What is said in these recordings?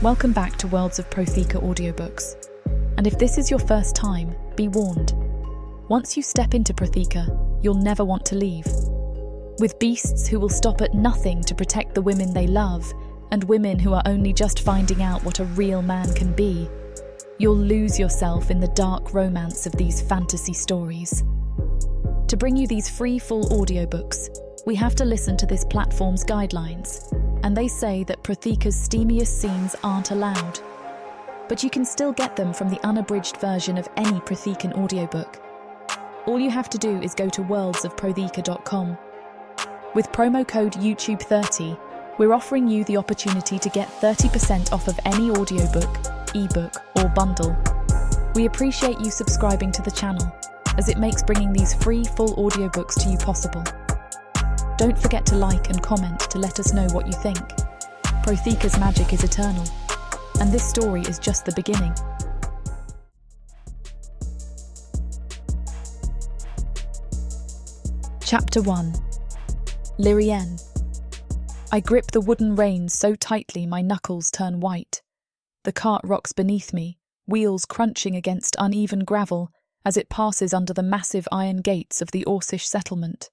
Welcome back to Worlds of Proththea audiobooks. And if this is your first time, be warned. Once you step into Proththea, you'll never want to leave. With beasts who will stop at nothing to protect the women they love, and women who are only just finding out what a real man can be, you'll lose yourself in the dark romance of these fantasy stories. To bring you these free full audiobooks, we have to listen to this platform's guidelines, and they say that Proththea's steamiest scenes aren't allowed. But you can still get them from the unabridged version of any Proththean audiobook. All you have to do is go to worldsofproththea.com. With promo code YouTube30, we're offering you the opportunity to get 30% off of any audiobook, ebook, or bundle. We appreciate you subscribing to the channel, as it makes bringing these free full audiobooks to you possible. Don't forget to like and comment to let us know what you think. Proththea's magic is eternal, and this story is just the beginning. Chapter 1. Lirienne. I grip the wooden reins so tightly my knuckles turn white. The cart rocks beneath me, wheels crunching against uneven gravel as it passes under the massive iron gates of the Orcish settlement.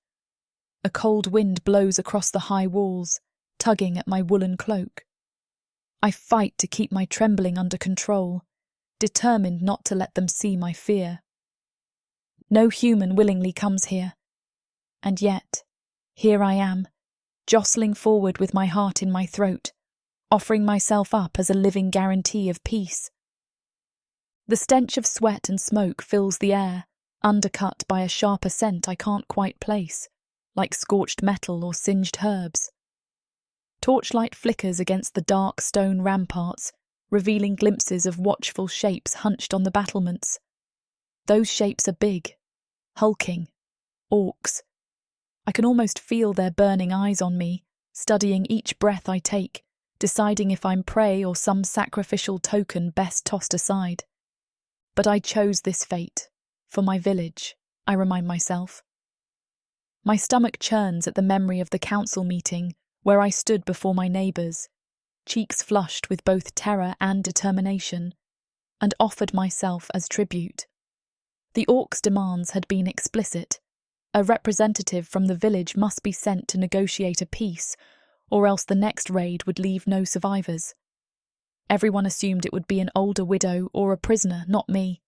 A cold wind blows across the high walls, tugging at my woolen cloak. I fight to keep my trembling under control, determined not to let them see my fear. No human willingly comes here. And yet, here I am, jostling forward with my heart in my throat, offering myself up as a living guarantee of peace. The stench of sweat and smoke fills the air, undercut by a sharper scent I can't quite place, like scorched metal or singed herbs. Torchlight flickers against the dark stone ramparts, revealing glimpses of watchful shapes hunched on the battlements. Those shapes are big, hulking, orcs. I can almost feel their burning eyes on me, studying each breath I take, deciding if I'm prey or some sacrificial token best tossed aside. But I chose this fate, for my village, I remind myself. My stomach churns at the memory of the council meeting where I stood before my neighbours, cheeks flushed with both terror and determination, and offered myself as tribute. The orcs' demands had been explicit. A representative from the village must be sent to negotiate a peace, or else the next raid would leave no survivors. Everyone assumed it would be an older widow or a prisoner, not me.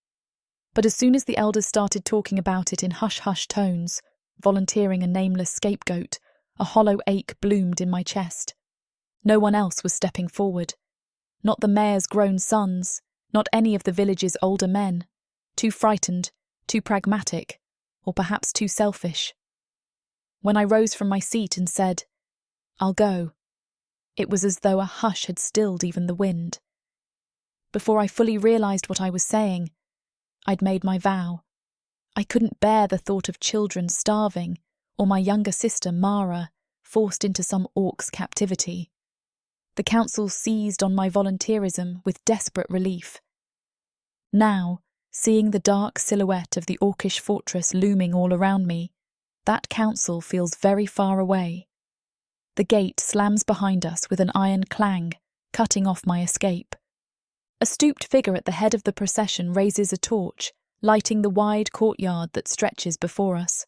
But as soon as the elders started talking about it in hush-hush tones, volunteering a nameless scapegoat, a hollow ache bloomed in my chest. No one else was stepping forward. Not the mayor's grown sons, not any of the village's older men. Too frightened, too pragmatic, or perhaps too selfish. When I rose from my seat and said, "I'll go," it was as though a hush had stilled even the wind. Before I fully realised what I was saying, I'd made my vow. I couldn't bear the thought of children starving, or my younger sister, Mara, forced into some orc's captivity. The council seized on my volunteerism with desperate relief. Now, seeing the dark silhouette of the orcish fortress looming all around me, that council feels very far away. The gate slams behind us with an iron clang, cutting off my escape. A stooped figure at the head of the procession raises a torch, lighting the wide courtyard that stretches before us.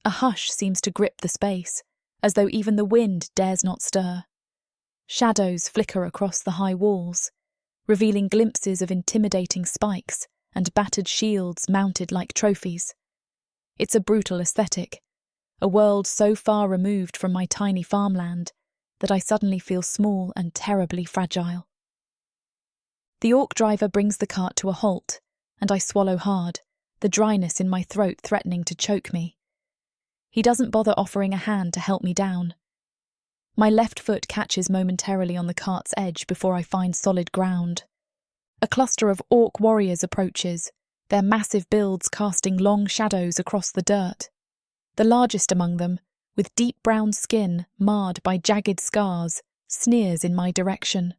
A hush seems to grip the space, as though even the wind dares not stir. Shadows flicker across the high walls, revealing glimpses of intimidating spikes and battered shields mounted like trophies. It's a brutal aesthetic, a world so far removed from my tiny farmland that I suddenly feel small and terribly fragile. The orc driver brings the cart to a halt, and I swallow hard, the dryness in my throat threatening to choke me. He doesn't bother offering a hand to help me down. My left foot catches momentarily on the cart's edge before I find solid ground. A cluster of orc warriors approaches, their massive builds casting long shadows across the dirt. The largest among them, with deep brown skin marred by jagged scars, sneers in my direction.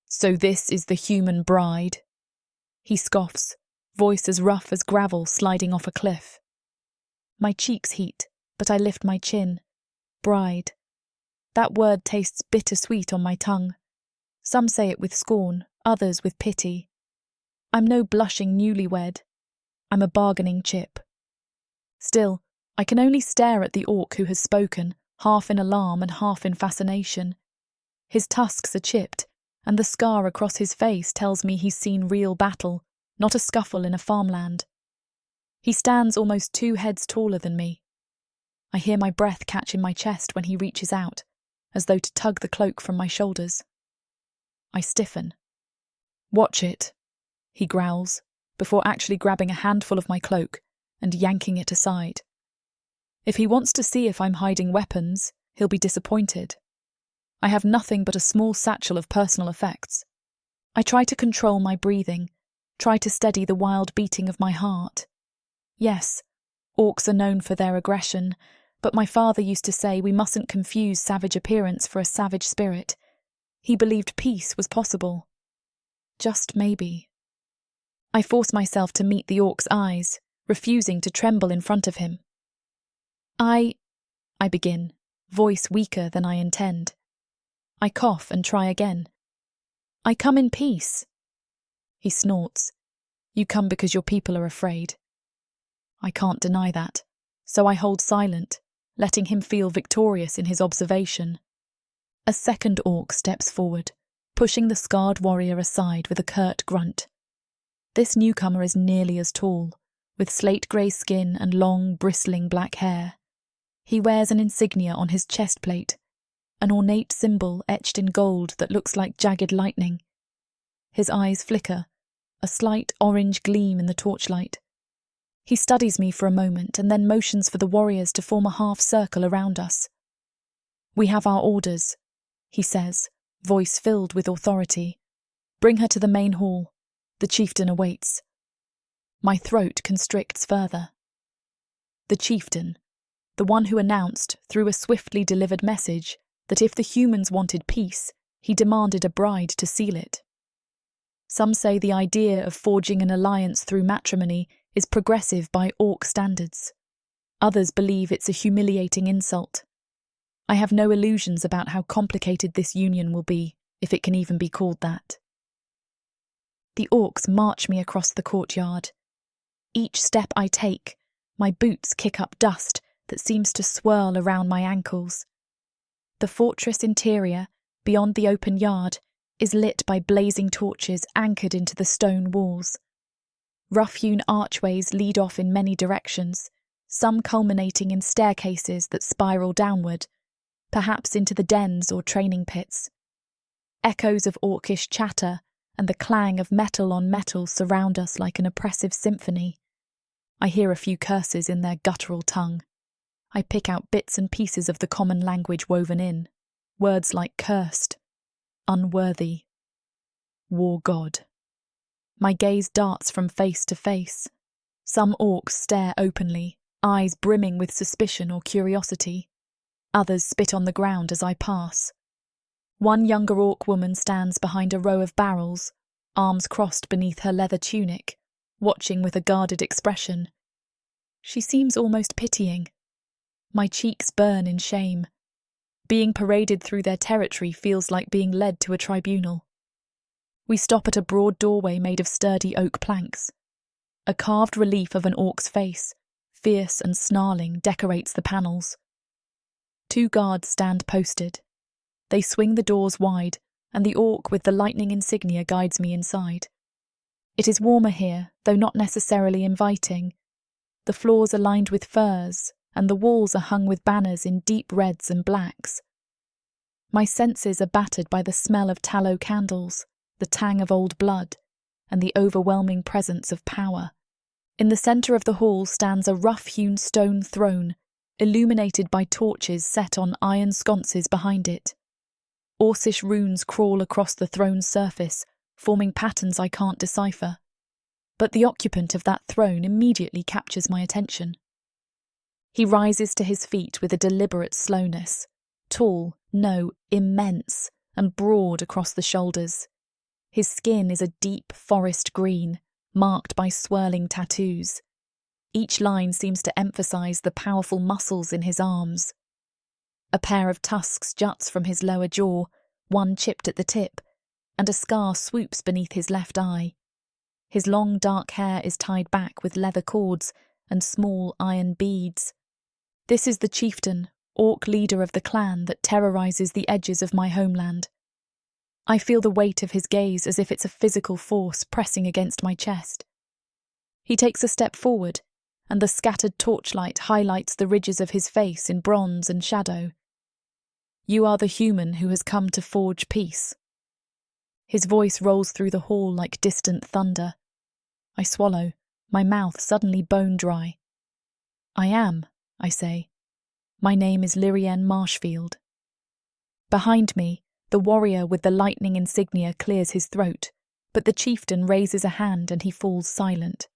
"So this is the human bride?" He scoffs, voice as rough as gravel sliding off a cliff. My cheeks heat, but I lift my chin. Bride. That word tastes bittersweet on my tongue. Some say it with scorn, others with pity. I'm no blushing newlywed. I'm a bargaining chip. Still, I can only stare at the orc who has spoken, half in alarm and half in fascination. His tusks are chipped, and the scar across his face tells me he's seen real battle, not a scuffle in a farmland. He stands almost 2 heads taller than me. I hear my breath catch in my chest when he reaches out, as though to tug the cloak from my shoulders. I stiffen. "Watch it," he growls, before actually grabbing a handful of my cloak and yanking it aside. If he wants to see if I'm hiding weapons, he'll be disappointed. I have nothing but a small satchel of personal effects. I try to control my breathing, try to steady the wild beating of my heart. Yes, orcs are known for their aggression, but my father used to say we mustn't confuse savage appearance for a savage spirit. He believed peace was possible. Just maybe. I force myself to meet the orc's eyes, refusing to tremble in front of him. I begin, voice weaker than I intend. I cough and try again. "I come in peace." He snorts. "You come because your people are afraid." I can't deny that, so I hold silent, letting him feel victorious in his observation. A second orc steps forward, pushing the scarred warrior aside with a curt grunt. This newcomer is nearly as tall, with slate-grey skin and long, bristling black hair. He wears an insignia on his chest plate, an ornate symbol etched in gold that looks like jagged lightning. His eyes flicker, a slight orange gleam in the torchlight. He studies me for a moment and then motions for the warriors to form a half-circle around us. "We have our orders," he says, voice filled with authority. "Bring her to the main hall. The chieftain awaits." My throat constricts further. The chieftain, the one who announced, through a swiftly delivered message, that if the humans wanted peace, he demanded a bride to seal it. Some say the idea of forging an alliance through matrimony is progressive by orc standards. Others believe it's a humiliating insult. I have no illusions about how complicated this union will be, if it can even be called that. The orcs march me across the courtyard. Each step I take, my boots kick up dust that seems to swirl around my ankles. The fortress interior, beyond the open yard, is lit by blazing torches anchored into the stone walls. Rough-hewn archways lead off in many directions, some culminating in staircases that spiral downward, perhaps into the dens or training pits. Echoes of orcish chatter and the clang of metal on metal surround us like an oppressive symphony. I hear a few curses in their guttural tongue. I pick out bits and pieces of the common language woven in, words like cursed, unworthy, war god. My gaze darts from face to face. Some orcs stare openly, eyes brimming with suspicion or curiosity. Others spit on the ground as I pass. One younger orc woman stands behind a row of barrels, arms crossed beneath her leather tunic, watching with a guarded expression. She seems almost pitying. My cheeks burn in shame. Being paraded through their territory feels like being led to a tribunal. We stop at a broad doorway made of sturdy oak planks. A carved relief of an orc's face, fierce and snarling, decorates the panels. 2 guards stand posted. They swing the doors wide, and the orc with the lightning insignia guides me inside. It is warmer here, though not necessarily inviting. The floors are lined with furs, and the walls are hung with banners in deep reds and blacks. My senses are battered by the smell of tallow candles, the tang of old blood, and the overwhelming presence of power. In the centre of the hall stands a rough-hewn stone throne, illuminated by torches set on iron sconces behind it. Orcish runes crawl across the throne's surface, forming patterns I can't decipher. But the occupant of that throne immediately captures my attention. He rises to his feet with a deliberate slowness, tall, no, immense, and broad across the shoulders. His skin is a deep forest green, marked by swirling tattoos. Each line seems to emphasize the powerful muscles in his arms. A pair of tusks juts from his lower jaw, one chipped at the tip, and a scar swoops beneath his left eye. His long dark hair is tied back with leather cords and small iron beads. This is the chieftain, orc leader of the clan that terrorizes the edges of my homeland. I feel the weight of his gaze as if it's a physical force pressing against my chest. He takes a step forward, and the scattered torchlight highlights the ridges of his face in bronze and shadow. You are the human who has come to forge peace. His voice rolls through the hall like distant thunder. I swallow, my mouth suddenly bone dry. I am, I say. My name is Lirienne Marshfield. Behind me, the warrior with the lightning insignia clears his throat, but the chieftain raises a hand and he falls silent.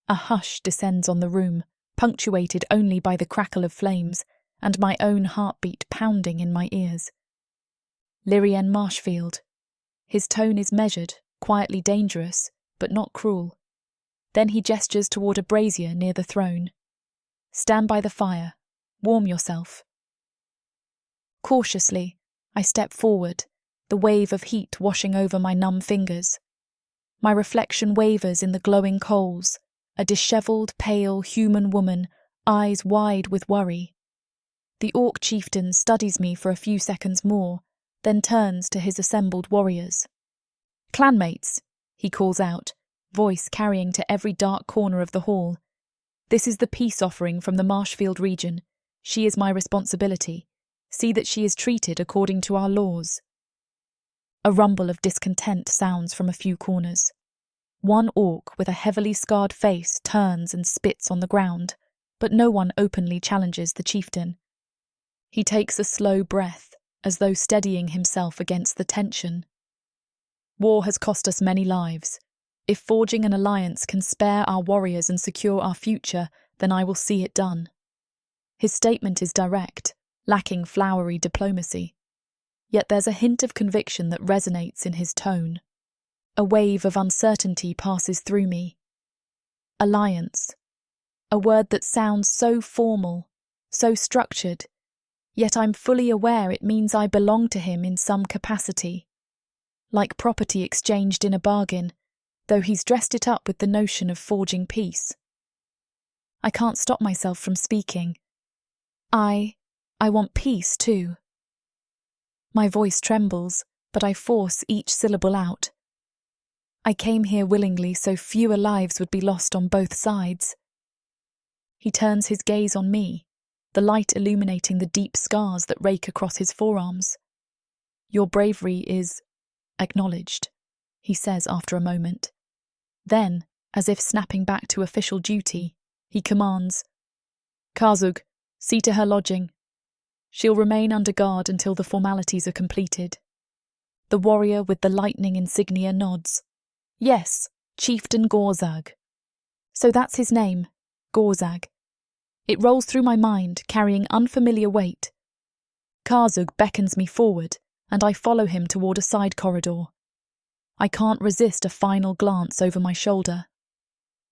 A hush descends on the room, punctuated only by the crackle of flames and my own heartbeat pounding in my ears. Lirienne Marshfield. His tone is measured, quietly dangerous, but not cruel. Then he gestures toward a brazier near the throne. Stand by the fire. Warm yourself. Cautiously, I step forward, the wave of heat washing over my numb fingers. My reflection wavers in the glowing coals, a dishevelled, pale human woman, eyes wide with worry. The orc chieftain studies me for a few seconds more, then turns to his assembled warriors. Clanmates, he calls out, voice carrying to every dark corner of the hall. This is the peace offering from the Marshfield region. She is my responsibility. See that she is treated according to our laws. A rumble of discontent sounds from a few corners. One orc with a heavily scarred face turns and spits on the ground, but no one openly challenges the chieftain. He takes a slow breath, as though steadying himself against the tension. War has cost us many lives. If forging an alliance can spare our warriors and secure our future, then I will see it done. His statement is direct, lacking flowery diplomacy. Yet there's a hint of conviction that resonates in his tone. A wave of uncertainty passes through me. Alliance. A word that sounds so formal, so structured, yet I'm fully aware it means I belong to him in some capacity. Like property exchanged in a bargain, though he's dressed it up with the notion of forging peace. I can't stop myself from speaking. I want peace too. My voice trembles, but I force each syllable out. I came here willingly so fewer lives would be lost on both sides. He turns his gaze on me, the light illuminating the deep scars that rake across his forearms. Your bravery is acknowledged, he says after a moment. Then, as if snapping back to official duty, he commands, Karzug, see to her lodging. She'll remain under guard until the formalities are completed. The warrior with the lightning insignia nods. Yes, Chieftain Gorag. So that's his name, Gorag. It rolls through my mind, carrying unfamiliar weight. Karzug beckons me forward, and I follow him toward a side corridor. I can't resist a final glance over my shoulder.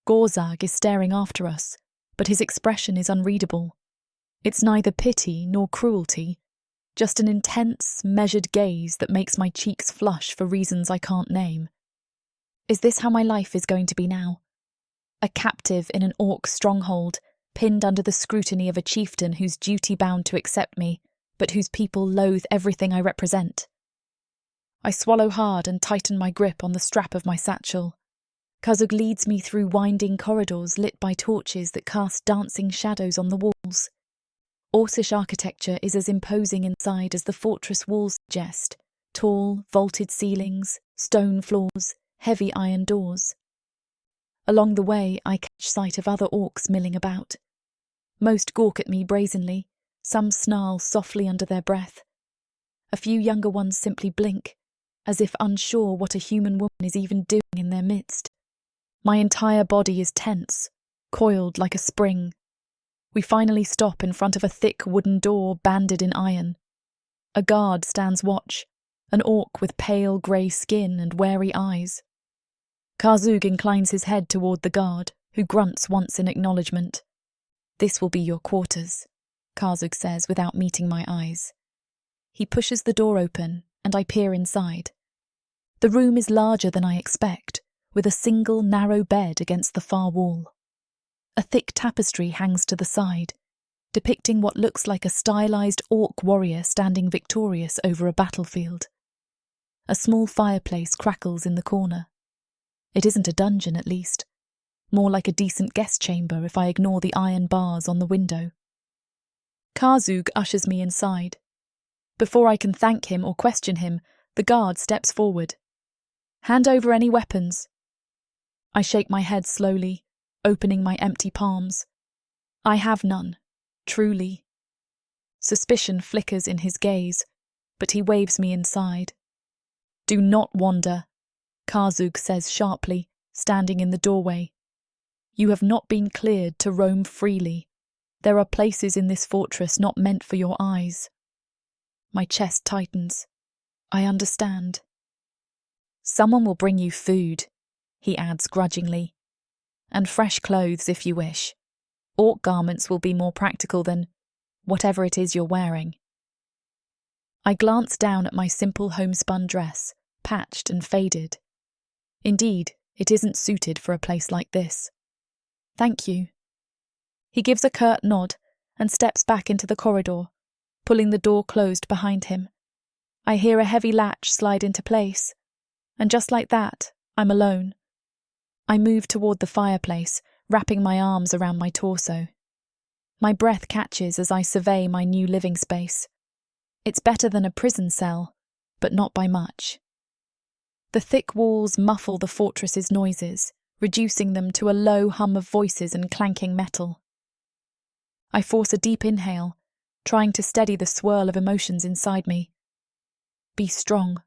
Gorag is staring after us, but his expression is unreadable. It's neither pity nor cruelty, just an intense, measured gaze that makes my cheeks flush for reasons I can't name. Is this how my life is going to be now? A captive in an orc stronghold, pinned under the scrutiny of a chieftain who's duty-bound to accept me, but whose people loathe everything I represent. I swallow hard and tighten my grip on the strap of my satchel. Karzug leads me through winding corridors lit by torches that cast dancing shadows on the walls. Orcish architecture is as imposing inside as the fortress walls suggest. Tall, vaulted ceilings, stone floors, heavy iron doors. Along the way, I catch sight of other orcs milling about. Most gawk at me brazenly, some snarl softly under their breath. A few younger ones simply blink, as if unsure what a human woman is even doing in their midst. My entire body is tense, coiled like a spring. We finally stop in front of a thick wooden door banded in iron. A guard stands watch, an orc with pale grey skin and wary eyes. Karzug inclines his head toward the guard, who grunts once in acknowledgement. This will be your quarters, Karzug says without meeting my eyes. He pushes the door open, and I peer inside. The room is larger than I expect, with a single narrow bed against the far wall. A thick tapestry hangs to the side, depicting what looks like a stylized orc warrior standing victorious over a battlefield. A small fireplace crackles in the corner. It isn't a dungeon, at least. More like a decent guest chamber if I ignore the iron bars on the window. Karzug ushers me inside. Before I can thank him or question him, the guard steps forward. "Hand over any weapons." I shake my head slowly, opening my empty palms. I have none, truly. Suspicion flickers in his gaze, but he waves me inside. "Do not wander," Karzug says sharply, standing in the doorway. "You have not been cleared to roam freely. There are places in this fortress not meant for your eyes." My chest tightens. I understand. "Someone will bring you food," he adds grudgingly. "And fresh clothes if you wish. Orc garments will be more practical than whatever it is you're wearing." I glance down at my simple homespun dress, patched and faded. Indeed, it isn't suited for a place like this. "Thank you." He gives a curt nod and steps back into the corridor, pulling the door closed behind him. I hear a heavy latch slide into place, and just like that, I'm alone. I move toward the fireplace, wrapping my arms around my torso. My breath catches as I survey my new living space. It's better than a prison cell, but not by much. The thick walls muffle the fortress's noises, reducing them to a low hum of voices and clanking metal. I force a deep inhale, trying to steady the swirl of emotions inside me. "Be strong,"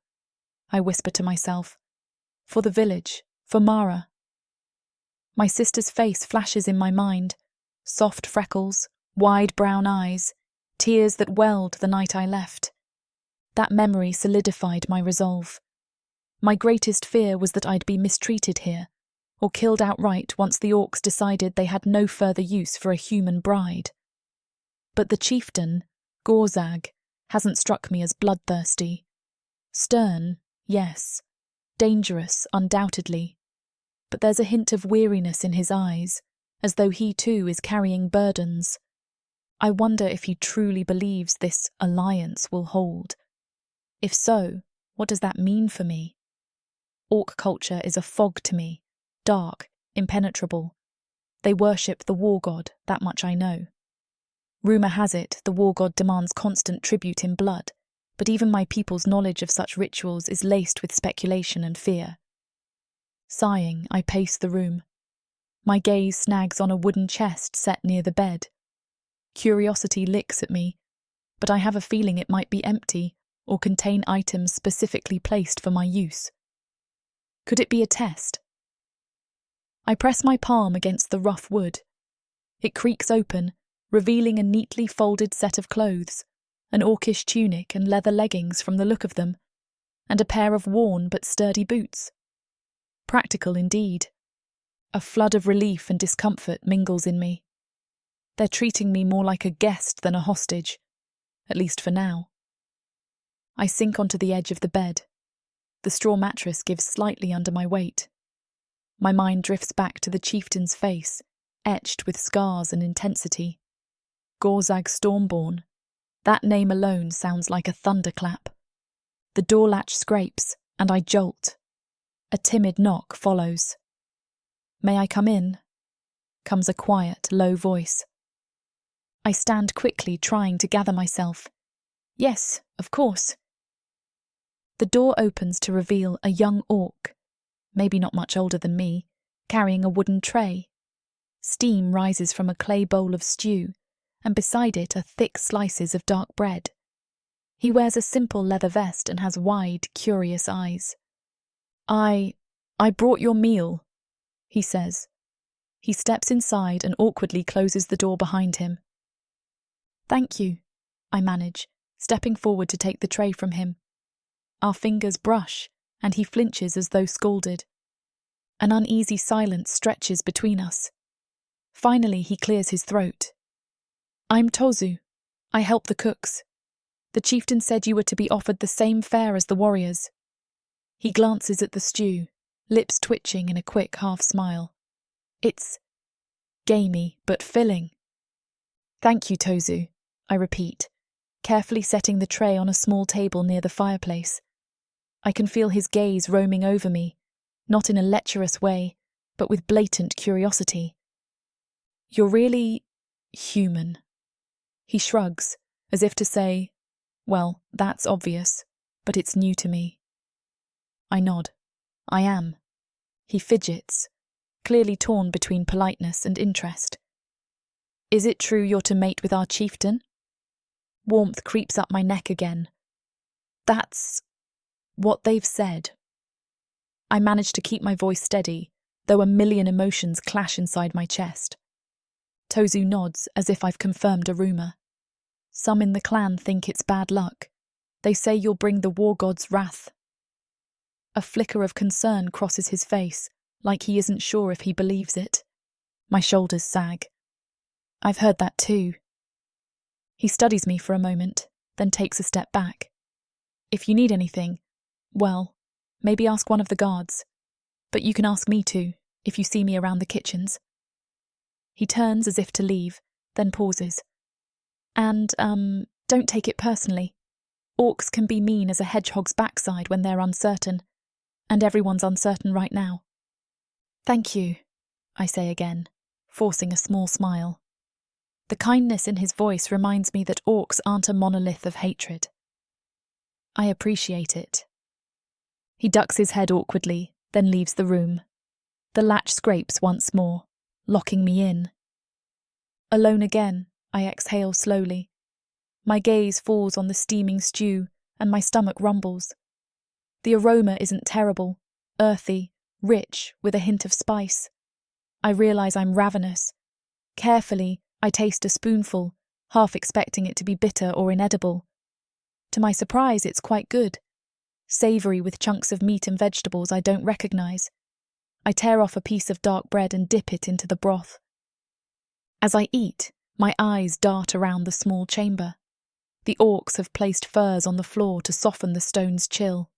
I whisper to myself. "For the village, for Mara." My sister's face flashes in my mind. Soft freckles, wide brown eyes, tears that welled the night I left. That memory solidified my resolve. My greatest fear was that I'd be mistreated here, or killed outright once the orcs decided they had no further use for a human bride. But the chieftain, Gorag, hasn't struck me as bloodthirsty. Stern, yes. Dangerous, undoubtedly. But there's a hint of weariness in his eyes, as though he too is carrying burdens. I wonder if he truly believes this alliance will hold. If so, what does that mean for me? Orc culture is a fog to me, dark, impenetrable. They worship the war god, that much I know. Rumour has it the war god demands constant tribute in blood, but even my people's knowledge of such rituals is laced with speculation and fear. Sighing, I pace the room. My gaze snags on a wooden chest set near the bed. Curiosity licks at me, but I have a feeling it might be empty or contain items specifically placed for my use. Could it be a test? I press my palm against the rough wood. It creaks open, revealing a neatly folded set of clothes, an orcish tunic and leather leggings from the look of them, and a pair of worn but sturdy boots. Practical indeed. A flood of relief and discomfort mingles in me. They're treating me more like a guest than a hostage, at least for now. I sink onto the edge of the bed. The straw mattress gives slightly under my weight. My mind drifts back to the chieftain's face, etched with scars and intensity. Gorag Stormborn. That name alone sounds like a thunderclap. The door latch scrapes, and I jolt. A timid knock follows. "May I come in?" comes a quiet, low voice. I stand quickly, trying to gather myself. "Yes, of course." The door opens to reveal a young orc, maybe not much older than me, carrying a wooden tray. Steam rises from a clay bowl of stew, and beside it are thick slices of dark bread. He wears a simple leather vest and has wide, curious eyes. I brought your meal," he says. He steps inside and awkwardly closes the door behind him. "Thank you," I manage, stepping forward to take the tray from him. Our fingers brush, and he flinches as though scalded. An uneasy silence stretches between us. Finally, he clears his throat. "I'm Tozu. I help the cooks. The chieftain said you were to be offered the same fare as the warriors." He glances at the stew, lips twitching in a quick half-smile. It's gamey, but filling. Thank you, Tozu, I repeat, carefully setting the tray on a small table near the fireplace. I can feel his gaze roaming over me, not in a lecherous way, but with blatant curiosity. You're really human. He shrugs, as if to say, well, that's obvious, but it's new to me. I nod. I am. He fidgets, clearly torn between politeness and interest. Is it true you're to mate with our chieftain? Warmth creeps up my neck again. That's what they've said. I manage to keep my voice steady, though a million emotions clash inside my chest. Tozu nods as if I've confirmed a rumour. Some in the clan think it's bad luck. They say you'll bring the war god's wrath. A flicker of concern crosses his face, like he isn't sure if he believes it. My shoulders sag. I've heard that too. He studies me for a moment, then takes a step back. If you need anything, well, maybe ask one of the guards. But you can ask me too, if you see me around the kitchens. He turns as if to leave, then pauses. And, don't take it personally. Orcs can be mean as a hedgehog's backside when they're uncertain, and everyone's uncertain right now. Thank you, I say again, forcing a small smile. The kindness in his voice reminds me that orcs aren't a monolith of hatred. I appreciate it. He ducks his head awkwardly, then leaves the room. The latch scrapes once more, locking me in. Alone again, I exhale slowly. My gaze falls on the steaming stew, and my stomach rumbles. The aroma isn't terrible, earthy, rich, with a hint of spice. I realise I'm ravenous. Carefully, I taste a spoonful, half expecting it to be bitter or inedible. To my surprise, it's quite good. Savoury with chunks of meat and vegetables I don't recognise. I tear off a piece of dark bread and dip it into the broth. As I eat, my eyes dart around the small chamber. The orcs have placed furs on the floor to soften the stone's chill.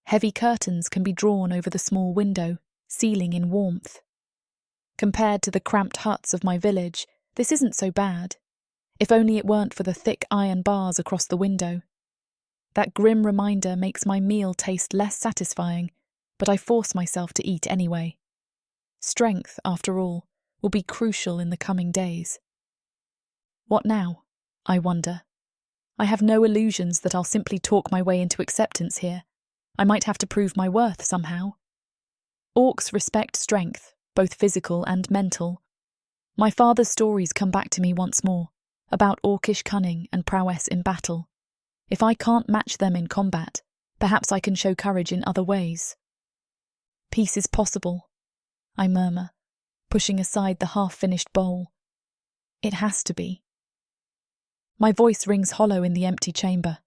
Heavy curtains can be drawn over the small window, sealing in warmth. Compared to the cramped huts of my village, this isn't so bad, if only it weren't for the thick iron bars across the window. That grim reminder makes my meal taste less satisfying, but I force myself to eat anyway. Strength, after all, will be crucial in the coming days. What now? I wonder. I have no illusions that I'll simply talk my way into acceptance here. I might have to prove my worth somehow. Orcs respect strength, both physical and mental. My father's stories come back to me once more, about orcish cunning and prowess in battle. If I can't match them in combat, perhaps I can show courage in other ways. Peace is possible, I murmur, pushing aside the half-finished bowl. It has to be. My voice rings hollow in the empty chamber.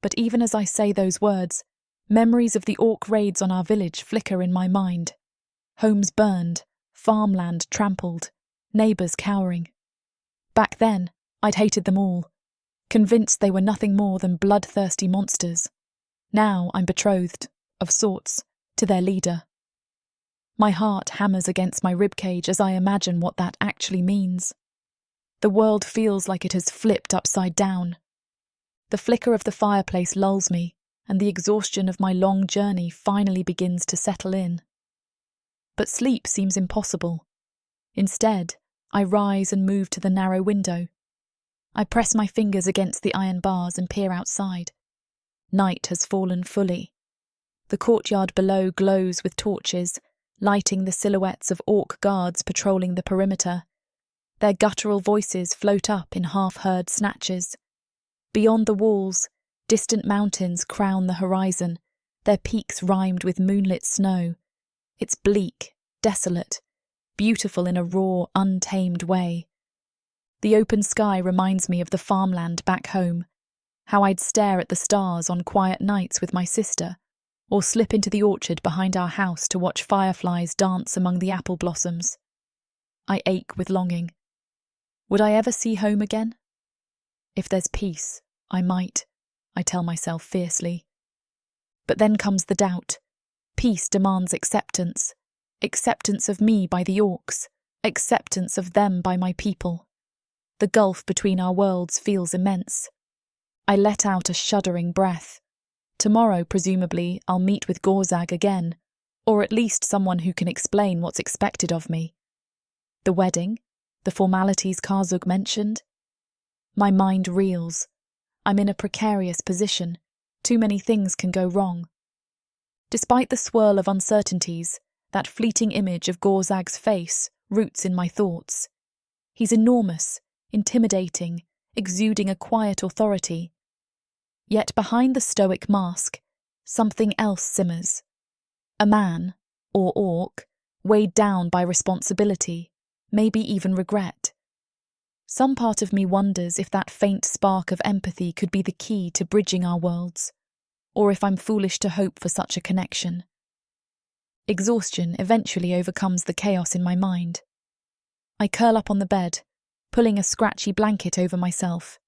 But even as I say those words, memories of the orc raids on our village flicker in my mind. Homes burned, farmland trampled, neighbours cowering. Back then, I'd hated them all, convinced they were nothing more than bloodthirsty monsters. Now I'm betrothed, of sorts, to their leader. My heart hammers against my ribcage as I imagine what that actually means. The world feels like it has flipped upside down. The flicker of the fireplace lulls me, and the exhaustion of my long journey finally begins to settle in. But sleep seems impossible. Instead, I rise and move to the narrow window. I press my fingers against the iron bars and peer outside. Night has fallen fully. The courtyard below glows with torches, lighting the silhouettes of orc guards patrolling the perimeter. Their guttural voices float up in half-heard snatches. Beyond the walls, distant mountains crown the horizon, their peaks rimed with moonlit snow. It's bleak, desolate, beautiful in a raw, untamed way. The open sky reminds me of the farmland back home, how I'd stare at the stars on quiet nights with my sister, or slip into the orchard behind our house to watch fireflies dance among the apple blossoms. I ache with longing. Would I ever see home again? If there's peace, I might, I tell myself fiercely. But then comes the doubt. Peace demands acceptance. Acceptance of me by the orcs. Acceptance of them by my people. The gulf between our worlds feels immense. I let out a shuddering breath. Tomorrow, presumably, I'll meet with Gorag again, or at least someone who can explain what's expected of me. The wedding? The formalities Karzug mentioned? My mind reels. I'm in a precarious position. Too many things can go wrong. Despite the swirl of uncertainties, that fleeting image of Gorag's face roots in my thoughts. He's enormous, intimidating, exuding a quiet authority. Yet behind the stoic mask, something else simmers. A man, or orc, weighed down by responsibility, maybe even regret. Some part of me wonders if that faint spark of empathy could be the key to bridging our worlds, or if I'm foolish to hope for such a connection. Exhaustion eventually overcomes the chaos in my mind. I curl up on the bed, pulling a scratchy blanket over myself.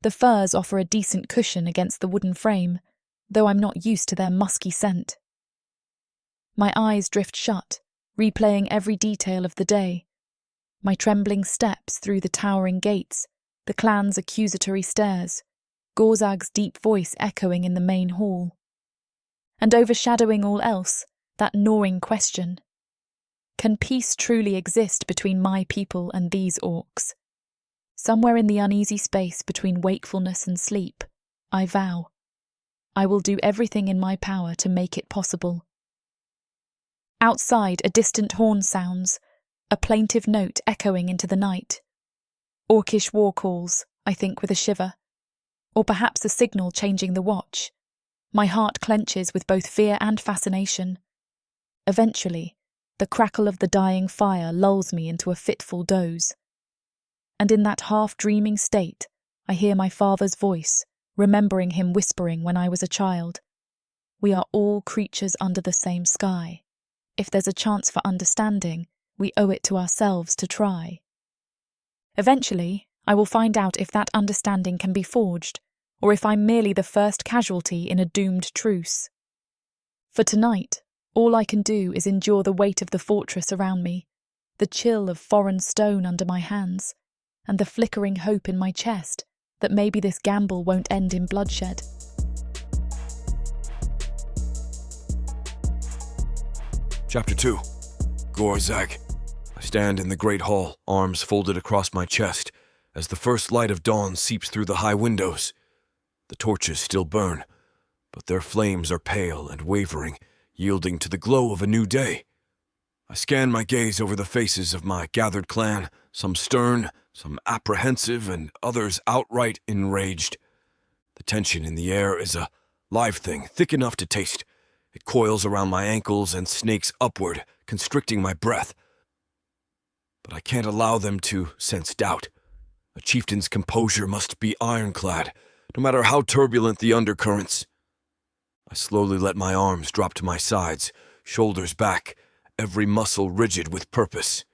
The furs offer a decent cushion against the wooden frame, though I'm not used to their musky scent. My eyes drift shut, replaying every detail of the day. My trembling steps through the towering gates, the clan's accusatory stares, Gorag's deep voice echoing in the main hall. And overshadowing all else, that gnawing question. Can peace truly exist between my people and these orcs? Somewhere in the uneasy space between wakefulness and sleep, I vow, I will do everything in my power to make it possible. Outside, a distant horn sounds, a plaintive note echoing into the night. Orcish war calls, I think with a shiver. Or perhaps a signal changing the watch. My heart clenches with both fear and fascination. Eventually, the crackle of the dying fire lulls me into a fitful doze. And in that half-dreaming state, I hear my father's voice, remembering him whispering when I was a child. We are all creatures under the same sky. If there's a chance for understanding, we owe it to ourselves to try. Eventually, I will find out if that understanding can be forged, or if I'm merely the first casualty in a doomed truce. For tonight, all I can do is endure the weight of the fortress around me, the chill of foreign stone under my hands, and the flickering hope in my chest that maybe this gamble won't end in bloodshed. Chapter 2. Gorag. I stand in the great hall, arms folded across my chest, as the first light of dawn seeps through the high windows. The torches still burn, but their flames are pale and wavering, yielding to the glow of a new day. I scan my gaze over the faces of my gathered clan, some stern, some apprehensive, and others outright enraged. The tension in the air is a live thing, thick enough to taste. It coils around my ankles and snakes upward, constricting my breath. But I can't allow them to sense doubt. A chieftain's composure must be ironclad, no matter how turbulent the undercurrents. I slowly let my arms drop to my sides, shoulders back, every muscle rigid with purpose.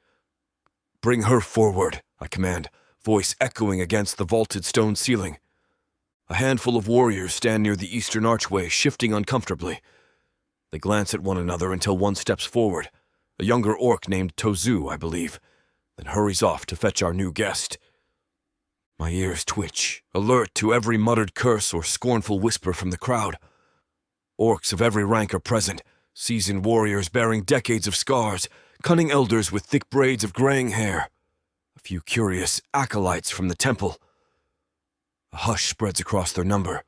"Bring her forward," I command, voice echoing against the vaulted stone ceiling. A handful of warriors stand near the eastern archway, shifting uncomfortably. They glance at one another until one steps forward, a younger orc named Tozu, I believe, then hurries off to fetch our new guest. My ears twitch, alert to every muttered curse or scornful whisper from the crowd. Orcs of every rank are present, seasoned warriors bearing decades of scars, cunning elders with thick braids of graying hair, a few curious acolytes from the temple. A hush spreads across their number.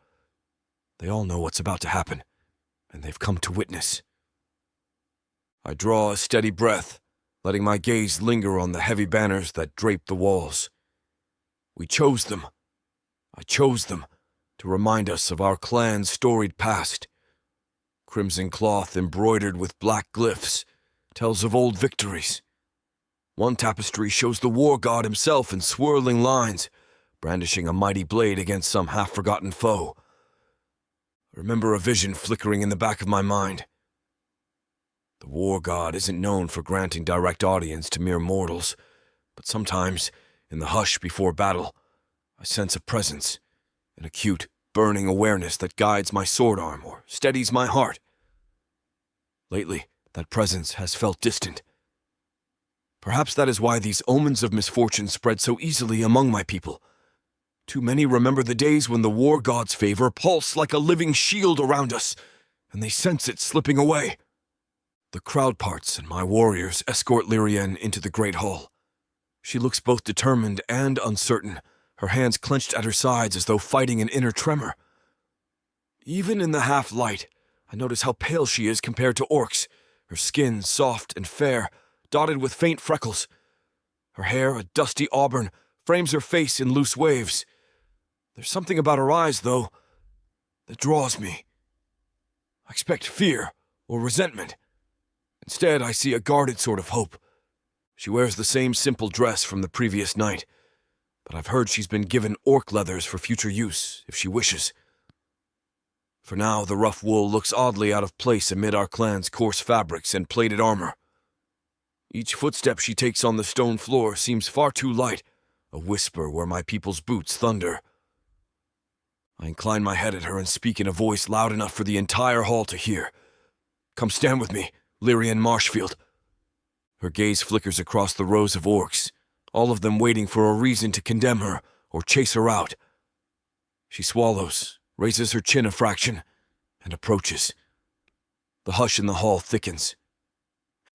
They all know what's about to happen, and they've come to witness. I draw a steady breath, letting my gaze linger on the heavy banners that drape the walls. We chose them. I chose them to remind us of our clan's storied past. Crimson cloth embroidered with black glyphs tells of old victories. One tapestry shows the war god himself in swirling lines, brandishing a mighty blade against some half-forgotten foe. I remember a vision flickering in the back of my mind. The war god isn't known for granting direct audience to mere mortals, but sometimes, in the hush before battle, I sense a presence, an acute, burning awareness that guides my sword arm or steadies my heart. Lately, that presence has felt distant. Perhaps that is why these omens of misfortune spread so easily among my people. Too many remember the days when the war god's favor pulsed like a living shield around us, and they sense it slipping away. The crowd parts and my warriors escort Lirienne into the great hall. She looks both determined and uncertain, her hands clenched at her sides as though fighting an inner tremor. Even in the half-light, I notice how pale she is compared to orcs, her skin soft and fair, dotted with faint freckles. Her hair, a dusty auburn, frames her face in loose waves. There's something about her eyes, though, that draws me. I expect fear or resentment. Instead, I see a guarded sort of hope. She wears the same simple dress from the previous night, but I've heard she's been given orc leathers for future use, if she wishes. For now, the rough wool looks oddly out of place amid our clan's coarse fabrics and plated armor. Each footstep she takes on the stone floor seems far too light, a whisper where my people's boots thunder. I incline my head at her and speak in a voice loud enough for the entire hall to hear. "Come stand with me, Lirienne Marshfield." Her gaze flickers across the rows of orcs, all of them waiting for a reason to condemn her or chase her out. She swallows, raises her chin a fraction, and approaches. The hush in the hall thickens.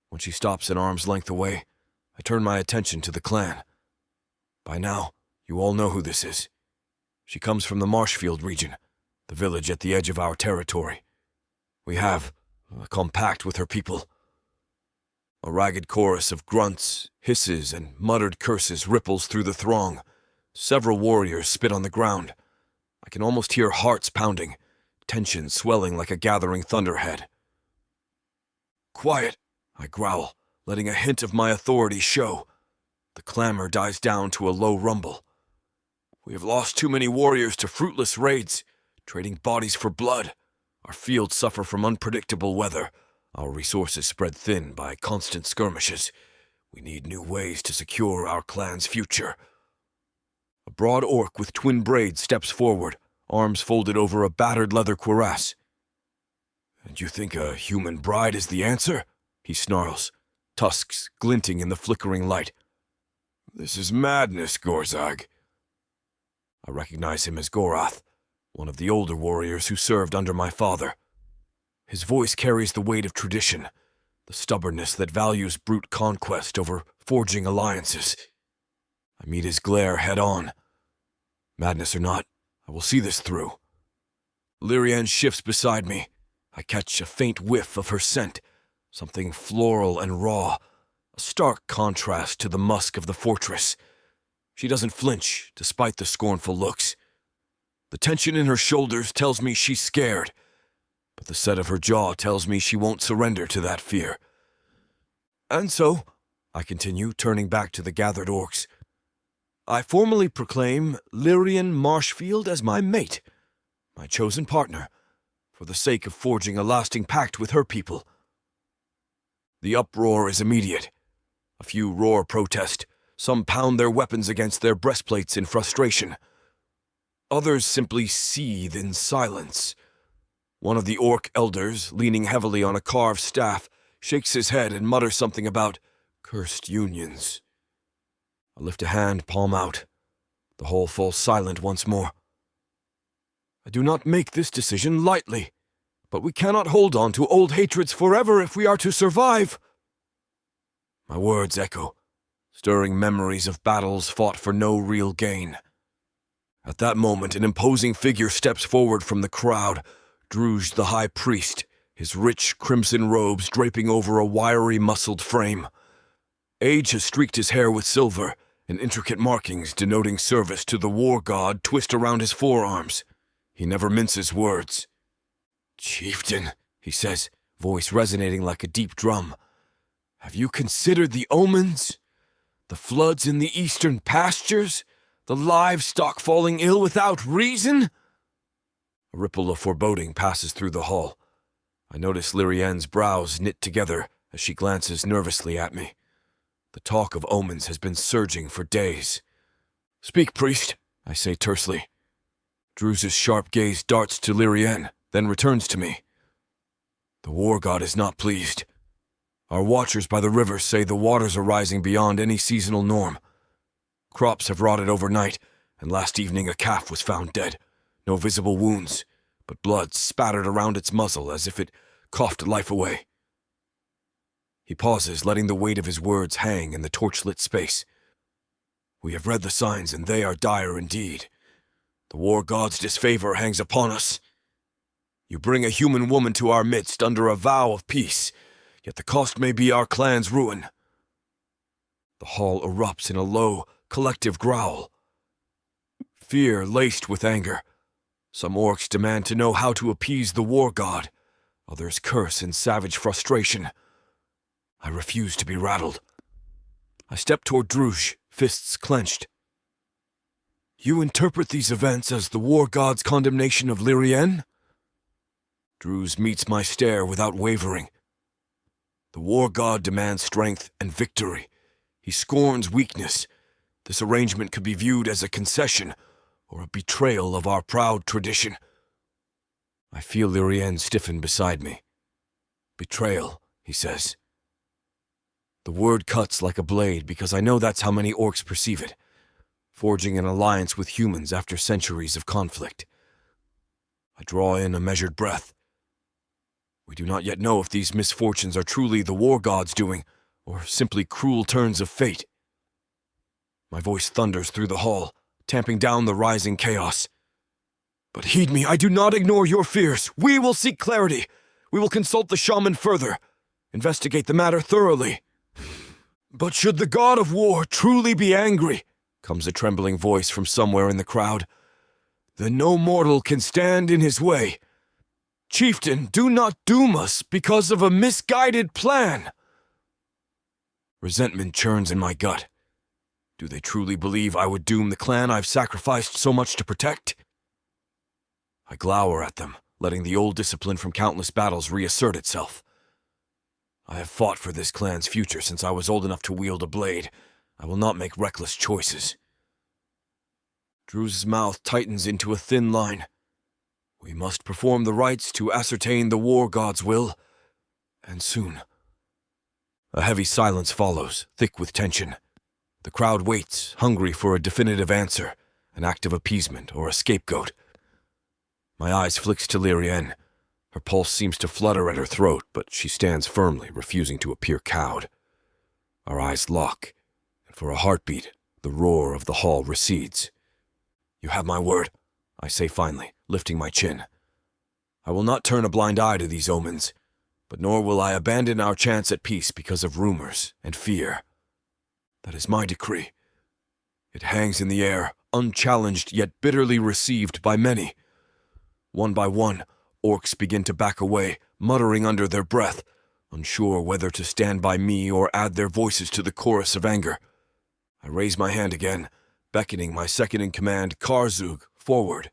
When she stops an arm's length away, I turn my attention to the clan. By now, you all know who this is. She comes from the Marshfield region, the village at the edge of our territory. We have a compact with her people. A ragged chorus of grunts, hisses, and muttered curses ripples through the throng. Several warriors spit on the ground. I can almost hear hearts pounding, tension swelling like a gathering thunderhead. "Quiet," I growl, letting a hint of my authority show. The clamor dies down to a low rumble. We have lost too many warriors to fruitless raids, trading bodies for blood. Our fields suffer from unpredictable weather. Our resources spread thin by constant skirmishes. We need new ways to secure our clan's future. A broad orc with twin braids steps forward, arms folded over a battered leather cuirass. "And you think a human bride is the answer?" he snarls, tusks glinting in the flickering light. "This is madness, Gorag." I recognize him as Gorath, one of the older warriors who served under my father. His voice carries the weight of tradition, the stubbornness that values brute conquest over forging alliances. I meet his glare head-on. Madness or not, I will see this through. Lirienne shifts beside me. I catch a faint whiff of her scent, something floral and raw, a stark contrast to the musk of the fortress. She doesn't flinch, despite the scornful looks. The tension in her shoulders tells me she's scared, but the set of her jaw tells me she won't surrender to that fear. "And so," I continue, turning back to the gathered orcs, "I formally proclaim Lirienne Marshfield as my mate, my chosen partner, for the sake of forging a lasting pact with her people." The uproar is immediate. A few roar protest. Some pound their weapons against their breastplates in frustration. Others simply seethe in silence. One of the orc elders, leaning heavily on a carved staff, shakes his head and mutters something about cursed unions. I lift a hand, palm out. The whole falls silent once more. I do not make this decision lightly, but we cannot hold on to old hatreds forever if we are to survive. My words echo, stirring memories of battles fought for no real gain. At that moment, an imposing figure steps forward from the crowd, Druge the High Priest, his rich crimson robes draping over a wiry, muscled frame. Age has streaked his hair with silver, and intricate markings denoting service to the war god twist around his forearms. He never minces words. "Chieftain," he says, voice resonating like a deep drum, "have you considered the omens? The floods in the eastern pastures? The livestock falling ill without reason?" A ripple of foreboding passes through the hall. I notice Lirienne's brows knit together as she glances nervously at me. The talk of omens has been surging for days. "Speak, priest," I say tersely. Druz's sharp gaze darts to Lirienne, then returns to me. The war god is not pleased. Our watchers by the river say the waters are rising beyond any seasonal norm. Crops have rotted overnight, and last evening a calf was found dead. No visible wounds, but blood spattered around its muzzle as if it coughed life away. He pauses, letting the weight of his words hang in the torchlit space. We have read the signs, and they are dire indeed. The war god's disfavor hangs upon us. You bring a human woman to our midst under a vow of peace, yet the cost may be our clan's ruin. The hall erupts in a low, collective growl. Fear laced with anger. Some orcs demand to know how to appease the war god. Others curse in savage frustration. I refuse to be rattled. I step toward Druz, fists clenched. You interpret these events as the war god's condemnation of Lirienne? Druz meets my stare without wavering. The war god demands strength and victory. He scorns weakness. This arrangement could be viewed as a concession or a betrayal of our proud tradition. I feel Lirienne stiffen beside me. Betrayal, he says. The word cuts like a blade because I know that's how many orcs perceive it, forging an alliance with humans after centuries of conflict. I draw in a measured breath. We do not yet know if these misfortunes are truly the war god's doing, or simply cruel turns of fate. My voice thunders through the hall, tamping down the rising chaos. But heed me, I do not ignore your fears. We will seek clarity. We will consult the shaman further, investigate the matter thoroughly. But should the god of war truly be angry, comes a trembling voice from somewhere in the crowd, then no mortal can stand in his way. Chieftain, do not doom us because of a misguided plan. Resentment churns in my gut. Do they truly believe I would doom the clan I've sacrificed so much to protect? I glower at them, letting the old discipline from countless battles reassert itself. I have fought for this clan's future since I was old enough to wield a blade. I will not make reckless choices. Druz's mouth tightens into a thin line. We must perform the rites to ascertain the war god's will, and soon. A heavy silence follows, thick with tension. The crowd waits, hungry for a definitive answer, an act of appeasement or a scapegoat. My eyes flicks to Lirienne. Her pulse seems to flutter at her throat, but she stands firmly, refusing to appear cowed. Our eyes lock, and for a heartbeat, the roar of the hall recedes. You have my word, I say finally, lifting my chin. I will not turn a blind eye to these omens, but nor will I abandon our chance at peace because of rumors and fear. That is my decree. It hangs in the air, unchallenged yet bitterly received by many. One by one, orcs begin to back away, muttering under their breath, unsure whether to stand by me or add their voices to the chorus of anger. I raise my hand again, beckoning my second-in-command, Karzug, forward.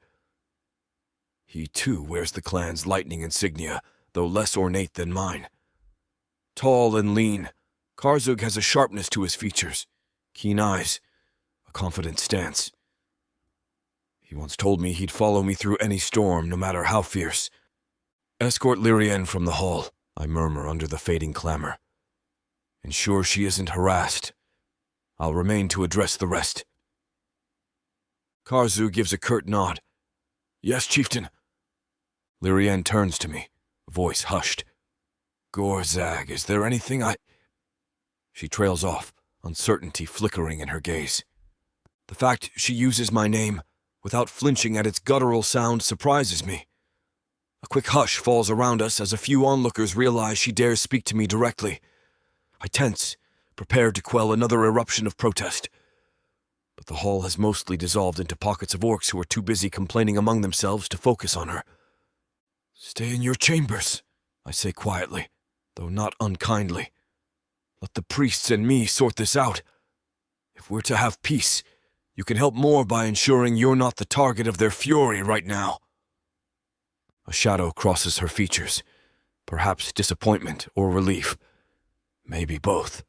He, too, wears the clan's lightning insignia, though less ornate than mine. Tall and lean, Karzug has a sharpness to his features, keen eyes, a confident stance. He once told me he'd follow me through any storm, no matter how fierce. Escort Lirienne from the hall, I murmur under the fading clamor. Ensure she isn't harassed. I'll remain to address the rest. Karzug gives a curt nod. Yes, chieftain. Lirienne turns to me, voice hushed. Gorag, is there anything I... She trails off, uncertainty flickering in her gaze. The fact she uses my name, without flinching at its guttural sound, surprises me. A quick hush falls around us as a few onlookers realize she dares speak to me directly. I tense, prepared to quell another eruption of protest. But the hall has mostly dissolved into pockets of orcs who are too busy complaining among themselves to focus on her. Stay in your chambers, I say quietly, though not unkindly. Let the priests and me sort this out. If we're to have peace, you can help more by ensuring you're not the target of their fury right now. A shadow crosses her features, perhaps disappointment or relief. Maybe both.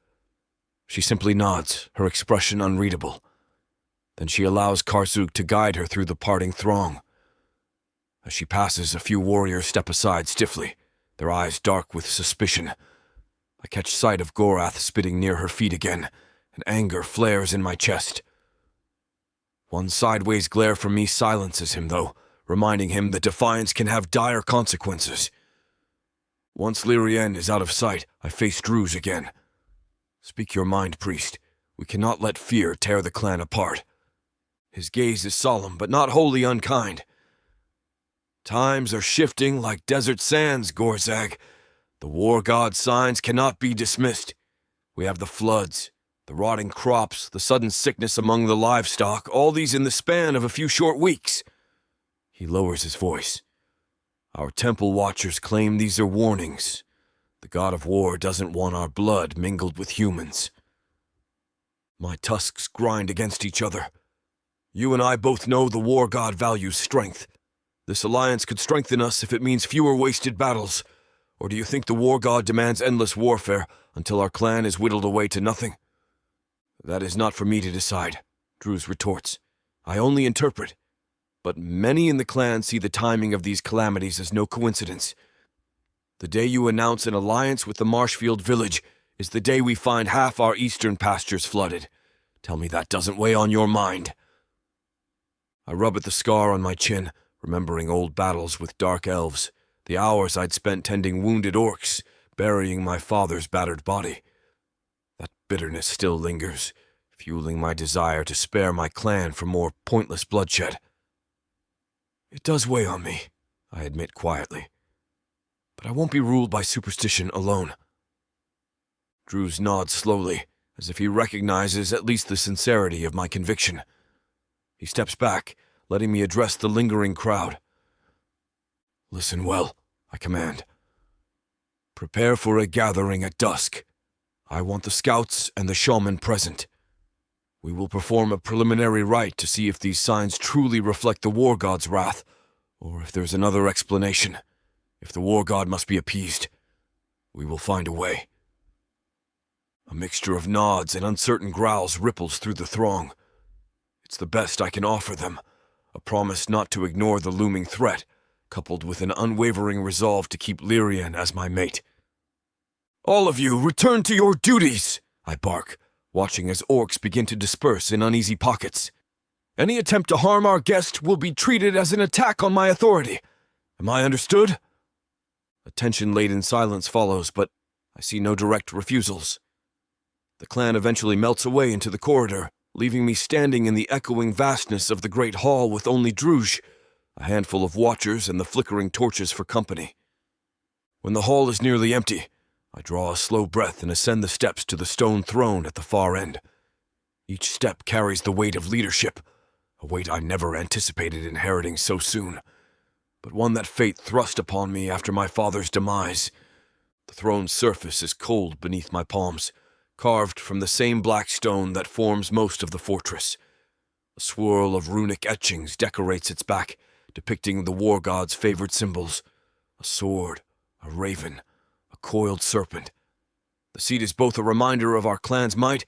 She simply nods, her expression unreadable. Then she allows Karzug to guide her through the parting throng. As she passes, a few warriors step aside stiffly, their eyes dark with suspicion. I catch sight of Gorath spitting near her feet again, and anger flares in my chest. One sideways glare from me silences him, though, reminding him that defiance can have dire consequences. Once Lirienne is out of sight, I face Druze again. Speak your mind, priest. We cannot let fear tear the clan apart. His gaze is solemn, but not wholly unkind. Times are shifting like desert sands, Gorag. The war god's signs cannot be dismissed. We have the floods, the rotting crops, the sudden sickness among the livestock, all these in the span of a few short weeks. He lowers his voice. Our temple watchers claim these are warnings. The god of war doesn't want our blood mingled with humans. My tusks grind against each other. You and I both know the war god values strength. This alliance could strengthen us if it means fewer wasted battles. Or do you think the war god demands endless warfare until our clan is whittled away to nothing? That is not for me to decide, Druze retorts. I only interpret. But many in the clan see the timing of these calamities as no coincidence. The day you announce an alliance with the Marshfield village is the day we find half our eastern pastures flooded. Tell me that doesn't weigh on your mind. I rub at the scar on my chin, remembering old battles with dark elves, the hours I'd spent tending wounded orcs, burying my father's battered body. That bitterness still lingers, fueling my desire to spare my clan from more pointless bloodshed. It does weigh on me, I admit quietly. But I won't be ruled by superstition alone. Druze nods slowly, as if he recognizes at least the sincerity of my conviction. He steps back, letting me address the lingering crowd. Listen well, I command. Prepare for a gathering at dusk. I want the scouts and the shaman present. We will perform a preliminary rite to see if these signs truly reflect the war god's wrath, or if there's another explanation. If the war god must be appeased, we will find a way. A mixture of nods and uncertain growls ripples through the throng. It's the best I can offer them, a promise not to ignore the looming threat, coupled with an unwavering resolve to keep Lirienne as my mate. All of you, return to your duties, I bark, watching as orcs begin to disperse in uneasy pockets. Any attempt to harm our guest will be treated as an attack on my authority. Am I understood? A tension-laden silence follows, but I see no direct refusals. The clan eventually melts away into the corridor, leaving me standing in the echoing vastness of the great hall with only Druze, a handful of watchers, and the flickering torches for company. When the hall is nearly empty, I draw a slow breath and ascend the steps to the stone throne at the far end. Each step carries the weight of leadership, a weight I never anticipated inheriting so soon, but one that fate thrust upon me after my father's demise. The throne's surface is cold beneath my palms, carved from the same black stone that forms most of the fortress. A swirl of runic etchings decorates its back, depicting the war god's favored symbols: a sword, a raven, a coiled serpent. The seat is both a reminder of our clan's might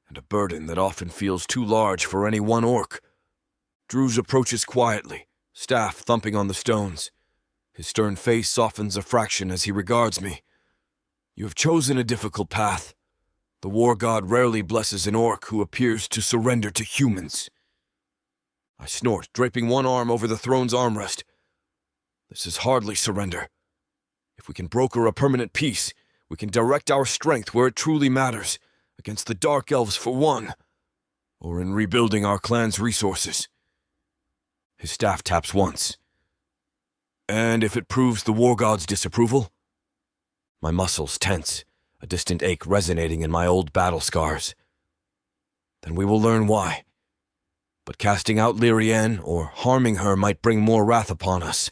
and a burden that often feels too large for any one orc. Druze approaches quietly, staff thumping on the stones. His stern face softens a fraction as he regards me. You have chosen a difficult path. The war god rarely blesses an orc who appears to surrender to humans. I snort, draping one arm over the throne's armrest. This is hardly surrender. If we can broker a permanent peace, we can direct our strength where it truly matters, against the dark elves for one, or in rebuilding our clan's resources. His staff taps once. And if it proves the war god's disapproval? My muscles tense, a distant ache resonating in my old battle scars. Then we will learn why. But casting out Lirienne or harming her might bring more wrath upon us.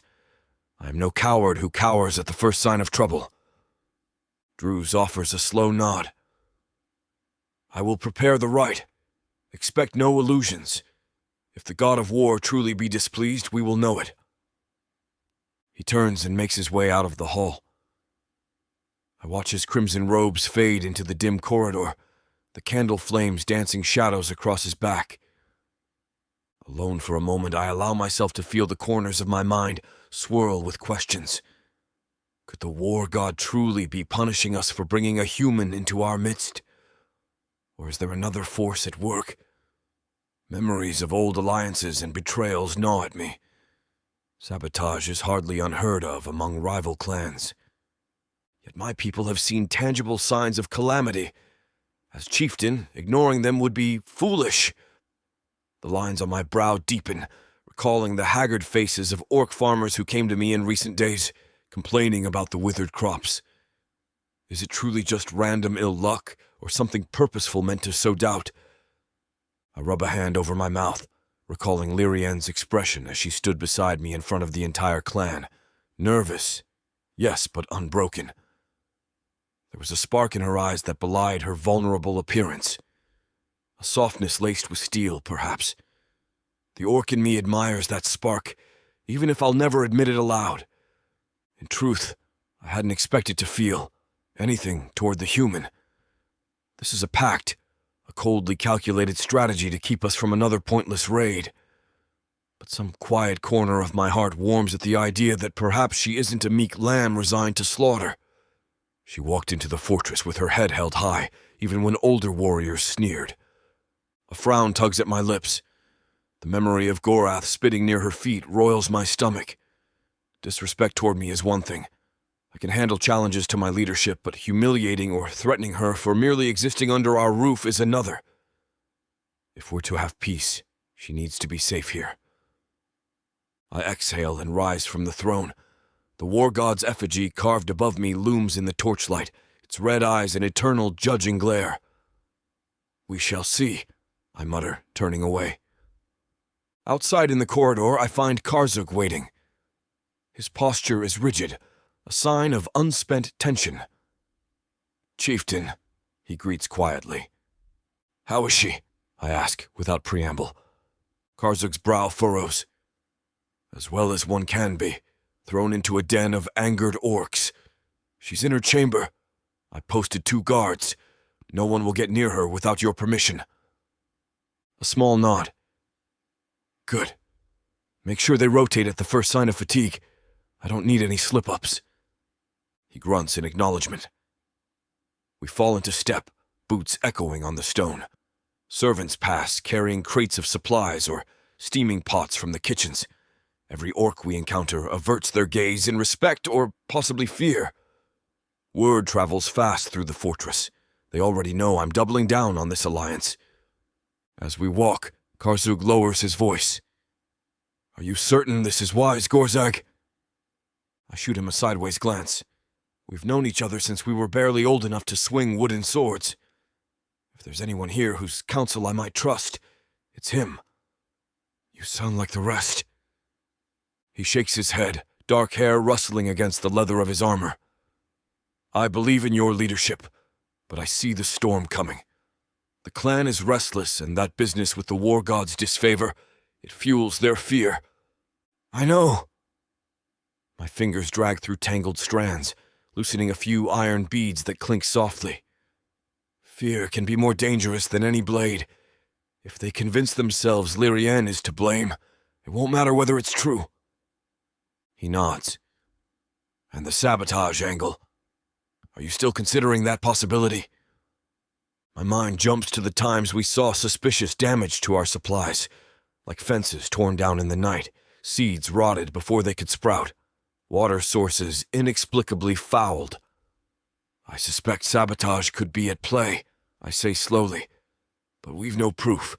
I am no coward who cowers at the first sign of trouble. Druze offers a slow nod. I will prepare the rite. Expect no illusions. If the god of war truly be displeased, we will know it. He turns and makes his way out of the hall. I watch his crimson robes fade into the dim corridor, the candle flames dancing shadows across his back. Alone for a moment, I allow myself to feel the corners of my mind swirl with questions. Could the war god truly be punishing us for bringing a human into our midst? Or is there another force at work? Memories of old alliances and betrayals gnaw at me. Sabotage is hardly unheard of among rival clans. Yet my people have seen tangible signs of calamity. As chieftain, ignoring them would be foolish. The lines on my brow deepen, recalling the haggard faces of orc farmers who came to me in recent days, complaining about the withered crops. Is it truly just random ill luck, or something purposeful meant to sow doubt? I rub a hand over my mouth, recalling Lirienne's expression as she stood beside me in front of the entire clan. Nervous, yes, but unbroken. There was a spark in her eyes that belied her vulnerable appearance. A softness laced with steel, perhaps. The orc in me admires that spark, even if I'll never admit it aloud. In truth, I hadn't expected to feel anything toward the human. This is a pact, a coldly calculated strategy to keep us from another pointless raid. But some quiet corner of my heart warms at the idea that perhaps she isn't a meek lamb resigned to slaughter. She walked into the fortress with her head held high, even when older warriors sneered. A frown tugs at my lips. The memory of Gorath spitting near her feet roils my stomach. Disrespect toward me is one thing. I can handle challenges to my leadership, but humiliating or threatening her for merely existing under our roof is another. If we're to have peace, she needs to be safe here. I exhale and rise from the throne. The war god's effigy carved above me looms in the torchlight, its red eyes an eternal judging glare. We shall see, I mutter, turning away. Outside in the corridor, I find Karzug waiting. His posture is rigid, a sign of unspent tension. "Chieftain," he greets quietly. "How is she?" I ask, without preamble. Karzug's brow furrows. "As well as one can be, thrown into a den of angered orcs. She's in her chamber. I posted 2 guards. No one will get near her without your permission." A small nod. "Good. Make sure they rotate at the first sign of fatigue. I don't need any slip-ups." He grunts in acknowledgement. We fall into step, boots echoing on the stone. Servants pass, carrying crates of supplies or steaming pots from the kitchens. Every orc we encounter averts their gaze in respect or possibly fear. Word travels fast through the fortress. They already know I'm doubling down on this alliance. As we walk, Karzug lowers his voice. "Are you certain this is wise, Gorag?" I shoot him a sideways glance. We've known each other since we were barely old enough to swing wooden swords. If there's anyone here whose counsel I might trust, it's him. "You sound like the rest." He shakes his head, dark hair rustling against the leather of his armor. "I believe in your leadership, but I see the storm coming. The clan is restless, and that business with the war god's disfavor, it fuels their fear." "I know." My fingers drag through tangled strands, loosening a few iron beads that clink softly. Fear can be more dangerous than any blade. If they convince themselves Lirienne is to blame, it won't matter whether it's true. He nods. "And the sabotage angle. Are you still considering that possibility?" My mind jumps to the times we saw suspicious damage to our supplies, like fences torn down in the night, seeds rotted before they could sprout, water sources inexplicably fouled. "I suspect sabotage could be at play," I say slowly, "but we've no proof,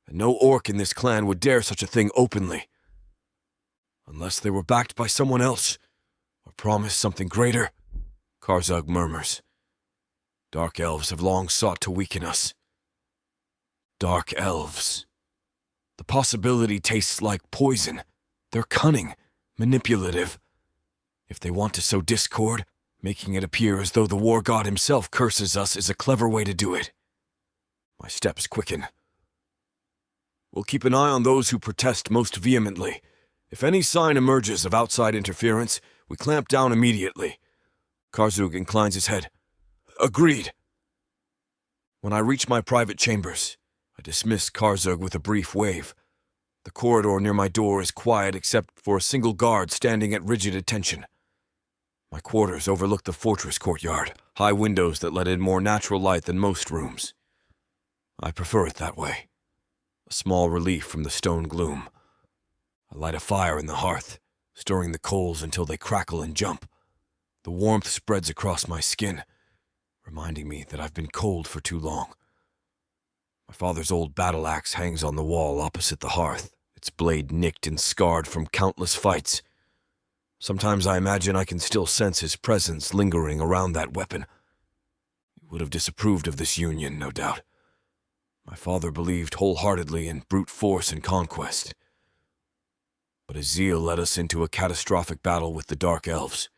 and no orc in this clan would dare such a thing openly. Unless they were backed by someone else, or promised something greater," Karzug murmurs. "Dark elves have long sought to weaken us." Dark elves. The possibility tastes like poison. They're cunning, manipulative. If they want to sow discord, making it appear as though the war god himself curses us is a clever way to do it. My steps quicken. "We'll keep an eye on those who protest most vehemently. If any sign emerges of outside interference, we clamp down immediately." Karzug inclines his head. "Agreed." When I reach my private chambers, I dismiss Karzug with a brief wave. The corridor near my door is quiet except for a single guard standing at rigid attention. My quarters overlook the fortress courtyard, high windows that let in more natural light than most rooms. I prefer it that way, a small relief from the stone gloom. I light a fire in the hearth, stirring the coals until they crackle and jump. The warmth spreads across my skin, reminding me that I've been cold for too long. My father's old battle axe hangs on the wall opposite the hearth, its blade nicked and scarred from countless fights. Sometimes I imagine I can still sense his presence lingering around that weapon. He would have disapproved of this union, no doubt. My father believed wholeheartedly in brute force and conquest. But his zeal led us into a catastrophic battle with the Dark Elves,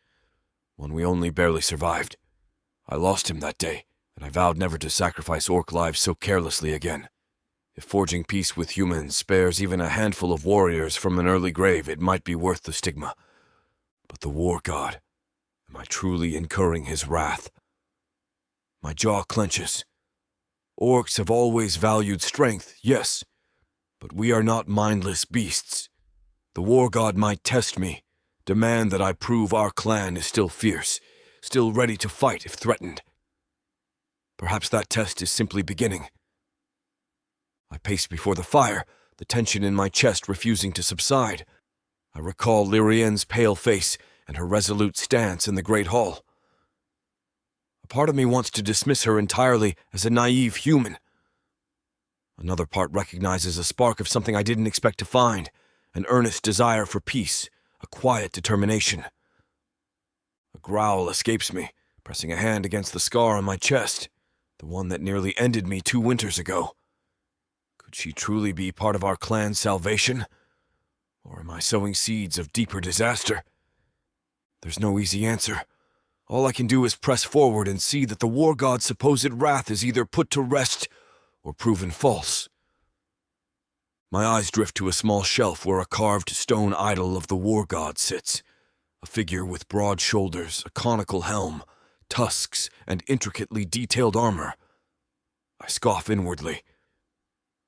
one we only barely survived. I lost him that day, and I vowed never to sacrifice orc lives so carelessly again. If forging peace with humans spares even a handful of warriors from an early grave, it might be worth the stigma. But the war god, am I truly incurring his wrath? My jaw clenches. Orcs have always valued strength, yes, but we are not mindless beasts. The war god might test me, demand that I prove our clan is still fierce, still ready to fight if threatened. Perhaps that test is simply beginning. I pace before the fire, the tension in my chest refusing to subside. I recall Lirienne's pale face and her resolute stance in the great hall. A part of me wants to dismiss her entirely as a naive human. Another part recognizes a spark of something I didn't expect to find, an earnest desire for peace, a quiet determination. A growl escapes me, pressing a hand against the scar on my chest, the one that nearly ended me 2 winters ago. Could she truly be part of our clan's salvation? Or am I sowing seeds of deeper disaster? There's no easy answer. All I can do is press forward and see that the war god's supposed wrath is either put to rest or proven false. My eyes drift to a small shelf where a carved stone idol of the war god sits, a figure with broad shoulders, a conical helm, tusks, and intricately detailed armor. I scoff inwardly.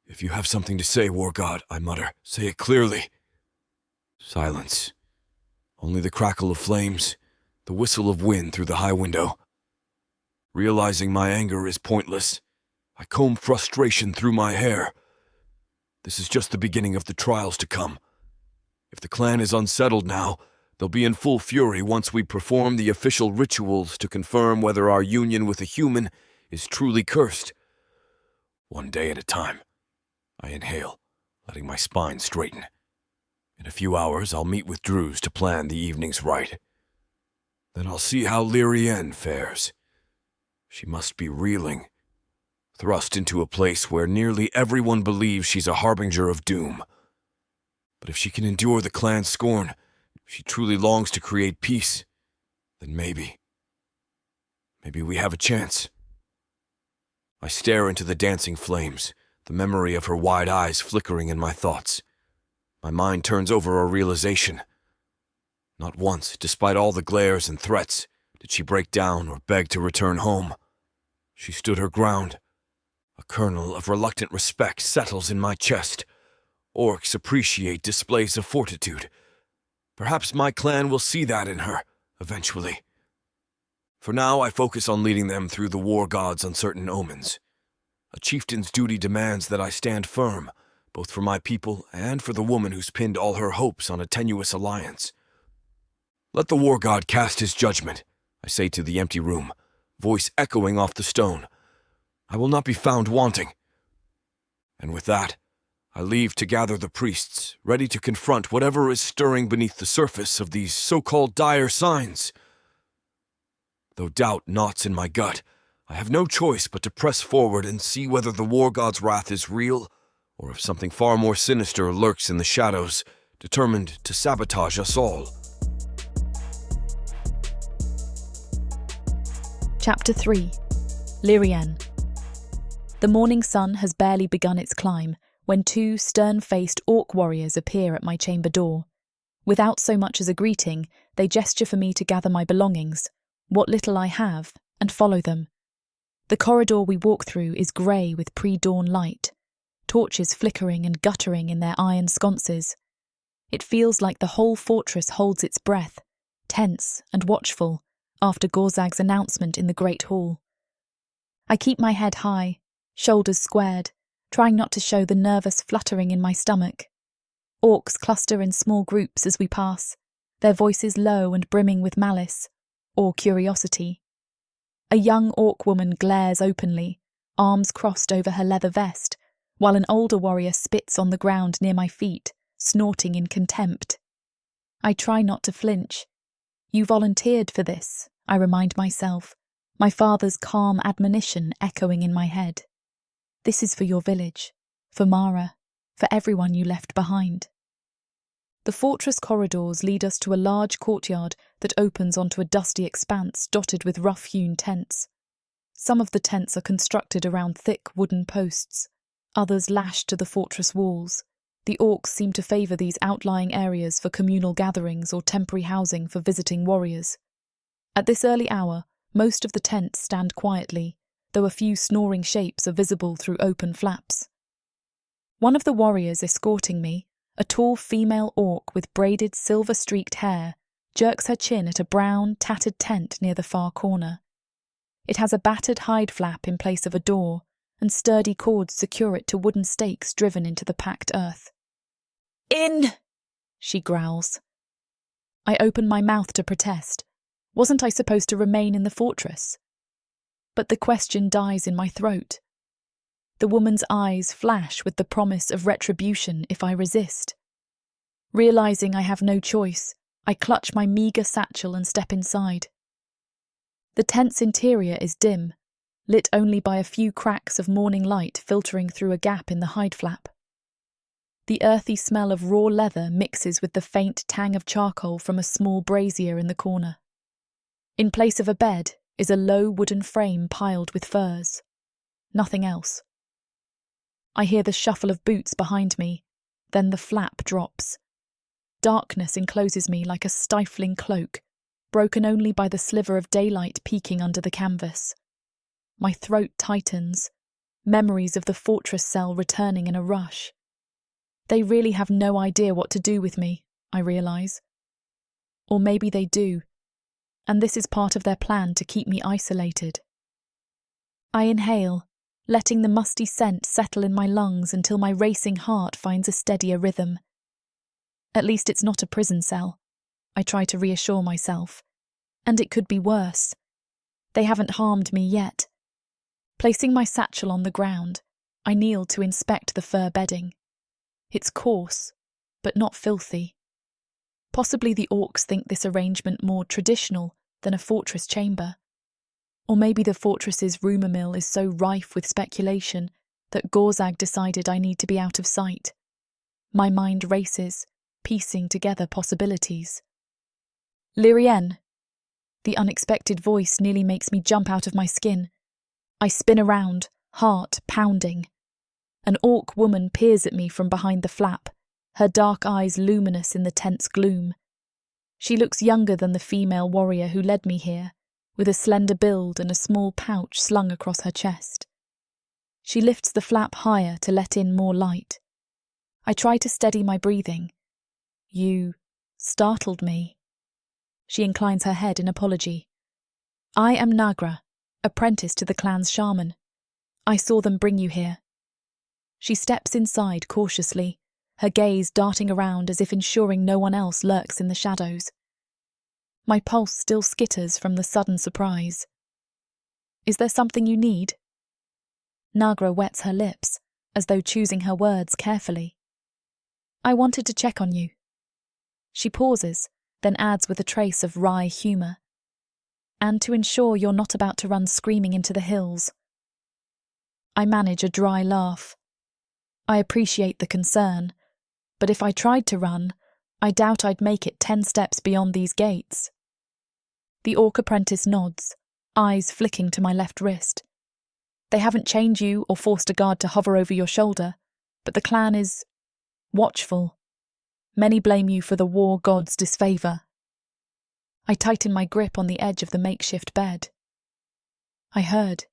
If you have something to say, war god, I mutter, say it clearly. Silence. Only the crackle of flames, the whistle of wind through the high window. Realizing my anger is pointless, I comb frustration through my hair. This is just the beginning of the trials to come. If the clan is unsettled now, they'll be in full fury once we perform the official rituals to confirm whether our union with a human is truly cursed. One day at a time. I inhale, letting my spine straighten. In a few hours, I'll meet with Drews to plan the evening's rite. Then I'll see how Lirienne fares. She must be reeling, thrust into a place where nearly everyone believes she's a harbinger of doom. But if she can endure the clan's scorn, if she truly longs to create peace, then maybe we have a chance. I stare into the dancing flames, the memory of her wide eyes flickering in my thoughts. My mind turns over a realization. Not once, despite all the glares and threats, did she break down or beg to return home. She stood her ground. A kernel of reluctant respect settles in my chest. Orcs appreciate displays of fortitude. Perhaps my clan will see that in her, eventually. For now, I focus on leading them through the war god's uncertain omens. A chieftain's duty demands that I stand firm, both for my people and for the woman who's pinned all her hopes on a tenuous alliance. Let the war god cast his judgment, I say to the empty room, voice echoing off the stone. I will not be found wanting. And with that, I leave to gather the priests, ready to confront whatever is stirring beneath the surface of these so-called dire signs. Though doubt knots in my gut, I have no choice but to press forward and see whether the war god's wrath is real, or if something far more sinister lurks in the shadows, determined to sabotage us all. Chapter 3. Lirienne. The morning sun has barely begun its climb when 2 stern-faced orc warriors appear at my chamber door. Without so much as a greeting, they gesture for me to gather my belongings, what little I have, and follow them. The corridor we walk through is grey with pre-dawn light. torches flickering and guttering in their iron sconces. It feels like the whole fortress holds its breath, tense and watchful, after Gorag's announcement in the great hall. I keep my head high, shoulders squared, trying not to show the nervous fluttering in my stomach. Orcs cluster in small groups as we pass, their voices low and brimming with malice, or curiosity. A young orc woman glares openly, arms crossed over her leather vest, while an older warrior spits on the ground near my feet, snorting in contempt. I try not to flinch. You volunteered for this, I remind myself, my father's calm admonition echoing in my head. This is for your village, for Mara, for everyone you left behind. The fortress corridors lead us to a large courtyard that opens onto a dusty expanse dotted with rough-hewn tents. Some of the tents are constructed around thick wooden posts, others lashed to the fortress walls. The orcs seem to favour these outlying areas for communal gatherings or temporary housing for visiting warriors. At this early hour, most of the tents stand quietly, though a few snoring shapes are visible through open flaps. One of the warriors escorting me, a tall female orc with braided silver-streaked hair, jerks her chin at a brown, tattered tent near the far corner. It has a battered hide flap in place of a door, and sturdy cords secure it to wooden stakes driven into the packed earth. "In!" she growls. I open my mouth to protest. Wasn't I supposed to remain in the fortress? But the question dies in my throat. The woman's eyes flash with the promise of retribution if I resist. Realising I have no choice, I clutch my meagre satchel and step inside. The tent's interior is dim, lit only by a few cracks of morning light filtering through a gap in the hide flap. The earthy smell of raw leather mixes with the faint tang of charcoal from a small brazier in the corner. In place of a bed is a low wooden frame piled with furs. Nothing else. I hear the shuffle of boots behind me, then the flap drops. Darkness encloses me like a stifling cloak, broken only by the sliver of daylight peeking under the canvas. My throat tightens, memories of the fortress cell returning in a rush. They really have no idea what to do with me, I realise. Or maybe they do, and this is part of their plan to keep me isolated. I inhale, letting the musty scent settle in my lungs until my racing heart finds a steadier rhythm. At least it's not a prison cell, I try to reassure myself. And it could be worse. They haven't harmed me yet. Placing my satchel on the ground, I kneel to inspect the fur bedding. It's coarse, but not filthy. Possibly the orcs think this arrangement more traditional than a fortress chamber. Or maybe the fortress's rumour mill is so rife with speculation that Gorag decided I need to be out of sight. My mind races, piecing together possibilities. "Lirienne." The unexpected voice nearly makes me jump out of my skin. I spin around, heart pounding. An orc woman peers at me from behind the flap, her dark eyes luminous in the tense gloom. She looks younger than the female warrior who led me here, with a slender build and a small pouch slung across her chest. She lifts the flap higher to let in more light. I try to steady my breathing. "You startled me." She inclines her head in apology. "I am Nagra, apprentice to the clan's shaman. I saw them bring you here." She steps inside cautiously, her gaze darting around as if ensuring no one else lurks in the shadows. My pulse still skitters from the sudden surprise. "Is there something you need?" Nagra wets her lips, as though choosing her words carefully. "I wanted to check on you." She pauses, then adds with a trace of wry humour. "And to ensure you're not about to run screaming into the hills." I manage a dry laugh. I appreciate the concern, but if I tried to run, I doubt I'd make it 10 steps beyond these gates. The orc apprentice nods, eyes flicking to my left wrist. "They haven't chained you or forced a guard to hover over your shoulder, but the clan is watchful. Many blame you for the war god's disfavour." I tighten my grip on the edge of the makeshift bed. "I heard.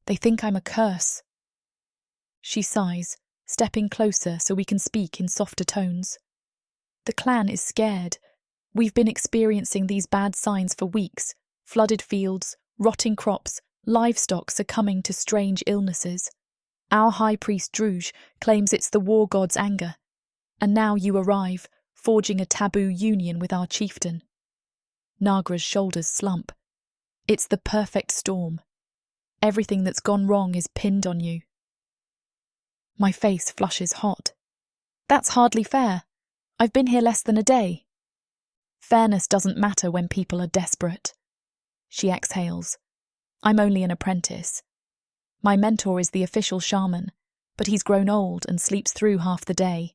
They think I'm a curse." She sighs, stepping closer so we can speak in softer tones. The clan is scared. We've been experiencing these bad signs for weeks. Flooded fields, rotting crops, livestock succumbing to strange illnesses. Our high priest Druj claims it's the war god's anger. And now you arrive, forging a taboo union with our chieftain. Nagra's shoulders slump. It's the perfect storm. Everything that's gone wrong is pinned on you. My face flushes hot. That's hardly fair. I've been here less than a day. Fairness doesn't matter when people are desperate. She exhales. I'm only an apprentice. My mentor is the official shaman, but he's grown old and sleeps through half the day.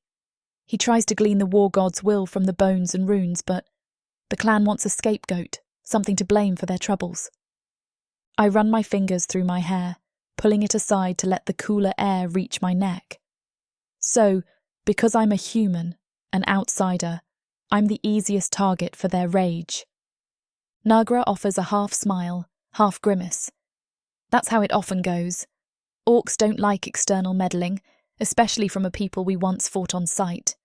He tries to glean the war god's will from the bones and runes, but the clan wants a scapegoat, something to blame for their troubles. I run my fingers through my hair, pulling it aside to let the cooler air reach my neck. So, because I'm a human, an outsider, I'm the easiest target for their rage. Nagra offers a half smile, half grimace. That's how it often goes. Orcs don't like external meddling, especially from a people we once fought on sight.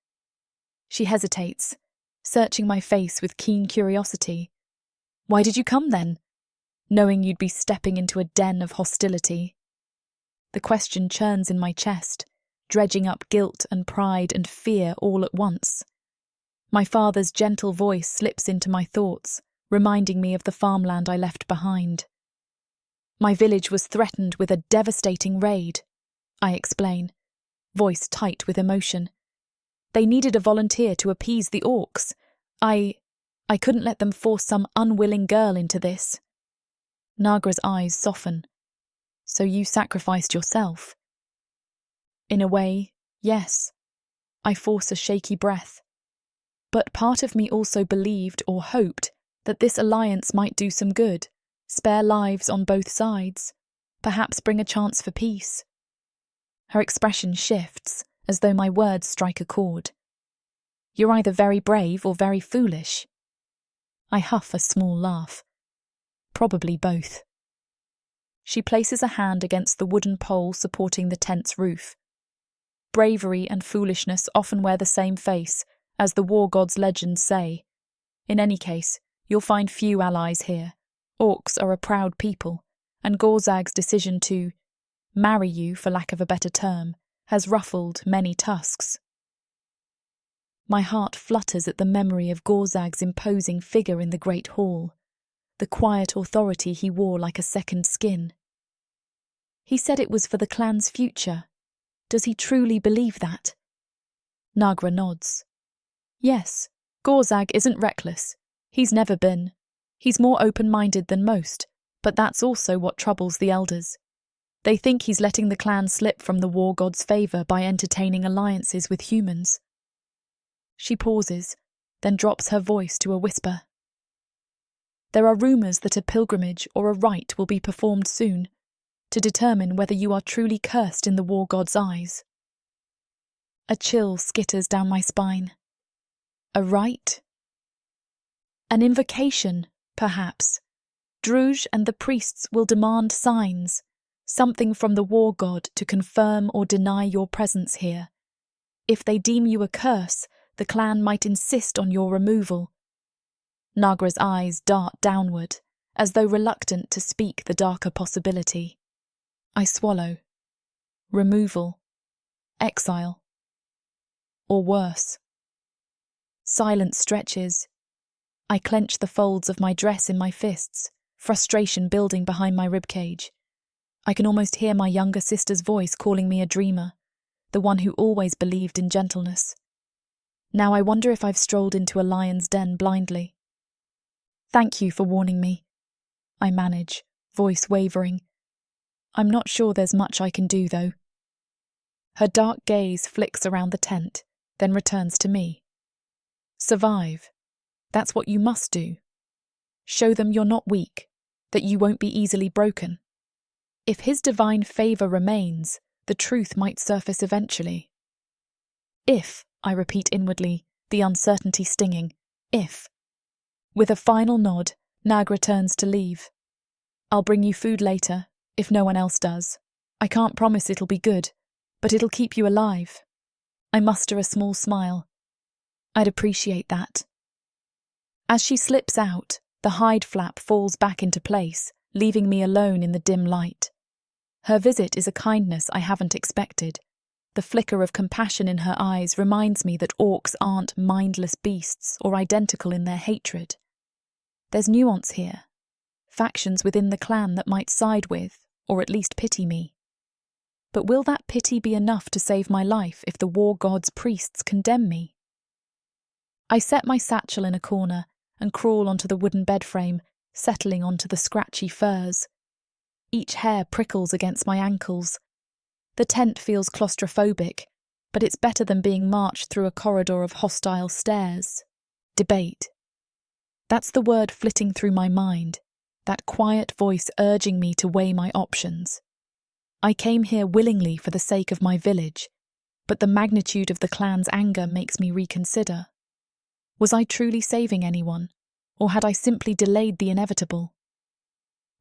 She hesitates, searching my face with keen curiosity. Why did you come then? Knowing you'd be stepping into a den of hostility. The question churns in my chest, dredging up guilt and pride and fear all at once. My father's gentle voice slips into my thoughts, reminding me of the farmland I left behind. My village was threatened with a devastating raid, I explain, voice tight with emotion. They needed a volunteer to appease the orcs. I couldn't let them force some unwilling girl into this. Nagra's eyes soften. So you sacrificed yourself? In a way, yes. I force a shaky breath. But part of me also believed or hoped that this alliance might do some good, spare lives on both sides, perhaps bring a chance for peace. Her expression shifts, as though my words strike a chord. You're either very brave or very foolish. I huff a small laugh. Probably both. She places a hand against the wooden pole supporting the tent's roof. Bravery and foolishness often wear the same face, as the war god's legends say. In any case, you'll find few allies here. Orcs are a proud people, and Gorag's decision to marry you, for lack of a better term, has ruffled many tusks. My heart flutters at the memory of Gorag's imposing figure in the great hall, the quiet authority he wore like a second skin. He said it was for the clan's future. Does he truly believe that? Nagra nods. Yes, Gorag isn't reckless. He's never been. He's more open-minded than most, but that's also what troubles the elders. They think he's letting the clan slip from the war god's favour by entertaining alliances with humans. She pauses, then drops her voice to a whisper. There are rumours that a pilgrimage or a rite will be performed soon, to determine whether you are truly cursed in the war god's eyes. A chill skitters down my spine. A rite? An invocation, perhaps. Druj and the priests will demand signs, something from the war god to confirm or deny your presence here. If they deem you a curse, the clan might insist on your removal. Nagra's eyes dart downward, as though reluctant to speak the darker possibility. I swallow. Removal. Exile. Or worse. Silence stretches. I clench the folds of my dress in my fists, frustration building behind my ribcage. I can almost hear my younger sister's voice calling me a dreamer, the one who always believed in gentleness. Now I wonder if I've strolled into a lion's den blindly. Thank you for warning me. I manage, voice wavering. I'm not sure there's much I can do, though. Her dark gaze flicks around the tent, then returns to me. Survive. That's what you must do. Show them you're not weak, that you won't be easily broken. If his divine favour remains, the truth might surface eventually. If, I repeat inwardly, the uncertainty stinging, if. With a final nod, Nagra turns to leave. I'll bring you food later, if no one else does. I can't promise it'll be good, But it'll keep you alive. I muster a small smile. I'd appreciate that. As she slips out, the hide flap falls back into place, leaving me alone in the dim light. Her visit is a kindness I haven't expected. The flicker of compassion in her eyes reminds me that orcs aren't mindless beasts or identical in their hatred. There's nuance here. Factions within the clan that might side with, or at least pity me. But will that pity be enough to save my life if the war god's priests condemn me? I set my satchel in a corner and crawl onto the wooden bed frame, settling onto the scratchy furs. Each hair prickles against my ankles. The tent feels claustrophobic, but it's better than being marched through a corridor of hostile stares. Debate. That's the word flitting through my mind, that quiet voice urging me to weigh my options. I came here willingly for the sake of my village, but the magnitude of the clan's anger makes me reconsider. Was I truly saving anyone, or had I simply delayed the inevitable?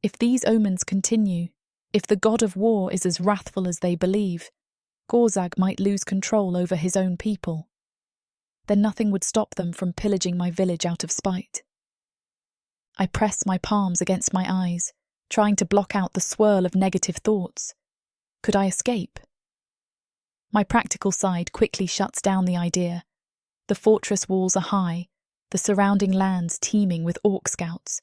If these omens continue, if the god of war is as wrathful as they believe, Gorag might lose control over his own people. Then nothing would stop them from pillaging my village out of spite. I press my palms against my eyes, trying to block out the swirl of negative thoughts. Could I escape? My practical side quickly shuts down the idea. The fortress walls are high, the surrounding lands teeming with orc scouts.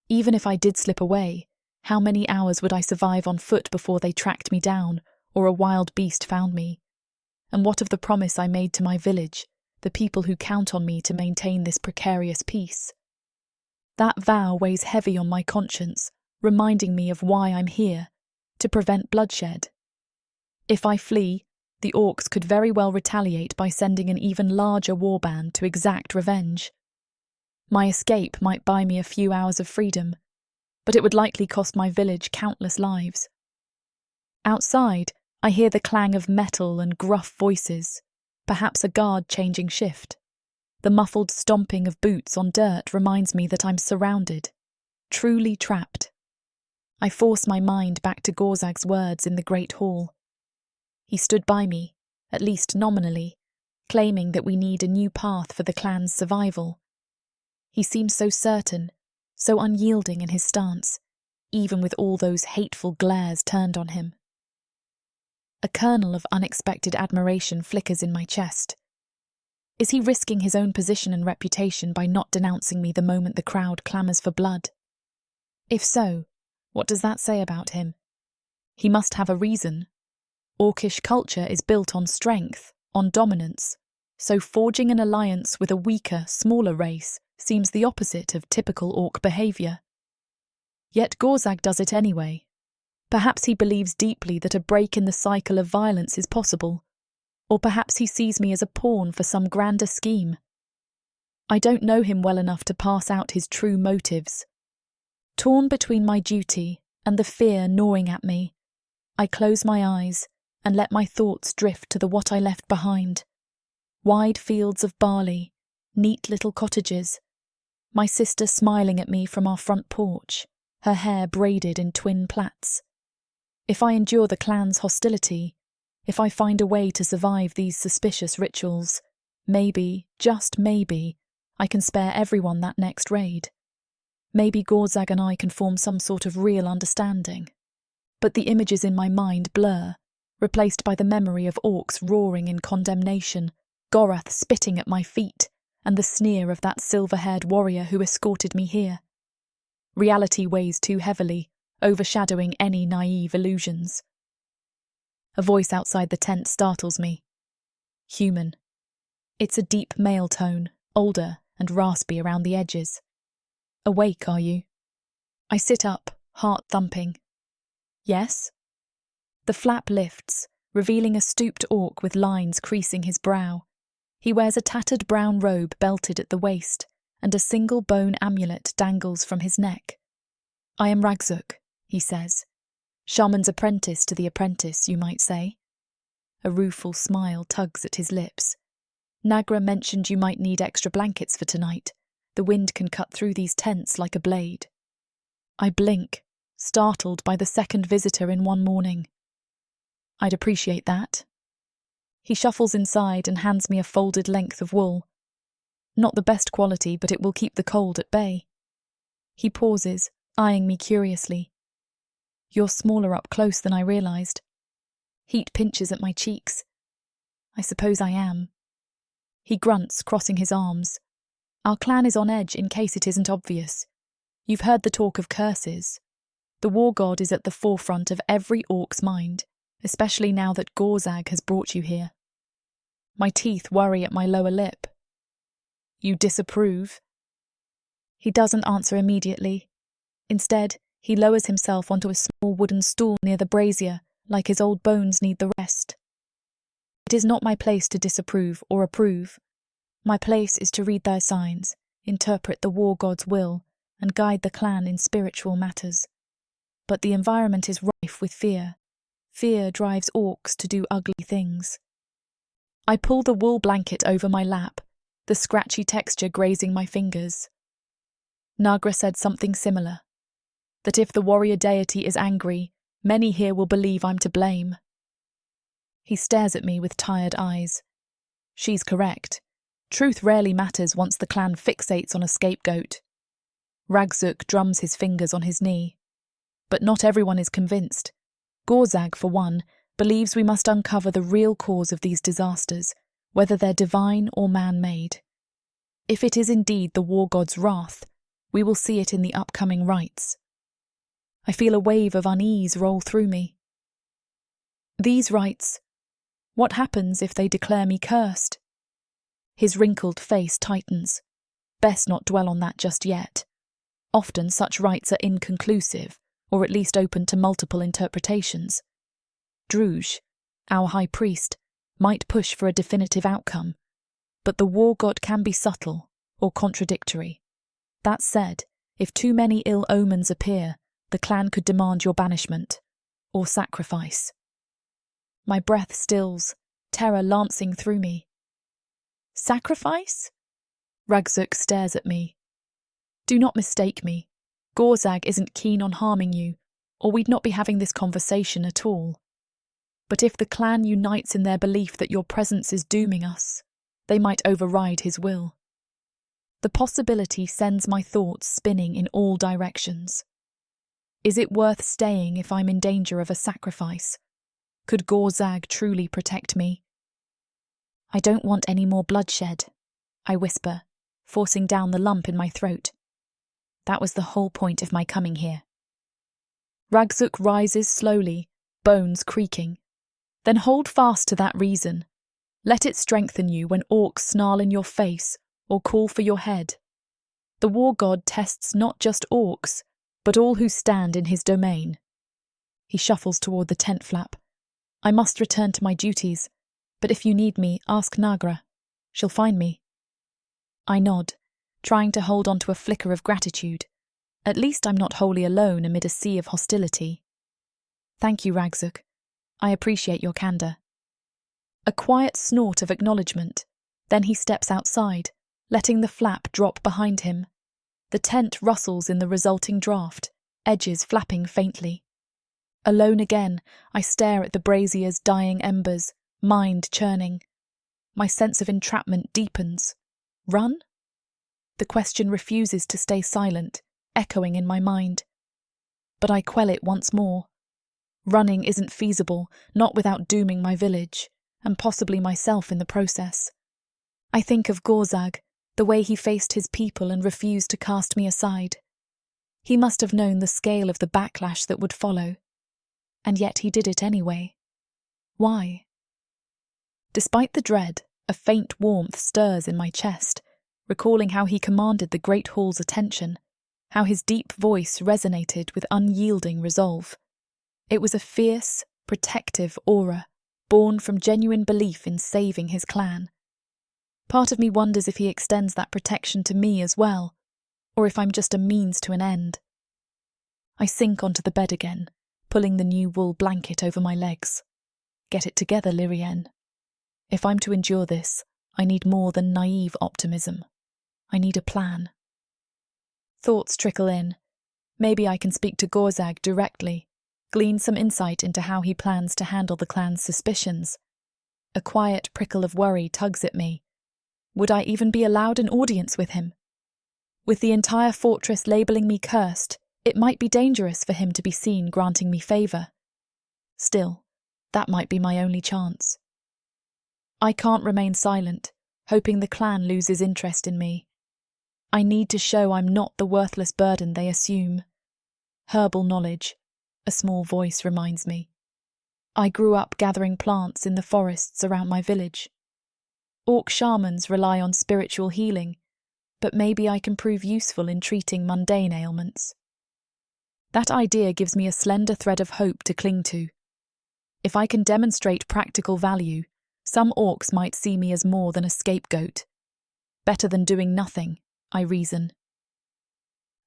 Even if I did slip away, how many hours would I survive on foot before they tracked me down, or a wild beast found me? And what of the promise I made to my village, the people who count on me to maintain this precarious peace? That vow weighs heavy on my conscience, reminding me of why I'm here, to prevent bloodshed. If I flee, the orcs could very well retaliate by sending an even larger warband to exact revenge. My escape might buy me a few hours of freedom, but it would likely cost my village countless lives. Outside, I hear the clang of metal and gruff voices, perhaps a guard changing shift. The muffled stomping of boots on dirt reminds me that I'm surrounded, truly trapped. I force my mind back to Gorag's words in the Great Hall. He stood by me, at least nominally, claiming that we need a new path for the clan's survival. He seemed so certain, so unyielding in his stance, even with all those hateful glares turned on him. A kernel of unexpected admiration flickers in my chest. Is he risking his own position and reputation by not denouncing me the moment the crowd clamours for blood? If so, what does that say about him? He must have a reason. Orcish culture is built on strength, on dominance, so forging an alliance with a weaker, smaller race seems the opposite of typical orc behaviour. Yet Gorag does it anyway. Perhaps he believes deeply that a break in the cycle of violence is possible, or perhaps he sees me as a pawn for some grander scheme. I don't know him well enough to pass out his true motives. Torn between my duty and the fear gnawing at me, I close my eyes and let my thoughts drift to what I left behind. Wide fields of barley, neat little cottages, my sister smiling at me from our front porch, her hair braided in twin plaits. If I endure the clan's hostility, if I find a way to survive these suspicious rituals, maybe, just maybe, I can spare everyone that next raid. Maybe Gorag and I can form some sort of real understanding. But the images in my mind blur, replaced by the memory of orcs roaring in condemnation, Gorath spitting at my feet, and the sneer of that silver-haired warrior who escorted me here. Reality weighs too heavily, overshadowing any naive illusions. A voice outside the tent startles me. Human. It's a deep male tone, older and raspy around the edges. Awake, are you? I sit up, heart thumping. Yes? The flap lifts, revealing a stooped orc with lines creasing his brow. He wears a tattered brown robe belted at the waist, and a single bone amulet dangles from his neck. I am Ragzuk, he says. Shaman's apprentice to the apprentice, you might say. A rueful smile tugs at his lips. Nagra mentioned you might need extra blankets for tonight. The wind can cut through these tents like a blade. I blink, startled by the second visitor in one morning. I'd appreciate that, He shuffles inside and hands me a folded length of wool. Not the best quality, but it will keep the cold at bay. He pauses, eyeing me curiously. You're smaller up close than I realised. Heat pinches at my cheeks. I suppose I am. He grunts, crossing his arms. Our clan is on edge in case it isn't obvious. You've heard the talk of curses. The war god is at the forefront of every orc's mind, especially now that Gorag has brought you here. My teeth worry at my lower lip. You disapprove? He doesn't answer immediately. Instead, he lowers himself onto a small wooden stool near the brazier, like his old bones need the rest. It is not my place to disapprove or approve. My place is to read their signs, interpret the war god's will, and guide the clan in spiritual matters. But the environment is rife with fear. Fear drives orcs to do ugly things. I pull the wool blanket over my lap, the scratchy texture grazing my fingers. Nagra said something similar, that if the warrior deity is angry, many here will believe I'm to blame. He stares at me with tired eyes. She's correct. Truth rarely matters once the clan fixates on a scapegoat. Ragzuk drums his fingers on his knee. But not everyone is convinced. Gorag, for one, believes we must uncover the real cause of these disasters, whether they're divine or man-made. If it is indeed the war god's wrath, we will see it in the upcoming rites. I feel a wave of unease roll through me. These rites, what happens if they declare me cursed? His wrinkled face tightens. Best not dwell on that just yet. Often such rites are inconclusive, or at least open to multiple interpretations. Druj, our high priest, might push for a definitive outcome, but the war god can be subtle or contradictory. That said, if too many ill omens appear, the clan could demand your banishment, or sacrifice. My breath stills, terror lancing through me. Sacrifice? Ragzuk stares at me. Do not mistake me. Gorag isn't keen on harming you, or we'd not be having this conversation at all. But if the clan unites in their belief that your presence is dooming us, they might override his will. The possibility sends my thoughts spinning in all directions. Is it worth staying if I'm in danger of a sacrifice? Could Gorag truly protect me? I don't want any more bloodshed, I whisper, forcing down the lump in my throat. That was the whole point of my coming here. Ragzuk rises slowly, bones creaking. Then hold fast to that reason. Let it strengthen you when orcs snarl in your face or call for your head. The war god tests not just orcs, but all who stand in his domain. He shuffles toward the tent flap. I must return to my duties, but if you need me, ask Nagra. She'll find me. I nod, trying to hold on to a flicker of gratitude. At least I'm not wholly alone amid a sea of hostility. Thank you, Ragzuk. I appreciate your candour. A quiet snort of acknowledgement. Then he steps outside, letting the flap drop behind him. The tent rustles in the resulting draught, edges flapping faintly. Alone again, I stare at the brazier's dying embers, mind churning. My sense of entrapment deepens. Run? The question refuses to stay silent, echoing in my mind. But I quell it once more. Running isn't feasible, not without dooming my village, and possibly myself in the process. I think of Gorag, the way he faced his people and refused to cast me aside. He must have known the scale of the backlash that would follow. And yet he did it anyway. Why? Despite the dread, a faint warmth stirs in my chest, recalling how he commanded the Great Hall's attention, how his deep voice resonated with unyielding resolve. It was a fierce, protective aura, born from genuine belief in saving his clan. Part of me wonders if he extends that protection to me as well, or if I'm just a means to an end. I sink onto the bed again, pulling the new wool blanket over my legs. Get it together, Lirienne. If I'm to endure this, I need more than naive optimism. I need a plan. Thoughts trickle in. Maybe I can speak to Gorag directly, glean some insight into how he plans to handle the clan's suspicions. A quiet prickle of worry tugs at me. Would I even be allowed an audience with him? With the entire fortress labelling me cursed, it might be dangerous for him to be seen granting me favour. Still, that might be my only chance. I can't remain silent, hoping the clan loses interest in me. I need to show I'm not the worthless burden they assume. Herbal knowledge, a small voice reminds me. I grew up gathering plants in the forests around my village. Orc shamans rely on spiritual healing, but maybe I can prove useful in treating mundane ailments. That idea gives me a slender thread of hope to cling to. If I can demonstrate practical value, some orcs might see me as more than a scapegoat. Better than doing nothing, I reason.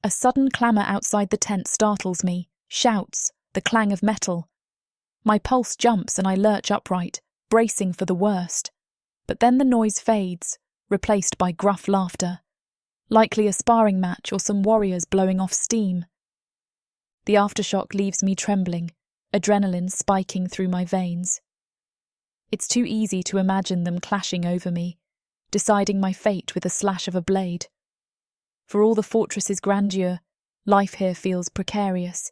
A sudden clamour outside the tent startles me, shouts, the clang of metal. My pulse jumps and I lurch upright, bracing for the worst. But then the noise fades, replaced by gruff laughter. Likely a sparring match or some warriors blowing off steam. The aftershock leaves me trembling, adrenaline spiking through my veins. It's too easy to imagine them clashing over me, deciding my fate with a slash of a blade. For all the fortress's grandeur, life here feels precarious,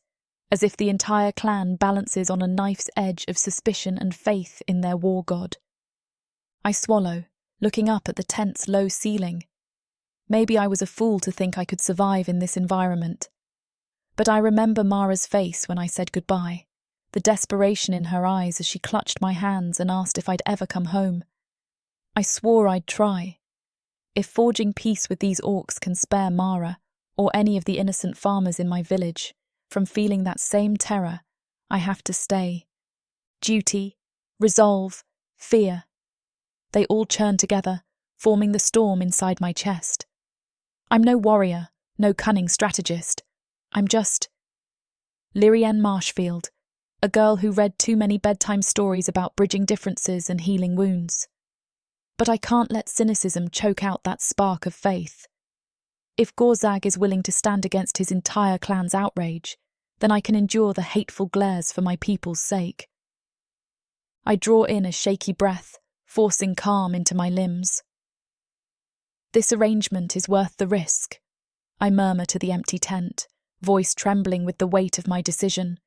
as if the entire clan balances on a knife's edge of suspicion and faith in their war god. I swallow, looking up at the tent's low ceiling. Maybe I was a fool to think I could survive in this environment. But I remember Mara's face when I said goodbye, the desperation in her eyes as she clutched my hands and asked if I'd ever come home. I swore I'd try. If forging peace with these orcs can spare Mara, or any of the innocent farmers in my village, from feeling that same terror, I have to stay. Duty, resolve, fear. They all churn together, forming the storm inside my chest. I'm no warrior, no cunning strategist. I'm just Lirienne Marshfield, a girl who read too many bedtime stories about bridging differences and healing wounds. But I can't let cynicism choke out that spark of faith. If Gorag is willing to stand against his entire clan's outrage, then I can endure the hateful glares for my people's sake. I draw in a shaky breath, forcing calm into my limbs. This arrangement is worth the risk, I murmur to the empty tent, voice trembling with the weight of my decision.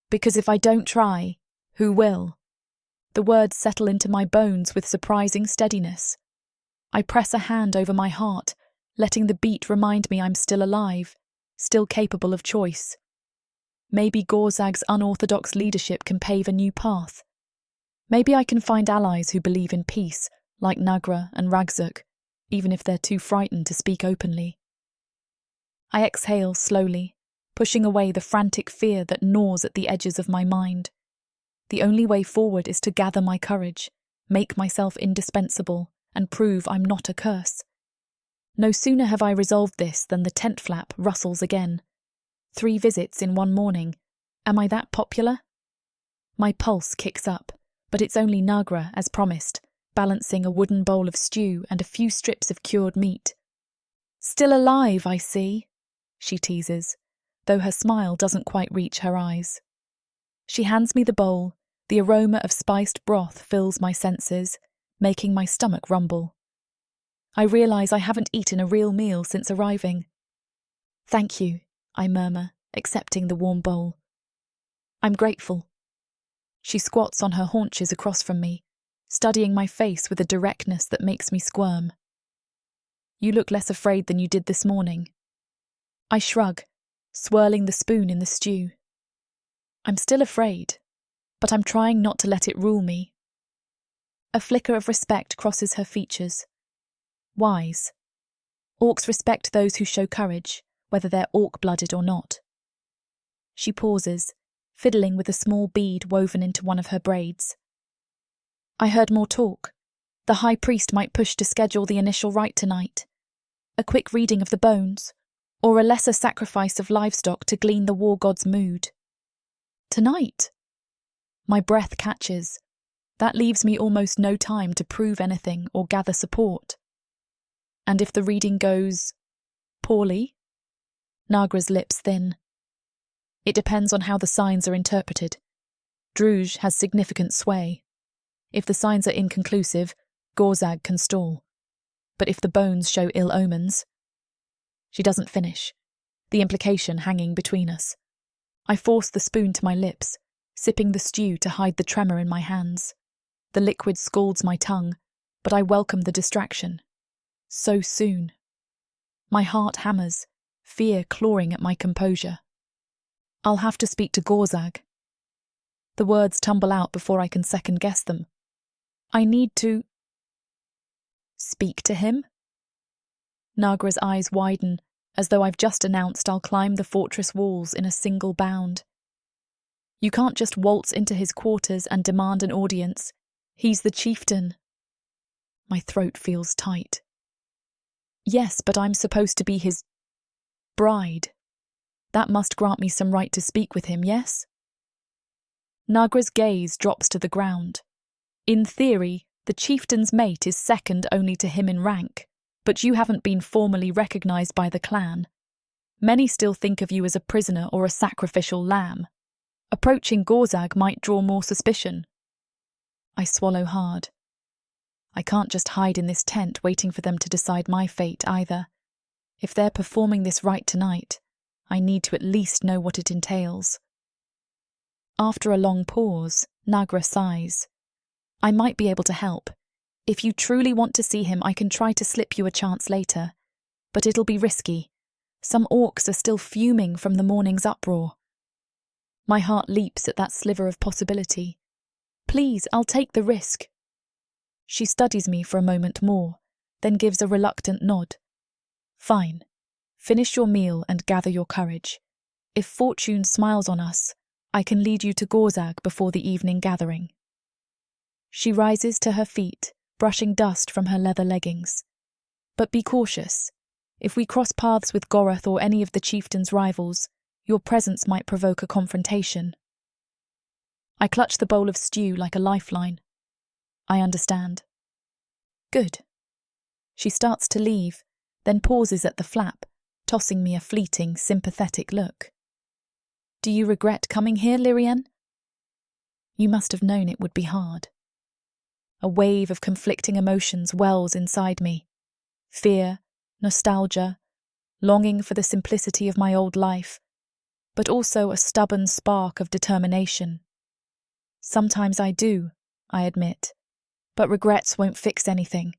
Because if I don't try, who will? The words settle into my bones with surprising steadiness. I press a hand over my heart, letting the beat remind me I'm still alive, still capable of choice. Maybe Gorag's unorthodox leadership can pave a new path. Maybe I can find allies who believe in peace, like Nagra and Ragzuk, even if they're too frightened to speak openly. I exhale slowly, pushing away the frantic fear that gnaws at the edges of my mind. The only way forward is to gather my courage, make myself indispensable, and prove I'm not a curse. No sooner have I resolved this than the tent flap rustles again. 3 visits in one morning. Am I that popular? My pulse kicks up, but it's only Nagra, as promised, balancing a wooden bowl of stew and a few strips of cured meat. Still alive, I see, she teases, though her smile doesn't quite reach her eyes. She hands me the bowl. The aroma of spiced broth fills my senses, making my stomach rumble. I realise I haven't eaten a real meal since arriving. Thank you, I murmur, accepting the warm bowl. I'm grateful. She squats on her haunches across from me, studying my face with a directness that makes me squirm. You look less afraid than you did this morning. I shrug, swirling the spoon in the stew. I'm still afraid, but I'm trying not to let it rule me. A flicker of respect crosses her features. Wise. Orcs respect those who show courage, whether they're orc-blooded or not. She pauses, fiddling with a small bead woven into one of her braids. I heard more talk. The High Priest might push to schedule the initial rite tonight. A quick reading of the bones, or a lesser sacrifice of livestock to glean the war god's mood. Tonight? My breath catches. That leaves me almost no time to prove anything or gather support. And if the reading goes poorly? Nagra's lips thin. It depends on how the signs are interpreted. Druj has significant sway. If the signs are inconclusive, Gorag can stall. But if the bones show ill omens... She doesn't finish, the implication hanging between us. I force the spoon to my lips, sipping the stew to hide the tremor in my hands. The liquid scalds my tongue, but I welcome the distraction. So soon. My heart hammers, fear clawing at my composure. I'll have to speak to Gorag. The words tumble out before I can second-guess them. I need to... Speak to him? Nagra's eyes widen, as though I've just announced I'll climb the fortress walls in a single bound. You can't just waltz into his quarters and demand an audience. He's the chieftain. My throat feels tight. Yes, but I'm supposed to be his... bride. That must grant me some right to speak with him, yes? Nagra's gaze drops to the ground. In theory, the chieftain's mate is second only to him in rank, but you haven't been formally recognised by the clan. Many still think of you as a prisoner or a sacrificial lamb. Approaching Gorag might draw more suspicion. I swallow hard. I can't just hide in this tent waiting for them to decide my fate either. If they're performing this rite tonight, I need to at least know what it entails. After a long pause, Nagra sighs. I might be able to help. If you truly want to see him, I can try to slip you a chance later. But it'll be risky. Some orcs are still fuming from the morning's uproar. My heart leaps at that sliver of possibility. Please, I'll take the risk. She studies me for a moment more, then gives a reluctant nod. Fine. Finish your meal and gather your courage. If fortune smiles on us, I can lead you to Gorag before the evening gathering. She rises to her feet, brushing dust from her leather leggings. But be cautious. If we cross paths with Gorath or any of the chieftain's rivals, your presence might provoke a confrontation. I clutch the bowl of stew like a lifeline. I understand. Good. She starts to leave, then pauses at the flap, tossing me a fleeting, sympathetic look. Do you regret coming here, Lirienne? You must have known it would be hard. A wave of conflicting emotions wells inside me. Fear, nostalgia, longing for the simplicity of my old life, but also a stubborn spark of determination. Sometimes I do, I admit, but regrets won't fix anything.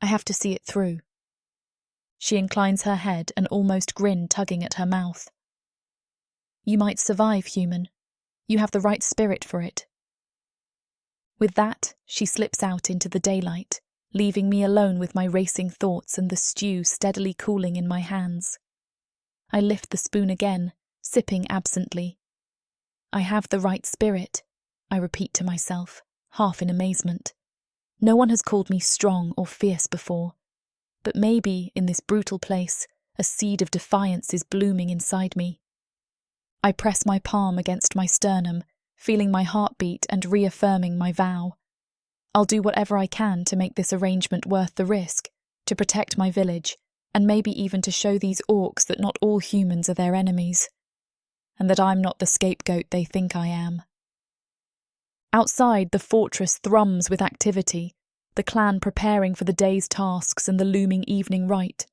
I have to see it through. She inclines her head, an almost grin tugging at her mouth. You might survive, human. You have the right spirit for it. With that, she slips out into the daylight, leaving me alone with my racing thoughts and the stew steadily cooling in my hands. I lift the spoon again, sipping absently. I have the right spirit, I repeat to myself, half in amazement. No one has called me strong or fierce before, but maybe, in this brutal place, a seed of defiance is blooming inside me. I press my palm against my sternum, feeling my heartbeat and reaffirming my vow. I'll do whatever I can to make this arrangement worth the risk, to protect my village, and maybe even to show these orcs that not all humans are their enemies, and that I'm not the scapegoat they think I am. Outside, the fortress thrums with activity, the clan preparing for the day's tasks and the looming evening rite.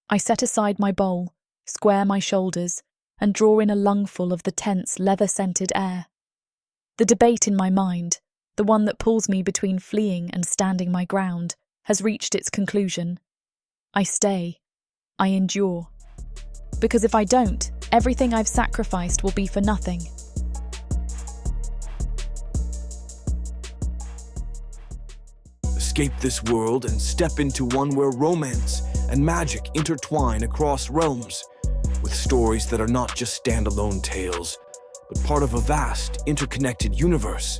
I set aside my bowl, square my shoulders, and draw in a lungful of the tense, leather-scented air. The debate in my mind, the one that pulls me between fleeing and standing my ground, has reached its conclusion. I stay. I endure. Because if I don't, everything I've sacrificed will be for nothing. Escape this world and step into one where romance and magic intertwine across realms, with stories that are not just standalone tales, but part of a vast, interconnected universe.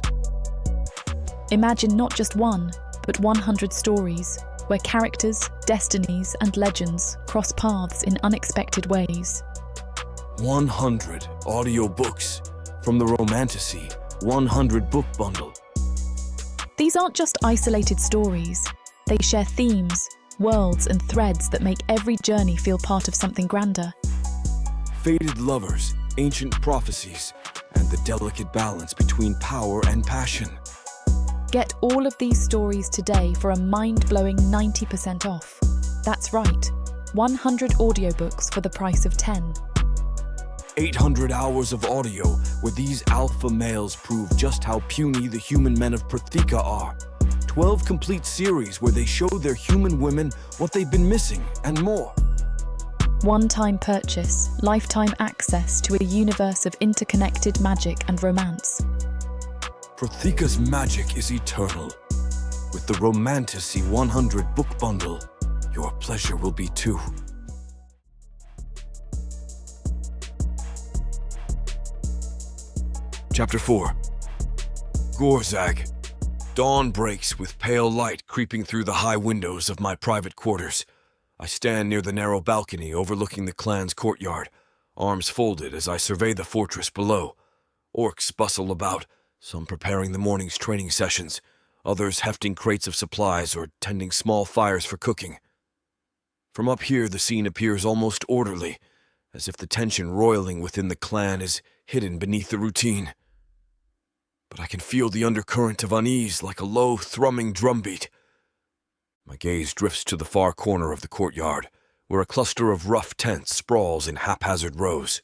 Imagine not just one, but 100 stories, where characters, destinies, and legends cross paths in unexpected ways. 100 audiobooks from the Romantasy 100 book bundle. These aren't just isolated stories. They share themes, worlds, and threads that make every journey feel part of something grander. Fated lovers, ancient prophecies, and the delicate balance between power and passion. Get all of these stories today for a mind-blowing 90% off. That's right, 100 audiobooks for the price of 10. 800 hours of audio where these alpha males prove just how puny the human men of Proththea are. 12 complete series where they show their human women what they've been missing and more. One-time purchase, lifetime access to a universe of interconnected magic and romance. Prothea's magic is eternal. With the romantasy 100 book bundle, your pleasure will be too. Chapter 4. Gorag. Dawn breaks with pale light creeping through the high windows of my private quarters. I stand near the narrow balcony overlooking the clan's courtyard, arms folded as I survey the fortress below. Orcs bustle about, some preparing the morning's training sessions, others hefting crates of supplies or tending small fires for cooking. From up here, the scene appears almost orderly, as if the tension roiling within the clan is hidden beneath the routine. But I can feel the undercurrent of unease like a low, thrumming drumbeat. My gaze drifts to the far corner of the courtyard, where a cluster of rough tents sprawls in haphazard rows.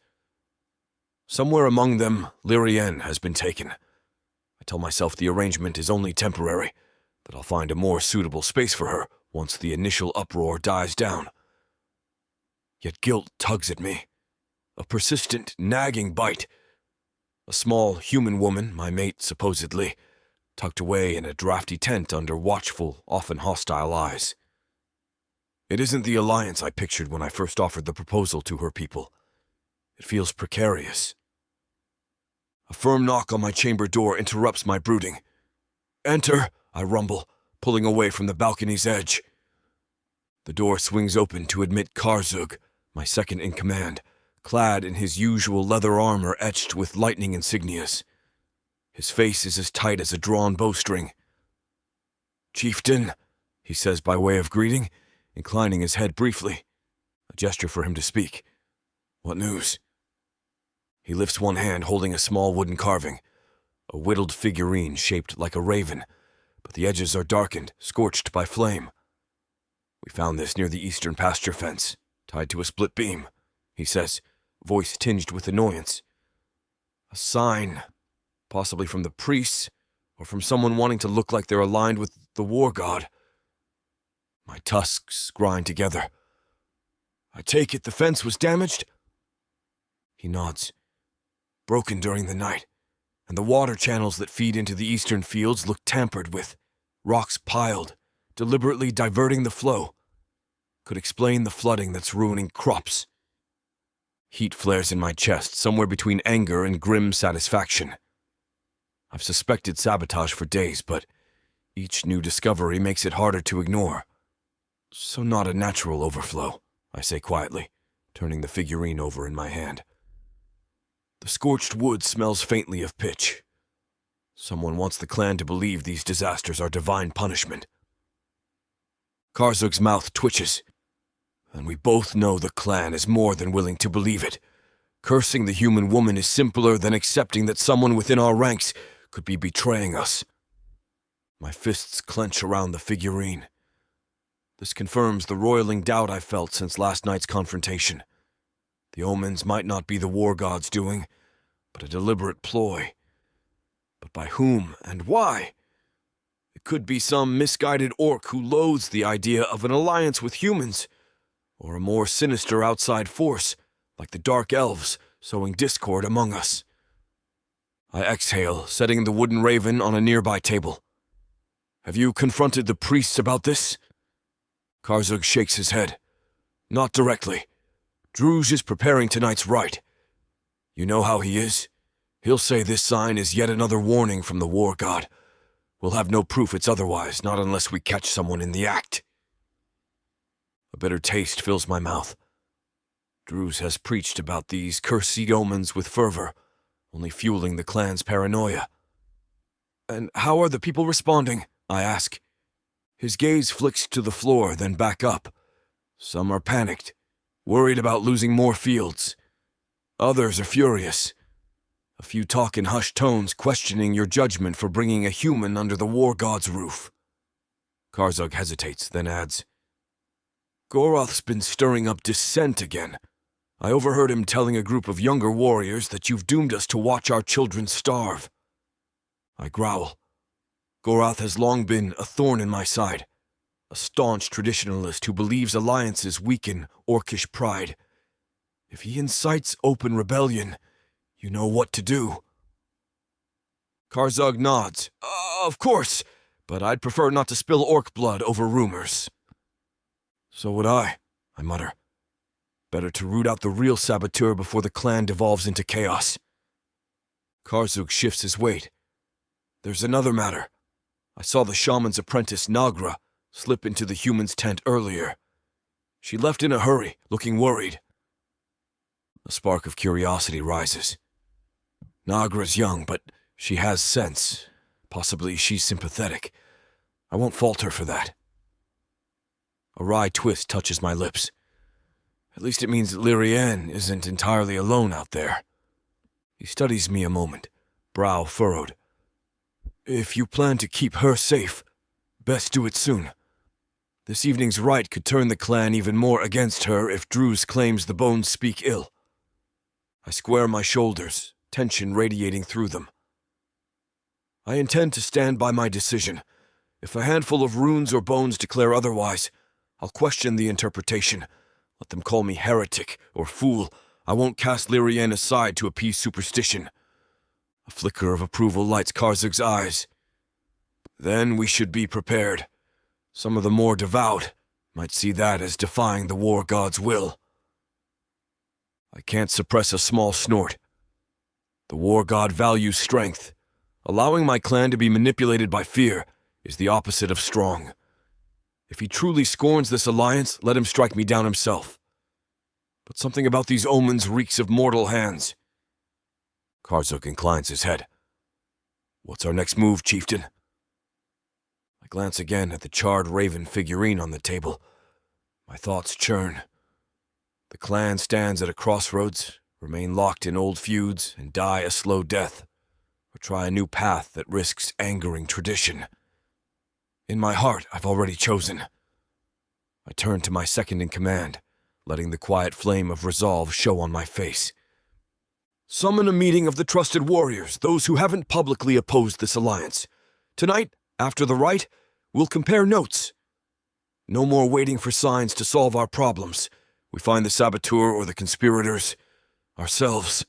Somewhere among them, Lirienne has been taken. I tell myself the arrangement is only temporary, that I'll find a more suitable space for her once the initial uproar dies down. Yet guilt tugs at me, a persistent, nagging bite. A small human woman, my mate supposedly, tucked away in a drafty tent under watchful, often hostile eyes. It isn't the alliance I pictured when I first offered the proposal to her people. It feels precarious. A firm knock on my chamber door interrupts my brooding. "Enter," I rumble, pulling away from the balcony's edge. The door swings open to admit Karzug, my second in command, clad in his usual leather armor etched with lightning insignias. His face is as tight as a drawn bowstring. "Chieftain," he says by way of greeting, inclining his head briefly, a gesture for him to speak. "What news?" He lifts one hand holding a small wooden carving, a whittled figurine shaped like a raven, but the edges are darkened, scorched by flame. "We found this near the eastern pasture fence, tied to a split beam," he says, voice tinged with annoyance. "A sign, possibly from the priests, or from someone wanting to look like they're aligned with the war god." My tusks grind together. "I take it the fence was damaged?" He nods. "Broken during the night, and the water channels that feed into the eastern fields look tampered with, rocks piled, deliberately diverting the flow. Could explain the flooding that's ruining crops." Heat flares in my chest, somewhere between anger and grim satisfaction. I've suspected sabotage for days, but each new discovery makes it harder to ignore. "So not a natural overflow," I say quietly, turning the figurine over in my hand. The scorched wood smells faintly of pitch. Someone wants the clan to believe these disasters are divine punishment. Karzug's mouth twitches, and we both know the clan is more than willing to believe it. Cursing the human woman is simpler than accepting that someone within our ranks could be betraying us. My fists clench around the figurine. This confirms the roiling doubt I felt since last night's confrontation. The omens might not be the war god's doing, but a deliberate ploy. But by whom and why? It could be some misguided orc who loathes the idea of an alliance with humans, or a more sinister outside force, like the dark elves, sowing discord among us. I exhale, setting the wooden raven on a nearby table. "Have you confronted the priests about this?" Karzug shakes his head. "Not directly. Druge is preparing tonight's rite. You know how he is? He'll say this sign is yet another warning from the war god. We'll have no proof it's otherwise, not unless we catch someone in the act." A bitter taste fills my mouth. Druze has preached about these cursed omens with fervor, only fueling the clan's paranoia. "And how are the people responding?" I ask. His gaze flicks to the floor, then back up. Some are panicked, worried about losing more fields. Others are furious. A few talk in hushed tones questioning your judgment for bringing a human under the war god's roof. Karzug hesitates, then adds, Goroth's been stirring up dissent again. I overheard him telling a group of younger warriors that you've doomed us to watch our children starve. I growl. Goroth has long been a thorn in my side, a staunch traditionalist who believes alliances weaken Orcish pride. If he incites open rebellion, you know what to do. Karzug nods. Of course, but I'd prefer not to spill orc blood over rumors. So would I mutter. Better to root out the real saboteur before the clan devolves into chaos. Karzug shifts his weight. There's another matter. I saw the shaman's apprentice Nagra slip into the human's tent earlier. She left in a hurry, looking worried. A spark of curiosity rises. Nagra's young, but she has sense. Possibly she's sympathetic. I won't fault her for that. A wry twist touches my lips. At least it means Lirienne isn't entirely alone out there. He studies me a moment, brow furrowed. If you plan to keep her safe, best do it soon. This evening's rite could turn the clan even more against her if Druze claims the bones speak ill. I square my shoulders, tension radiating through them. I intend to stand by my decision. If a handful of runes or bones declare otherwise, I'll question the interpretation. Let them call me heretic or fool. I won't cast Lirienne aside to appease superstition. A flicker of approval lights Karzug's eyes. Then we should be prepared. Some of the more devout might see that as defying the war god's will. I can't suppress a small snort. The war god values strength. Allowing my clan to be manipulated by fear is the opposite of strong. If he truly scorns this alliance, let him strike me down himself. But something about these omens reeks of mortal hands. Karzug inclines his head. What's our next move, Chieftain? I glance again at the charred raven figurine on the table. My thoughts churn. The clan stands at a crossroads, remain locked in old feuds, and die a slow death, or try a new path that risks angering tradition. In my heart, I've already chosen. I turn to my second-in-command, letting the quiet flame of resolve show on my face. Summon a meeting of the trusted warriors, those who haven't publicly opposed this alliance. Tonight, after the rite, we'll compare notes. No more waiting for signs to solve our problems. We find the saboteur or the conspirators ourselves.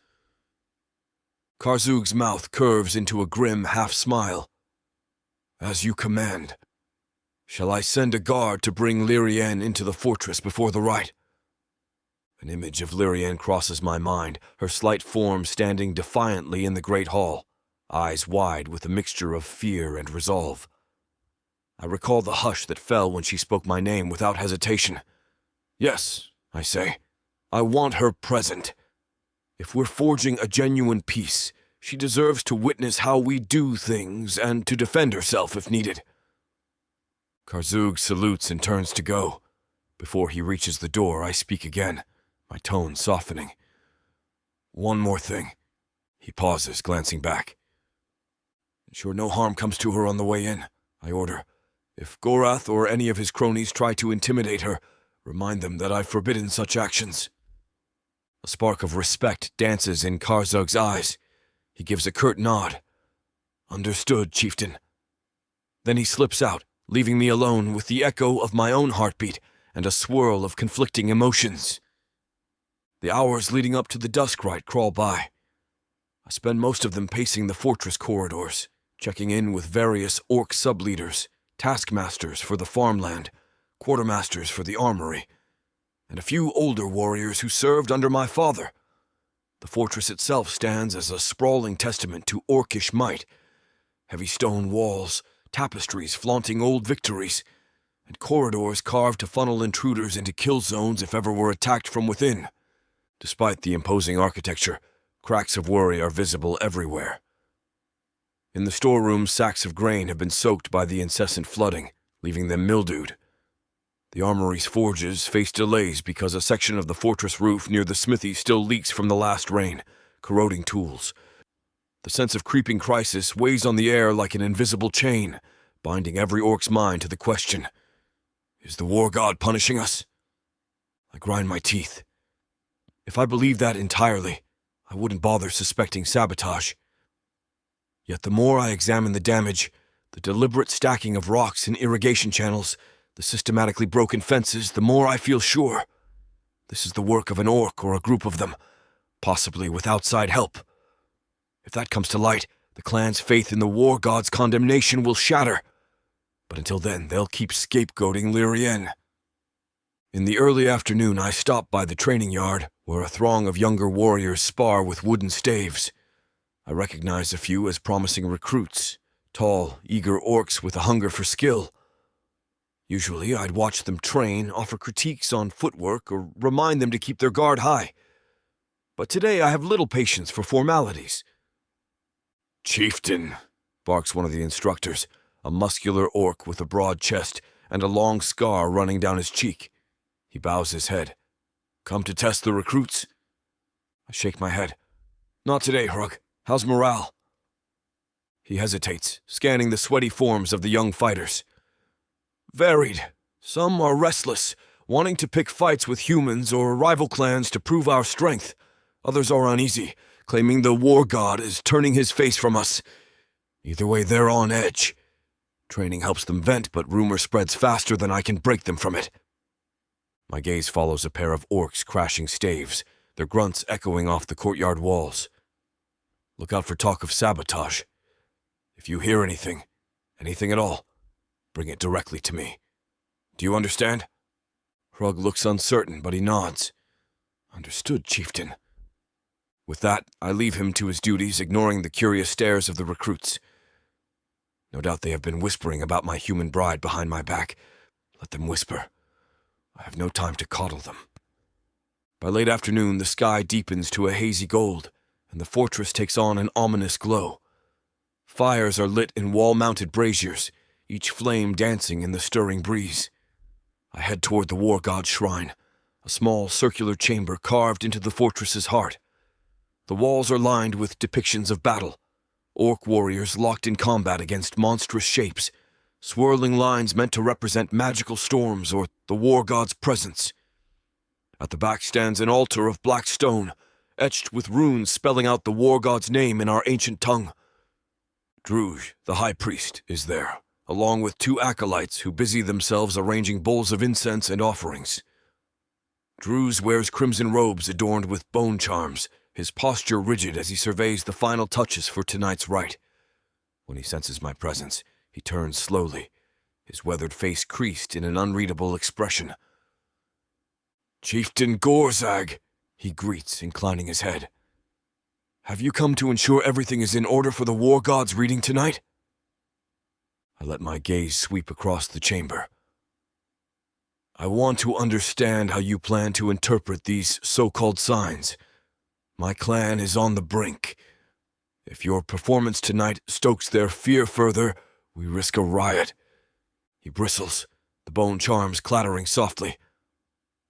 Karzug's mouth curves into a grim half-smile. As you command. Shall I send a guard to bring Lirienne into the fortress before the rite? An image of Lirienne crosses my mind, her slight form standing defiantly in the great hall, eyes wide with a mixture of fear and resolve. I recall the hush that fell when she spoke my name without hesitation. Yes, I say, I want her present. If we're forging a genuine peace, she deserves to witness how we do things and to defend herself if needed. Karzug salutes and turns to go. Before he reaches the door, I speak again, my tone softening. One more thing. He pauses, glancing back. Ensure no harm comes to her on the way in, I order. If Goroth or any of his cronies try to intimidate her, remind them that I've forbidden such actions. A spark of respect dances in Karzug's eyes. He gives a curt nod. Understood, Chieftain. Then he slips out, leaving me alone with the echo of my own heartbeat and a swirl of conflicting emotions. The hours leading up to the dusk rite crawl by. I spend most of them pacing the fortress corridors, checking in with various orc sub-leaders, taskmasters for the farmland, quartermasters for the armory, and a few older warriors who served under my father. The fortress itself stands as a sprawling testament to orcish might. Heavy stone walls, tapestries flaunting old victories, and corridors carved to funnel intruders into kill zones if ever were attacked from within. Despite the imposing architecture, cracks of worry are visible everywhere. In the storerooms, sacks of grain have been soaked by the incessant flooding, leaving them mildewed. The armory's forges face delays because a section of the fortress roof near the smithy still leaks from the last rain, corroding tools. The sense of creeping crisis weighs on the air like an invisible chain, binding every orc's mind to the question, is the war god punishing us? I grind my teeth. If I believed that entirely, I wouldn't bother suspecting sabotage. Yet the more I examine the damage, the deliberate stacking of rocks and irrigation channels, the systematically broken fences, the more I feel sure. This is the work of an orc or a group of them, possibly with outside help. If that comes to light, the clan's faith in the war god's condemnation will shatter. But until then, they'll keep scapegoating Lirienne. In the early afternoon, I stop by the training yard, where a throng of younger warriors spar with wooden staves. I recognize a few as promising recruits, tall, eager orcs with a hunger for skill. Usually, I'd watch them train, offer critiques on footwork, or remind them to keep their guard high. But today, I have little patience for formalities. "Chieftain," barks one of the instructors, a muscular orc with a broad chest and a long scar running down his cheek. He bows his head. "Come to test the recruits?" I shake my head. "Not today, Hrug. How's morale?" He hesitates, scanning the sweaty forms of the young fighters. "Varied. Some are restless, wanting to pick fights with humans or rival clans to prove our strength. Others are uneasy, claiming the war god is turning his face from us. Either way, they're on edge. Training helps them vent, but rumor spreads faster than I can break them from it." My gaze follows a pair of orcs crashing staves, their grunts echoing off the courtyard walls. Look out for talk of sabotage. If you hear anything at all, bring it directly to me. Do you understand? Hrug looks uncertain, but he nods. Understood, Chieftain. With that, I leave him to his duties, ignoring the curious stares of the recruits. No doubt they have been whispering about my human bride behind my back. Let them whisper. I have no time to coddle them. By late afternoon, the sky deepens to a hazy gold, and the fortress takes on an ominous glow. Fires are lit in wall-mounted braziers, each flame dancing in the stirring breeze. I head toward the war god's shrine, a small circular chamber carved into the fortress's heart. The walls are lined with depictions of battle, orc warriors locked in combat against monstrous shapes, swirling lines meant to represent magical storms or the war god's presence. At the back stands an altar of black stone, etched with runes spelling out the war god's name in our ancient tongue. Druj, the high priest, is there, along with 2 acolytes who busy themselves arranging bowls of incense and offerings. Druj wears crimson robes adorned with bone charms, his posture rigid as he surveys the final touches for tonight's rite. When he senses my presence, he turns slowly, his weathered face creased in an unreadable expression. "Chieftain Gorag," he greets, inclining his head. "Have you come to ensure everything is in order for the war god's reading tonight?" I let my gaze sweep across the chamber. "I want to understand how you plan to interpret these so-called signs. My clan is on the brink. If your performance tonight stokes their fear further, we risk a riot." He bristles, the bone charms clattering softly.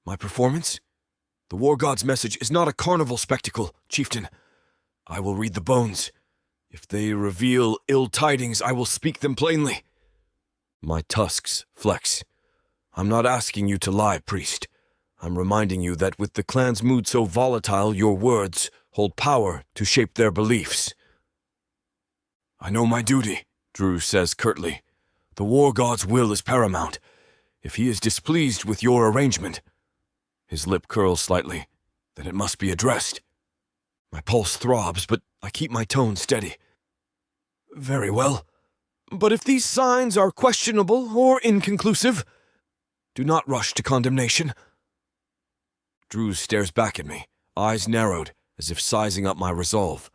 "My performance? The war god's message is not a carnival spectacle, Chieftain. I will read the bones. If they reveal ill tidings, I will speak them plainly." My tusks flex. "I'm not asking you to lie, priest. I'm reminding you that with the clan's mood so volatile, your words hold power to shape their beliefs." "I know my duty," Druj says curtly. "The war god's will is paramount. If he is displeased with your arrangement—" His lip curls slightly. "Then it must be addressed." My pulse throbs, but I keep my tone steady. "Very well. But if these signs are questionable or inconclusive, do not rush to condemnation." Druj stares back at me, eyes narrowed, as if sizing up my resolve.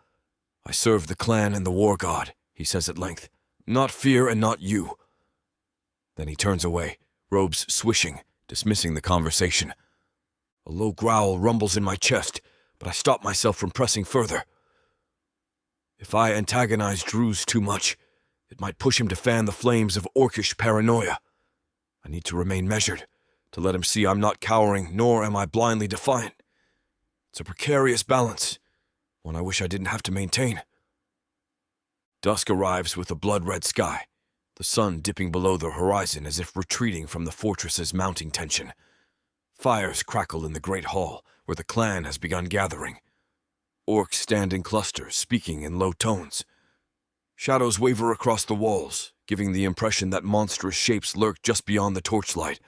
"I serve the clan and the war god," he says at length. "Not fear and not you." Then he turns away, robes swishing, dismissing the conversation. A low growl rumbles in my chest, but I stop myself from pressing further. If I antagonize Druj too much, it might push him to fan the flames of orcish paranoia. I need to remain measured, to let him see I'm not cowering, nor am I blindly defiant. It's a precarious balance, one I wish I didn't have to maintain. Dusk arrives with a blood-red sky, the sun dipping below the horizon as if retreating from the fortress's mounting tension. Fires crackle in the great hall, where the clan has begun gathering. Orcs stand in clusters, speaking in low tones. Shadows waver across the walls, giving the impression that monstrous shapes lurk just beyond the torchlight.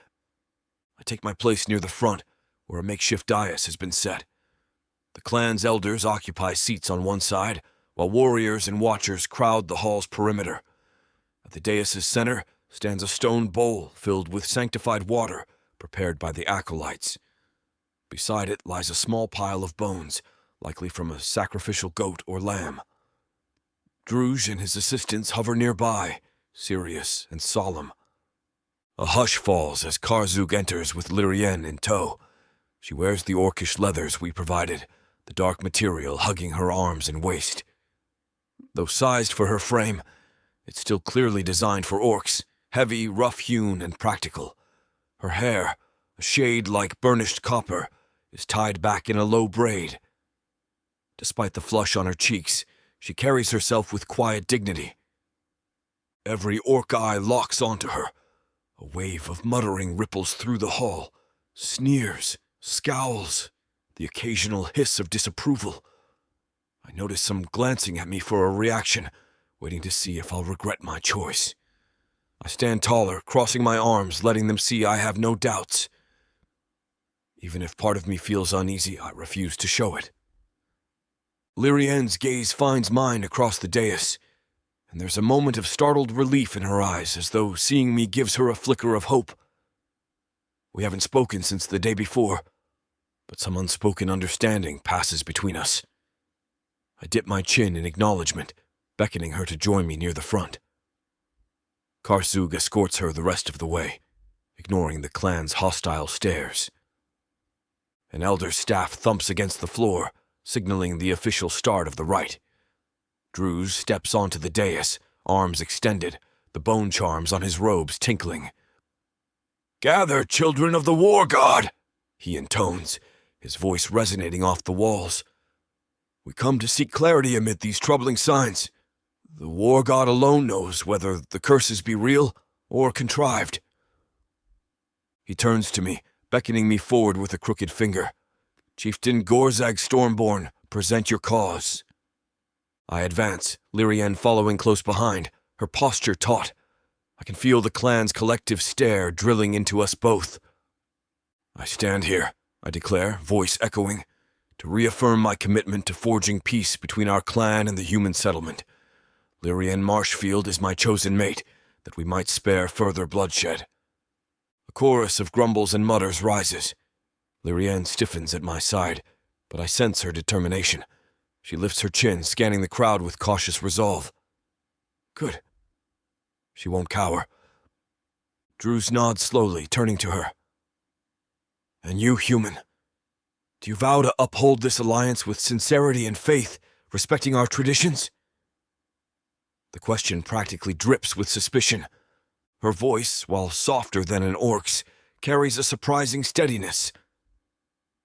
I take my place near the front, where a makeshift dais has been set. The clan's elders occupy seats on one side, while warriors and watchers crowd the hall's perimeter. At the dais's center stands a stone bowl filled with sanctified water prepared by the acolytes. Beside it lies a small pile of bones, likely from a sacrificial goat or lamb. Druj and his assistants hover nearby, serious and solemn. A hush falls as Karzug enters with Lirienne in tow. She wears the orcish leathers we provided, the dark material hugging her arms and waist. Though sized for her frame, it's still clearly designed for orcs, heavy, rough-hewn, and practical. Her hair, a shade like burnished copper, is tied back in a low braid. Despite the flush on her cheeks, she carries herself with quiet dignity. Every orc eye locks onto her. A wave of muttering ripples through the hall. Sneers, scowls, the occasional hiss of disapproval. I notice some glancing at me for a reaction, waiting to see if I'll regret my choice. I stand taller, crossing my arms, letting them see I have no doubts. Even if part of me feels uneasy, I refuse to show it. Lirienne's gaze finds mine across the dais, and there's a moment of startled relief in her eyes, as though seeing me gives her a flicker of hope. We haven't spoken since the day before, but some unspoken understanding passes between us. I dip my chin in acknowledgement, beckoning her to join me near the front. Karzug escorts her the rest of the way, ignoring the clan's hostile stares. An elder's staff thumps against the floor, signaling the official start of the rite. Druj steps onto the dais, arms extended, the bone charms on his robes tinkling. "Gather, children of the war god," he intones, his voice resonating off the walls. "We come to seek clarity amid these troubling signs. The war god alone knows whether the curses be real or contrived." He turns to me, beckoning me forward with a crooked finger. "Chieftain Gorag Stormborn, present your cause." I advance, Lirienne following close behind, her posture taut. I can feel the clan's collective stare drilling into us both. "I stand here," I declare, voice echoing, "to reaffirm my commitment to forging peace between our clan and the human settlement. Lirienne Marshfield is my chosen mate, that we might spare further bloodshed." A chorus of grumbles and mutters rises. Lirienne stiffens at my side, but I sense her determination. She lifts her chin, scanning the crowd with cautious resolve. "Good." She won't cower. Druj nods slowly, turning to her. "And you, human, do you vow to uphold this alliance with sincerity and faith, respecting our traditions?" The question practically drips with suspicion. Her voice, while softer than an orc's, carries a surprising steadiness.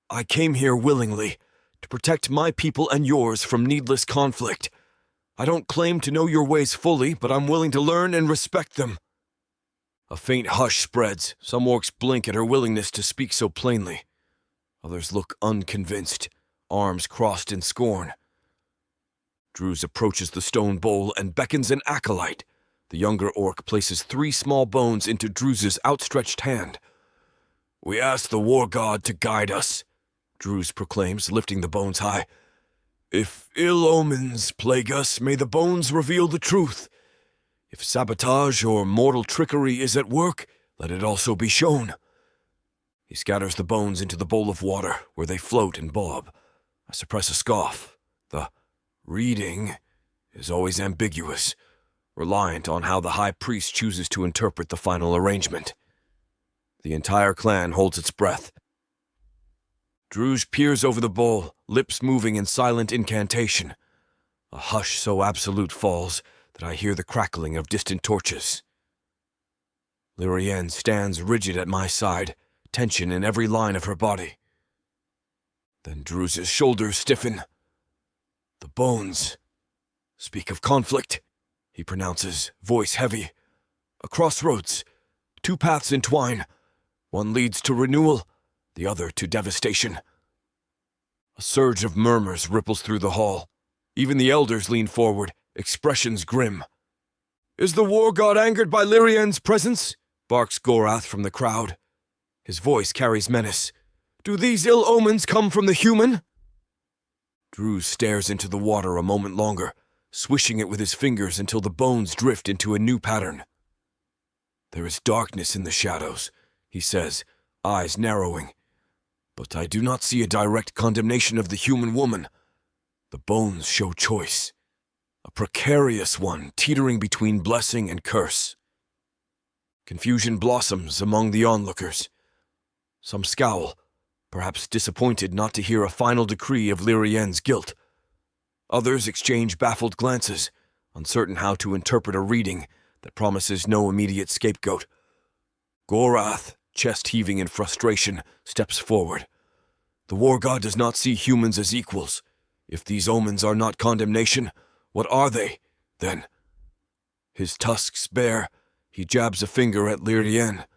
"I came here willingly, to protect my people and yours from needless conflict. I don't claim to know your ways fully, but I'm willing to learn and respect them." A faint hush spreads. Some orcs blink at her willingness to speak so plainly. Others look unconvinced, arms crossed in scorn. Druj approaches the stone bowl and beckons an acolyte. The younger orc places 3 small bones into Druz's outstretched hand. "We ask the war god to guide us," Druj proclaims, lifting the bones high. "If ill omens plague us, may the bones reveal the truth. If sabotage or mortal trickery is at work, let it also be shown." He scatters the bones into the bowl of water, where they float and bob. I suppress a scoff. The reading is always ambiguous, reliant on how the high priest chooses to interpret the final arrangement. The entire clan holds its breath. Druj peers over the bowl, lips moving in silent incantation. A hush so absolute falls that I hear the crackling of distant torches. Lirienne stands rigid at my side, tension in every line of her body. Then Druz's shoulders stiffen. "The bones speak of conflict," he pronounces, voice heavy. A crossroads. 2 paths entwine. One leads to renewal, the other to devastation. A surge of murmurs ripples through the hall. Even the elders lean forward, expressions grim. "Is the war god angered by Lirienne's presence?" barks Gorath from the crowd. His voice carries menace. "Do these ill omens come from the human?" Drews stares into the water a moment longer, swishing it with his fingers until the bones drift into a new pattern. "There is darkness in the shadows," he says, eyes narrowing. "But I do not see a direct condemnation of the human woman. The bones show choice. A precarious one, teetering between blessing and curse." Confusion blossoms among the onlookers. Some scowl, perhaps disappointed not to hear a final decree of Lirienne's guilt. Others exchange baffled glances, uncertain how to interpret a reading that promises no immediate scapegoat. Gorath, chest heaving in frustration, steps forward. The war god does not see humans as equals. If these omens are not condemnation, what are they, then? His tusks bare, he jabs a finger at Lirienne.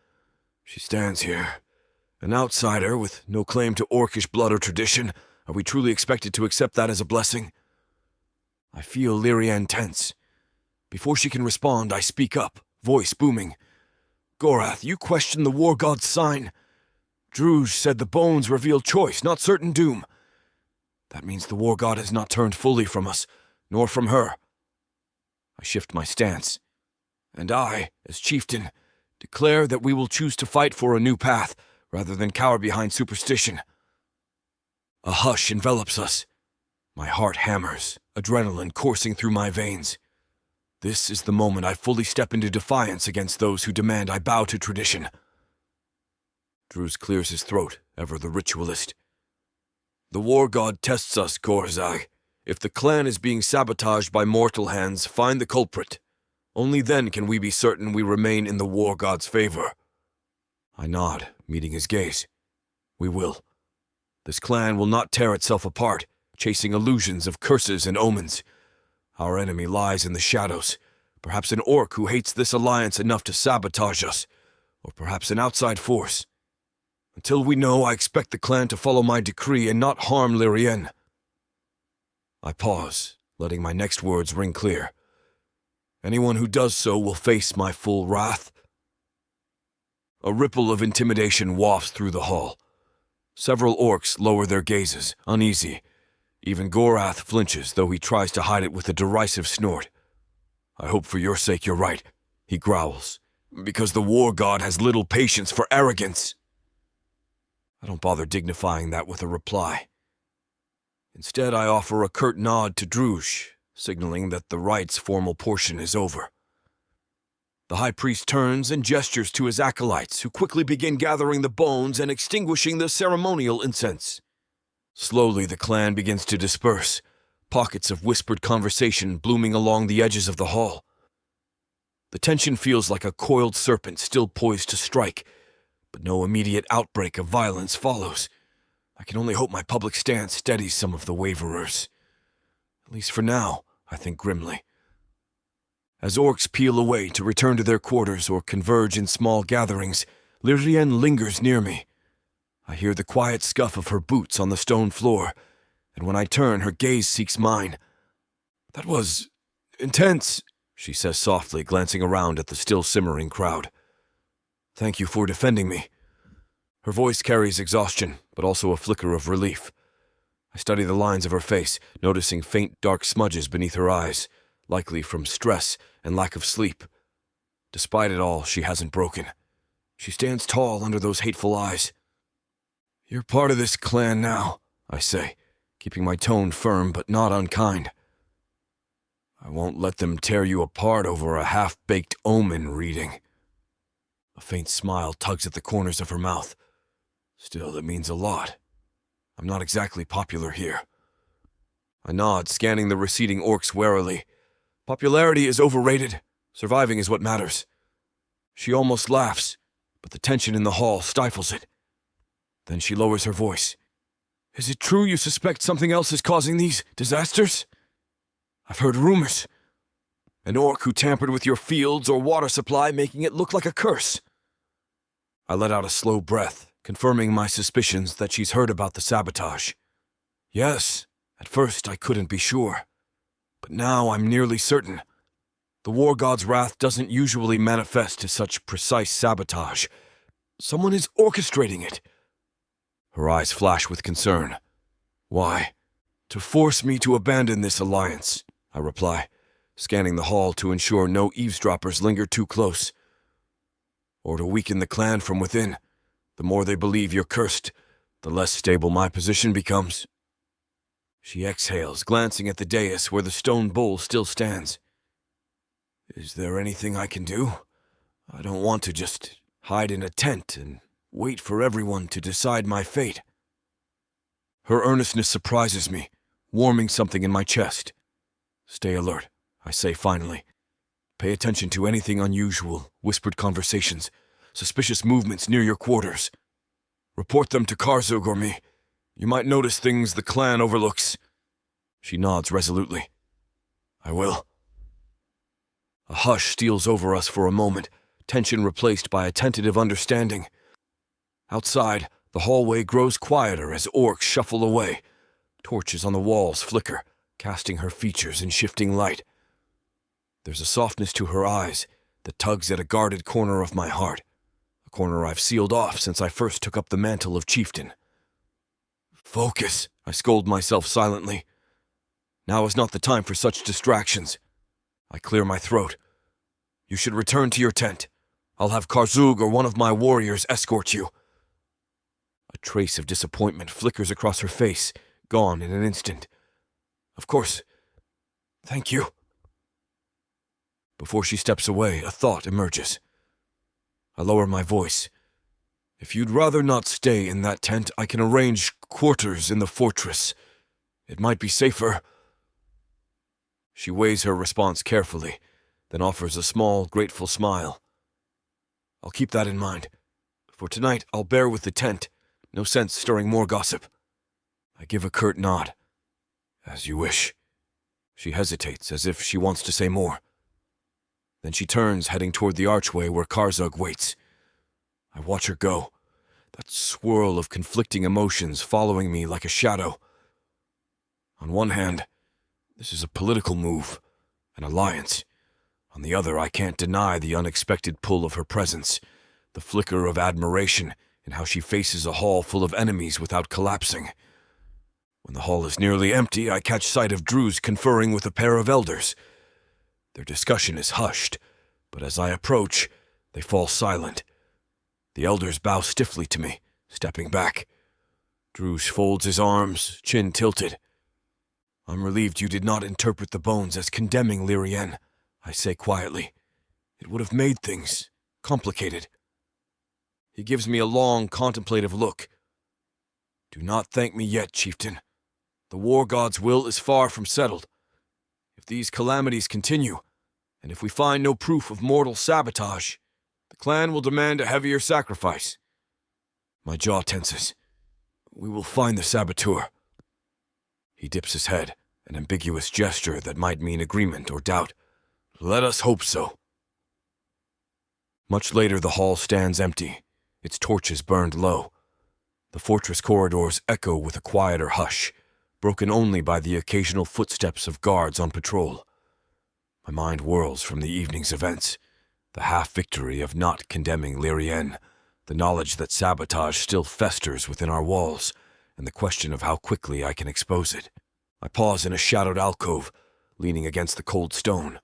She stands here, an outsider with no claim to orcish blood or tradition. Are we truly expected to accept that as a blessing? I feel Lirienne tense. Before she can respond, I speak up, voice booming. "Gorath, you question the war god's sign. Druge said the bones reveal choice, not certain doom. That means the war god has not turned fully from us, nor from her." I shift my stance. "And I, as chieftain, declare that we will choose to fight for a new path, rather than cower behind superstition." A hush envelops us. My heart hammers, adrenaline coursing through my veins. This is the moment I fully step into defiance against those who demand I bow to tradition. Drews clears his throat, ever the ritualist. "The war god tests us, Gorag. If the clan is being sabotaged by mortal hands, find the culprit. Only then can we be certain we remain in the war god's favor." I nod, meeting his gaze. "We will. This clan will not tear itself apart, chasing illusions of curses and omens. Our enemy lies in the shadows, perhaps an orc who hates this alliance enough to sabotage us, or perhaps an outside force. Until we know, I expect the clan to follow my decree and not harm Lirienne." I pause, letting my next words ring clear. Anyone who does so will face my full wrath. A ripple of intimidation wafts through the hall. Several orcs lower their gazes, uneasy. Even Gorath flinches, though he tries to hide it with a derisive snort. "I hope for your sake you're right," he growls, "because the war god has little patience for arrogance." I don't bother dignifying that with a reply. Instead, I offer a curt nod to Druge, signaling that the rite's formal portion is over. The high priest turns and gestures to his acolytes, who quickly begin gathering the bones and extinguishing the ceremonial incense. Slowly, the clan begins to disperse, pockets of whispered conversation blooming along the edges of the hall. The tension feels like a coiled serpent still poised to strike, but no immediate outbreak of violence follows. I can only hope my public stance steadies some of the waverers. At least for now, I think grimly. As orcs peel away to return to their quarters or converge in small gatherings, Lirienne lingers near me. I hear the quiet scuff of her boots on the stone floor, and when I turn, her gaze seeks mine. "That was intense," she says softly, glancing around at the still simmering crowd. "Thank you for defending me." Her voice carries exhaustion, but also a flicker of relief. I study the lines of her face, noticing faint dark smudges beneath her eyes, likely from stress and lack of sleep. Despite it all, she hasn't broken. She stands tall under those hateful eyes. "You're part of this clan now," I say, keeping my tone firm but not unkind. "I won't let them tear you apart over a half-baked omen reading." A faint smile tugs at the corners of her mouth. "Still, it means a lot. I'm not exactly popular here." I nod, scanning the receding orcs warily. Popularity is overrated. Surviving is what matters. She almost laughs, but the tension in the hall stifles it. Then she lowers her voice. "Is it true you suspect something else is causing these disasters? I've heard rumors." An orc who tampered with your fields or water supply, making it look like a curse. I let out a slow breath, confirming my suspicions that she's heard about the sabotage. Yes, at first I couldn't be sure, but now I'm nearly certain. The war god's wrath doesn't usually manifest to such precise sabotage. Someone is orchestrating it. Her eyes flash with concern. Why? To force me to abandon this alliance, I reply, scanning the hall to ensure no eavesdroppers linger too close. Or to weaken the clan from within. The more they believe you're cursed, the less stable my position becomes. She exhales, glancing at the dais where the stone bowl still stands. Is there anything I can do? I don't want to just hide in a tent and wait for everyone to decide my fate. Her earnestness surprises me, warming something in my chest. Stay alert, I say finally. Pay attention to anything unusual, whispered conversations, suspicious movements near your quarters. Report them to Karzug or me. You might notice things the clan overlooks. She nods resolutely. I will. A hush steals over us for a moment, tension replaced by a tentative understanding. Outside, the hallway grows quieter as orcs shuffle away. Torches on the walls flicker, casting her features in shifting light. There's a softness to her eyes that tugs at a guarded corner of my heart, a corner I've sealed off since I first took up the mantle of chieftain. Focus, I scold myself silently. Now is not the time for such distractions. I clear my throat. You should return to your tent. I'll have Karzug or one of my warriors escort you. A trace of disappointment flickers across her face, gone in an instant. Of course. Thank you. Before she steps away, a thought emerges. I lower my voice. If you'd rather not stay in that tent, I can arrange quarters in the fortress. It might be safer. She weighs her response carefully, then offers a small, grateful smile. I'll keep that in mind. For tonight, I'll bear with the tent. No sense stirring more gossip. I give a curt nod. As you wish. She hesitates, as if she wants to say more. Then she turns, heading toward the archway where Karzug waits. I watch her go, that swirl of conflicting emotions following me like a shadow. On one hand, this is a political move, an alliance. On the other, I can't deny the unexpected pull of her presence, the flicker of admiration in how she faces a hall full of enemies without collapsing. When the hall is nearly empty, I catch sight of Druze conferring with a pair of elders. Their discussion is hushed, but as I approach, they fall silent. The elders bow stiffly to me, stepping back. Druze folds his arms, chin tilted. I'm relieved you did not interpret the bones as condemning Lirienne, I say quietly. It would have made things complicated. He gives me a long, contemplative look. Do not thank me yet, chieftain. The war god's will is far from settled. If these calamities continue, and if we find no proof of mortal sabotage, the clan will demand a heavier sacrifice. My jaw tenses. We will find the saboteur. He dips his head, an ambiguous gesture that might mean agreement or doubt. Let us hope so. Much later, the hall stands empty, its torches burned low. The fortress corridors echo with a quieter hush, broken only by the occasional footsteps of guards on patrol. My mind whirls from the evening's events, the half-victory of not condemning Lirienne, the knowledge that sabotage still festers within our walls, and the question of how quickly I can expose it. I pause in a shadowed alcove, leaning against the cold stone.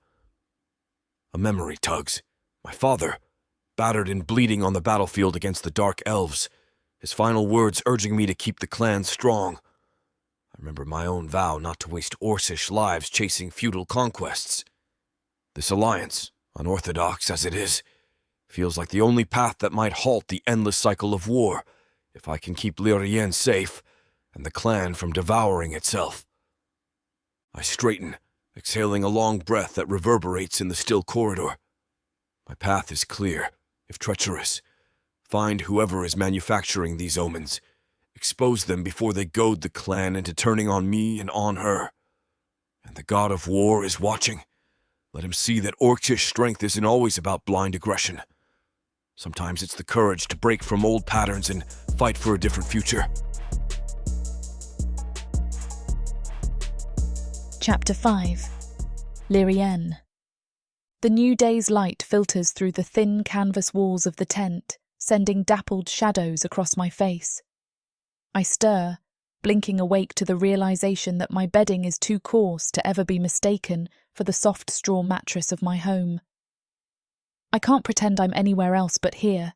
A memory tugs. My father, battered and bleeding on the battlefield against the dark elves, his final words urging me to keep the clan strong. I remember my own vow not to waste Orcish lives chasing feudal conquests. This alliance, unorthodox as it is, feels like the only path that might halt the endless cycle of war, if I can keep Lirienne safe and the clan from devouring itself. I straighten, exhaling a long breath that reverberates in the still corridor. My path is clear, if treacherous. Find whoever is manufacturing these omens. Expose them before they goad the clan into turning on me and on her. And the god of war is watching. Let him see that orcish strength isn't always about blind aggression. Sometimes it's the courage to break from old patterns and fight for a different future. Chapter 5. Lirienne. The new day's light filters through the thin canvas walls of the tent, sending dappled shadows across my face. I stir, blinking awake to the realization that my bedding is too coarse to ever be mistaken for the soft straw mattress of my home. I can't pretend I'm anywhere else but here,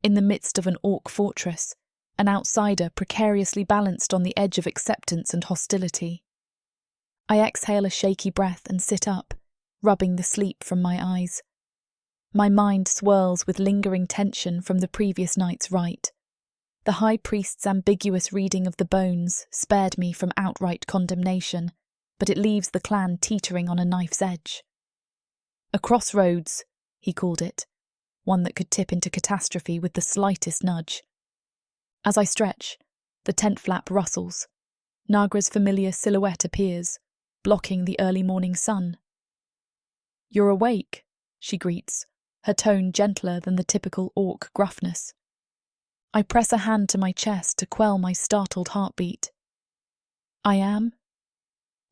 in the midst of an orc fortress, an outsider precariously balanced on the edge of acceptance and hostility. I exhale a shaky breath and sit up, rubbing the sleep from my eyes. My mind swirls with lingering tension from the previous night's rite. The High Priest's ambiguous reading of the bones spared me from outright condemnation, but it leaves the clan teetering on a knife's edge. A crossroads, he called it, one that could tip into catastrophe with the slightest nudge. As I stretch, the tent flap rustles. Nagra's familiar silhouette appears, blocking the early morning sun. "You're awake," she greets, her tone gentler than the typical orc gruffness. I press a hand to my chest to quell my startled heartbeat. "I am?"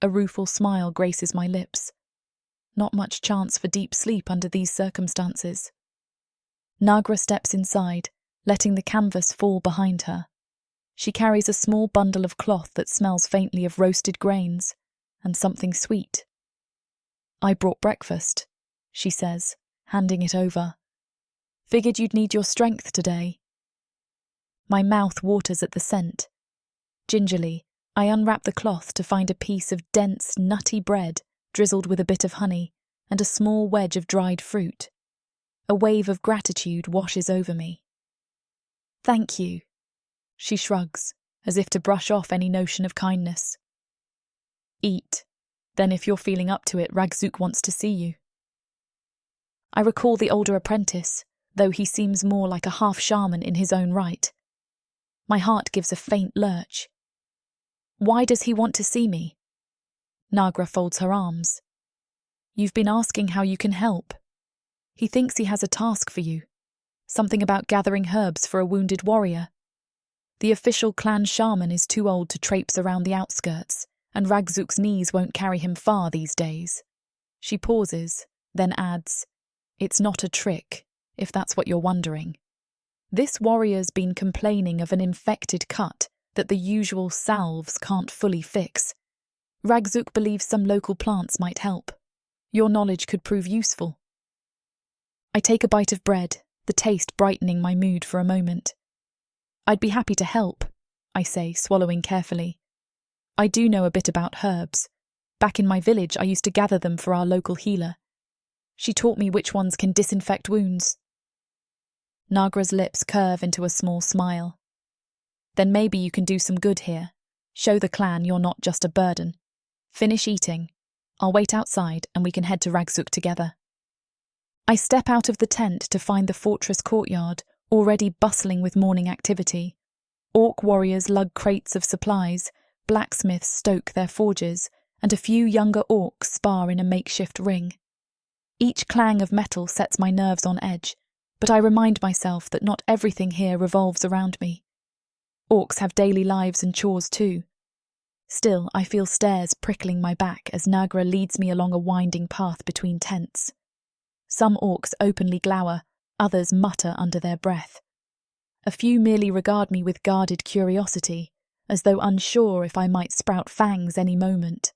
A rueful smile graces my lips. Not much chance for deep sleep under these circumstances. Nagra steps inside, letting the canvas fall behind her. She carries a small bundle of cloth that smells faintly of roasted grains, and something sweet. "I brought breakfast," she says, handing it over. "Figured you'd need your strength today." My mouth waters at the scent. Gingerly, I unwrap the cloth to find a piece of dense, nutty bread drizzled with a bit of honey and a small wedge of dried fruit. A wave of gratitude washes over me. "Thank you," she shrugs, as if to brush off any notion of kindness. "Eat. Then if you're feeling up to it, Ragzuk wants to see you." I recall the older apprentice, though he seems more like a half-shaman in his own right. My heart gives a faint lurch. "Why does he want to see me?" Nagra folds her arms. "You've been asking how you can help. He thinks he has a task for you. Something about gathering herbs for a wounded warrior. The official clan shaman is too old to traipse around the outskirts, and Ragzuk's knees won't carry him far these days." She pauses, then adds, "It's not a trick, if that's what you're wondering. This warrior's been complaining of an infected cut that the usual salves can't fully fix. Ragzuk believes some local plants might help. Your knowledge could prove useful." I take a bite of bread, the taste brightening my mood for a moment. "I'd be happy to help," I say, swallowing carefully. "I do know a bit about herbs. Back in my village, I used to gather them for our local healer. She taught me which ones can disinfect wounds." Nagra's lips curve into a small smile. "Then maybe you can do some good here. Show the clan you're not just a burden. Finish eating. I'll wait outside and we can head to Ragzuk together." I step out of the tent to find the fortress courtyard already bustling with morning activity. Orc warriors lug crates of supplies, blacksmiths stoke their forges, and a few younger orcs spar in a makeshift ring. Each clang of metal sets my nerves on edge, but I remind myself that not everything here revolves around me. Orcs have daily lives and chores too. Still, I feel stares prickling my back as Nagra leads me along a winding path between tents. Some orcs openly glower, others mutter under their breath. A few merely regard me with guarded curiosity, as though unsure if I might sprout fangs any moment.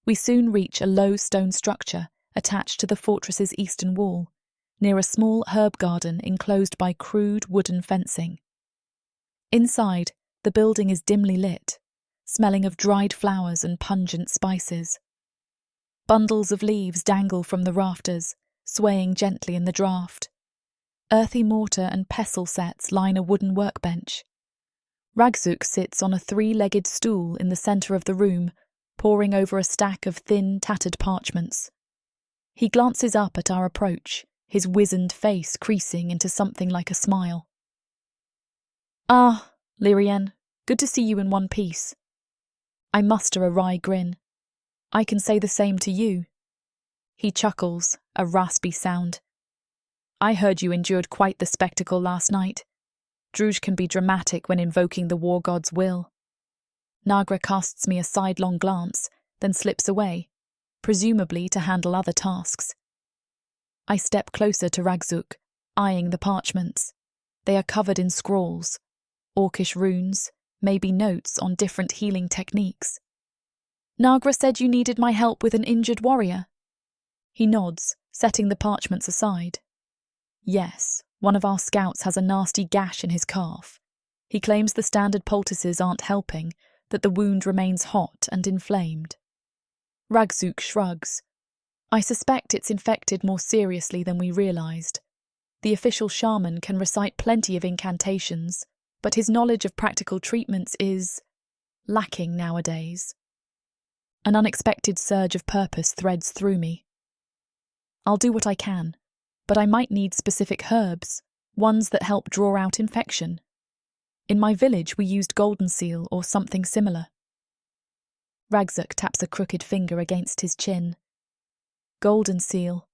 We soon reach a low stone structure attached to the fortress's eastern wall, near a small herb garden enclosed by crude wooden fencing. Inside, the building is dimly lit, smelling of dried flowers and pungent spices. Bundles of leaves dangle from the rafters, swaying gently in the draught. Earthy mortar and pestle sets line a wooden workbench. Ragzuk sits on a three-legged stool in the centre of the room, poring over a stack of thin, tattered parchments. He glances up at our approach, his wizened face creasing into something like a smile. "Ah, Lirienne, good to see you in one piece." I muster a wry grin. "I can say the same to you." He chuckles, a raspy sound. I heard you endured quite the spectacle last night. Druj can be dramatic when invoking the war god's will. Nagra casts me a sidelong glance, then slips away, presumably to handle other tasks. I step closer to Ragzuk, eyeing the parchments. They are covered in scrawls, orcish runes, maybe notes on different healing techniques. Nagra said you needed my help with an injured warrior. He nods, setting the parchments aside. Yes, one of our scouts has a nasty gash in his calf. He claims the standard poultices aren't helping, that the wound remains hot and inflamed. Ragzuk shrugs. I suspect it's infected more seriously than we realised. The official shaman can recite plenty of incantations, but his knowledge of practical treatments is lacking nowadays. An unexpected surge of purpose threads through me. I'll do what I can, but I might need specific herbs, ones that help draw out infection. In my village we used golden seal or something similar. Ragzuk taps a crooked finger against his chin. Golden seal.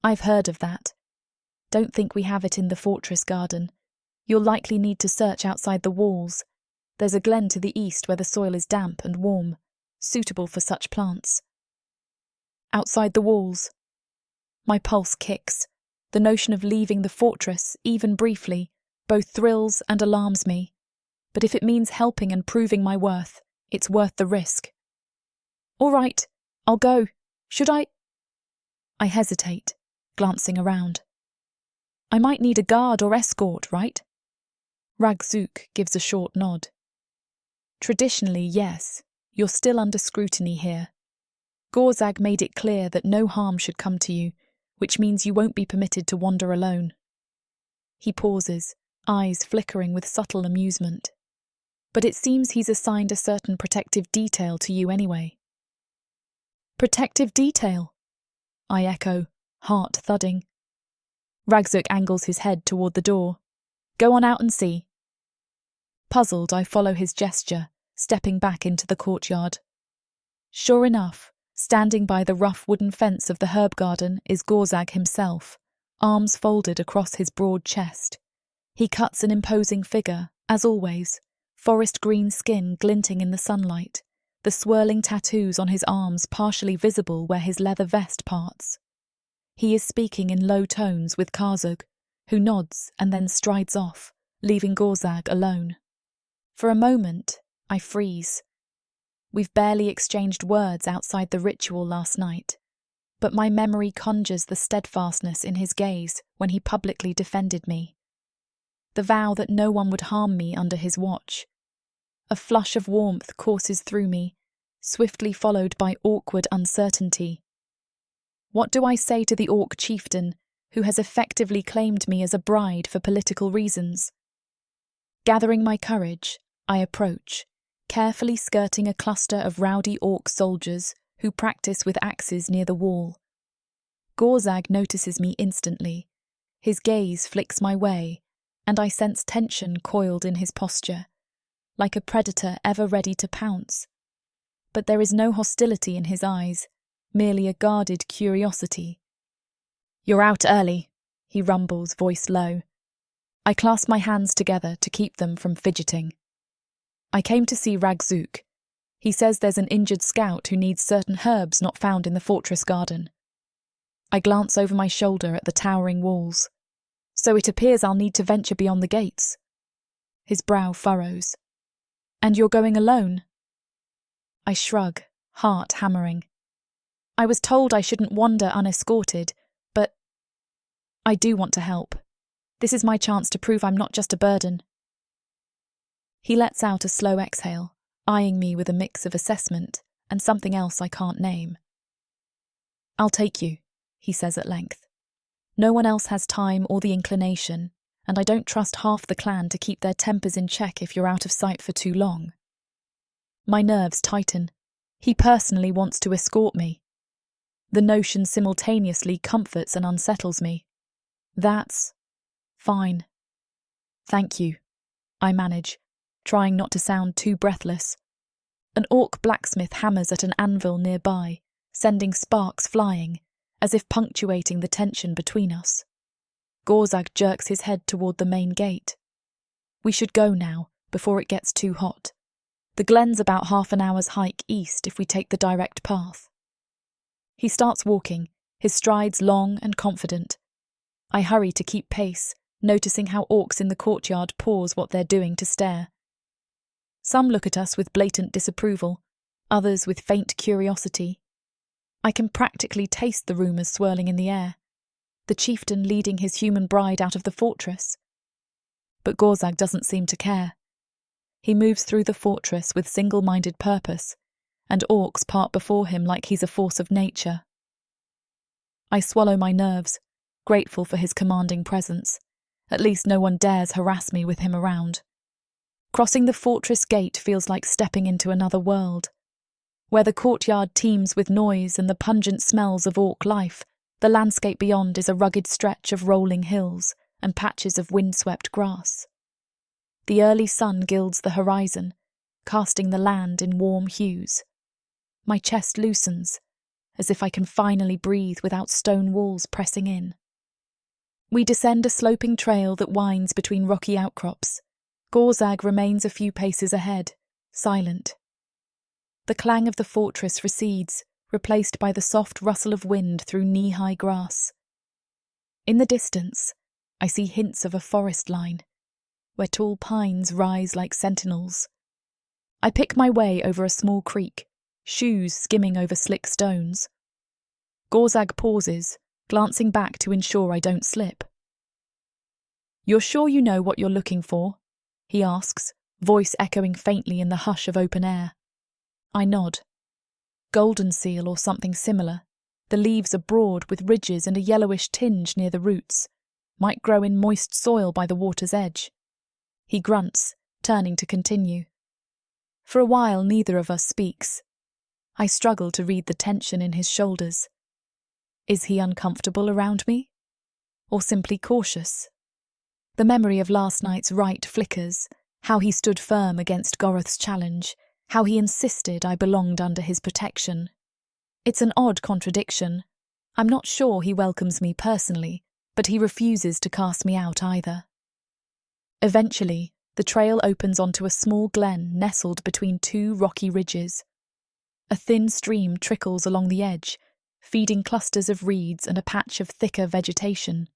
I've heard of that. Don't think we have it in the fortress garden. You'll likely need to search outside the walls. There's a glen to the east where the soil is damp and warm, suitable for such plants. Outside the walls. My pulse kicks. The notion of leaving the fortress, even briefly, both thrills and alarms me. But if it means helping and proving my worth, it's worth the risk. All right, I'll go. Should I? I hesitate, glancing around. I might need a guard or escort, right? Ragzuk gives a short nod. Traditionally, yes. You're still under scrutiny here. Gorag made it clear that no harm should come to you, which means you won't be permitted to wander alone. He pauses, eyes flickering with subtle amusement. But it seems he's assigned a certain protective detail to you anyway. Protective detail? I echo, heart thudding. Ragzuk angles his head toward the door. Go on out and see. Puzzled, I follow his gesture, stepping back into the courtyard. Sure enough, standing by the rough wooden fence of the herb garden is Gorag himself, arms folded across his broad chest. He cuts an imposing figure, as always, forest green skin glinting in the sunlight, the swirling tattoos on his arms partially visible where his leather vest parts. He is speaking in low tones with Karzug, who nods and then strides off, leaving Gorag alone. For a moment, I freeze. We've barely exchanged words outside the ritual last night, but my memory conjures the steadfastness in his gaze when he publicly defended me. The vow that no one would harm me under his watch. A flush of warmth courses through me, swiftly followed by awkward uncertainty. What do I say to the orc chieftain, who has effectively claimed me as a bride for political reasons? Gathering my courage, I approach, carefully skirting a cluster of rowdy orc soldiers who practice with axes near the wall. Gorag notices me instantly. His gaze flicks my way, and I sense tension coiled in his posture, like a predator ever ready to pounce. But there is no hostility in his eyes, merely a guarded curiosity. You're out early, he rumbles, voice low. I clasp my hands together to keep them from fidgeting. I came to see Ragzuk. He says there's an injured scout who needs certain herbs not found in the fortress garden. I glance over my shoulder at the towering walls. So it appears I'll need to venture beyond the gates. His brow furrows. And you're going alone? I shrug, heart hammering. I was told I shouldn't wander unescorted, but I do want to help. This is my chance to prove I'm not just a burden. He lets out a slow exhale, eyeing me with a mix of assessment and something else I can't name. I'll take you, he says at length. No one else has time or the inclination, and I don't trust half the clan to keep their tempers in check if you're out of sight for too long. My nerves tighten. He personally wants to escort me. The notion simultaneously comforts and unsettles me. That's fine. Thank you, I manage, trying not to sound too breathless. An orc blacksmith hammers at an anvil nearby, sending sparks flying, as if punctuating the tension between us. Gorag jerks his head toward the main gate. We should go now, before it gets too hot. The glen's about half an hour's hike east if we take the direct path. He starts walking, his strides long and confident. I hurry to keep pace, noticing how orcs in the courtyard pause what they're doing to stare. Some look at us with blatant disapproval, others with faint curiosity. I can practically taste the rumours swirling in the air. The chieftain leading his human bride out of the fortress. But Gorag doesn't seem to care. He moves through the fortress with single-minded purpose, and orcs part before him like he's a force of nature. I swallow my nerves, grateful for his commanding presence. At least no one dares harass me with him around. Crossing the fortress gate feels like stepping into another world. Where the courtyard teems with noise and the pungent smells of orc life, the landscape beyond is a rugged stretch of rolling hills and patches of windswept grass. The early sun gilds the horizon, casting the land in warm hues. My chest loosens, as if I can finally breathe without stone walls pressing in. We descend a sloping trail that winds between rocky outcrops. Gorag remains a few paces ahead, silent. The clang of the fortress recedes, replaced by the soft rustle of wind through knee-high grass. In the distance, I see hints of a forest line, where tall pines rise like sentinels. I pick my way over a small creek, shoes skimming over slick stones. Gorag pauses, glancing back to ensure I don't slip. "You're sure you know what you're looking for?" he asks, voice echoing faintly in the hush of open air. I nod. Golden seal or something similar. The leaves are broad with ridges and a yellowish tinge near the roots. Might grow in moist soil by the water's edge. He grunts, turning to continue. For a while neither of us speaks. I struggle to read the tension in his shoulders. Is he uncomfortable around me? Or simply cautious? The memory of last night's rite flickers, how he stood firm against Goroth's challenge, how he insisted I belonged under his protection. It's an odd contradiction. I'm not sure he welcomes me personally, but he refuses to cast me out either. Eventually, the trail opens onto a small glen nestled between two rocky ridges. A thin stream trickles along the edge, feeding clusters of reeds and a patch of thicker vegetation.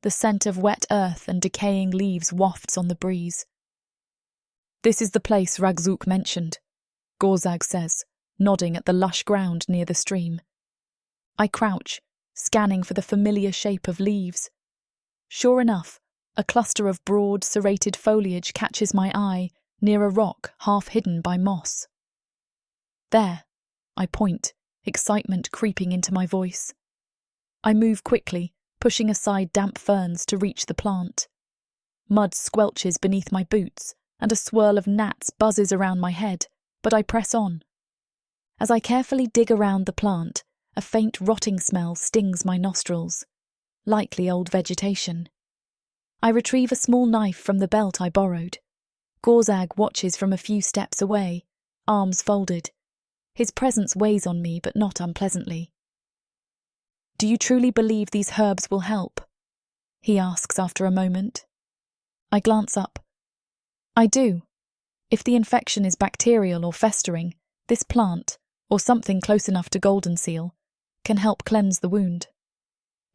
The scent of wet earth and decaying leaves wafts on the breeze. "This is the place Ragzuk mentioned," Gorag says, nodding at the lush ground near the stream. I crouch, scanning for the familiar shape of leaves. Sure enough, a cluster of broad, serrated foliage catches my eye near a rock half hidden by moss. "There," I point, excitement creeping into my voice. I move quickly, pushing aside damp ferns to reach the plant. Mud squelches beneath my boots, and a swirl of gnats buzzes around my head, but I press on. As I carefully dig around the plant, a faint rotting smell stings my nostrils, likely old vegetation. I retrieve a small knife from the belt I borrowed. Gorag watches from a few steps away, arms folded. His presence weighs on me, but not unpleasantly. "Do you truly believe these herbs will help?" he asks after a moment. I glance up. I do. If the infection is bacterial or festering, this plant, or something close enough to golden seal, can help cleanse the wound.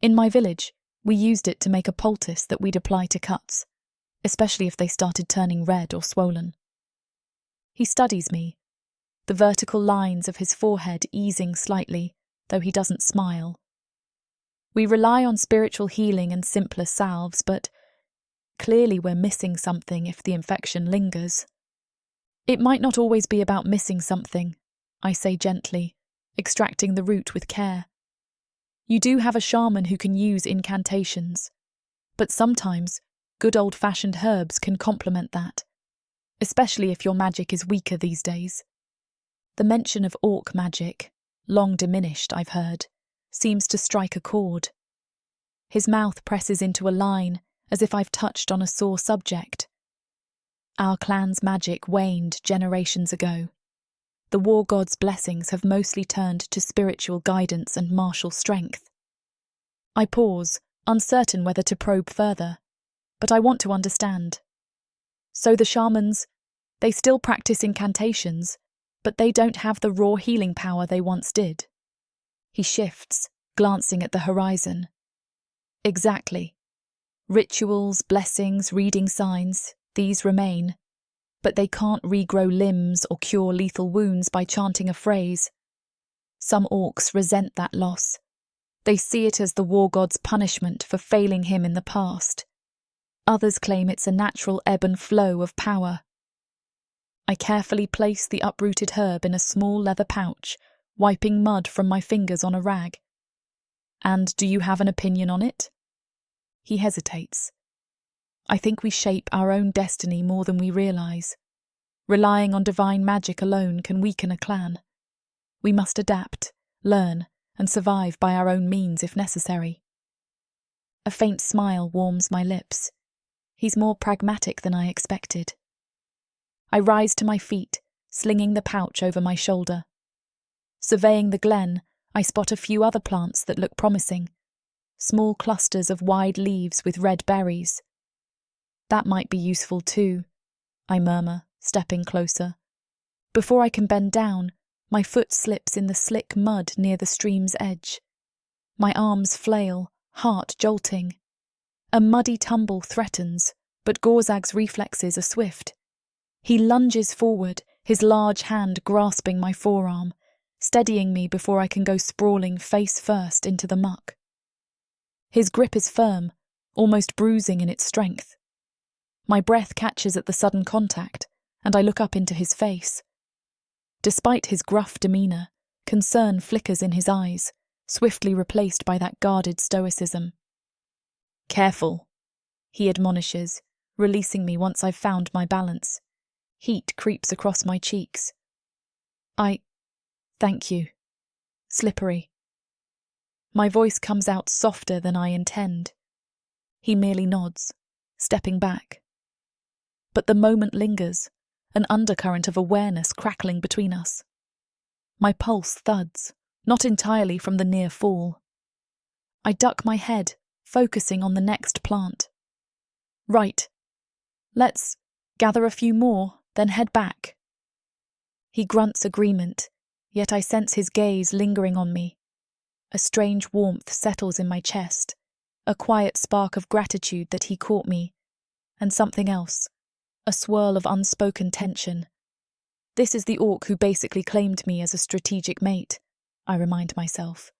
In my village, we used it to make a poultice that we'd apply to cuts, especially if they started turning red or swollen. He studies me, the vertical lines of his forehead easing slightly, though he doesn't smile. We rely on spiritual healing and simpler salves, but clearly we're missing something if the infection lingers. "It might not always be about missing something," I say gently, extracting the root with care. "You do have a shaman who can use incantations, but sometimes good old-fashioned herbs can complement that, especially if your magic is weaker these days." The mention of orc magic, long diminished, I've heard, seems to strike a chord. His mouth presses into a line, as if I've touched on a sore subject. Our clan's magic waned generations ago. the war god's blessings have mostly turned to spiritual guidance and martial strength. I pause, uncertain whether to probe further, but I want to understand. So the shamans, they still practice incantations, but they don't have the raw healing power they once did. He shifts, glancing at the horizon. Exactly. Rituals, blessings, reading signs, these remain, but they can't regrow limbs or cure lethal wounds by chanting a phrase. Some orcs resent that loss. They see it as the war god's punishment for failing him in the past. Others claim it's a natural ebb and flow of power. I carefully place the uprooted herb in a small leather pouch, wiping mud from my fingers on a rag. And do you have an opinion on it? He hesitates. I think we shape our own destiny more than we realise. Relying on divine magic alone can weaken a clan. We must adapt, learn, and survive by our own means if necessary. A faint smile warms my lips. He's more pragmatic than I expected. I rise to my feet, slinging the pouch over my shoulder. Surveying the glen, I spot a few other plants that look promising. Small clusters of wide leaves with red berries. That might be useful too, I murmur, stepping closer. Before I can bend down, my foot slips in the slick mud near the stream's edge. My arms flail, heart jolting. A muddy tumble threatens, but Gorag's reflexes are swift. He lunges forward, his large hand grasping my forearm, steadying me before I can go sprawling face first into the muck. His grip is firm, almost bruising in its strength. My breath catches at the sudden contact, and I look up into his face. Despite his gruff demeanour, concern flickers in his eyes, swiftly replaced by that guarded stoicism. "Careful," he admonishes, releasing me once I've found my balance. Heat creeps across my cheeks. Thank you. Slippery. My voice comes out softer than I intend. He merely nods, stepping back. But the moment lingers, an undercurrent of awareness crackling between us. My pulse thuds, not entirely from the near fall. I duck my head, focusing on the next plant. Right. Let's gather a few more, then head back. He grunts agreement, yet I sense his gaze lingering on me. A strange warmth settles in my chest, a quiet spark of gratitude that he caught me, and something else, a swirl of unspoken tension. This is the orc who basically claimed me as a strategic mate, I remind myself.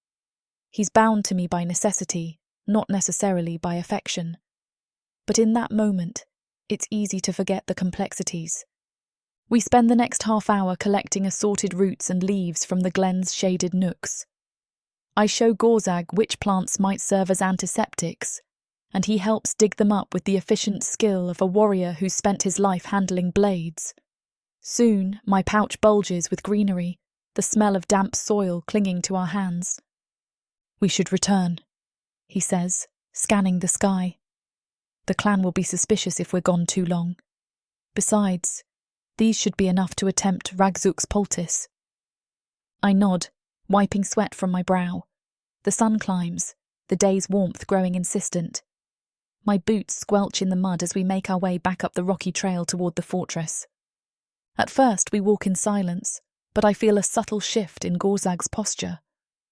He's bound to me by necessity, not necessarily by affection. But in that moment, it's easy to forget the complexities. We spend the next half hour collecting assorted roots and leaves from the glen's shaded nooks. I show Gorag which plants might serve as antiseptics, and he helps dig them up with the efficient skill of a warrior who's spent his life handling blades. Soon, my pouch bulges with greenery, the smell of damp soil clinging to our hands. "We should return," he says, scanning the sky. "The clan will be suspicious if we're gone too long. Besides, these should be enough to attempt Ragzuk's poultice." I nod, wiping sweat from my brow. The sun climbs, the day's warmth growing insistent. My boots squelch in the mud as we make our way back up the rocky trail toward the fortress. At first we walk in silence, but I feel a subtle shift in Gorag's posture,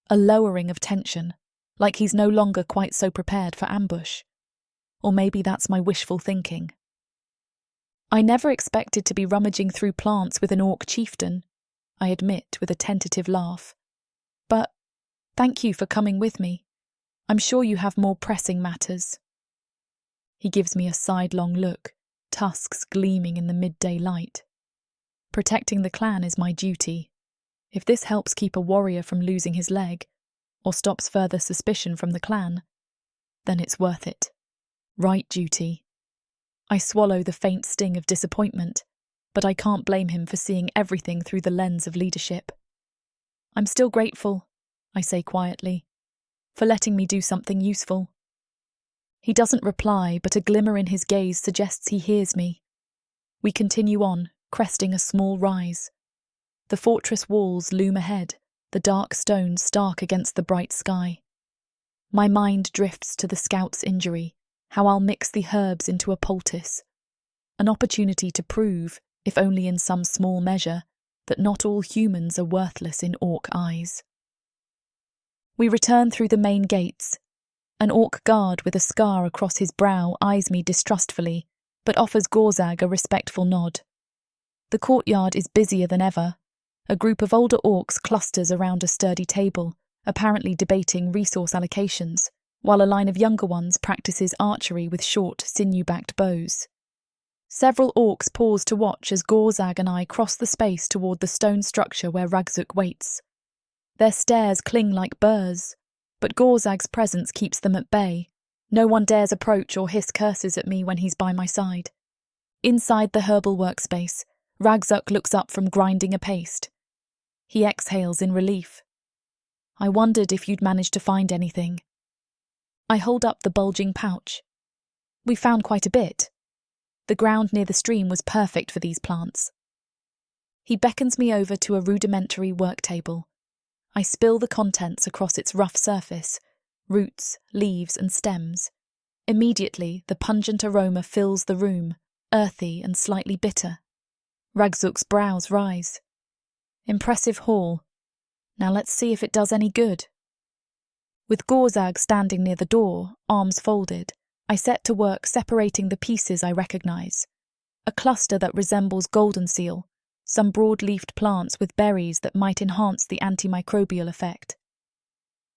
a lowering of tension, like he's no longer quite so prepared for ambush. Or maybe that's my wishful thinking. I never expected to be rummaging through plants with an orc chieftain, I admit with a tentative laugh. But thank you for coming with me. I'm sure you have more pressing matters. He gives me a sidelong look, tusks gleaming in the midday light. Protecting the clan is my duty. If this helps keep a warrior from losing his leg, or stops further suspicion from the clan, then it's worth it. Right duty. I swallow the faint sting of disappointment, but I can't blame him for seeing everything through the lens of leadership. "I'm still grateful," I say quietly, "for letting me do something useful." He doesn't reply, but a glimmer in his gaze suggests he hears me. We continue on, cresting a small rise. The fortress walls loom ahead, the dark stones stark against the bright sky. My mind drifts to the scout's injury, how I'll mix the herbs into a poultice. An opportunity to prove, if only in some small measure, that not all humans are worthless in orc eyes. We return through the main gates. An orc guard with a scar across his brow eyes me distrustfully, but offers Gorag a respectful nod. The courtyard is busier than ever. A group of older orcs clusters around a sturdy table, apparently debating resource allocations, while a line of younger ones practices archery with short, sinew-backed bows. Several orcs pause to watch as Gorag and I cross the space toward the stone structure where Ragzuk waits. Their stares cling like burrs, but Gorzag's presence keeps them at bay. No one dares approach or hiss curses at me when he's by my side. Inside the herbal workspace, Ragzuk looks up from grinding a paste. He exhales in relief. I wondered if you'd managed to find anything. I hold up the bulging pouch. We found quite a bit. The ground near the stream was perfect for these plants. He beckons me over to a rudimentary work table. I spill the contents across its rough surface, roots, leaves and stems. Immediately, the pungent aroma fills the room, earthy and slightly bitter. Ragzuk's brows rise. Impressive haul. Now let's see if it does any good. With Gorag standing near the door, arms folded, I set to work separating the pieces I recognise. A cluster that resembles golden seal, some broad-leafed plants with berries that might enhance the antimicrobial effect.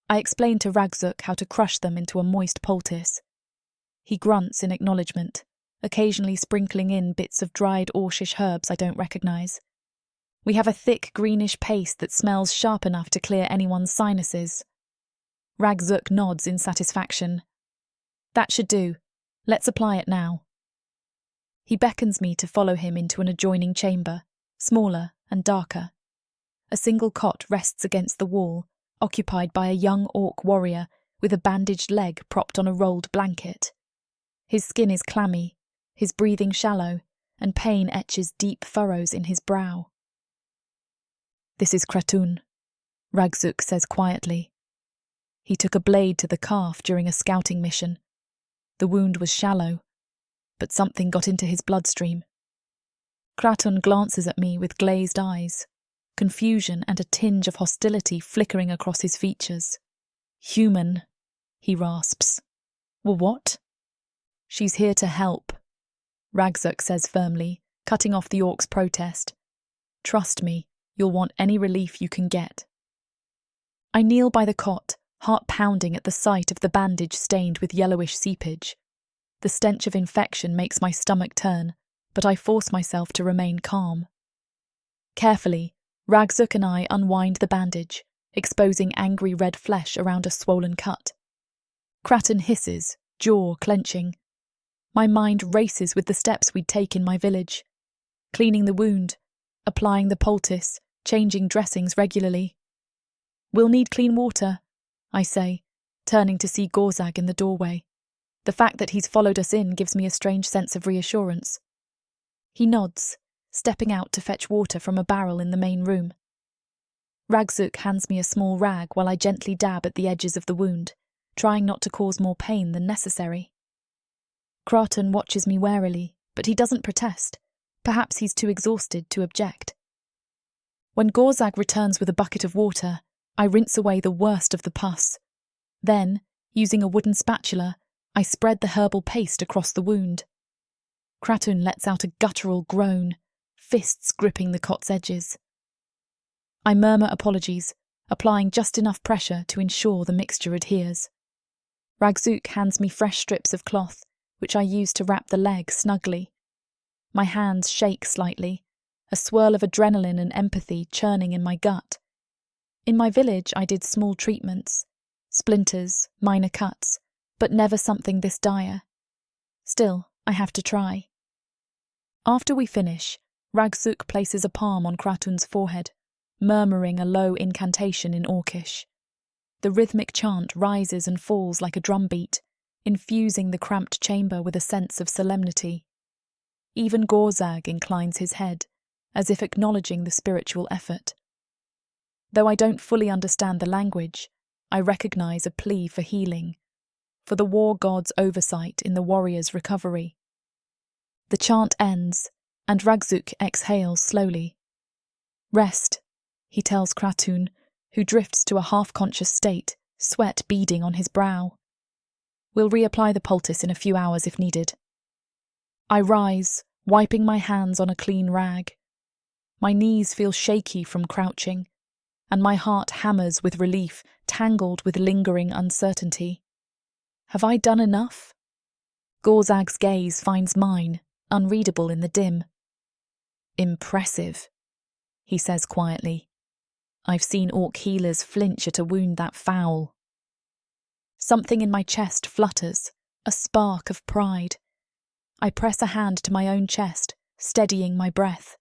I explain to Ragzuk how to crush them into a moist poultice. He grunts in acknowledgement, occasionally sprinkling in bits of dried Orshish herbs I don't recognise. We have a thick greenish paste that smells sharp enough to clear anyone's sinuses. Ragzuk nods in satisfaction. That should do. Let's apply it now. He beckons me to follow him into an adjoining chamber, smaller and darker. A single cot rests against the wall, occupied by a young orc warrior with a bandaged leg propped on a rolled blanket. His skin is clammy, his breathing shallow, and pain etches deep furrows in his brow. This is Kratun, Ragzuk says quietly. He took a blade to the calf during a scouting mission. The wound was shallow, but something got into his bloodstream. Kratun glances at me with glazed eyes, confusion and a tinge of hostility flickering across his features. Human, he rasps. Well, what? She's here to help, Ragzuk says firmly, cutting off the orc's protest. Trust me, you'll want any relief you can get. I kneel by the cot, heart pounding at the sight of the bandage stained with yellowish seepage. The stench of infection makes my stomach turn, but I force myself to remain calm. Carefully, Ragzuk and I unwind the bandage, exposing angry red flesh around a swollen cut. Kratun hisses, jaw clenching. My mind races with the steps we'd take in my village. Cleaning the wound, applying the poultice, changing dressings regularly. We'll need clean water, I say, turning to see Gorag in the doorway. The fact that he's followed us in gives me a strange sense of reassurance. He nods, stepping out to fetch water from a barrel in the main room. Ragzuk hands me a small rag while I gently dab at the edges of the wound, trying not to cause more pain than necessary. Kratun watches me warily, but he doesn't protest. Perhaps he's too exhausted to object. When Gorag returns with a bucket of water, I rinse away the worst of the pus. Then, using a wooden spatula, I spread the herbal paste across the wound. Kratun lets out a guttural groan, fists gripping the cot's edges. I murmur apologies, applying just enough pressure to ensure the mixture adheres. Ragzuk hands me fresh strips of cloth, which I use to wrap the leg snugly. My hands shake slightly, a swirl of adrenaline and empathy churning in my gut. In my village, I did small treatments, splinters, minor cuts, but never something this dire. Still, I have to try. After we finish, Ragzuk places a palm on Kratun's forehead, murmuring a low incantation in Orcish. The rhythmic chant rises and falls like a drumbeat, infusing the cramped chamber with a sense of solemnity. Even Gorag inclines his head, as if acknowledging the spiritual effort. Though I don't fully understand the language, I recognize a plea for healing, for the war god's oversight in the warrior's recovery. The chant ends, and Ragzuk exhales slowly. "Rest," he tells Kratun, who drifts to a half-conscious state, sweat beading on his brow. "We'll reapply the poultice in a few hours if needed." I rise, wiping my hands on a clean rag. My knees feel shaky from crouching, and my heart hammers with relief, tangled with lingering uncertainty. Have I done enough? Gorzag's gaze finds mine, unreadable in the dim. "Impressive," he says quietly. "I've seen orc healers flinch at a wound that foul." Something in my chest flutters, a spark of pride. I press a hand to my own chest, steadying my breath.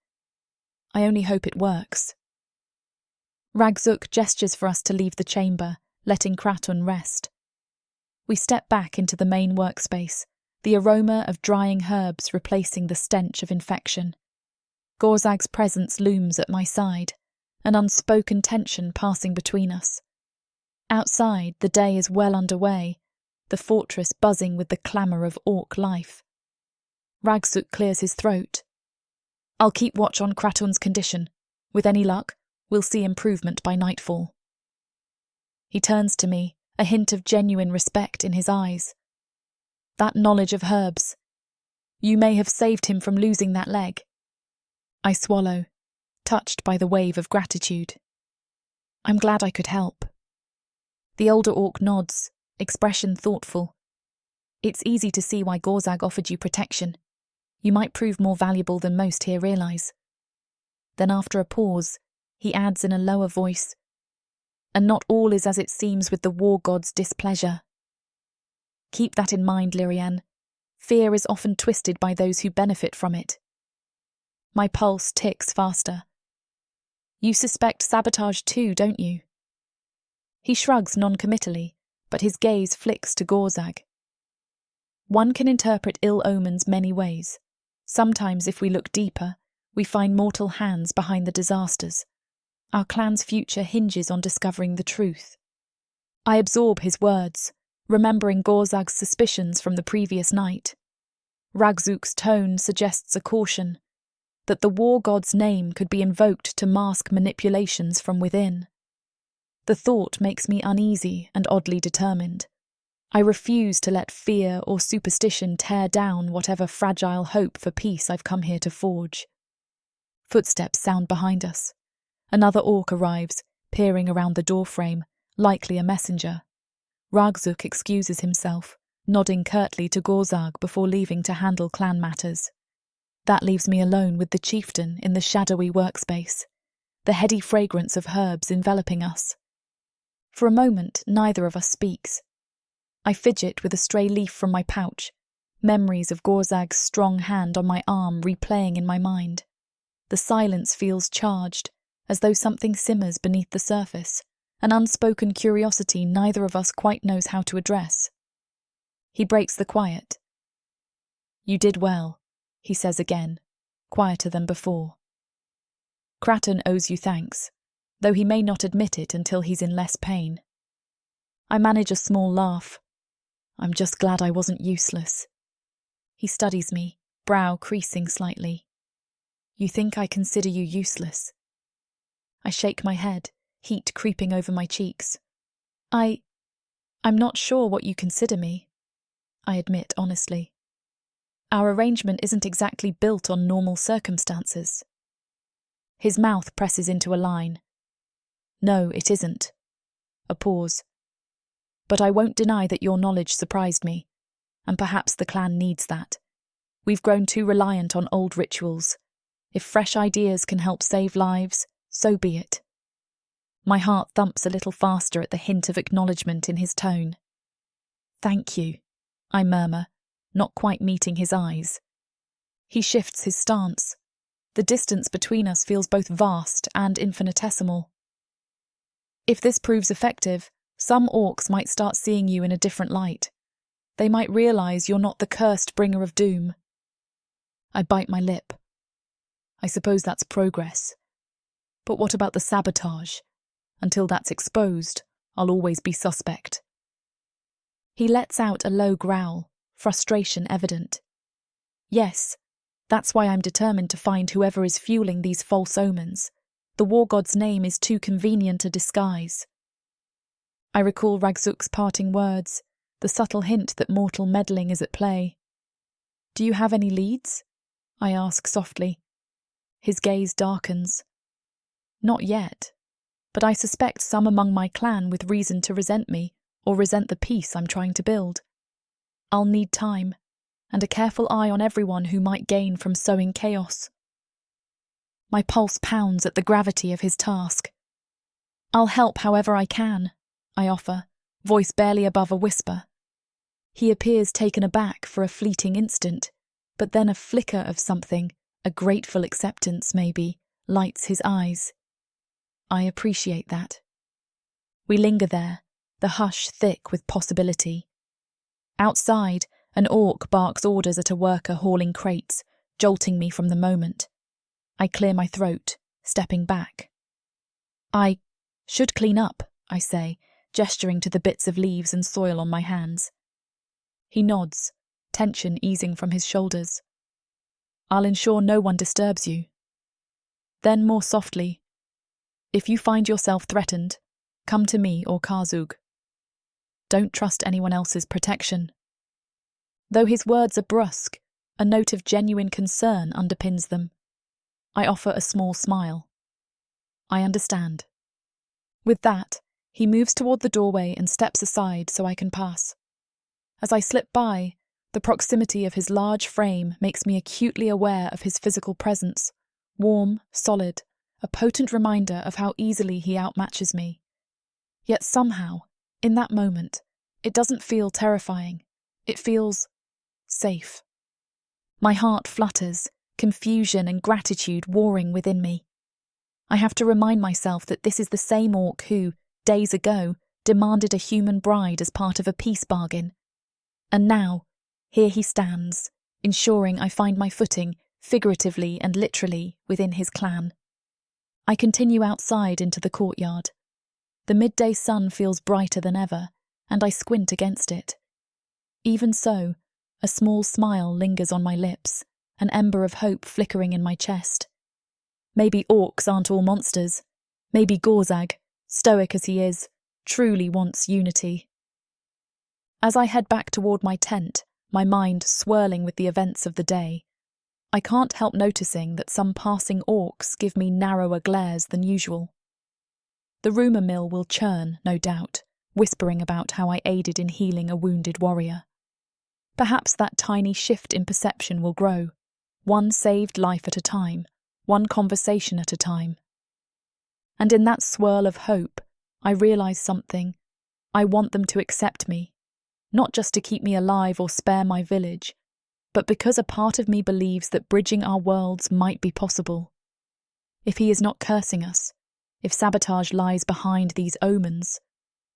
I only hope it works. Ragzuk gestures for us to leave the chamber, letting Kratun rest. We step back into the main workspace, the aroma of drying herbs replacing the stench of infection. Gorzag's presence looms at my side, an unspoken tension passing between us. Outside, the day is well underway, the fortress buzzing with the clamour of orc life. Ragzuk clears his throat. "I'll keep watch on Kratun's condition. With any luck, we'll see improvement by nightfall." He turns to me, a hint of genuine respect in his eyes. "That knowledge of herbs. You may have saved him from losing that leg." I swallow, touched by the wave of gratitude. "I'm glad I could help." The older orc nods, expression thoughtful. "It's easy to see why Gorzag offered you protection. You might prove more valuable than most here realise." Then after a pause, he adds in a lower voice, "And not all is as it seems with the war god's displeasure. Keep that in mind, Lirienne. Fear is often twisted by those who benefit from it." My pulse ticks faster. "You suspect sabotage too, don't you?" He shrugs non-committally, but his gaze flicks to Gorzag. "One can interpret ill omens many ways. Sometimes, if we look deeper, we find mortal hands behind the disasters. Our clan's future hinges on discovering the truth." I absorb his words, remembering Gorzag's suspicions from the previous night. Ragzuk's tone suggests a caution, that the war god's name could be invoked to mask manipulations from within. The thought makes me uneasy and oddly determined. I refuse to let fear or superstition tear down whatever fragile hope for peace I've come here to forge. Footsteps sound behind us. Another orc arrives, peering around the doorframe, likely a messenger. Ragzuk excuses himself, nodding curtly to Gorzag before leaving to handle clan matters. That leaves me alone with the chieftain in the shadowy workspace, the heady fragrance of herbs enveloping us. For a moment, neither of us speaks. I fidget with a stray leaf from my pouch, memories of Gorzag's strong hand on my arm replaying in my mind. The silence feels charged, as though something simmers beneath the surface, an unspoken curiosity neither of us quite knows how to address. He breaks the quiet. "You did well," he says again, quieter than before. "Kratun owes you thanks, though he may not admit it until he's in less pain." I manage a small laugh. "I'm just glad I wasn't useless." He studies me, brow creasing slightly. "You think I consider you useless?" I shake my head, heat creeping over my cheeks. I'm not sure what you consider me," I admit honestly. "Our arrangement isn't exactly built on normal circumstances." His mouth presses into a line. "No, it isn't." A pause. "But I won't deny that your knowledge surprised me, and perhaps the clan needs that. We've grown too reliant on old rituals. If fresh ideas can help save lives, so be it." My heart thumps a little faster at the hint of acknowledgement in his tone. "Thank you," I murmur, not quite meeting his eyes. He shifts his stance. The distance between us feels both vast and infinitesimal. "If this proves effective, some orcs might start seeing you in a different light. They might realise you're not the cursed bringer of doom." I bite my lip. I suppose that's progress. But what about the sabotage? Until that's exposed, I'll always be suspect. He lets out a low growl, frustration evident. Yes, that's why I'm determined to find whoever is fueling these false omens. The war god's name is too convenient a disguise. I recall Ragzuk's parting words, the subtle hint that mortal meddling is at play. Do you have any leads? I ask softly. His gaze darkens. Not yet, but I suspect some among my clan with reason to resent me or resent the peace I'm trying to build. I'll need time, and a careful eye on everyone who might gain from sowing chaos. My pulse pounds at the gravity of his task. I'll help however I can, I offer, voice barely above a whisper. He appears taken aback for a fleeting instant, but then a flicker of something, a grateful acceptance maybe, lights his eyes. I appreciate that. We linger there, the hush thick with possibility. Outside, an orc barks orders at a worker hauling crates, jolting me from the moment. I clear my throat, stepping back. I should clean up, I say, gesturing to the bits of leaves and soil on my hands. He nods, tension easing from his shoulders. I'll ensure no one disturbs you. Then more softly, if you find yourself threatened, come to me or Karzug. Don't trust anyone else's protection. Though his words are brusque, a note of genuine concern underpins them. I offer a small smile. I understand. With that, he moves toward the doorway and steps aside so I can pass. As I slip by, the proximity of his large frame makes me acutely aware of his physical presence, warm, solid, a potent reminder of how easily he outmatches me. Yet somehow, in that moment, it doesn't feel terrifying. It feels safe. My heart flutters, confusion and gratitude warring within me. I have to remind myself that this is the same orc who, days ago, demanded a human bride as part of a peace bargain. And now, here he stands, ensuring I find my footing, figuratively and literally, within his clan. I continue outside into the courtyard. The midday sun feels brighter than ever, and I squint against it. Even so, a small smile lingers on my lips, an ember of hope flickering in my chest. Maybe orcs aren't all monsters. Maybe Gorag, stoic as he is, truly wants unity. As I head back toward my tent, my mind swirling with the events of the day, I can't help noticing that some passing orcs give me narrower glares than usual. The rumour mill will churn, no doubt, whispering about how I aided in healing a wounded warrior. Perhaps that tiny shift in perception will grow, one saved life at a time, one conversation at a time. And in that swirl of hope, I realise something. I want them to accept me, not just to keep me alive or spare my village, but because a part of me believes that bridging our worlds might be possible. If he is not cursing us, if sabotage lies behind these omens,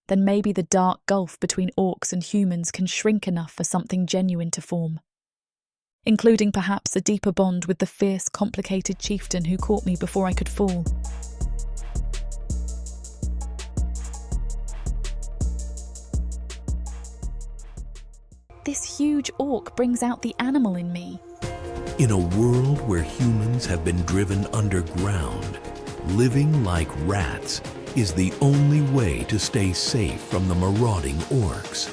then maybe the dark gulf between orcs and humans can shrink enough for something genuine to form, including perhaps a deeper bond with the fierce, complicated chieftain who caught me before I could fall. This huge orc brings out the animal in me. In a world where humans have been driven underground, living like rats is the only way to stay safe from the marauding orcs.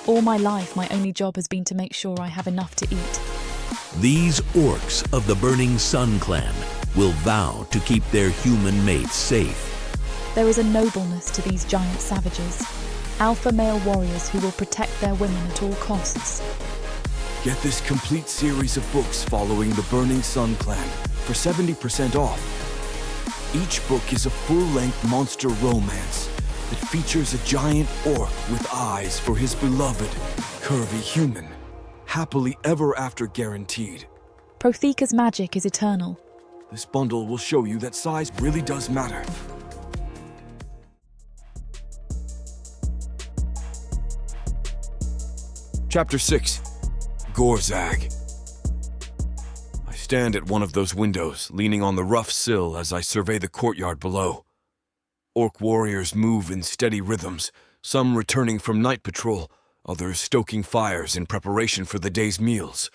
All my life, my only job has been to make sure I have enough to eat. These orcs of the Burning Sun clan will vow to keep their human mates safe. There is a nobleness to these giant savages, alpha male warriors who will protect their women at all costs. Get this complete series of books following the Burning Sun clan for 70% off. Each book is a full-length monster romance that features a giant orc with eyes for his beloved, curvy human. Happily ever after guaranteed. Prothea's magic is eternal. This bundle will show you that size really does matter. Chapter 6. Gorag. I stand at one of those windows, leaning on the rough sill as I survey the courtyard below. Orc warriors move in steady rhythms, some returning from night patrol, others stoking fires in preparation for the day's meals.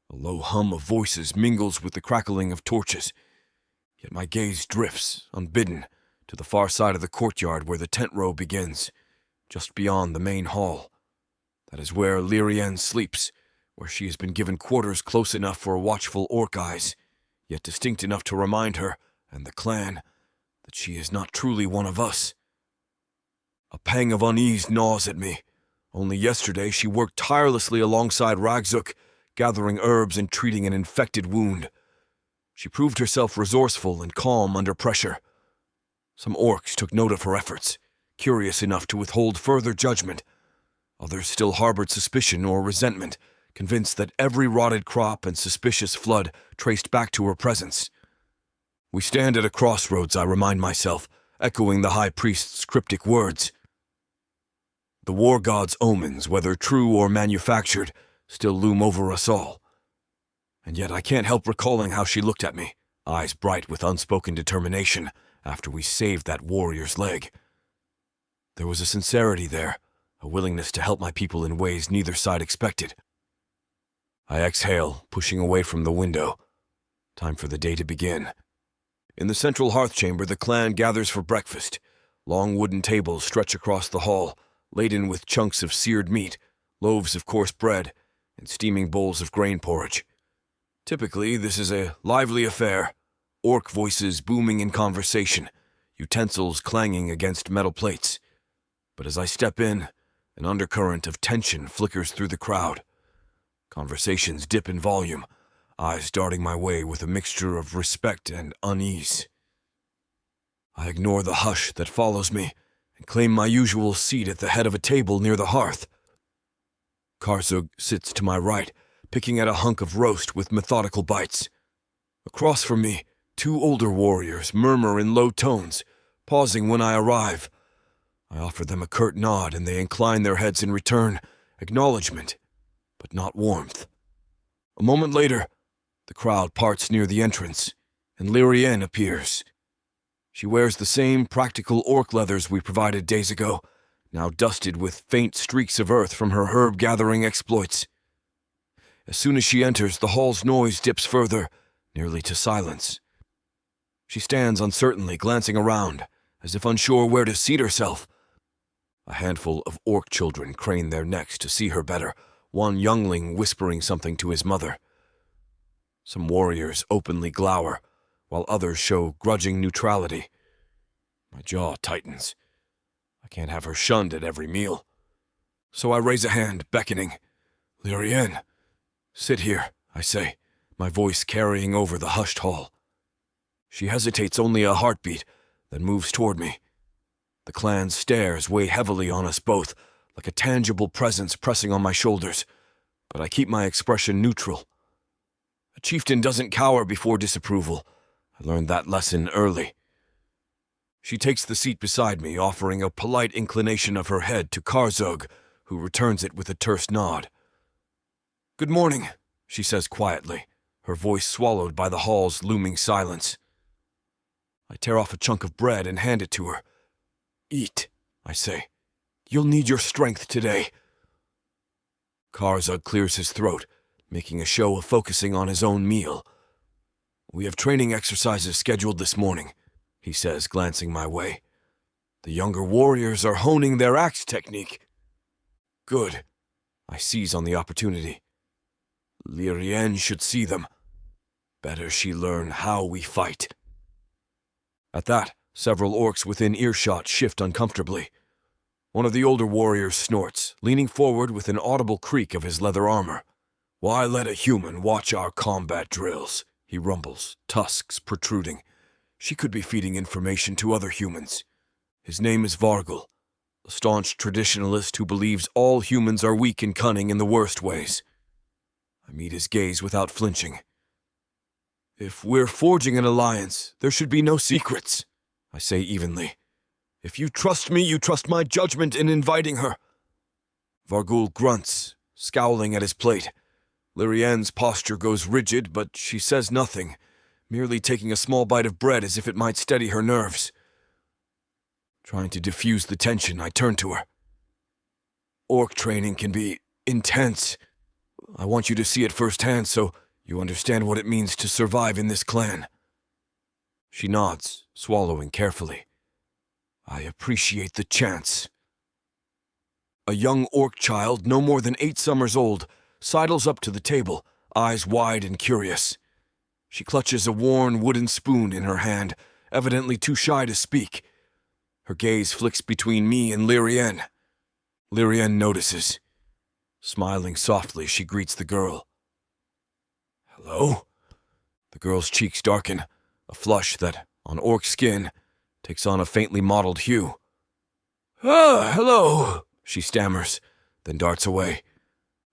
A low hum of voices mingles with the crackling of torches. Yet my gaze drifts, unbidden, to the far side of the courtyard where the tent row begins, just beyond the main hall. That is where Lirienne sleeps, where she has been given quarters close enough for watchful orc eyes, yet distinct enough to remind her, and the clan, that she is not truly one of us. A pang of unease gnaws at me. Only yesterday she worked tirelessly alongside Ragzuk, gathering herbs and treating an infected wound. She proved herself resourceful and calm under pressure. Some orcs took note of her efforts, curious enough to withhold further judgment. Others still harbored suspicion or resentment, convinced that every rotted crop and suspicious flood traced back to her presence. We stand at a crossroads, I remind myself, echoing the high priest's cryptic words. The war god's omens, whether true or manufactured, still loom over us all. And yet I can't help recalling how she looked at me, eyes bright with unspoken determination, after we saved that warrior's leg. There was a sincerity there, a willingness to help my people in ways neither side expected. I exhale, pushing away from the window. Time for the day to begin. In the central hearth chamber, the clan gathers for breakfast. Long wooden tables stretch across the hall, laden with chunks of seared meat, loaves of coarse bread, and steaming bowls of grain porridge. Typically, this is a lively affair, orc voices booming in conversation, utensils clanging against metal plates. But as I step in, an undercurrent of tension flickers through the crowd. Conversations dip in volume, eyes darting my way with a mixture of respect and unease. I ignore the hush that follows me and claim my usual seat at the head of a table near the hearth. Karzug sits to my right, picking at a hunk of roast with methodical bites. Across from me, two older warriors murmur in low tones, pausing when I arrive. I offer them a curt nod and they incline their heads in return, acknowledgement, but not warmth. A moment later, the crowd parts near the entrance, and Lirienne appears. She wears the same practical orc leathers we provided days ago, now dusted with faint streaks of earth from her herb-gathering exploits. As soon as she enters, the hall's noise dips further, nearly to silence. She stands uncertainly, glancing around, as if unsure where to seat herself. A handful of orc children crane their necks to see her better, one youngling whispering something to his mother. Some warriors openly glower, while others show grudging neutrality. My jaw tightens. I can't have her shunned at every meal. So I raise a hand, beckoning. "Lirienne, sit here," I say, my voice carrying over the hushed hall. She hesitates only a heartbeat, then moves toward me. The clan's stares weigh heavily on us both, like a tangible presence pressing on my shoulders, but I keep my expression neutral. A chieftain doesn't cower before disapproval. I learned that lesson early. She takes the seat beside me, offering a polite inclination of her head to Karzug, who returns it with a terse nod. "Good morning," she says quietly, her voice swallowed by the hall's looming silence. I tear off a chunk of bread and hand it to her. "Eat," I say. "You'll need your strength today." Karzug clears his throat, making a show of focusing on his own meal. "We have training exercises scheduled this morning," he says, glancing my way. "The younger warriors are honing their axe technique." "Good." I seize on the opportunity. "Lirienne should see them. Better she learn how we fight." At that, several orcs within earshot shift uncomfortably. One of the older warriors snorts, leaning forward with an audible creak of his leather armor. "Why let a human watch our combat drills?" he rumbles, tusks protruding. "She could be feeding information to other humans." His name is Vargul, a staunch traditionalist who believes all humans are weak and cunning in the worst ways. I meet his gaze without flinching. "If we're forging an alliance, there should be no secrets," I say evenly. "If you trust me, you trust my judgment in inviting her." Vargul grunts, scowling at his plate. Lirienne's posture goes rigid, but she says nothing, merely taking a small bite of bread as if it might steady her nerves. Trying to diffuse the tension, I turn to her. Orc training can be intense. I want you to see it firsthand so you understand what it means to survive in this clan. She nods, swallowing carefully. I appreciate the chance. A young orc child, no more than 8 summers old, sidles up to the table, eyes wide and curious. She clutches a worn wooden spoon in her hand, evidently too shy to speak. Her gaze flicks between me and Lirienne. Lirienne notices. Smiling softly, she greets the girl. Hello? The girl's cheeks darken, a flush that, on orc skin, takes on a faintly mottled hue. Ah, hello, she stammers, then darts away.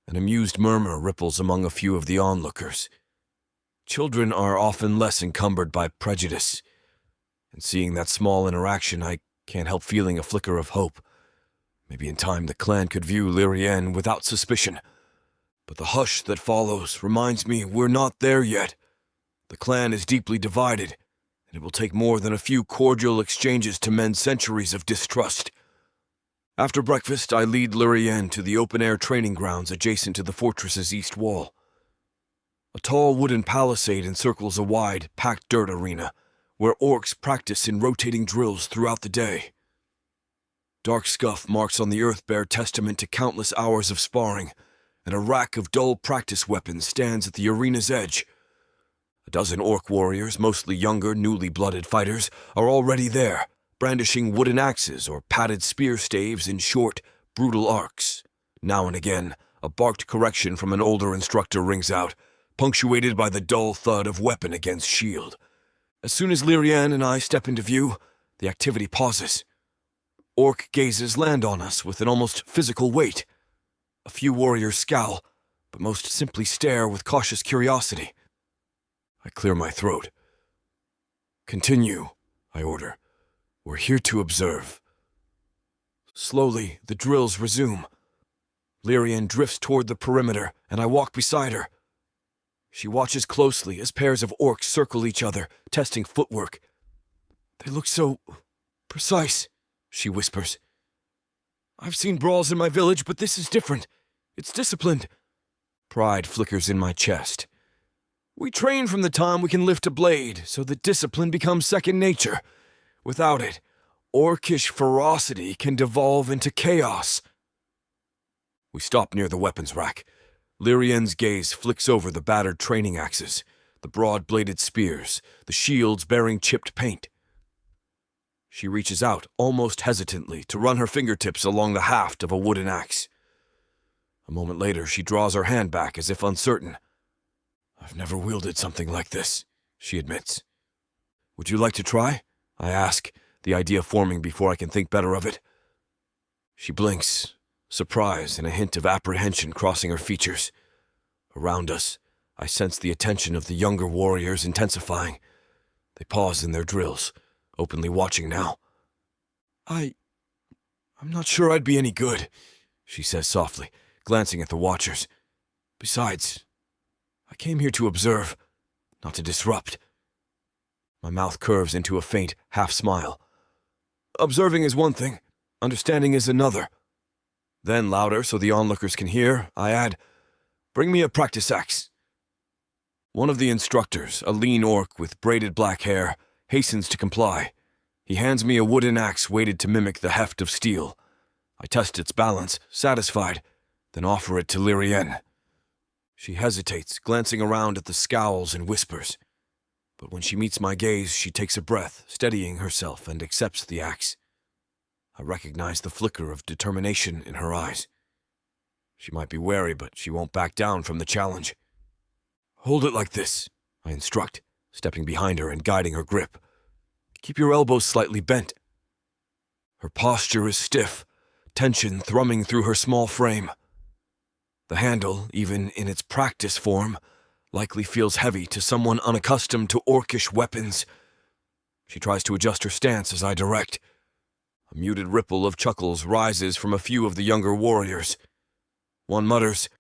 An amused murmur ripples among a few of the onlookers. Children are often less encumbered by prejudice, and seeing that small interaction, I can't help feeling a flicker of hope. Maybe in time the clan could view Lirienne without suspicion. But the hush that follows reminds me we're not there yet. The clan is deeply divided, and it will take more than a few cordial exchanges to mend centuries of distrust. After breakfast, I lead Lirienne to the open-air training grounds adjacent to the fortress's east wall. A tall wooden palisade encircles a wide, packed dirt arena, where orcs practice in rotating drills throughout the day. Dark scuff marks on the earth bear testament to countless hours of sparring, and a rack of dull practice weapons stands at the arena's edge. A dozen orc warriors, mostly younger, newly blooded fighters, are already there, brandishing wooden axes or padded spear staves in short, brutal arcs. Now and again, a barked correction from an older instructor rings out, punctuated by the dull thud of weapon against shield. As soon as Lirienne and I step into view, the activity pauses. Orc gazes land on us with an almost physical weight. A few warriors scowl, but most simply stare with cautious curiosity. I clear my throat. Continue, I order. We're here to observe. Slowly, the drills resume. Lirienne drifts toward the perimeter, and I walk beside her. She watches closely as pairs of orcs circle each other, testing footwork. They look so precise, she whispers. I've seen brawls in my village, but this is different. It's disciplined. Pride flickers in my chest. We train from the time we can lift a blade, so that discipline becomes second nature. Without it, orcish ferocity can devolve into chaos. We stop near the weapons rack. Lirienne's gaze flicks over the battered training axes, the broad-bladed spears, the shields bearing chipped paint. She reaches out, almost hesitantly, to run her fingertips along the haft of a wooden axe. A moment later, she draws her hand back as if uncertain. I've never wielded something like this, she admits. Would you like to try? I ask, the idea forming before I can think better of it. She blinks, surprise and a hint of apprehension crossing her features. Around us, I sense the attention of the younger warriors intensifying. They pause in their drills, openly watching now. I'm not sure I'd be any good, she says softly, glancing at the watchers. Besides, I came here to observe, not to disrupt. My mouth curves into a faint half-smile. Observing is one thing, understanding is another. Then, louder so the onlookers can hear, I add, bring me a practice axe. One of the instructors, a lean orc with braided black hair, hastens to comply. He hands me a wooden axe weighted to mimic the heft of steel. I test its balance, satisfied, then offer it to Lirienne. She hesitates, glancing around at the scowls and whispers. But when she meets my gaze, she takes a breath, steadying herself, and accepts the axe. I recognize the flicker of determination in her eyes. She might be wary, but she won't back down from the challenge. Hold it like this, I instruct, stepping behind her and guiding her grip. Keep your elbows slightly bent. Her posture is stiff, tension thrumming through her small frame. The handle, even in its practice form, likely feels heavy to someone unaccustomed to orcish weapons. She tries to adjust her stance as I direct. A muted ripple of chuckles rises from a few of the younger warriors. One mutters,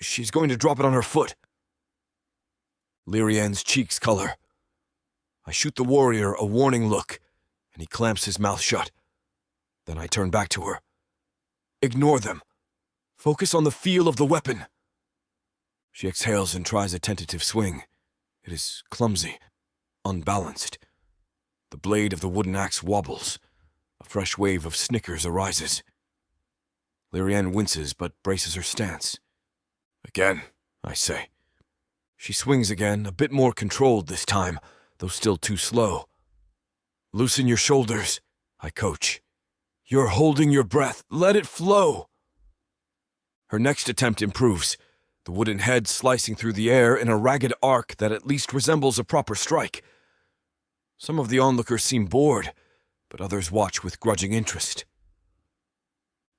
She's going to drop it on her foot. Lirienne's cheeks color. I shoot the warrior a warning look, and he clamps his mouth shut. Then I turn back to her. Ignore them. Focus on the feel of the weapon. She exhales and tries a tentative swing. It is clumsy, unbalanced. The blade of the wooden axe wobbles. A fresh wave of snickers arises. Lirienne winces but braces her stance. Again, I say. She swings again, a bit more controlled this time, though still too slow. Loosen your shoulders, I coach. You're holding your breath. Let it flow. Her next attempt improves, the wooden head slicing through the air in a ragged arc that at least resembles a proper strike. Some of the onlookers seem bored, but others watch with grudging interest.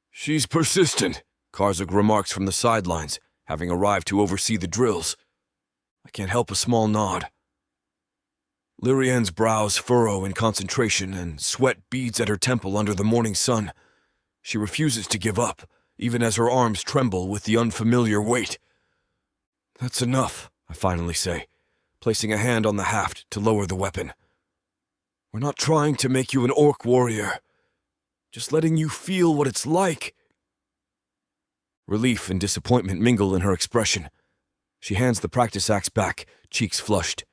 She's persistent, Karzuk remarks from the sidelines, having arrived to oversee the drills. I can't help a small nod. Lirienne's brows furrow in concentration, and sweat beads at her temple under the morning sun. She refuses to give up, even as her arms tremble with the unfamiliar weight. That's enough, I finally say, placing a hand on the haft to lower the weapon. We're not trying to make you an orc warrior, just letting you feel what it's like. Relief and disappointment mingle in her expression. She hands the practice axe back, cheeks flushed.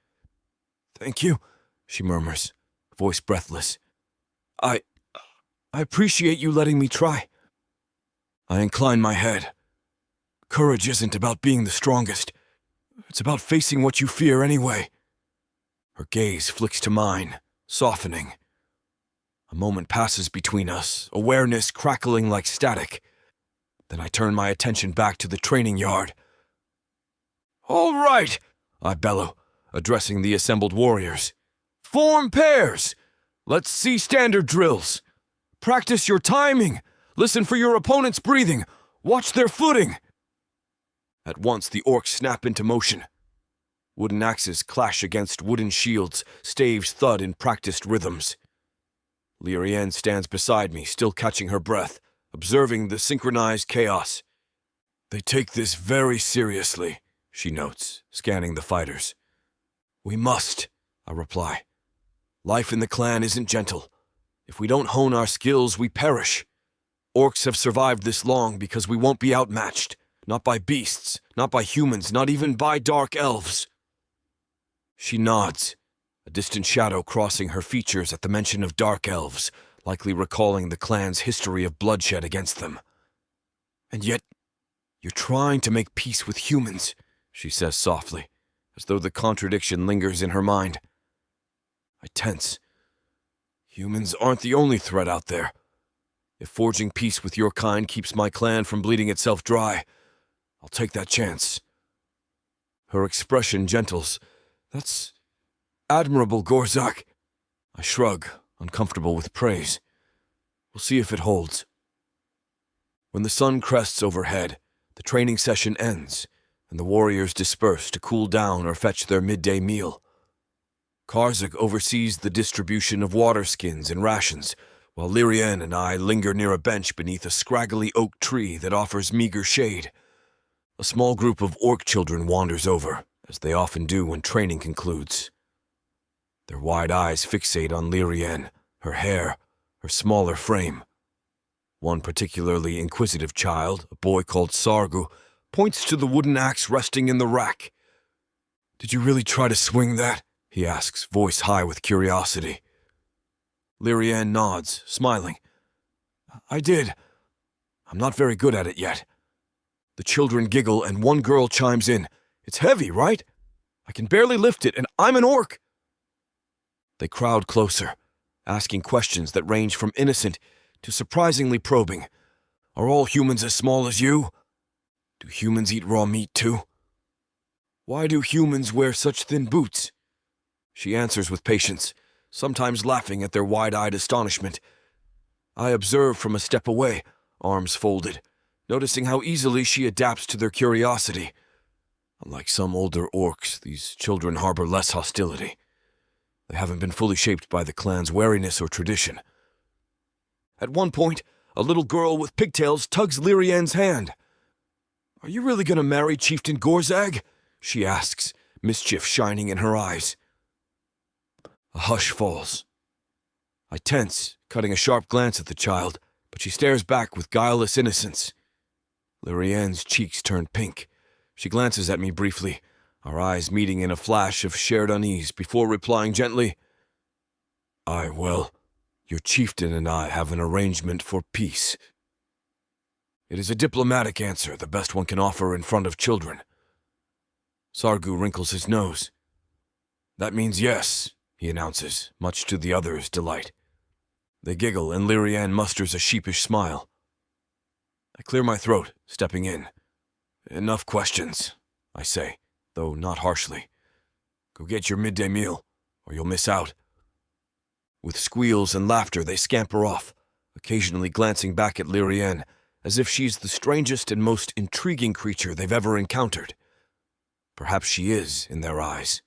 Thank you, she murmurs, voice breathless. I appreciate you letting me try. I incline my head. Courage isn't about being the strongest. It's about facing what you fear anyway. Her gaze flicks to mine, softening. A moment passes between us, awareness crackling like static. Then I turn my attention back to the training yard. All right, I bellow, addressing the assembled warriors. Form pairs! Let's see standard drills. Practice your timing. Listen for your opponent's breathing. Watch their footing. At once the orcs snap into motion. Wooden axes clash against wooden shields, staves thud in practiced rhythms. Lirienne stands beside me, still catching her breath, observing the synchronized chaos. They take this very seriously, she notes, scanning the fighters. We must, I reply. Life in the clan isn't gentle. If we don't hone our skills, we perish. Orcs have survived this long because we won't be outmatched. Not by beasts, not by humans, not even by dark elves. She nods, a distant shadow crossing her features at the mention of dark elves, likely recalling the clan's history of bloodshed against them. And yet, you're trying to make peace with humans, she says softly, as though the contradiction lingers in her mind. I tense. Humans aren't the only threat out there. If forging peace with your kind keeps my clan from bleeding itself dry, I'll take that chance. Her expression gentles. That's admirable, Gorag. I shrug, uncomfortable with praise. We'll see if it holds. When the sun crests overhead, the training session ends, and the warriors disperse to cool down or fetch their midday meal. Karzuk oversees the distribution of water skins and rations, while Lirienne and I linger near a bench beneath a scraggly oak tree that offers meager shade. A small group of orc children wanders over, as they often do when training concludes. Their wide eyes fixate on Lirienne, her hair, her smaller frame. One particularly inquisitive child, a boy called Sargu, points to the wooden axe resting in the rack. Did you really try to swing that? He asks, voice high with curiosity. Lirienne nods, smiling. I did. I'm not very good at it yet. The children giggle and one girl chimes in. It's heavy, right? I can barely lift it, and I'm an orc. They crowd closer, asking questions that range from innocent to surprisingly probing. Are all humans as small as you? Do humans eat raw meat too? Why do humans wear such thin boots? She answers with patience, sometimes laughing at their wide-eyed astonishment. I observe from a step away, arms folded, noticing how easily she adapts to their curiosity. Unlike some older orcs, these children harbor less hostility. They haven't been fully shaped by the clan's wariness or tradition. At one point, a little girl with pigtails tugs Lirienne's hand. Are you really gonna marry Chieftain Gorag? She asks, mischief shining in her eyes. A hush falls. I tense, cutting a sharp glance at the child, but she stares back with guileless innocence. Lirienne's cheeks turn pink. She glances at me briefly, our eyes meeting in a flash of shared unease before replying gently, your chieftain and I have an arrangement for peace. It is a diplomatic answer, the best one can offer in front of children. Sargu wrinkles his nose. That means yes, he announces, much to the others' delight. They giggle and Lirienne musters a sheepish smile. I clear my throat, stepping in. Enough questions, I say, though not harshly. Go get your midday meal, or you'll miss out. With squeals and laughter, they scamper off, occasionally glancing back at Lirienne, as if she's the strangest and most intriguing creature they've ever encountered. Perhaps she is, in their eyes.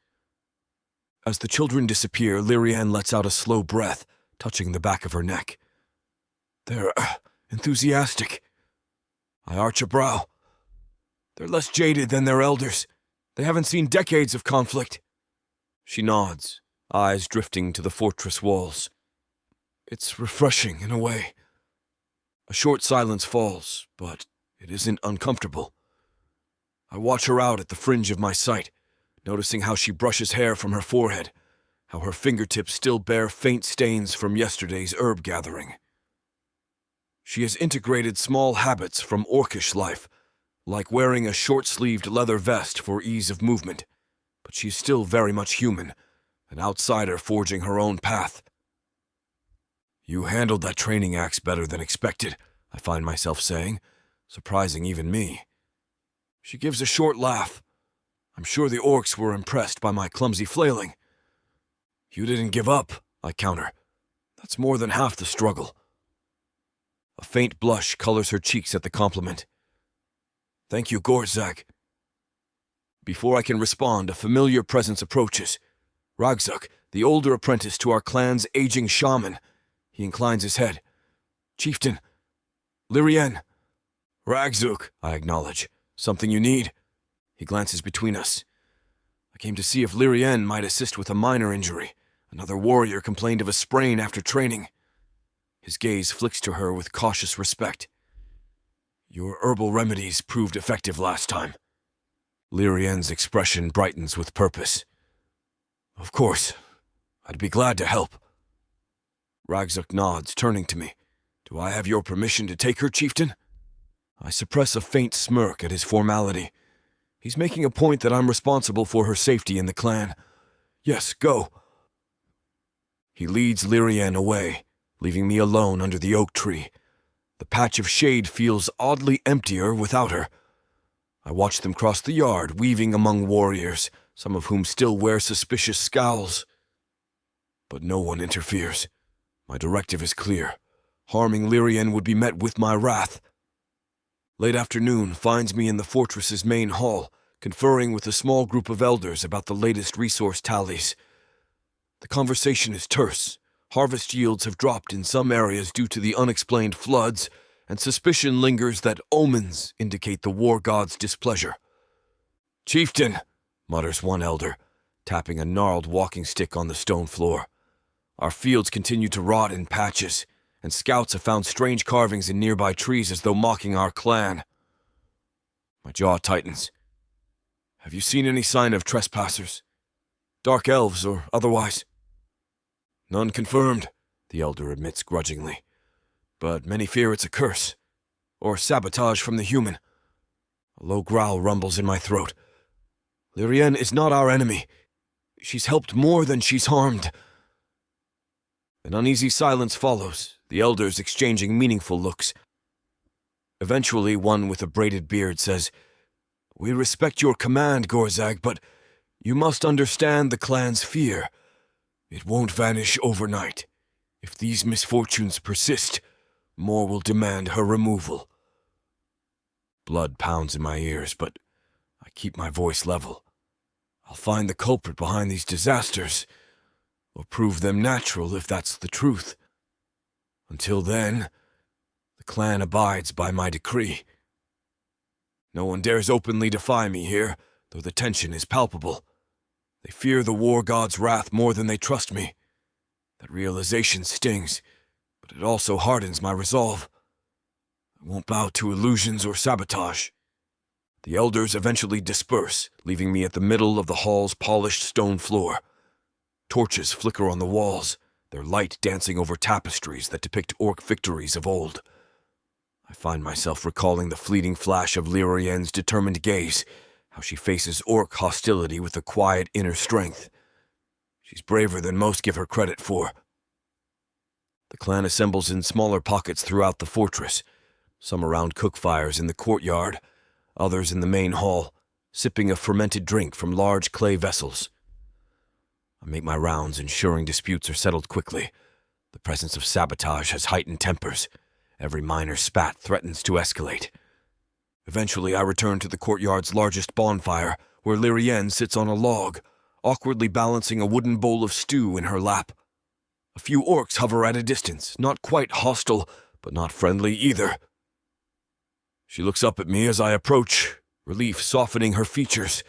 As the children disappear, Lirienne lets out a slow breath, touching the back of her neck. They're enthusiastic. I arch a brow. They're less jaded than their elders. They haven't seen decades of conflict. She nods, eyes drifting to the fortress walls. It's refreshing in a way. A short silence falls, but it isn't uncomfortable. I watch her out at the fringe of my sight, noticing how she brushes hair from her forehead, how her fingertips still bear faint stains from yesterday's herb gathering. She has integrated small habits from orcish life, like wearing a short-sleeved leather vest for ease of movement, but she's still very much human, an outsider forging her own path. You handled that training axe better than expected, I find myself saying, surprising even me. She gives a short laugh. I'm sure the orcs were impressed by my clumsy flailing. You didn't give up, I counter. That's more than half the struggle. A faint blush colors her cheeks at the compliment. Thank you, Gorag. Before I can respond, a familiar presence approaches. Ragzuk, the older apprentice to our clan's aging shaman. He inclines his head. Chieftain. Lirienne. Ragzuk, I acknowledge. Something you need? He glances between us. I came to see if Lirienne might assist with a minor injury. Another warrior complained of a sprain after training. His gaze flicks to her with cautious respect. Your herbal remedies proved effective last time. Lirienne's expression brightens with purpose. Of course. I'd be glad to help. Ragzuk nods, turning to me. Do I have your permission to take her, chieftain? I suppress a faint smirk at his formality. He's making a point that I'm responsible for her safety in the clan. Yes, go. He leads Lirienne away, leaving me alone under the oak tree. The patch of shade feels oddly emptier without her. I watch them cross the yard, weaving among warriors, some of whom still wear suspicious scowls. But no one interferes. My directive is clear. Harming Lirienne would be met with my wrath. Late afternoon finds me in the fortress's main hall, conferring with a small group of elders about the latest resource tallies. The conversation is terse. Harvest yields have dropped in some areas due to the unexplained floods, and suspicion lingers that omens indicate the war god's displeasure. Chieftain, mutters one elder, tapping a gnarled walking stick on the stone floor. Our fields continue to rot in patches, and scouts have found strange carvings in nearby trees as though mocking our clan. My jaw tightens. Have you seen any sign of trespassers? Dark elves or otherwise? None confirmed, the elder admits grudgingly. But many fear it's a curse, or sabotage from the human. A low growl rumbles in my throat. Lirienne is not our enemy. She's helped more than she's harmed. An uneasy silence follows, the elders exchanging meaningful looks. Eventually, one with a braided beard says, We respect your command, Gorag, but you must understand the clan's fear. It won't vanish overnight. If these misfortunes persist, more will demand her removal. Blood pounds in my ears, but I keep my voice level. I'll find the culprit behind these disasters, or prove them natural if that's the truth. Until then, the clan abides by my decree. No one dares openly defy me here, though the tension is palpable. They fear the war god's wrath more than they trust me. That realization stings, but it also hardens my resolve. I won't bow to illusions or sabotage. The elders eventually disperse, leaving me at the middle of the hall's polished stone floor. Torches flicker on the walls, their light dancing over tapestries that depict orc victories of old. I find myself recalling the fleeting flash of Lirienne's determined gaze, how she faces orc hostility with a quiet inner strength. She's braver than most give her credit for. The clan assembles in smaller pockets throughout the fortress, some around cookfires in the courtyard, others in the main hall, sipping a fermented drink from large clay vessels. I make my rounds, ensuring disputes are settled quickly. The presence of sabotage has heightened tempers. Every minor spat threatens to escalate. Eventually, I return to the courtyard's largest bonfire, where Lirienne sits on a log, awkwardly balancing a wooden bowl of stew in her lap. A few orcs hover at a distance, not quite hostile, but not friendly either. She looks up at me as I approach, relief softening her features.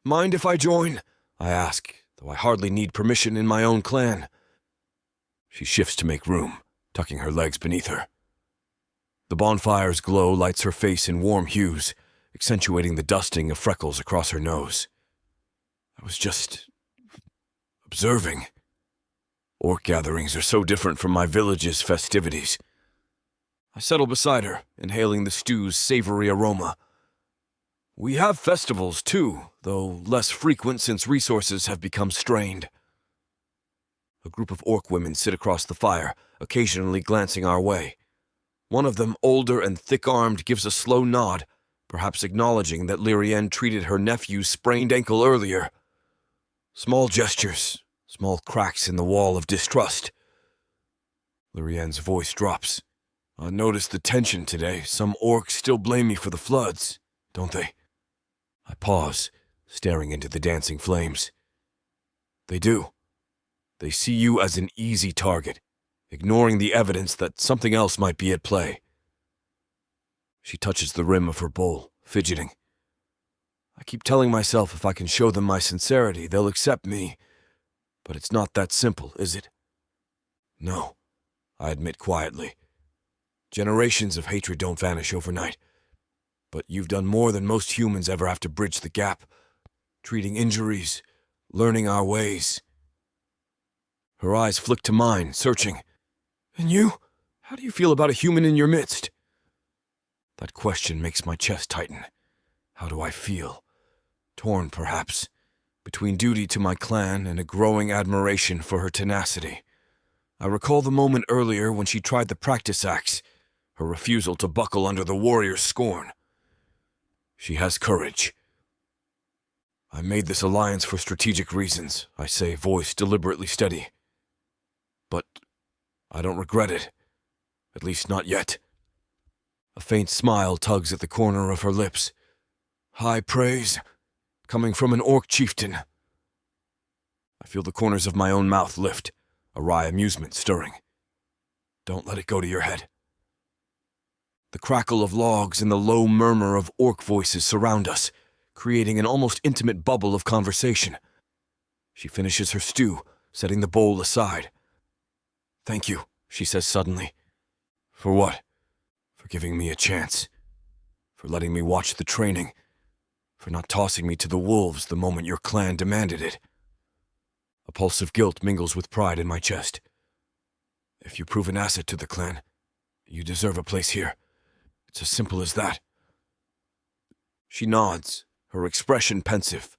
"Mind if I join?" I ask, though I hardly need permission in my own clan. She shifts to make room, tucking her legs beneath her. The bonfire's glow lights her face in warm hues, accentuating the dusting of freckles across her nose. I was just observing. Orc gatherings are so different from my village's festivities. I settle beside her, inhaling the stew's savory aroma. We have festivals, too, though less frequent since resources have become strained. A group of orc women sit across the fire, occasionally glancing our way. One of them, older and thick-armed, gives a slow nod, perhaps acknowledging that Lirienne treated her nephew's sprained ankle earlier. Small gestures, small cracks in the wall of distrust. Lirienne's voice drops. I noticed the tension today. Some orcs still blame me for the floods, don't they? I pause, staring into the dancing flames. They do. They see you as an easy target, ignoring the evidence that something else might be at play. She touches the rim of her bowl, fidgeting. I keep telling myself if I can show them my sincerity, they'll accept me. But it's not that simple, is it? No, I admit quietly. Generations of hatred don't vanish overnight. But you've done more than most humans ever have to bridge the gap. Treating injuries, learning our ways. Her eyes flick to mine, searching. And you? How do you feel about a human in your midst? That question makes my chest tighten. How do I feel? Torn, perhaps, between duty to my clan and a growing admiration for her tenacity. I recall the moment earlier when she tried the practice axe, her refusal to buckle under the warrior's scorn. She has courage. I made this alliance for strategic reasons, I say, voice deliberately steady. But I don't regret it. At least not yet. A faint smile tugs at the corner of her lips. High praise, coming from an orc chieftain. I feel the corners of my own mouth lift, a wry amusement stirring. Don't let it go to your head. The crackle of logs and the low murmur of orc voices surround us, creating an almost intimate bubble of conversation. She finishes her stew, setting the bowl aside. Thank you, she says suddenly. For what? For giving me a chance. For letting me watch the training. For not tossing me to the wolves the moment your clan demanded it. A pulse of guilt mingles with pride in my chest. If you prove an asset to the clan, you deserve a place here. It's as simple as that. She nods, her expression pensive.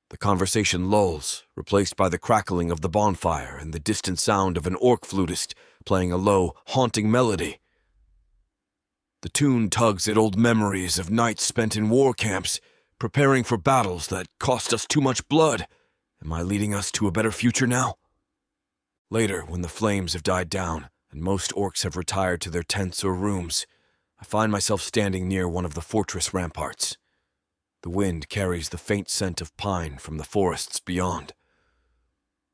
The conversation lulls, replaced by the crackling of the bonfire and the distant sound of an orc flutist playing a low, haunting melody. The tune tugs at old memories of nights spent in war camps, preparing for battles that cost us too much blood. Am I leading us to a better future now? Later, when the flames have died down and most orcs have retired to their tents or rooms, I find myself standing near one of the fortress ramparts. The wind carries the faint scent of pine from the forests beyond.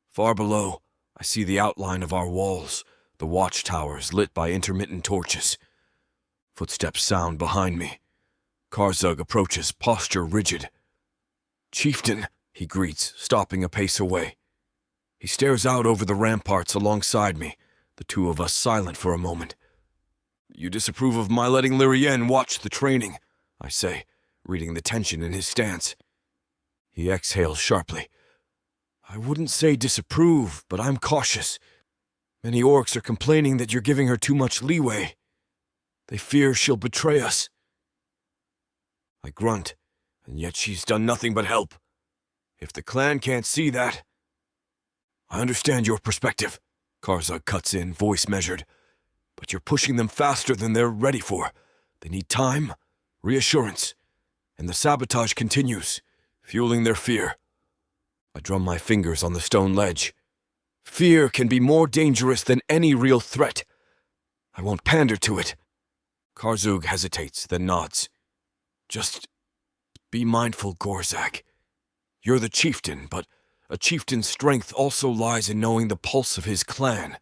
Far below, I see the outline of our walls, the watchtowers lit by intermittent torches. Footsteps sound behind me. Gorag approaches, posture rigid. "Chieftain," he greets, stopping a pace away. He stares out over the ramparts alongside me, the two of us silent for a moment. "You disapprove of my letting Lirienne watch the training," I say, reading the tension in his stance. He exhales sharply. "I wouldn't say disapprove, but I'm cautious. Many orcs are complaining that you're giving her too much leeway. They fear she'll betray us." I grunt, and yet she's done nothing but help. If the clan can't see that... "I understand your perspective," Gorag cuts in, voice measured. "But you're pushing them faster than they're ready for. They need time, reassurance, and the sabotage continues, fueling their fear." I drum my fingers on the stone ledge. Fear can be more dangerous than any real threat. I won't pander to it. Gorag hesitates, then nods. "Just be mindful, Gorag. You're the chieftain, but a chieftain's strength also lies in knowing the pulse of his clan.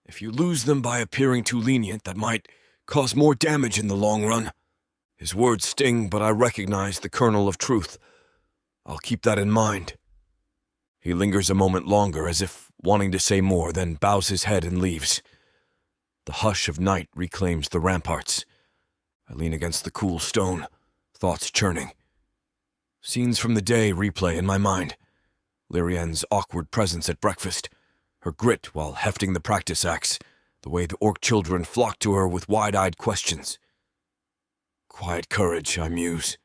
If you lose them by appearing too lenient, that might cause more damage in the long run." His words sting, but I recognize the kernel of truth. I'll keep that in mind. He lingers a moment longer, as if wanting to say more, then bows his head and leaves. The hush of night reclaims the ramparts. I lean against the cool stone, thoughts churning. Scenes from the day replay in my mind. Lirienne's awkward presence at breakfast, her grit while hefting the practice axe, the way the orc children flock to her with wide-eyed questions. Quiet courage, I muse.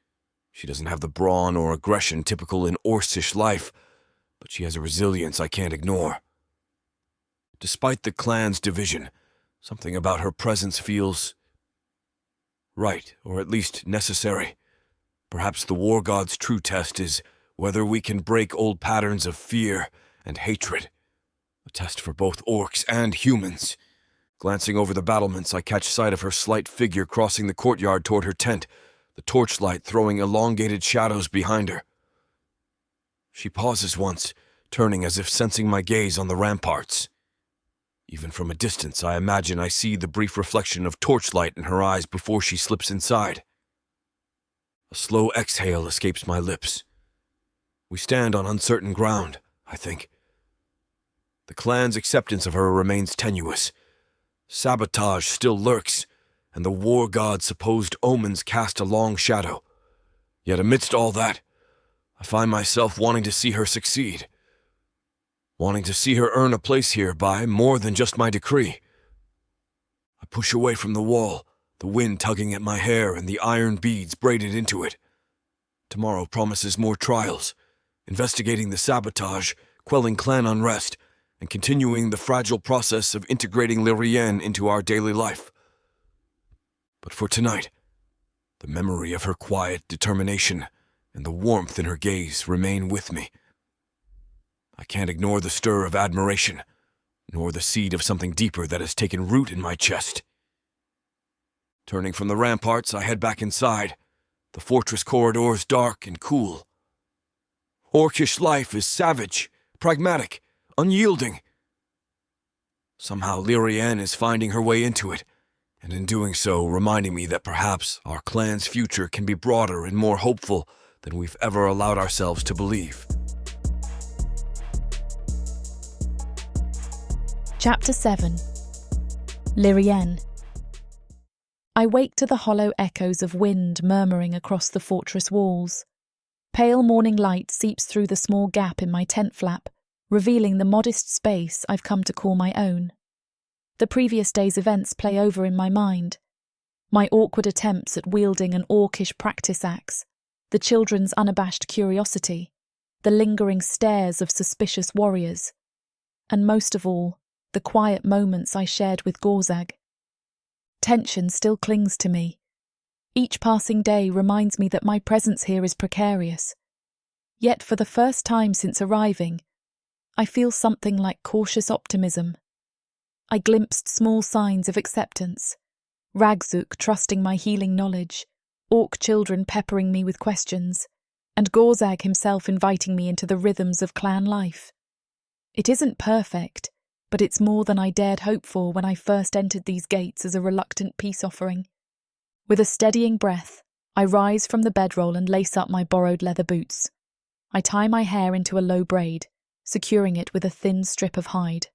She doesn't have the brawn or aggression typical in Orcish life, but she has a resilience I can't ignore. Despite the clan's division, something about her presence feels right, or at least necessary. Perhaps the war god's true test is whether we can break old patterns of fear and hatred. A test for both orcs and humans. Glancing over the battlements, I catch sight of her slight figure crossing the courtyard toward her tent, the torchlight throwing elongated shadows behind her. She pauses once, turning as if sensing my gaze on the ramparts. Even from a distance, I imagine I see the brief reflection of torchlight in her eyes before she slips inside. A slow exhale escapes my lips. We stand on uncertain ground, I think. The clan's acceptance of her remains tenuous. Sabotage still lurks, and the war god's supposed omens cast a long shadow. Yet amidst all that, I find myself wanting to see her succeed. Wanting to see her earn a place here by more than just my decree. I push away from the wall, the wind tugging at my hair and the iron beads braided into it. Tomorrow promises more trials, investigating the sabotage, quelling clan unrest, and continuing the fragile process of integrating Lirienne into our daily life. But for tonight, the memory of her quiet determination and the warmth in her gaze remain with me. I can't ignore the stir of admiration, nor the seed of something deeper that has taken root in my chest. Turning from the ramparts, I head back inside, the fortress corridors dark and cool. Orcish life is savage, pragmatic, unyielding. Somehow Lirienne is finding her way into it, and in doing so reminding me that perhaps our clan's future can be broader and more hopeful than we've ever allowed ourselves to believe. Chapter 7. Lirienne. I wake to the hollow echoes of wind murmuring across the fortress walls. Pale morning light seeps through the small gap in my tent flap, revealing the modest space I've come to call my own. The previous day's events play over in my mind. My awkward attempts at wielding an orcish practice axe, the children's unabashed curiosity, the lingering stares of suspicious warriors, and most of all, the quiet moments I shared with Gorag. Tension still clings to me. Each passing day reminds me that my presence here is precarious. Yet for the first time since arriving, I feel something like cautious optimism. I glimpsed small signs of acceptance. Ragzuk trusting my healing knowledge, orc children peppering me with questions, and Gorag himself inviting me into the rhythms of clan life. It isn't perfect, but it's more than I dared hope for when I first entered these gates as a reluctant peace offering. With a steadying breath, I rise from the bedroll and lace up my borrowed leather boots. I tie my hair into a low braid, securing it with a thin strip of hide.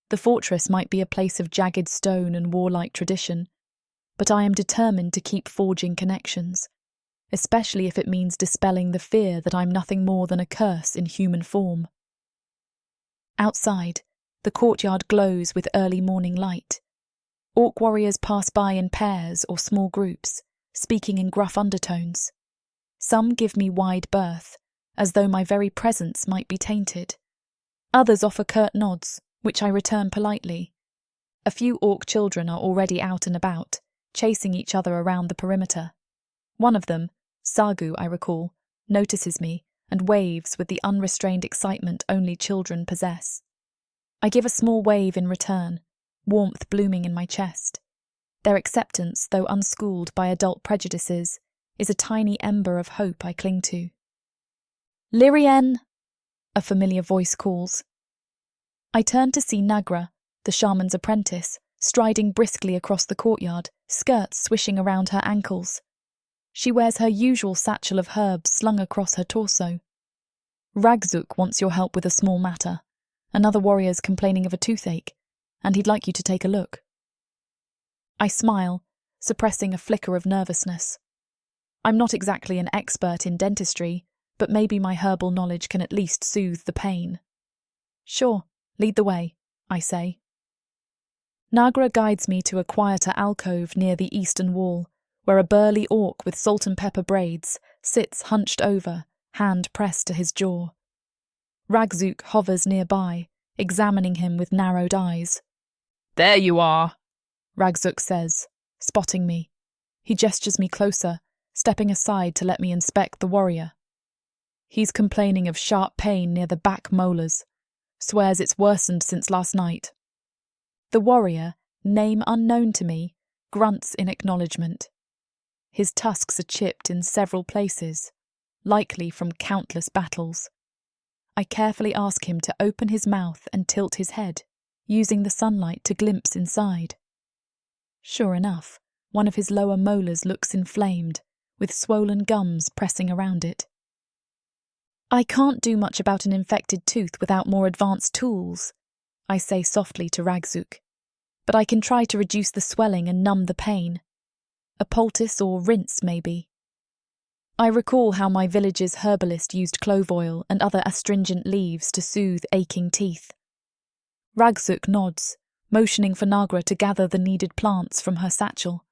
The fortress might be a place of jagged stone and warlike tradition, but I am determined to keep forging connections, especially if it means dispelling the fear that I'm nothing more than a curse in human form. Outside, the courtyard glows with early morning light. Orc warriors pass by in pairs or small groups, speaking in gruff undertones. Some give me wide berth, as though my very presence might be tainted. Others offer curt nods, which I return politely. A few orc children are already out and about, chasing each other around the perimeter. One of them, Sagu I recall, notices me and waves with the unrestrained excitement only children possess. I give a small wave in return, warmth blooming in my chest. Their acceptance, though unschooled by adult prejudices, is a tiny ember of hope I cling to. "Lirienne!" a familiar voice calls. I turn to see Nagra, the shaman's apprentice, striding briskly across the courtyard, skirts swishing around her ankles. She wears her usual satchel of herbs slung across her torso. "Ragzuk wants your help with a small matter. Another warrior's complaining of a toothache, and he'd like you to take a look." I smile, suppressing a flicker of nervousness. I'm not exactly an expert in dentistry, but maybe my herbal knowledge can at least soothe the pain. "Sure, lead the way," I say. Nagra guides me to a quieter alcove near the eastern wall, where a burly orc with salt and pepper braids sits hunched over, hand pressed to his jaw. Ragzuk hovers nearby, examining him with narrowed eyes. "There you are," Ragzuk says, spotting me. He gestures me closer, stepping aside to let me inspect the warrior. He's complaining of sharp pain near the back molars, swears it's worsened since last night. The warrior, name unknown to me, grunts in acknowledgement. His tusks are chipped in several places, likely from countless battles. I carefully ask him to open his mouth and tilt his head, using the sunlight to glimpse inside. Sure enough, one of his lower molars looks inflamed, with swollen gums pressing around it. "I can't do much about an infected tooth without more advanced tools," I say softly to Ragzuk, "but I can try to reduce the swelling and numb the pain. A poultice or rinse, maybe." I recall how my village's herbalist used clove oil and other astringent leaves to soothe aching teeth. Ragzuk nods, motioning for Nagra to gather the needed plants from her satchel.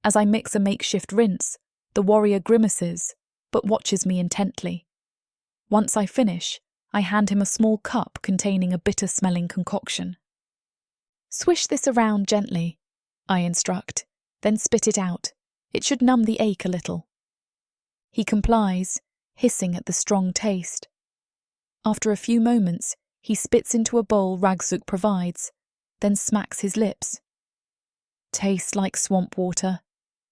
As I mix a makeshift rinse, the warrior grimaces, but watches me intently. Once I finish, I hand him a small cup containing a bitter-smelling concoction. "Swish this around gently," I instruct, "then spit it out. It should numb the ache a little." He complies, hissing at the strong taste. After a few moments, he spits into a bowl Ragzuk provides, then smacks his lips. "Tastes like swamp water,"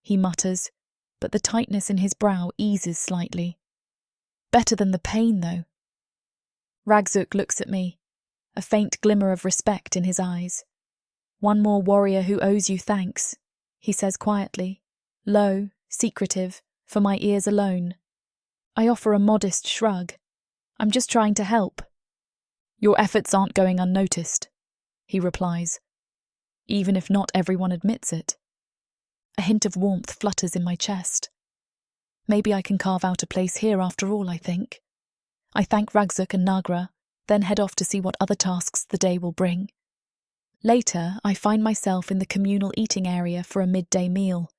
he mutters, but the tightness in his brow eases slightly. "Better than the pain, though." Ragzuk looks at me, a faint glimmer of respect in his eyes. "One more warrior who owes you thanks," he says quietly, low, secretive, for my ears alone. I offer a modest shrug. "I'm just trying to help." "Your efforts aren't going unnoticed," he replies, "even if not everyone admits it." A hint of warmth flutters in my chest. Maybe I can carve out a place here after all, I think. I thank Ragzuk and Nagra, then head off to see what other tasks the day will bring. Later, I find myself in the communal eating area for a midday meal.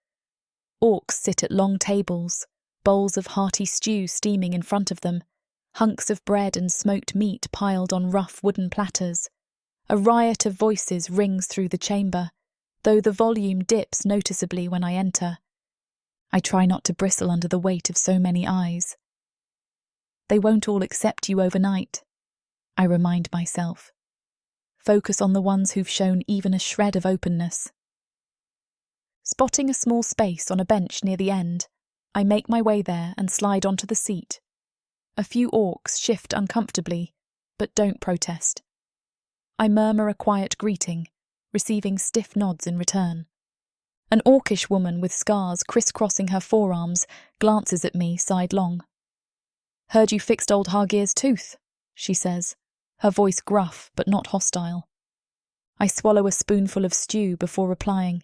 Orcs sit at long tables, bowls of hearty stew steaming in front of them, hunks of bread and smoked meat piled on rough wooden platters. A riot of voices rings through the chamber, though the volume dips noticeably when I enter. I try not to bristle under the weight of so many eyes. They won't all accept you overnight, I remind myself. Focus on the ones who've shown even a shred of openness. Spotting a small space on a bench near the end, I make my way there and slide onto the seat. A few orcs shift uncomfortably, but don't protest. I murmur a quiet greeting, receiving stiff nods in return. An orcish woman with scars crisscrossing her forearms glances at me sidelong. "Heard you fixed old Hargir's tooth," she says, her voice gruff but not hostile. I swallow a spoonful of stew before replying.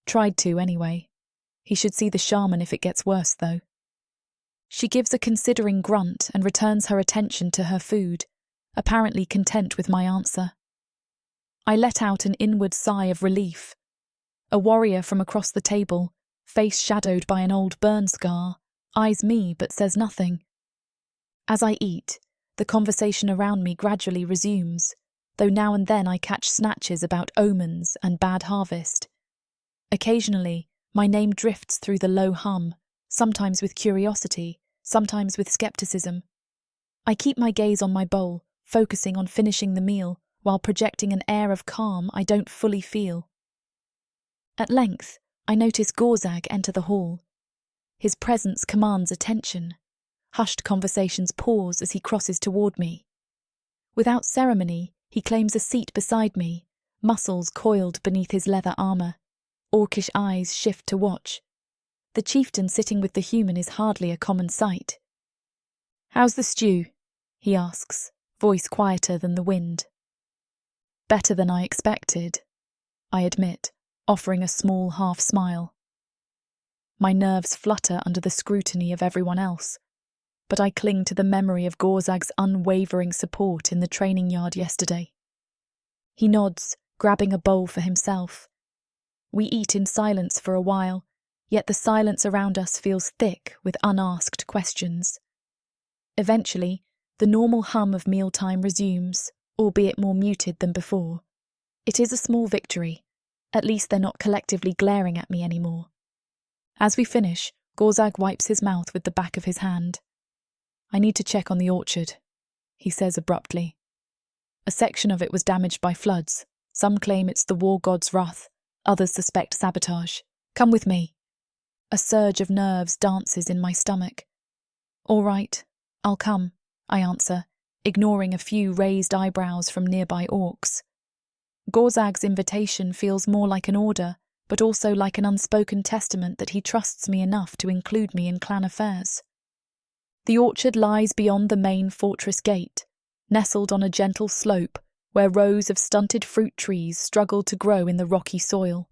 "Tried to, anyway. He should see the shaman if it gets worse, though." She gives a considering grunt and returns her attention to her food, apparently content with my answer. I let out an inward sigh of relief. A warrior from across the table, face shadowed by an old burn scar, eyes me but says nothing. As I eat, the conversation around me gradually resumes, though now and then I catch snatches about omens and bad harvest. Occasionally, my name drifts through the low hum, sometimes with curiosity, sometimes with skepticism. I keep my gaze on my bowl, focusing on finishing the meal, while projecting an air of calm I don't fully feel. At length, I notice Gorag enter the hall. His presence commands attention. Hushed conversations pause as he crosses toward me. Without ceremony, he claims a seat beside me, muscles coiled beneath his leather armour. Orcish eyes shift to watch. The chieftain sitting with the human is hardly a common sight. "How's the stew?" he asks, voice quieter than the wind. "Better than I expected," I admit, offering a small half-smile. My nerves flutter under the scrutiny of everyone else, but I cling to the memory of Gorag's unwavering support in the training yard yesterday. He nods, grabbing a bowl for himself. We eat in silence for a while, yet the silence around us feels thick with unasked questions. Eventually, the normal hum of mealtime resumes, albeit more muted than before. It is a small victory. At least they're not collectively glaring at me anymore. As we finish, Gorag wipes his mouth with the back of his hand. "I need to check on the orchard," he says abruptly. "A section of it was damaged by floods. Some claim it's the war god's wrath. Others suspect sabotage. Come with me." A surge of nerves dances in my stomach. "All right, I'll come," I answer, ignoring a few raised eyebrows from nearby orcs. Gorag's invitation feels more like an order, but also like an unspoken testament that he trusts me enough to include me in clan affairs. The orchard lies beyond the main fortress gate, nestled on a gentle slope where rows of stunted fruit trees struggle to grow in the rocky soil.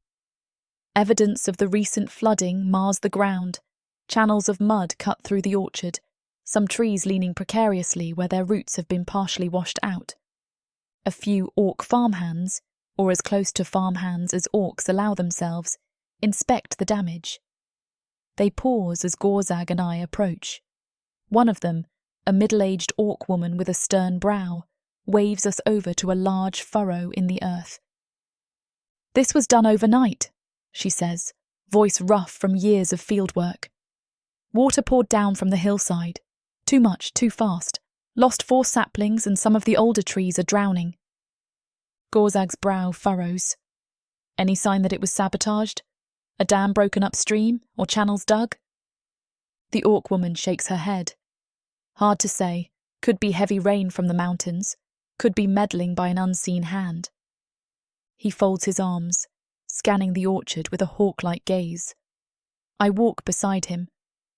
Evidence of the recent flooding mars the ground, channels of mud cut through the orchard, some trees leaning precariously where their roots have been partially washed out. A few orc farmhands, or as close to farmhands as orcs allow themselves, inspect the damage. They pause as Gorag and I approach. One of them, a middle-aged orc woman with a stern brow, waves us over to a large furrow in the earth. "This was done overnight," she says, voice rough from years of fieldwork. "Water poured down from the hillside. Too much, too fast. Lost 4 saplings and some of the older trees are drowning." Gorag's brow furrows. "Any sign that it was sabotaged? A dam broken upstream or channels dug?" The orc woman shakes her head. "Hard to say. Could be heavy rain from the mountains. Could be meddling by an unseen hand." He folds his arms, scanning the orchard with a hawk-like gaze. I walk beside him,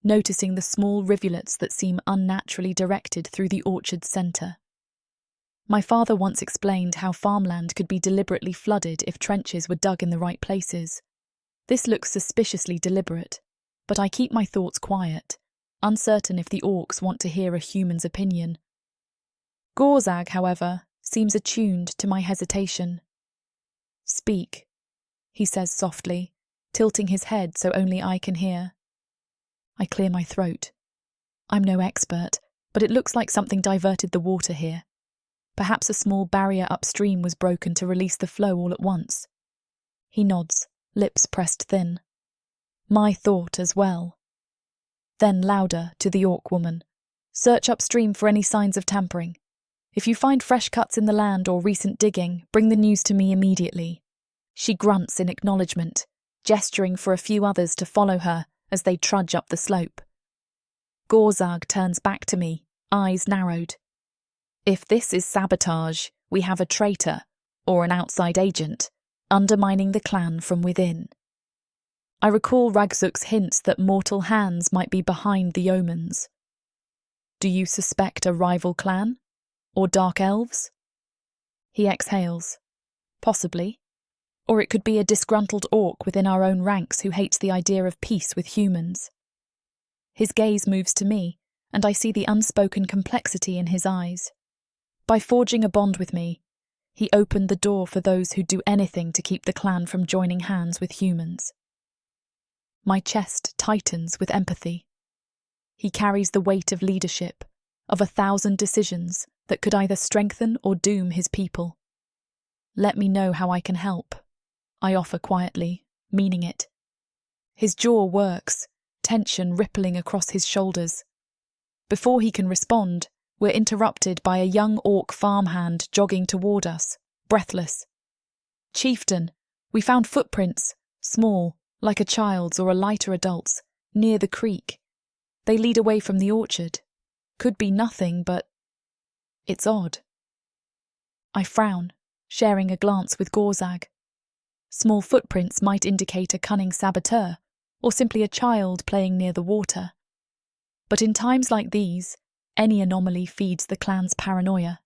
noticing the small rivulets that seem unnaturally directed through the orchard's centre. My father once explained how farmland could be deliberately flooded if trenches were dug in the right places. This looks suspiciously deliberate, but I keep my thoughts quiet, uncertain if the orcs want to hear a human's opinion. Gorag, however, seems attuned to my hesitation. "Speak," he says softly, tilting his head so only I can hear. I clear my throat. I'm no expert, but it looks like something diverted the water here. Perhaps a small barrier upstream was broken to release the flow all at once. He nods, lips pressed thin. My thought as well. Then louder to the orc woman. "Search upstream for any signs of tampering. If you find fresh cuts in the land or recent digging, bring the news to me immediately." She grunts in acknowledgement, gesturing for a few others to follow her as they trudge up the slope. Gorag turns back to me, eyes narrowed. "If this is sabotage, we have a traitor, or an outside agent, undermining the clan from within. I recall Ragzuk's hints that mortal hands might be behind the omens. Do you suspect a rival clan? Or dark elves? He exhales. Possibly. Or it could be a disgruntled orc within our own ranks who hates the idea of peace with humans. His gaze moves to me, and I see the unspoken complexity in his eyes. By forging a bond with me, he opened the door for those who'd do anything to keep the clan from joining hands with humans. My chest tightens with empathy. He carries the weight of leadership, of 1,000 decisions that could either strengthen or doom his people. Let me know how I can help, I offer quietly, meaning it. His jaw works, tension rippling across his shoulders. Before he can respond, we're interrupted by a young orc farmhand jogging toward us, breathless. Chieftain, we found footprints, small, like a child's or a lighter adult's, near the creek. They lead away from the orchard. Could be nothing, but it's odd. I frown, sharing a glance with Gorag. Small footprints might indicate a cunning saboteur, or simply a child playing near the water. But in times like these, any anomaly feeds the clan's paranoia.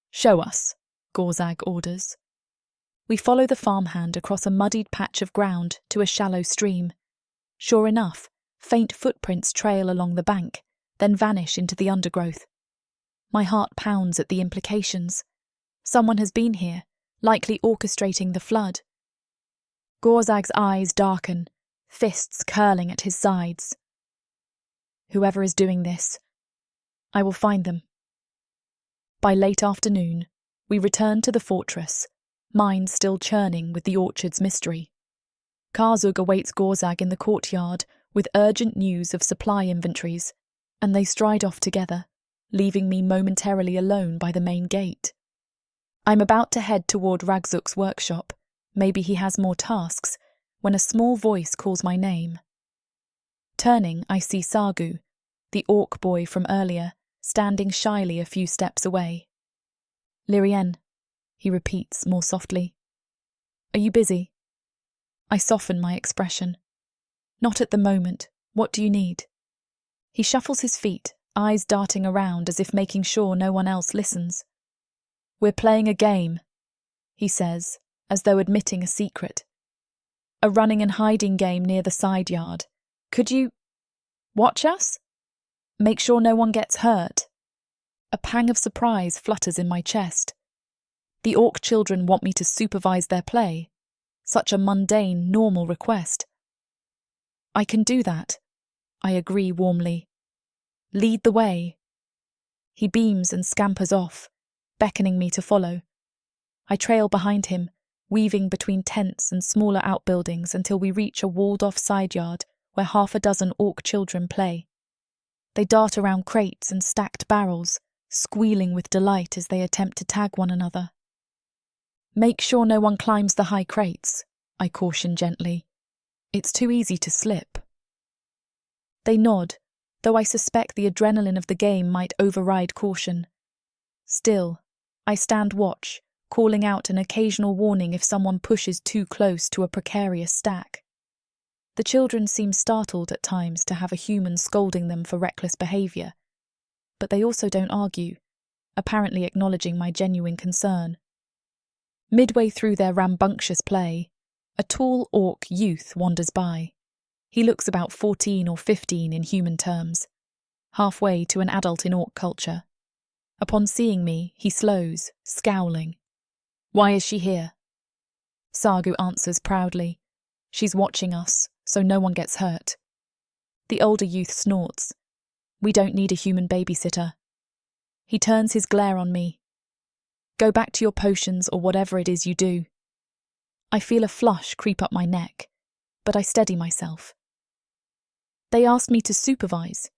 Show us, Gorag orders. We follow the farmhand across a muddied patch of ground to a shallow stream. Sure enough, faint footprints trail along the bank, then vanish into the undergrowth. My heart pounds at the implications. Someone has been here, likely orchestrating the flood. Gorag's eyes darken, fists curling at his sides. Whoever is doing this, I will find them. By late afternoon, we return to the fortress, minds still churning with the orchard's mystery. Karzug awaits Gorag in the courtyard with urgent news of supply inventories, and they stride off together, leaving me momentarily alone by the main gate. I'm about to head toward Ragzuk's workshop, maybe he has more tasks, when a small voice calls my name. Turning, I see Sargu, the orc boy from earlier, standing shyly a few steps away. Lirienne, he repeats more softly. Are you busy? I soften my expression. Not at the moment. What do you need? He shuffles his feet, eyes darting around as if making sure no one else listens. We're playing a game, he says, as though admitting a secret. A running and hiding game near the side yard. Could you watch us? Make sure no one gets hurt. A pang of surprise flutters in my chest. The orc children want me to supervise their play. Such a mundane, normal request. I can do that, I agree warmly. Lead the way. He beams and scampers off, beckoning me to follow. I trail behind him, weaving between tents and smaller outbuildings until we reach a walled-off side yard where 6 orc children play. They dart around crates and stacked barrels, squealing with delight as they attempt to tag one another. Make sure no one climbs the high crates, I caution gently. It's too easy to slip. They nod, though I suspect the adrenaline of the game might override caution. Still, I stand watch, calling out an occasional warning if someone pushes too close to a precarious stack. The children seem startled at times to have a human scolding them for reckless behaviour, but they also don't argue, apparently acknowledging my genuine concern. Midway through their rambunctious play, a tall orc youth wanders by. He looks about 14 or 15 in human terms, halfway to an adult in orc culture. Upon seeing me, he slows, scowling. Why is she here? Sargu answers proudly. She's watching us, so no one gets hurt. The older youth snorts. We don't need a human babysitter. He turns his glare on me. Go back to your potions or whatever it is you do. I feel a flush creep up my neck, but I steady myself. They asked me to supervise.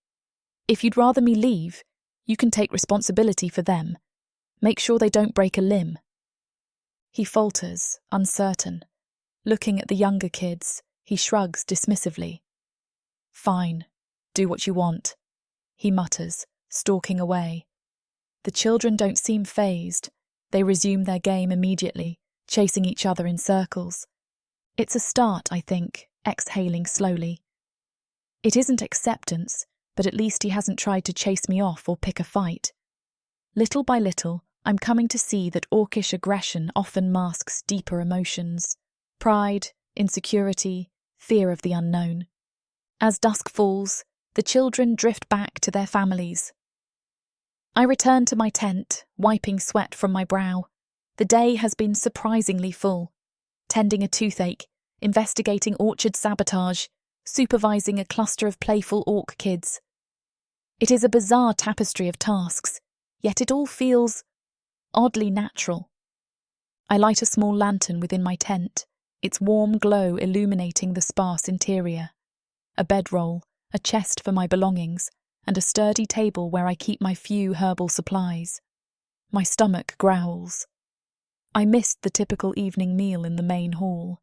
If you'd rather me leave, you can take responsibility for them. Make sure they don't break a limb. He falters, uncertain. Looking at the younger kids, he shrugs dismissively. Fine, do what you want, he mutters, stalking away. The children don't seem fazed. They resume their game immediately, chasing each other in circles. It's a start, I think, exhaling slowly. It isn't acceptance, but at least he hasn't tried to chase me off or pick a fight. Little by little, I'm coming to see that orcish aggression often masks deeper emotions: pride, insecurity, fear of the unknown. As dusk falls, the children drift back to their families. I return to my tent, wiping sweat from my brow. The day has been surprisingly full. Tending a toothache, investigating orchard sabotage, supervising a cluster of playful orc kids. It is a bizarre tapestry of tasks, yet it all feels oddly natural. I light a small lantern within my tent, its warm glow illuminating the sparse interior. A bedroll, a chest for my belongings, and a sturdy table where I keep my few herbal supplies. My stomach growls. I missed the typical evening meal in the main hall.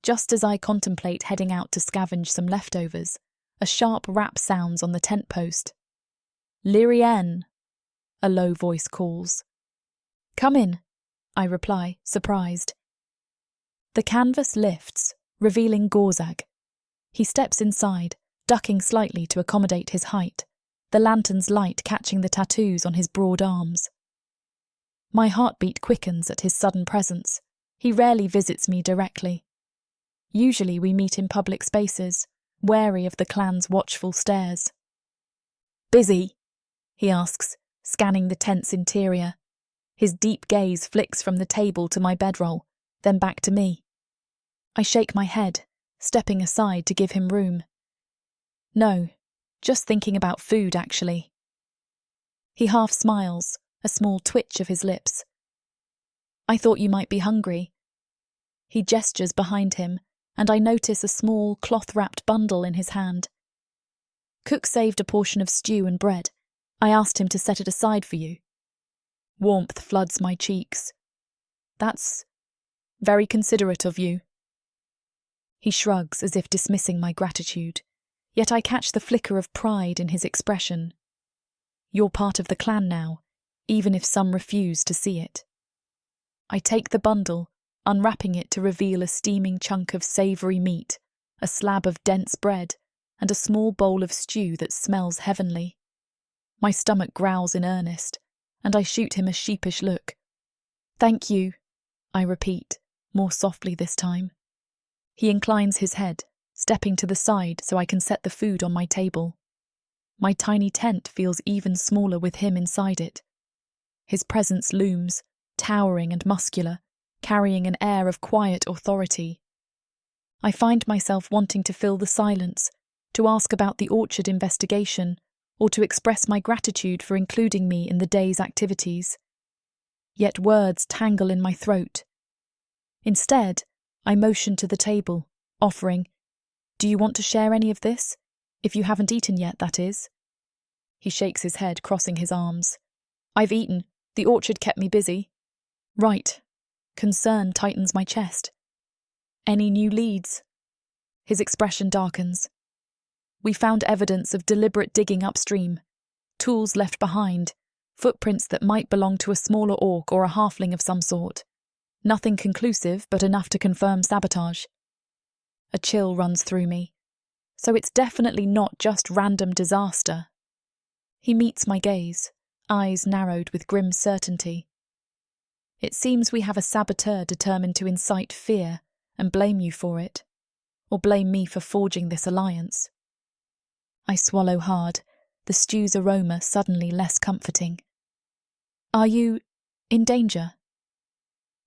Just as I contemplate heading out to scavenge some leftovers, a sharp rap sounds on the tent post. "Lirienne," a low voice calls. "Come in," I reply, surprised. The canvas lifts, revealing Gorag. He steps inside, ducking slightly to accommodate his height, the lantern's light catching the tattoos on his broad arms. My heartbeat quickens at his sudden presence. He rarely visits me directly. Usually we meet in public spaces, wary of the clan's watchful stares. "Busy?" he asks, scanning the tent's interior. His deep gaze flicks from the table to my bedroll, then back to me. I shake my head, stepping aside to give him room. "No, just thinking about food, actually." He half smiles, a small twitch of his lips. "I thought you might be hungry." He gestures behind him, and I notice a small, cloth-wrapped bundle in his hand. "Cook saved a portion of stew and bread. I asked him to set it aside for you." Warmth floods my cheeks. "That's very considerate of you." He shrugs as if dismissing my gratitude, yet I catch the flicker of pride in his expression. "You're part of the clan now, even if some refuse to see it." I take the bundle, unwrapping it to reveal a steaming chunk of savoury meat, a slab of dense bread, and a small bowl of stew that smells heavenly. My stomach growls in earnest, and I shoot him a sheepish look. "Thank you," I repeat, more softly this time. He inclines his head, stepping to the side so I can set the food on my table. My tiny tent feels even smaller with him inside it. His presence looms, towering and muscular, carrying an air of quiet authority. I find myself wanting to fill the silence, to ask about the orchard investigation, or to express my gratitude for including me in the day's activities. Yet words tangle in my throat. Instead, I motion to the table, offering, "Do you want to share any of this? If you haven't eaten yet, that is." He shakes his head, crossing his arms. "I've eaten. The orchard kept me busy." "Right." Concern tightens my chest. "Any new leads?" His expression darkens. "We found evidence of deliberate digging upstream. Tools left behind. Footprints that might belong to a smaller orc or a halfling of some sort. Nothing conclusive, but enough to confirm sabotage." A chill runs through me. So it's definitely not just random disaster. He meets my gaze, eyes narrowed with grim certainty. "It seems we have a saboteur determined to incite fear and blame you for it, or blame me for forging this alliance." I swallow hard, the stew's aroma suddenly less comforting. "Are you in danger?"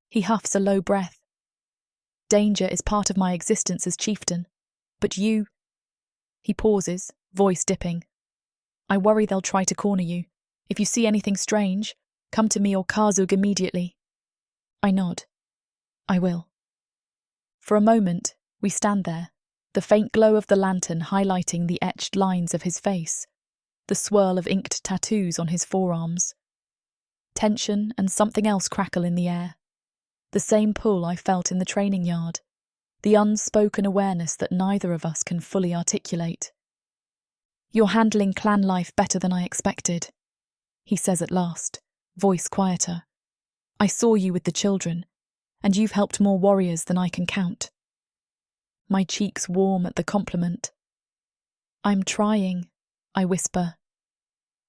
He huffs a low breath. "Danger is part of my existence as chieftain, but you—" He pauses, voice dipping. "I worry they'll try to corner you. If you see anything strange, come to me or Karzug immediately." I nod. "I will." For a moment, we stand there, the faint glow of the lantern highlighting the etched lines of his face, the swirl of inked tattoos on his forearms. Tension and something else crackle in the air. The same pull I felt in the training yard, the unspoken awareness that neither of us can fully articulate. "You're handling clan life better than I expected," he says at last, voice quieter. "I saw you with the children, and you've helped more warriors than I can count." my cheeks warm at the compliment. "I'm trying," I whisper.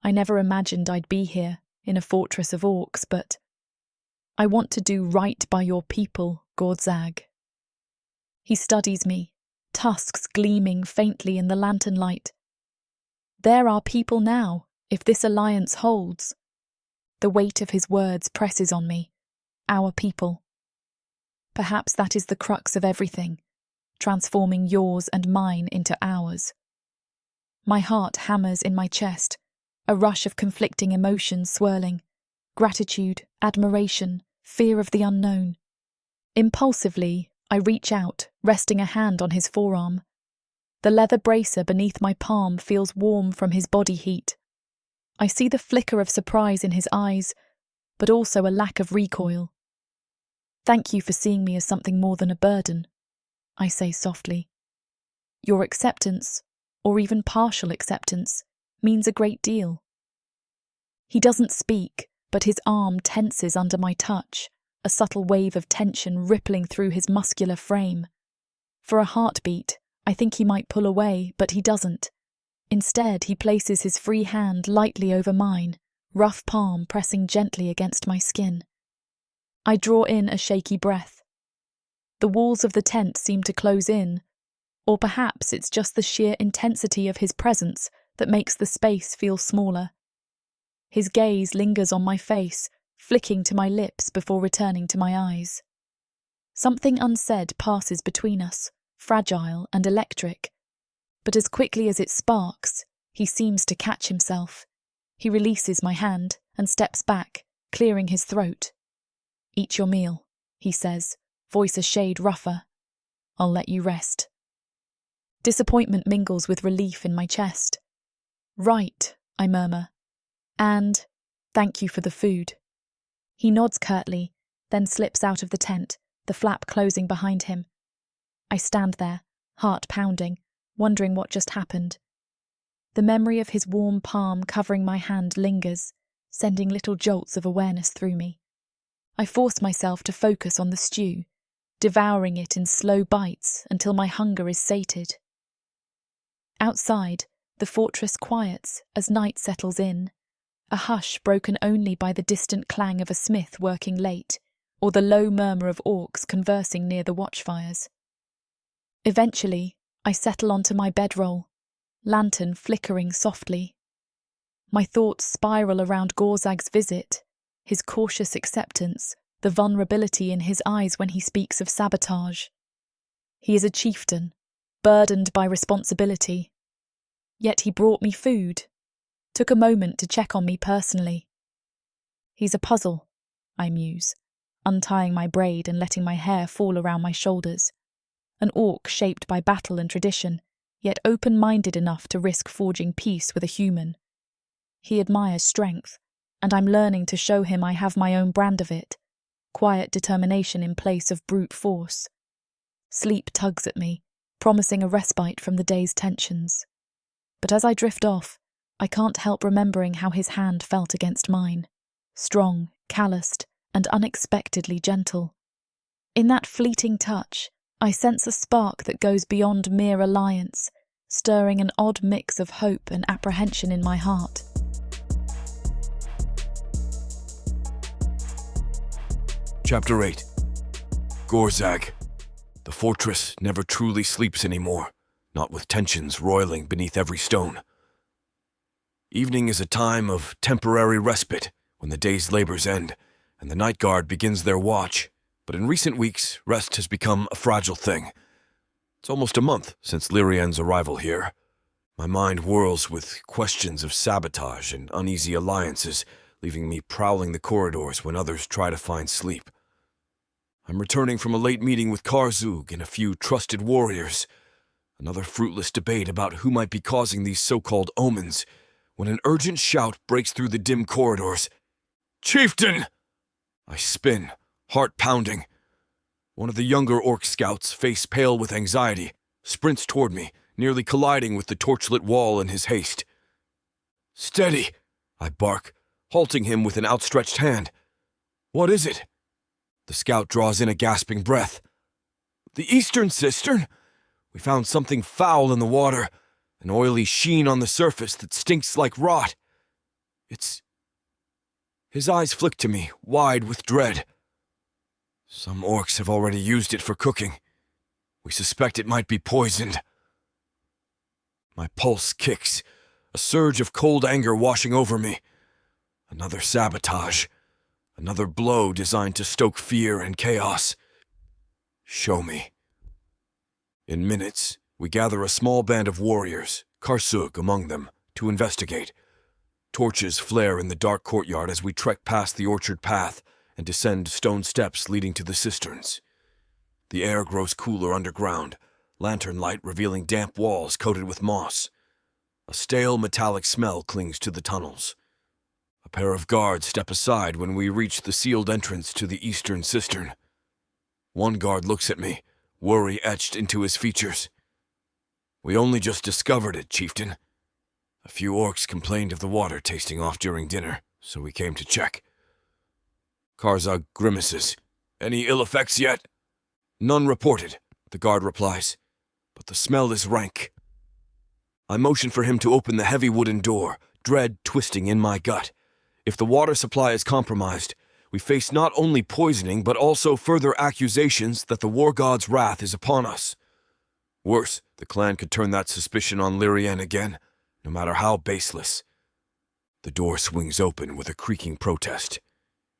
"I never imagined I'd be here, in a fortress of orcs, but I want to do right by your people, Gorag." He studies me, tusks gleaming faintly in the lantern light. "They're our people now, if this alliance holds." The weight of his words presses on me. Our people. Perhaps that is the crux of everything, transforming yours and mine into ours. My heart hammers in my chest, a rush of conflicting emotions swirling. Gratitude, admiration, fear of the unknown. Impulsively, I reach out, resting a hand on his forearm. The leather bracer beneath my palm feels warm from his body heat. I see the flicker of surprise in his eyes, but also a lack of recoil. "Thank you for seeing me as something more than a burden," I say softly. "Your acceptance, or even partial acceptance, means a great deal." He doesn't speak, but his arm tenses under my touch, a subtle wave of tension rippling through his muscular frame. For a heartbeat, I think he might pull away, but he doesn't. Instead, he places his free hand lightly over mine, rough palm pressing gently against my skin. I draw in a shaky breath. The walls of the tent seem to close in, or perhaps it's just the sheer intensity of his presence that makes the space feel smaller. His gaze lingers on my face, flicking to my lips before returning to my eyes. Something unsaid passes between us, fragile and electric. But as quickly as it sparks, he seems to catch himself. He releases my hand and steps back, clearing his throat. "Eat your meal," he says, voice a shade rougher. "I'll let you rest." Disappointment mingles with relief in my chest. "Right," I murmur. "And thank you for the food." He nods curtly, then slips out of the tent, the flap closing behind him. I stand there, heart pounding, wondering what just happened. The memory of his warm palm covering my hand lingers, sending little jolts of awareness through me. I force myself to focus on the stew, devouring it in slow bites until my hunger is sated. Outside, the fortress quiets as night settles in, a hush broken only by the distant clang of a smith working late, or the low murmur of orcs conversing near the watchfires. Eventually, I settle onto my bedroll, lantern flickering softly. My thoughts spiral around Gorag's visit, his cautious acceptance, the vulnerability in his eyes when he speaks of sabotage. He is a chieftain, burdened by responsibility. Yet he brought me food, took a moment to check on me personally. He's a puzzle, I muse, untying my braid and letting my hair fall around my shoulders. An orc shaped by battle and tradition, yet open-minded enough to risk forging peace with a human. He admires strength, and I'm learning to show him I have my own brand of it, quiet determination in place of brute force. Sleep tugs at me, promising a respite from the day's tensions. But as I drift off, I can't help remembering how his hand felt against mine, strong, calloused, and unexpectedly gentle. In that fleeting touch, I sense a spark that goes beyond mere alliance, stirring an odd mix of hope and apprehension in my heart. Chapter 8. Gorag. The fortress never truly sleeps anymore, not with tensions roiling beneath every stone. Evening is a time of temporary respite when the day's labors end, and the night guard begins their watch. But in recent weeks, rest has become a fragile thing. It's almost a month since Lirienne's arrival here. My mind whirls with questions of sabotage and uneasy alliances, leaving me prowling the corridors when others try to find sleep. I'm returning from a late meeting with Karzug and a few trusted warriors. Another fruitless debate about who might be causing these so-called omens, when an urgent shout breaks through the dim corridors. "Chieftain!" I spin, heart pounding. One of the younger orc scouts, face pale with anxiety, sprints toward me, nearly colliding with the torchlit wall in his haste. "Steady!" I bark, halting him with an outstretched hand. "What is it?" The scout draws in a gasping breath. "The Eastern Cistern? We found something foul in the water, an oily sheen on the surface that stinks like rot. It's... His eyes flicked to me, wide with dread. Some orcs have already used it for cooking. We suspect it might be poisoned. My pulse kicks, a surge of cold anger washing over me. Another sabotage. Another blow designed to stoke fear and chaos. Show me. In minutes, we gather a small band of warriors, Karsug among them, to investigate. Torches flare in the dark courtyard as we trek past the orchard path and descend stone steps leading to the cisterns. The air grows cooler underground, lantern light revealing damp walls coated with moss. A stale metallic smell clings to the tunnels. A pair of guards step aside when we reach the sealed entrance to the eastern cistern. One guard looks at me, worry etched into his features. We only just discovered it, Chieftain. A few orcs complained of the water tasting off during dinner, so we came to check. Karzug grimaces. Any ill effects yet? None reported, the guard replies, but the smell is rank. I motion for him to open the heavy wooden door, dread twisting in my gut. If the water supply is compromised, we face not only poisoning but also further accusations that the war god's wrath is upon us. Worse, the clan could turn that suspicion on Lirienne again, no matter how baseless. The door swings open with a creaking protest.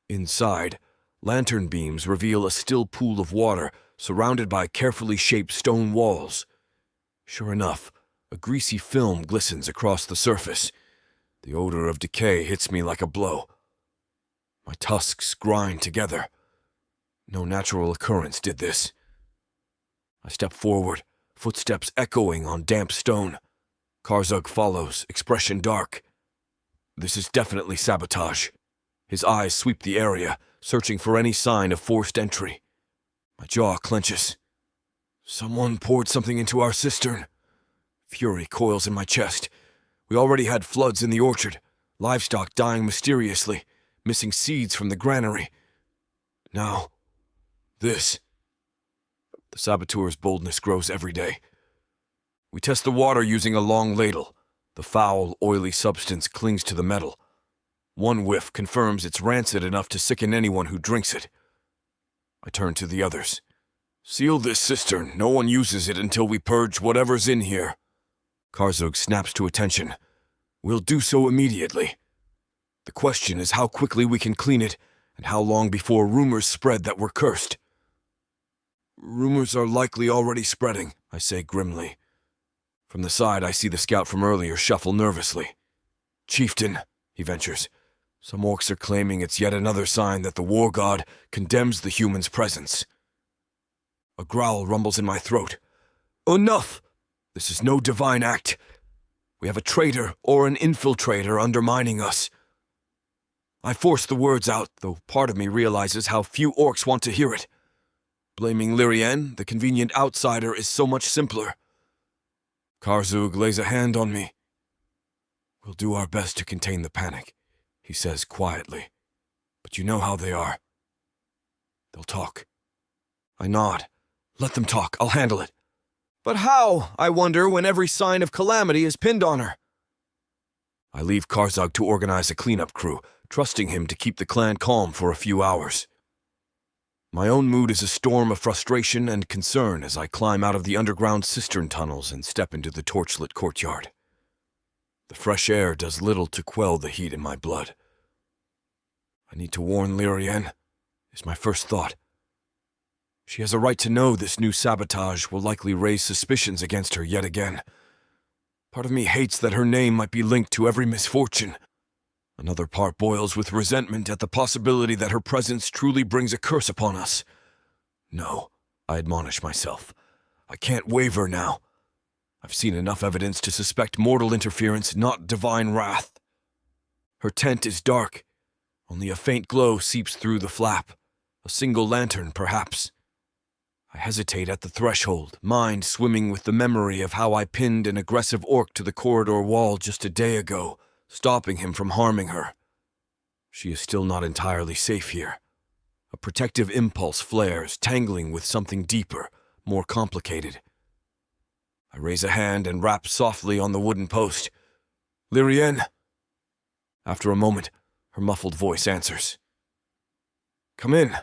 Inside, lantern beams reveal a still pool of water surrounded by carefully shaped stone walls. Sure enough, a greasy film glistens across the surface. The odor of decay hits me like a blow. My tusks grind together. No natural occurrence did this. I step forward, footsteps echoing on damp stone. Karzug follows, expression dark. This is definitely sabotage. His eyes sweep the area, searching for any sign of forced entry. My jaw clenches. Someone poured something into our cistern. Fury coils in my chest. We already had floods in the orchard, livestock dying mysteriously, missing seeds from the granary. Now, this. The saboteur's boldness grows every day. We test the water using a long ladle. The foul, oily substance clings to the metal. One whiff confirms it's rancid enough to sicken anyone who drinks it. I turn to the others. Seal this cistern. No one uses it until we purge whatever's in here. Karzug snaps to attention. We'll do so immediately. The question is how quickly we can clean it, and how long before rumors spread that we're cursed. Rumors are likely already spreading, I say grimly. From the side, I see the scout from earlier shuffle nervously. Chieftain, he ventures. Some orcs are claiming it's yet another sign that the war god condemns the human's presence. A growl rumbles in my throat. Enough! This is no divine act. We have a traitor or an infiltrator undermining us. I force the words out, though part of me realizes how few orcs want to hear it. Blaming Lirienne, the convenient outsider, is so much simpler. Karzug lays a hand on me. We'll do our best to contain the panic, he says quietly. But you know how they are. They'll talk. I nod. Let them talk, I'll handle it. But how, I wonder, when every sign of calamity is pinned on her? I leave Karzug to organize a cleanup crew, trusting him to keep the clan calm for a few hours. My own mood is a storm of frustration and concern as I climb out of the underground cistern tunnels and step into the torchlit courtyard. The fresh air does little to quell the heat in my blood. I need to warn Lirienne, is my first thought. She has a right to know this new sabotage will likely raise suspicions against her yet again. Part of me hates that her name might be linked to every misfortune. Another part boils with resentment at the possibility that her presence truly brings a curse upon us. No, I admonish myself. I can't waver now. I've seen enough evidence to suspect mortal interference, not divine wrath. Her tent is dark. Only a faint glow seeps through the flap. A single lantern, perhaps. I hesitate at the threshold, mind swimming with the memory of how I pinned an aggressive orc to the corridor wall just a day ago, stopping him from harming her. She is still not entirely safe here. A protective impulse flares, tangling with something deeper, more complicated. I raise a hand and rap softly on the wooden post. Lirienne. After a moment, her muffled voice answers. Come in.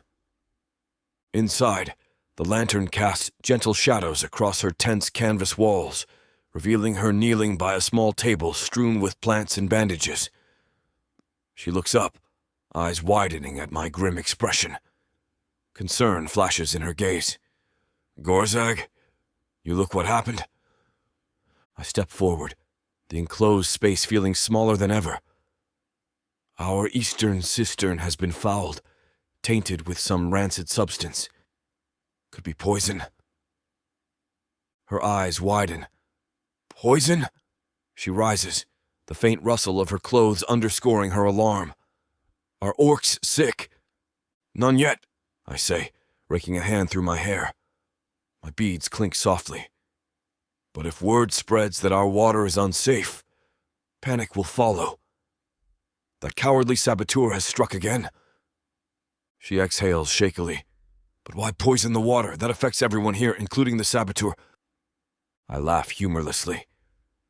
Inside, the lantern casts gentle shadows across her tense canvas walls, revealing her kneeling by a small table strewn with plants and bandages. She looks up, eyes widening at my grim expression. Concern flashes in her gaze. Gorag, you look what happened? I step forward, the enclosed space feeling smaller than ever. Our eastern cistern has been fouled, tainted with some rancid substance. Could be poison. Her eyes widen. Poison? She rises, the faint rustle of her clothes underscoring her alarm. Are orcs sick? None yet, I say, raking a hand through my hair. My beads clink softly. But if word spreads that our water is unsafe, panic will follow. That cowardly saboteur has struck again. She exhales shakily. But why poison the water? That affects everyone here, including the saboteur. I laugh humorlessly.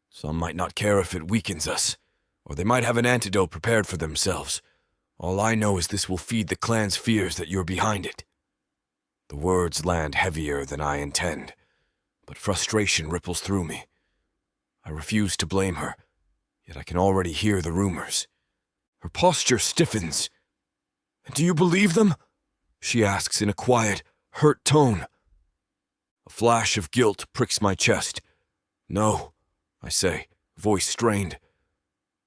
Some might not care if it weakens us, or they might have an antidote prepared for themselves. All I know is this will feed the clan's fears that you're behind it. The words land heavier than I intend, but frustration ripples through me. I refuse to blame her, yet I can already hear the rumors. Her posture stiffens. Do you believe them? She asks in a quiet, hurt tone. A flash of guilt pricks my chest. No, I say, voice strained.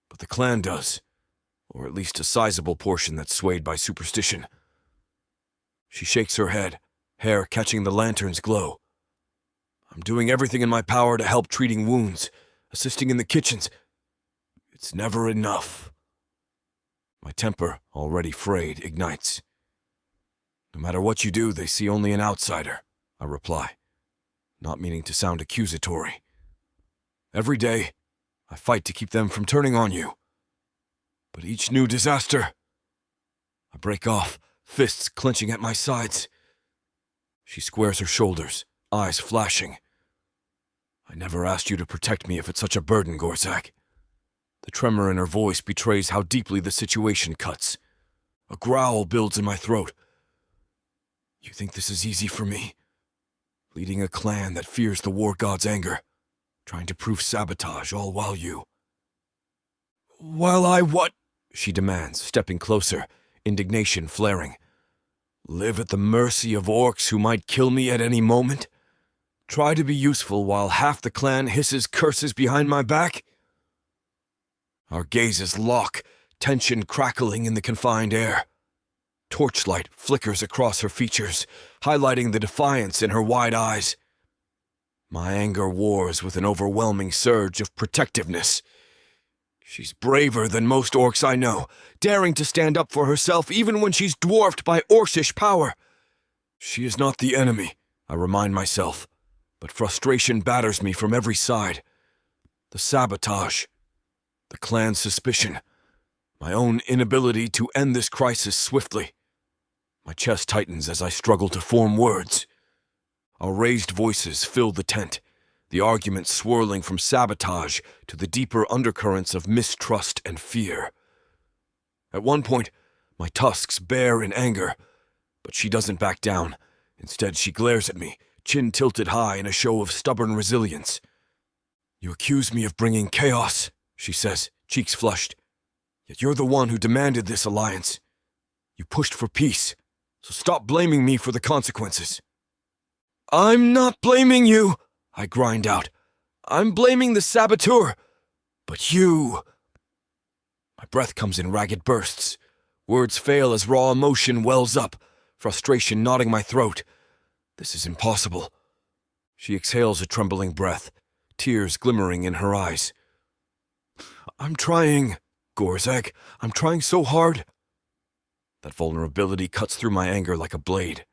But the clan does, or at least a sizable portion that's swayed by superstition. She shakes her head, hair catching the lantern's glow. I'm doing everything in my power to help treating wounds, assisting in the kitchens. It's never enough. My temper, already frayed, ignites. No matter what you do, they see only an outsider, I reply, not meaning to sound accusatory. Every day, I fight to keep them from turning on you. But each new disaster... I break off, fists clenching at my sides. She squares her shoulders, eyes flashing. I never asked you to protect me if it's such a burden, Gorag. The tremor in her voice betrays how deeply the situation cuts. A growl builds in my throat. You think this is easy for me? Leading a clan that fears the war god's anger, trying to prove sabotage all while you... While I what? She demands, stepping closer, indignation flaring. Live at the mercy of orcs who might kill me at any moment? Try to be useful while half the clan hisses curses behind my back? Our gazes lock, tension crackling in the confined air. Torchlight flickers across her features, highlighting the defiance in her wide eyes. My anger wars with an overwhelming surge of protectiveness. She's braver than most orcs I know, daring to stand up for herself even when she's dwarfed by orcish power. She is not the enemy, I remind myself, but frustration batters me from every side. The sabotage, the clan's suspicion, my own inability to end this crisis swiftly. My chest tightens as I struggle to form words. Our raised voices fill the tent, the argument swirling from sabotage to the deeper undercurrents of mistrust and fear. At one point, my tusks bare in anger, but she doesn't back down. Instead, she glares at me, chin tilted high in a show of stubborn resilience. You accuse me of bringing chaos, she says, cheeks flushed. Yet you're the one who demanded this alliance. You pushed for peace, so stop blaming me for the consequences. I'm not blaming you, I grind out. I'm blaming the saboteur. But you... My breath comes in ragged bursts. Words fail as raw emotion wells up, frustration knotting my throat. This is impossible. She exhales a trembling breath, tears glimmering in her eyes. I'm trying, Gorag. I'm trying so hard. That vulnerability cuts through my anger like a blade.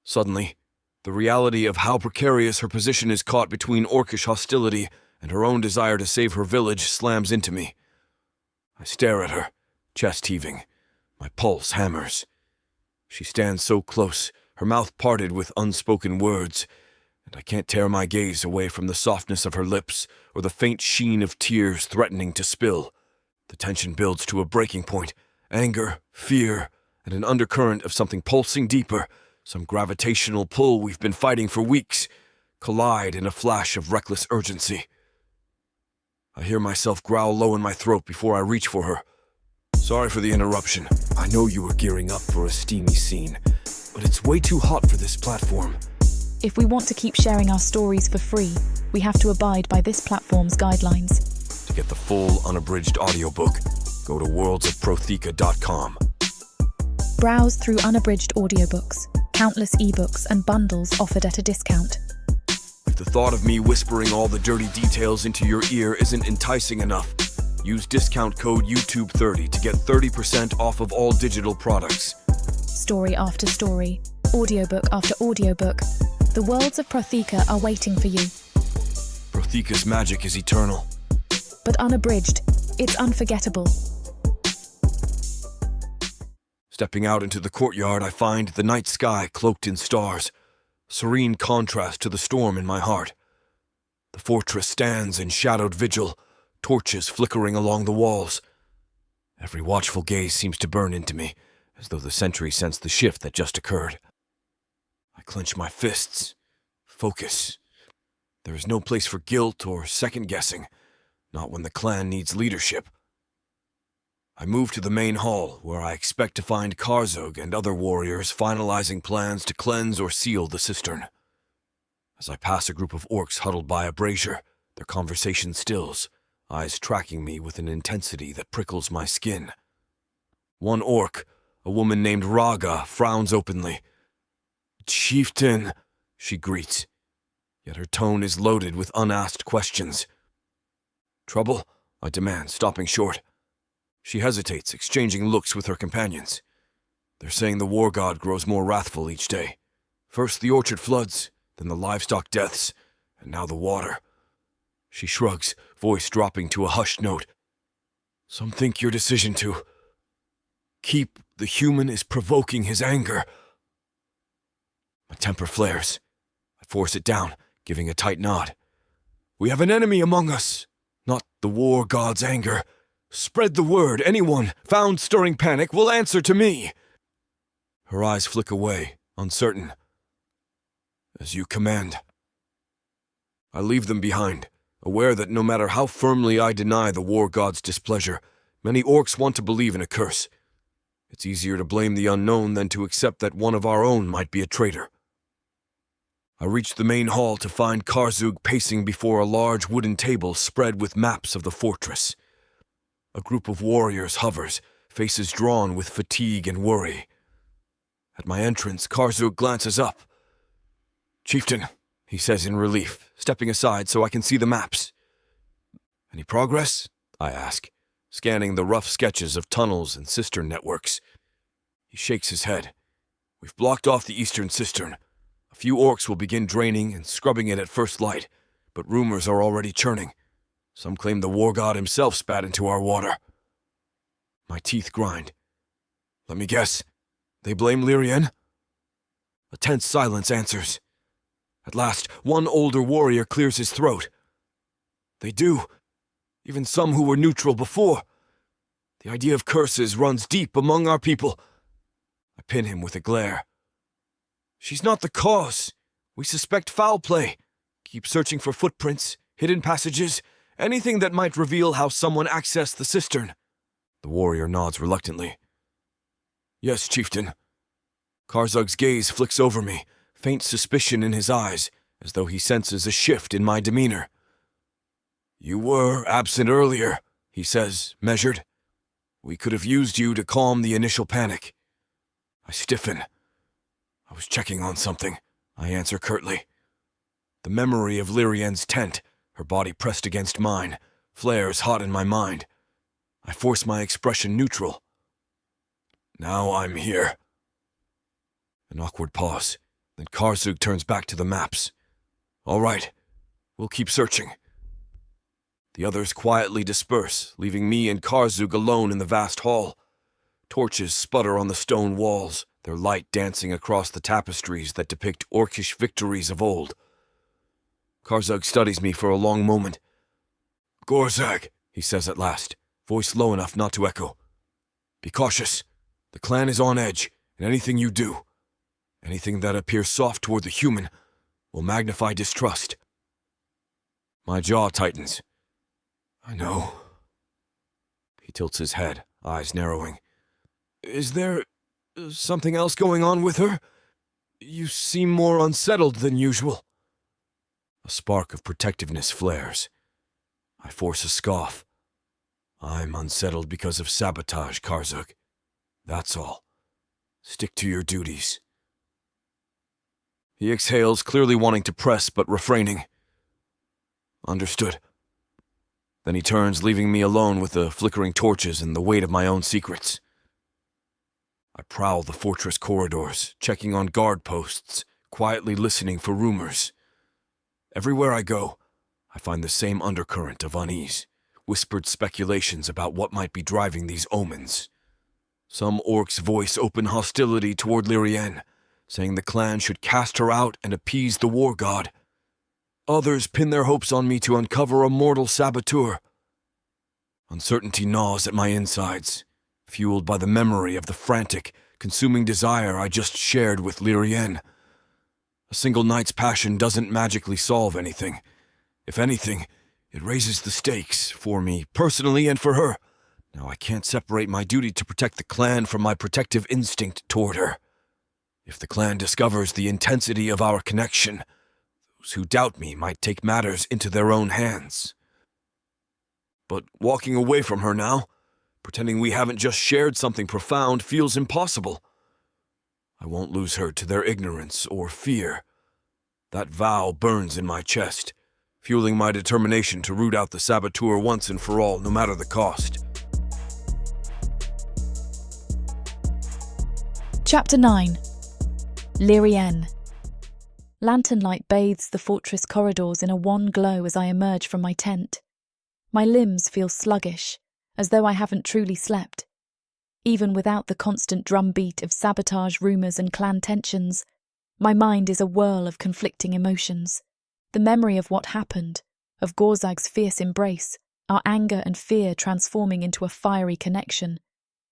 Suddenly, the reality of how precarious her position is caught between orcish hostility and her own desire to save her village slams into me. I stare at her, chest heaving. My pulse hammers. She stands so close, her mouth parted with unspoken words, and I can't tear my gaze away from the softness of her lips or the faint sheen of tears threatening to spill. The tension builds to a breaking point. Anger, fear, and an undercurrent of something pulsing deeper, some gravitational pull we've been fighting for weeks, collide in a flash of reckless urgency. I hear myself growl low in my throat before I reach for her. Sorry for the interruption. I know you were gearing up for a steamy scene, but it's way too hot for this platform. If we want to keep sharing our stories for free, we have to abide by this platform's guidelines. To get the full unabridged audiobook, go to worldsofproththea.com. Browse through unabridged audiobooks, countless ebooks and bundles offered at a discount. If the thought of me whispering all the dirty details into your ear isn't enticing enough, use discount code YouTube30 to get 30% off of all digital products. Story after story, audiobook after audiobook, the worlds of Proththea are waiting for you. Prothea's magic is eternal. But unabridged, it's unforgettable. Stepping out into the courtyard, I find the night sky cloaked in stars, serene contrast to the storm in my heart. The fortress stands in shadowed vigil, torches flickering along the walls. Every watchful gaze seems to burn into me, as though the sentries sense the shift that just occurred. I clench my fists. Focus. There is no place for guilt or second-guessing, not when the clan needs leadership. I move to the main hall, where I expect to find Karzug and other warriors finalizing plans to cleanse or seal the cistern. As I pass a group of orcs huddled by a brazier, their conversation stills, eyes tracking me with an intensity that prickles my skin. One orc, a woman named Raga, frowns openly. "Chieftain," she greets, yet her tone is loaded with unasked questions. "Trouble?" I demand, stopping short. She hesitates, exchanging looks with her companions. They're saying the war god grows more wrathful each day. First the orchard floods, then the livestock deaths, and now the water. She shrugs, voice dropping to a hushed note. "Some think your decision to keep the human is provoking his anger." My temper flares. I force it down, giving a tight nod. "We have an enemy among us, not the war god's anger. Spread the word. Anyone found stirring panic will answer to me." Her eyes flick away, uncertain. "As you command." I leave them behind, aware that no matter how firmly I deny the war god's displeasure, many orcs want to believe in a curse. It's easier to blame the unknown than to accept that one of our own might be a traitor. I reach the main hall to find Karzug pacing before a large wooden table spread with maps of the fortress. A group of warriors hovers, faces drawn with fatigue and worry. At my entrance, Karzug glances up. "Chieftain," he says in relief, stepping aside so I can see the maps. "Any progress?" I ask, scanning the rough sketches of tunnels and cistern networks. He shakes his head. "We've blocked off the eastern cistern. A few orcs will begin draining and scrubbing it at first light, but rumors are already churning. Some claim the war god himself spat into our water." My teeth grind. "Let me guess. They blame Lirienne?" A tense silence answers. At last, one older warrior clears his throat. "They do. Even some who were neutral before. The idea of curses runs deep among our people." I pin him with a glare. "She's not the cause. We suspect foul play. Keep searching for footprints, hidden passages, anything that might reveal how someone accessed the cistern." The warrior nods reluctantly. "Yes, Chieftain." Karzug's gaze flicks over me, faint suspicion in his eyes, as though he senses a shift in my demeanor. "You were absent earlier," he says, measured. "We could have used you to calm the initial panic." I stiffen. "I was checking on something," I answer curtly. The memory of Lirienne's tent, her body pressed against mine, flares hot in my mind. I force my expression neutral. "Now I'm here." An awkward pause, then Karzug turns back to the maps. "All right, we'll keep searching." The others quietly disperse, leaving me and Karzug alone in the vast hall. Torches sputter on the stone walls, their light dancing across the tapestries that depict orcish victories of old. Karzug studies me for a long moment. "Gorag," he says at last, voice low enough not to echo. "Be cautious. The clan is on edge, and anything you do, anything that appears soft toward the human, will magnify distrust." My jaw tightens. "I know." He tilts his head, eyes narrowing. "Is there something else going on with her? You seem more unsettled than usual." A spark of protectiveness flares. I force a scoff. "I'm unsettled because of sabotage, Karzug. That's all. Stick to your duties." He exhales, clearly wanting to press but refraining. "Understood." Then he turns, leaving me alone with the flickering torches and the weight of my own secrets. I prowl the fortress corridors, checking on guard posts, quietly listening for rumors. Everywhere I go, I find the same undercurrent of unease, whispered speculations about what might be driving these omens. Some orcs voice open hostility toward Lirienne, saying the clan should cast her out and appease the war god. Others pin their hopes on me to uncover a mortal saboteur. Uncertainty gnaws at my insides, fueled by the memory of the frantic, consuming desire I just shared with Lirienne. A single night's passion doesn't magically solve anything. If anything, it raises the stakes for me, personally and for her. Now I can't separate my duty to protect the clan from my protective instinct toward her. If the clan discovers the intensity of our connection, those who doubt me might take matters into their own hands. But walking away from her now, pretending we haven't just shared something profound, feels impossible. I won't lose her to their ignorance or fear. That vow burns in my chest, fueling my determination to root out the saboteur once and for all, no matter the cost. Chapter 9. Lirienne. Lantern light bathes the fortress corridors in a wan glow as I emerge from my tent. My limbs feel sluggish, as though I haven't truly slept. Even without the constant drumbeat of sabotage rumours and clan tensions, my mind is a whirl of conflicting emotions. The memory of what happened, of Gorzag's fierce embrace, our anger and fear transforming into a fiery connection,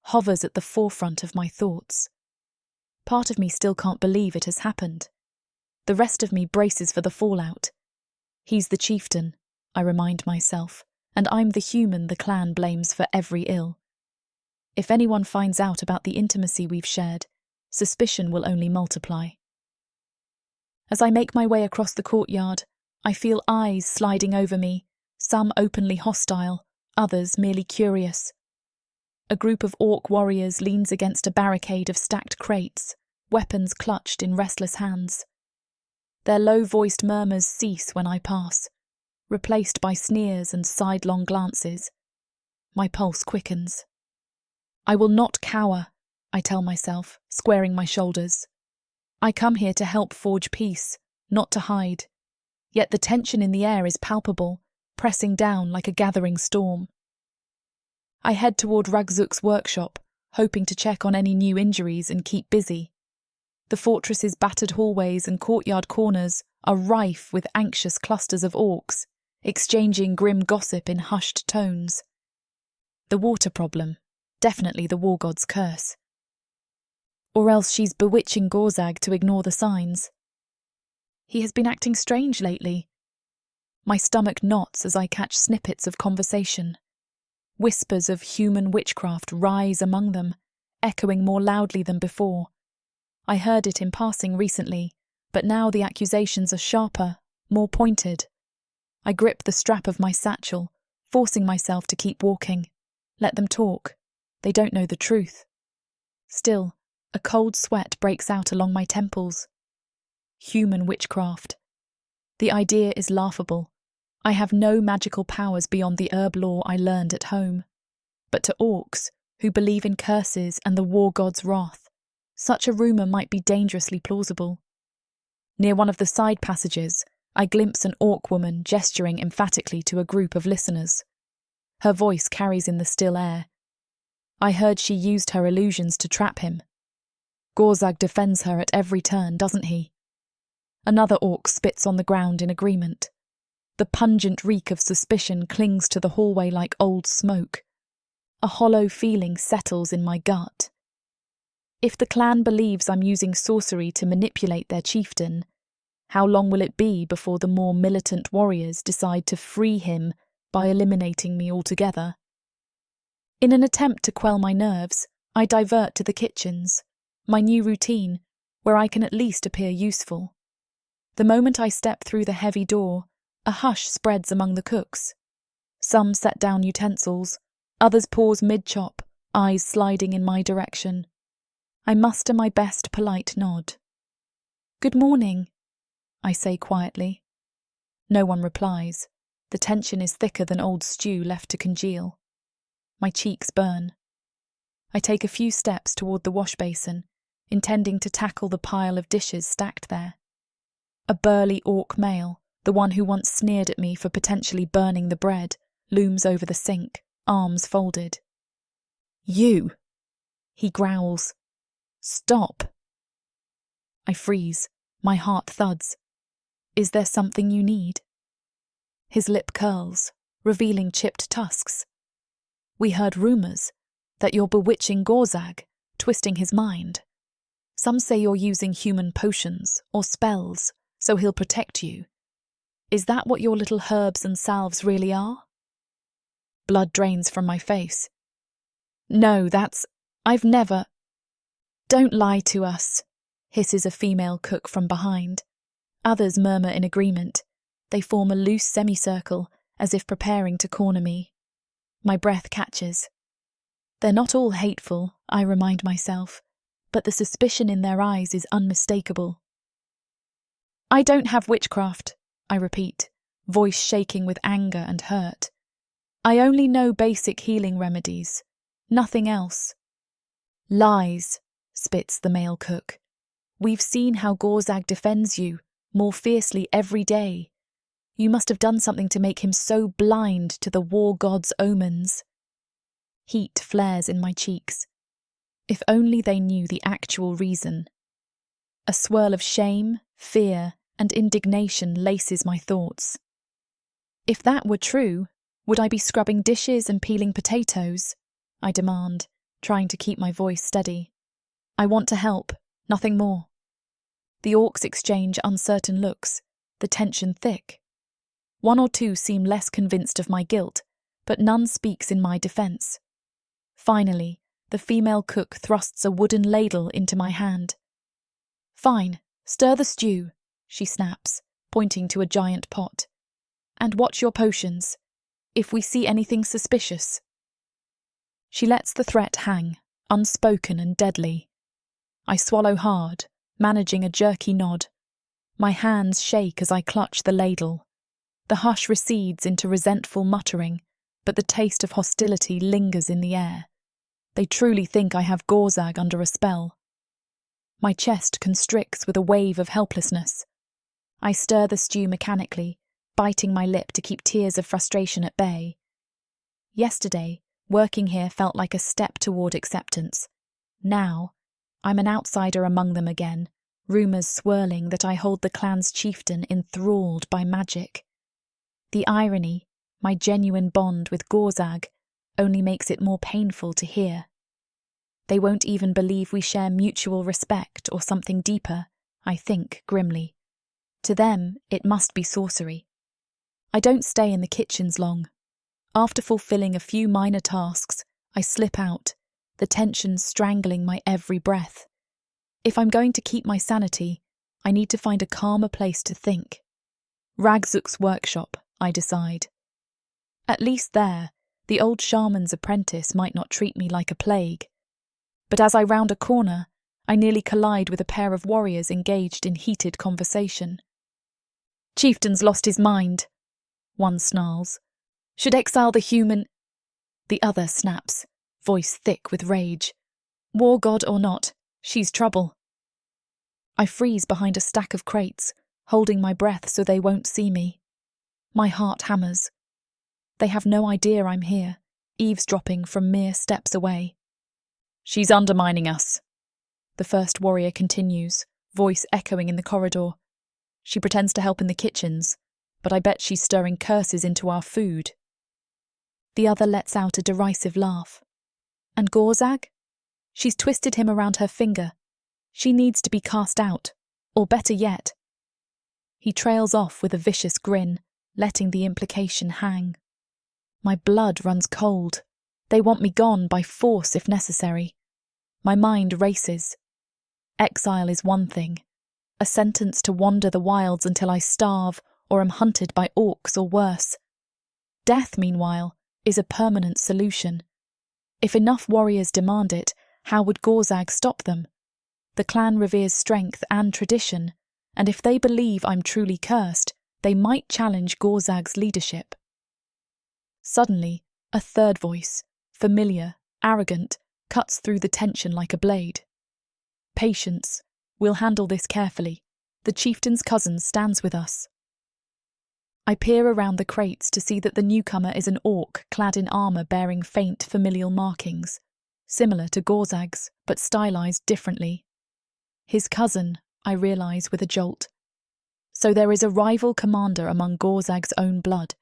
hovers at the forefront of my thoughts. Part of me still can't believe it has happened. The rest of me braces for the fallout. He's the chieftain, I remind myself, and I'm the human the clan blames for every ill. If anyone finds out about the intimacy we've shared, suspicion will only multiply. As I make my way across the courtyard, I feel eyes sliding over me, some openly hostile, others merely curious. A group of orc warriors leans against a barricade of stacked crates, weapons clutched in restless hands. Their low-voiced murmurs cease when I pass, replaced by sneers and sidelong glances. My pulse quickens. I will not cower, I tell myself, squaring my shoulders. I come here to help forge peace, not to hide. Yet the tension in the air is palpable, pressing down like a gathering storm. I head toward Ragzuk's workshop, hoping to check on any new injuries and keep busy. The fortress's battered hallways and courtyard corners are rife with anxious clusters of orcs, exchanging grim gossip in hushed tones. The water problem, definitely the war god's curse. Or else she's bewitching Gorag to ignore the signs. He has been acting strange lately. My stomach knots as I catch snippets of conversation. Whispers of human witchcraft rise among them, echoing more loudly than before. I heard it in passing recently, but now the accusations are sharper, more pointed. I grip the strap of my satchel, forcing myself to keep walking. Let them talk. They don't know the truth. Still, a cold sweat breaks out along my temples. Human witchcraft. The idea is laughable. I have no magical powers beyond the herb lore I learned at home. But to orcs, who believe in curses and the war god's wrath, such a rumour might be dangerously plausible. Near one of the side passages, I glimpse an orc woman gesturing emphatically to a group of listeners. Her voice carries in the still air. I heard she used her illusions to trap him. Gorag defends her at every turn, doesn't he? Another orc spits on the ground in agreement, The pungent reek of suspicion clings to the hallway like old smoke. A hollow feeling settles in my gut. If the clan believes I'm using sorcery to manipulate their chieftain, how long will it be before the more militant warriors decide to free him by eliminating me altogether? In an attempt to quell my nerves, I divert to the kitchens, my new routine, where I can at least appear useful. The moment I step through the heavy door, a hush spreads among the cooks. Some set down utensils, others pause mid-chop, eyes sliding in my direction. I muster my best polite nod. "Good morning," I say quietly. No one replies. The tension is thicker than old stew left to congeal. My cheeks burn. I take a few steps toward the wash basin, intending to tackle the pile of dishes stacked there. A burly orc male, the one who once sneered at me for potentially burning the bread, looms over the sink, arms folded. "You!" he growls. "Stop!" I freeze. My heart thuds. "Is there something you need?" His lip curls, revealing chipped tusks. "We heard rumours that you're bewitching Gorag, twisting his mind. Some say you're using human potions or spells so he'll protect you. Is that what your little herbs and salves really are?" Blood drains from my face. "No, I've never—" "Don't lie to us," hisses a female cook from behind. Others murmur in agreement. They form a loose semicircle, as if preparing to corner me. My breath catches. They're not all hateful, I remind myself, but the suspicion in their eyes is unmistakable. "I don't have witchcraft," I repeat, voice shaking with anger and hurt. "I only know basic healing remedies. Nothing else." "Lies," spits the male cook. "We've seen how Gorag defends you, more fiercely every day. You must have done something to make him so blind to the war god's omens." Heat flares in my cheeks. If only they knew the actual reason. A swirl of shame, fear, and indignation laces my thoughts. If that were true, would I be scrubbing dishes and peeling potatoes? I demand, trying to keep my voice steady. I want to help, nothing more. The orcs exchange uncertain looks, the tension thick. One or two seem less convinced of my guilt, but none speaks in my defence. Finally, the female cook thrusts a wooden ladle into my hand. "Fine, stir the stew," she snaps, pointing to a giant pot. "And watch your potions. If we see anything suspicious." She lets the threat hang, unspoken and deadly. I swallow hard, managing a jerky nod. My hands shake as I clutch the ladle. The hush recedes into resentful muttering, but the taste of hostility lingers in the air. They truly think I have Gorag under a spell. My chest constricts with a wave of helplessness. I stir the stew mechanically, biting my lip to keep tears of frustration at bay. Yesterday, working here felt like a step toward acceptance. Now, I'm an outsider among them again, rumours swirling that I hold the clan's chieftain enthralled by magic. The irony, my genuine bond with Gorag, only makes it more painful to hear. They won't even believe we share mutual respect or something deeper, I think grimly. To them, it must be sorcery. I don't stay in the kitchens long. After fulfilling a few minor tasks, I slip out, the tension strangling my every breath. If I'm going to keep my sanity, I need to find a calmer place to think. Ragzuk's workshop, I decide. At least there, the old shaman's apprentice might not treat me like a plague. But as I round a corner, I nearly collide with a pair of warriors engaged in heated conversation. "Chieftain's lost his mind," one snarls. "Should exile the human—" The other snaps, voice thick with rage. "War god or not, she's trouble." I freeze behind a stack of crates, holding my breath so they won't see me. My heart hammers. They have no idea I'm here, eavesdropping from mere steps away. "She's undermining us," the first warrior continues, voice echoing in the corridor. "She pretends to help in the kitchens, but I bet she's stirring curses into our food. The other lets out a derisive laugh. And Gorag? She's twisted him around her finger. She needs to be cast out, or better yet. He trails off with a vicious grin, letting the implication hang. My blood runs cold. They want me gone by force if necessary. My mind races. Exile is one thing, a sentence to wander the wilds until I starve or am hunted by orcs or worse. Death, meanwhile, is a permanent solution. If enough warriors demand it, how would Gorag stop them? The clan reveres strength and tradition, and if they believe I'm truly cursed, they might challenge Gorag's leadership. Suddenly, a third voice, familiar, arrogant, cuts through the tension like a blade. Patience. We'll handle this carefully. The chieftain's cousin stands with us. I peer around the crates to see that the newcomer is an orc clad in armour bearing faint familial markings, similar to Gorag's, but stylized differently. His cousin, I realise with a jolt. So there is a rival commander among Gorag's own blood.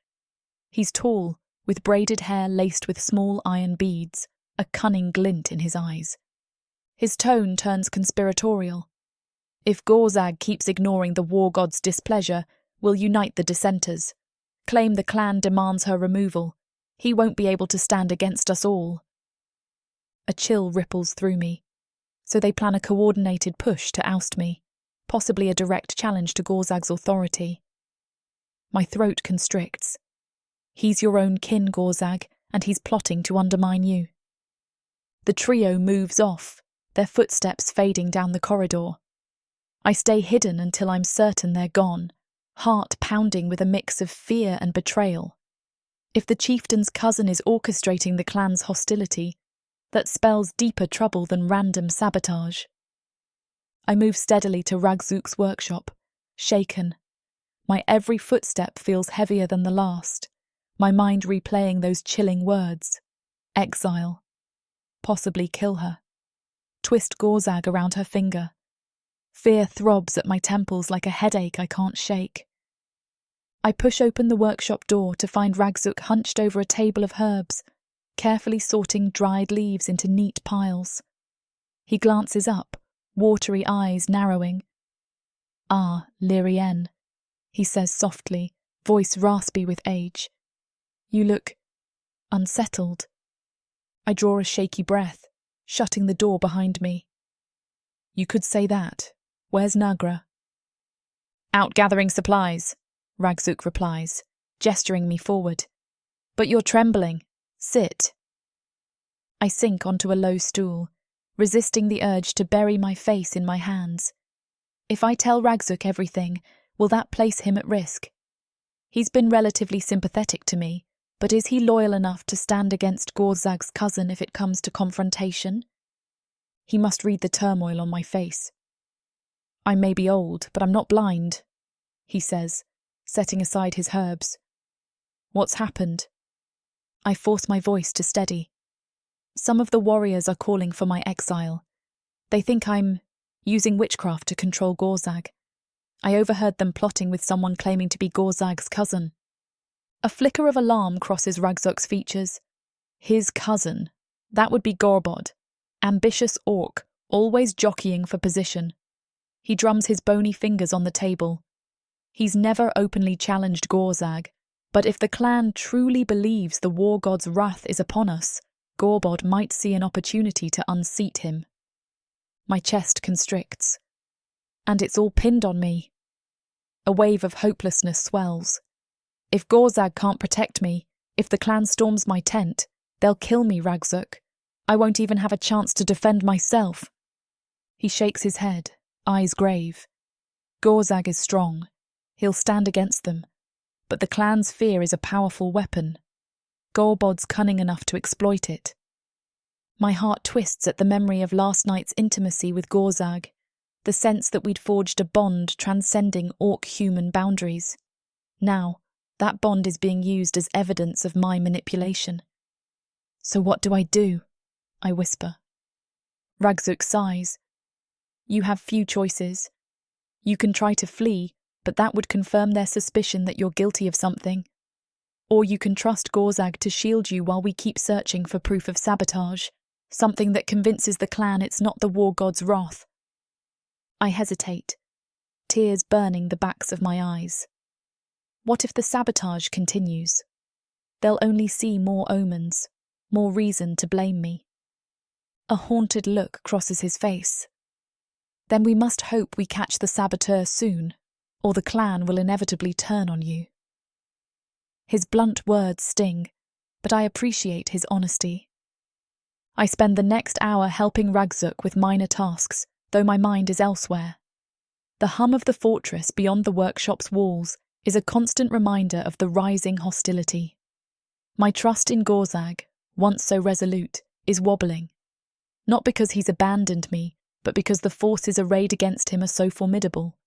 He's tall, with braided hair laced with small iron beads, a cunning glint in his eyes. His tone turns conspiratorial. If Gorag keeps ignoring the war god's displeasure, we'll unite the dissenters. Claim the clan demands her removal. He won't be able to stand against us all. A chill ripples through me. So they plan a coordinated push to oust me, possibly a direct challenge to Gorag's authority. My throat constricts. He's your own kin, Gorag, and he's plotting to undermine you. The trio moves off, their footsteps fading down the corridor. I stay hidden until I'm certain they're gone, heart pounding with a mix of fear and betrayal. If the chieftain's cousin is orchestrating the clan's hostility, that spells deeper trouble than random sabotage. I move steadily to Ragzuk's workshop, shaken. My every footstep feels heavier than the last, my mind replaying those chilling words. Exile. Possibly kill her. Twist Gorag around her finger. Fear throbs at my temples like a headache I can't shake. I push open the workshop door to find Ragzuk hunched over a table of herbs, carefully sorting dried leaves into neat piles. He glances up, watery eyes narrowing. "Ah, Lirienne," he says softly, voice raspy with age. "You look unsettled." I draw a shaky breath, shutting the door behind me. "You could say that. Where's Nagra?" "Out gathering supplies," Ragzuk replies, gesturing me forward. "But you're trembling. Sit." I sink onto a low stool, resisting the urge to bury my face in my hands. If I tell Ragzuk everything, will that place him at risk? He's been relatively sympathetic to me, but is he loyal enough to stand against Gorag's cousin if it comes to confrontation? He must read the turmoil on my face. "I may be old, but I'm not blind," he says, setting aside his herbs. "What's happened?" I force my voice to steady. "Some of the warriors are calling for my exile. They think I'm using witchcraft to control Gorag. I overheard them plotting with someone claiming to be Gorag's cousin." A flicker of alarm crosses Ragzuk's features. His cousin. That would be Gorbod. Ambitious orc, always jockeying for position. He drums his bony fingers on the table. He's never openly challenged Gorag, but if the clan truly believes the war god's wrath is upon us, Gorbod might see an opportunity to unseat him. My chest constricts. And it's all pinned on me. A wave of hopelessness swells. If Gorag can't protect me, if the clan storms my tent, they'll kill me, Ragzuk. I won't even have a chance to defend myself. He shakes his head, eyes grave. Gorag is strong. He'll stand against them. But the clan's fear is a powerful weapon. Gorbod's cunning enough to exploit it. My heart twists at the memory of last night's intimacy with Gorag, the sense that we'd forged a bond transcending orc-human boundaries. Now, that bond is being used as evidence of my manipulation. "So what do I do?" I whisper. Ragzuk sighs. "You have few choices. You can try to flee, but that would confirm their suspicion that you're guilty of something. Or you can trust Gorag to shield you while we keep searching for proof of sabotage, something that convinces the clan it's not the war god's wrath. I hesitate, tears burning the backs of my eyes. What if the sabotage continues? They'll only see more omens, more reason to blame me. A haunted look crosses his face. Then we must hope we catch the saboteur soon, or the clan will inevitably turn on you. His blunt words sting, but I appreciate his honesty. I spend the next hour helping Ragzuk with minor tasks, though my mind is elsewhere. The hum of the fortress beyond the workshop's walls is a constant reminder of the rising hostility. My trust in Gorag, once so resolute, is wobbling. Not because he's abandoned me, but because the forces arrayed against him are so formidable.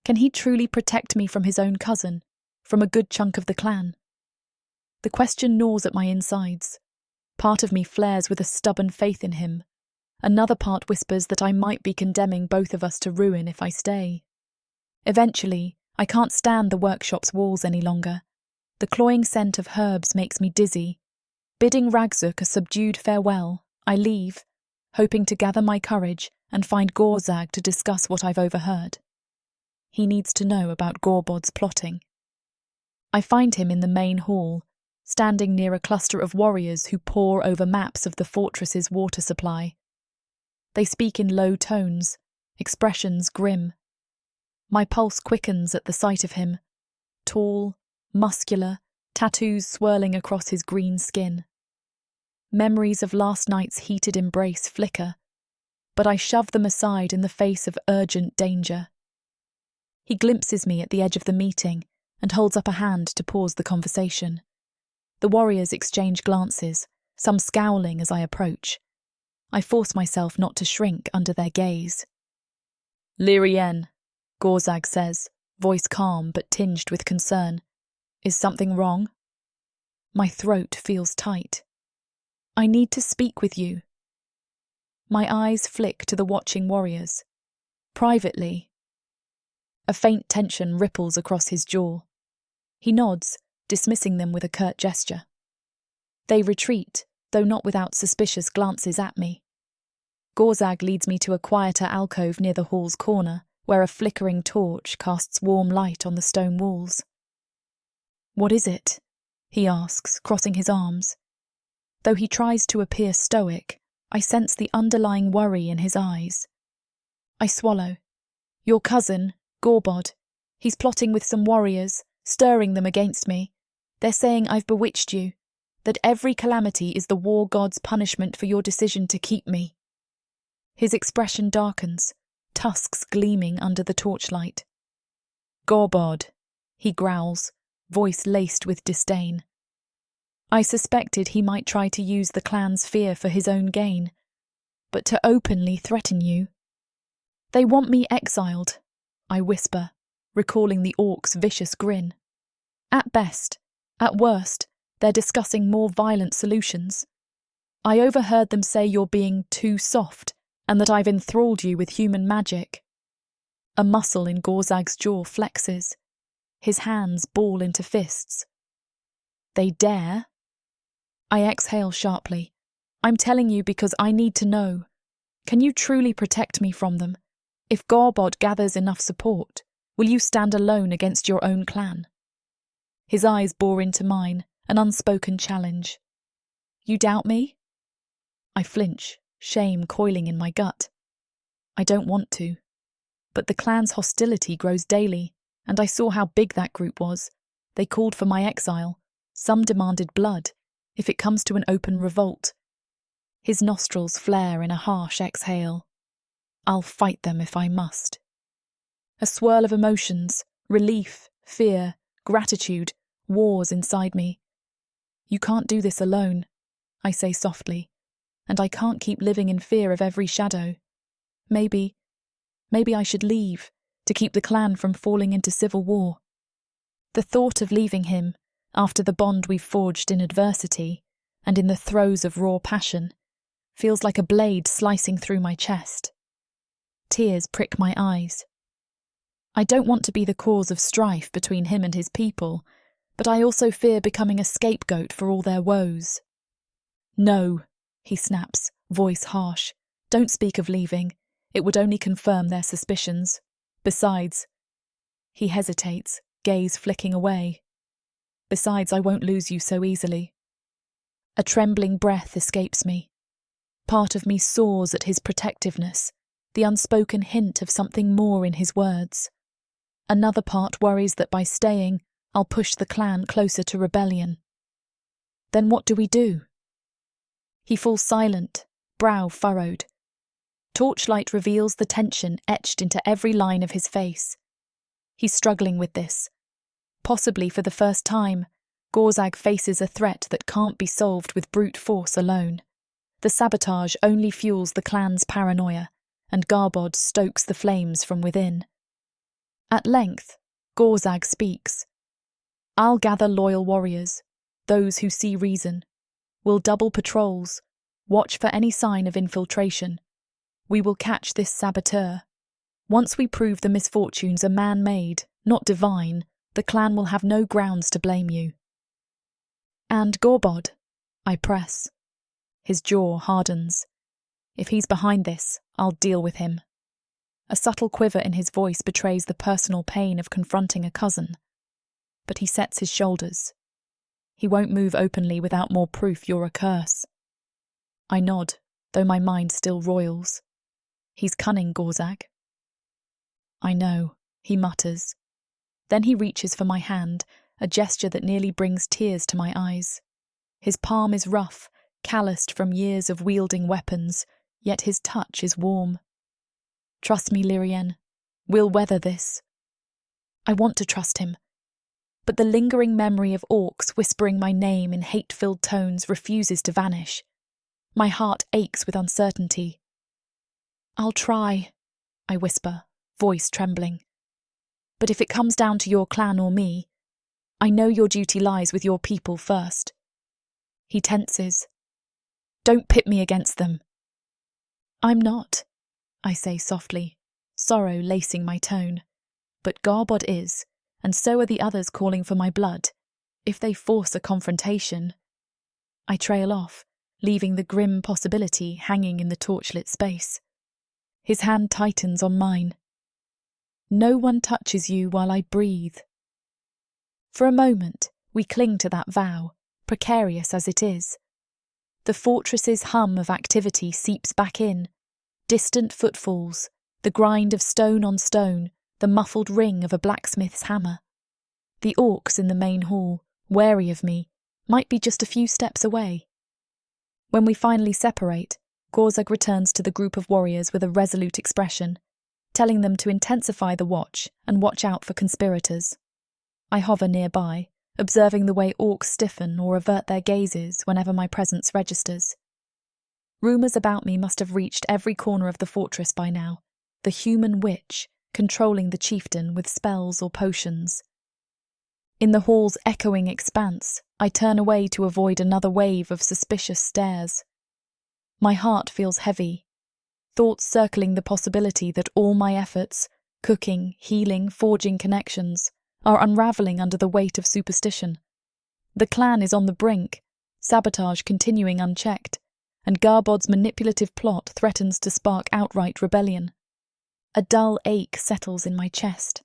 Can he truly protect me from his own cousin, from a good chunk of the clan? The question gnaws at my insides. Part of me flares with a stubborn faith in him. Another part whispers that I might be condemning both of us to ruin if I stay. Eventually, I can't stand the workshop's walls any longer. The cloying scent of herbs makes me dizzy. Bidding Ragzuk a subdued farewell, I leave, hoping to gather my courage and find Gorag to discuss what I've overheard. He needs to know about Gorbod's plotting. I find him in the main hall, standing near a cluster of warriors who pore over maps of the fortress's water supply. They speak in low tones, expressions grim. My pulse quickens at the sight of him, tall, muscular, tattoos swirling across his green skin. Memories of last night's heated embrace flicker, but I shove them aside in the face of urgent danger. He glimpses me at the edge of the meeting and holds up a hand to pause the conversation. The warriors exchange glances, some scowling as I approach. I force myself not to shrink under their gaze. "Lirienne," Gorag says, voice calm but tinged with concern. "Is something wrong?" My throat feels tight. "I need to speak with you." My eyes flick to the watching warriors. Privately. A faint tension ripples across his jaw. He nods, dismissing them with a curt gesture. They retreat, though not without suspicious glances at me. Gorag leads me to a quieter alcove near the hall's corner, where a flickering torch casts warm light on the stone walls. "What is it?" he asks, crossing his arms. Though he tries to appear stoic, I sense the underlying worry in his eyes. I swallow. "Your cousin, Gorbod. He's plotting with some warriors, stirring them against me. They're saying I've bewitched you, that every calamity is the war god's punishment for your decision to keep me." His expression darkens, tusks gleaming under the torchlight. "Gorbod," he growls, voice laced with disdain. I suspected he might try to use the clan's fear for his own gain, but to openly threaten you. "They want me exiled," I whisper, recalling the orc's vicious grin. "At best, at worst, they're discussing more violent solutions. I overheard them say you're being too soft and that I've enthralled you with human magic." A muscle in Gorag's jaw flexes. His hands ball into fists. "They dare?" I exhale sharply. "I'm telling you because I need to know. Can you truly protect me from them? If Gorbod gathers enough support, will you stand alone against your own clan?" His eyes bore into mine, an unspoken challenge. "You doubt me?" I flinch, shame coiling in my gut. I don't want to. But the clan's hostility grows daily, and I saw how big that group was. They called for my exile. Some demanded blood, if it comes to an open revolt. His nostrils flare in a harsh exhale. I'll fight them if I must. A swirl of emotions, relief, fear, gratitude, wars inside me. "You can't do this alone," I say softly, "and I can't keep living in fear of every shadow. Maybe I should leave, to keep the clan from falling into civil war." The thought of leaving him, after the bond we've forged in adversity, and in the throes of raw passion, feels like a blade slicing through my chest. Tears prick my eyes. I don't want to be the cause of strife between him and his people, but I also fear becoming a scapegoat for all their woes. No, he snaps, voice harsh. Don't speak of leaving. It would only confirm their suspicions. Besides, he hesitates, gaze flicking away. Besides, I won't lose you so easily. A trembling breath escapes me. Part of me soars at his protectiveness, the unspoken hint of something more in his words. Another part worries that by staying, I'll push the clan closer to rebellion. Then what do we do? He falls silent, brow furrowed. Torchlight reveals the tension etched into every line of his face. He's struggling with this. Possibly for the first time, Gorag faces a threat that can't be solved with brute force alone. The sabotage only fuels the clan's paranoia, and Garbod stokes the flames from within. At length, Gorag speaks. I'll gather loyal warriors, those who see reason. We'll double patrols, watch for any sign of infiltration. We will catch this saboteur. Once we prove the misfortunes are man-made, not divine, the clan will have no grounds to blame you. And Garbod, I press. His jaw hardens. If he's behind this, I'll deal with him. A subtle quiver in his voice betrays the personal pain of confronting a cousin. But he sets his shoulders. He won't move openly without more proof you're a curse. I nod, though my mind still roils. He's cunning, Gorag. I know, he mutters. Then he reaches for my hand, a gesture that nearly brings tears to my eyes. His palm is rough, calloused from years of wielding weapons, yet his touch is warm. Trust me, Lirienne. We'll weather this. I want to trust him, but the lingering memory of orcs whispering my name in hate-filled tones refuses to vanish. My heart aches with uncertainty. I'll try, I whisper, voice trembling. But if it comes down to your clan or me, I know your duty lies with your people first. He tenses. Don't pit me against them. I'm not, I say softly, sorrow lacing my tone. But Garbod is, and so are the others calling for my blood. If they force a confrontation, I trail off, leaving the grim possibility hanging in the torchlit space. His hand tightens on mine. No one touches you while I breathe. For a moment, we cling to that vow, precarious as it is. The fortress's hum of activity seeps back in. Distant footfalls, the grind of stone on stone, the muffled ring of a blacksmith's hammer. The orcs in the main hall, wary of me, might be just a few steps away. When we finally separate, Gorag returns to the group of warriors with a resolute expression, telling them to intensify the watch and watch out for conspirators. I hover nearby, observing the way orcs stiffen or avert their gazes whenever my presence registers. Rumours about me must have reached every corner of the fortress by now, the human witch controlling the chieftain with spells or potions. In the hall's echoing expanse, I turn away to avoid another wave of suspicious stares. My heart feels heavy, thoughts circling the possibility that all my efforts, cooking, healing, forging connections, are unraveling under the weight of superstition. The clan is on the brink, sabotage continuing unchecked, and Garbod's manipulative plot threatens to spark outright rebellion. A dull ache settles in my chest.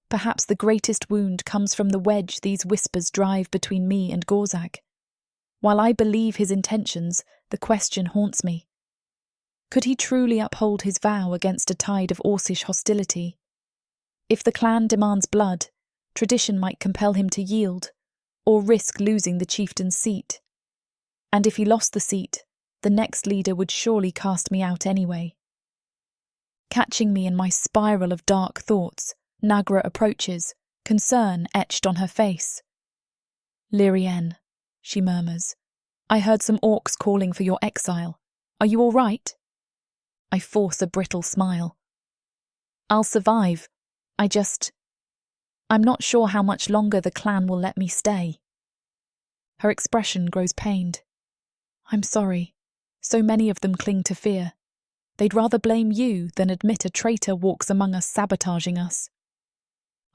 Perhaps the greatest wound comes from the wedge these whispers drive between me and Gorag. While I believe his intentions, the question haunts me. Could he truly uphold his vow against a tide of Orcish hostility? If the clan demands blood, tradition might compel him to yield, or risk losing the chieftain's seat. And if he lost the seat, the next leader would surely cast me out anyway. Catching me in my spiral of dark thoughts, Nagra approaches, concern etched on her face. Lirienne, she murmurs, I heard some orcs calling for your exile. Are you all right? I force a brittle smile. I'll survive. I'm not sure how much longer the clan will let me stay. Her expression grows pained. I'm sorry. So many of them cling to fear. They'd rather blame you than admit a traitor walks among us sabotaging us.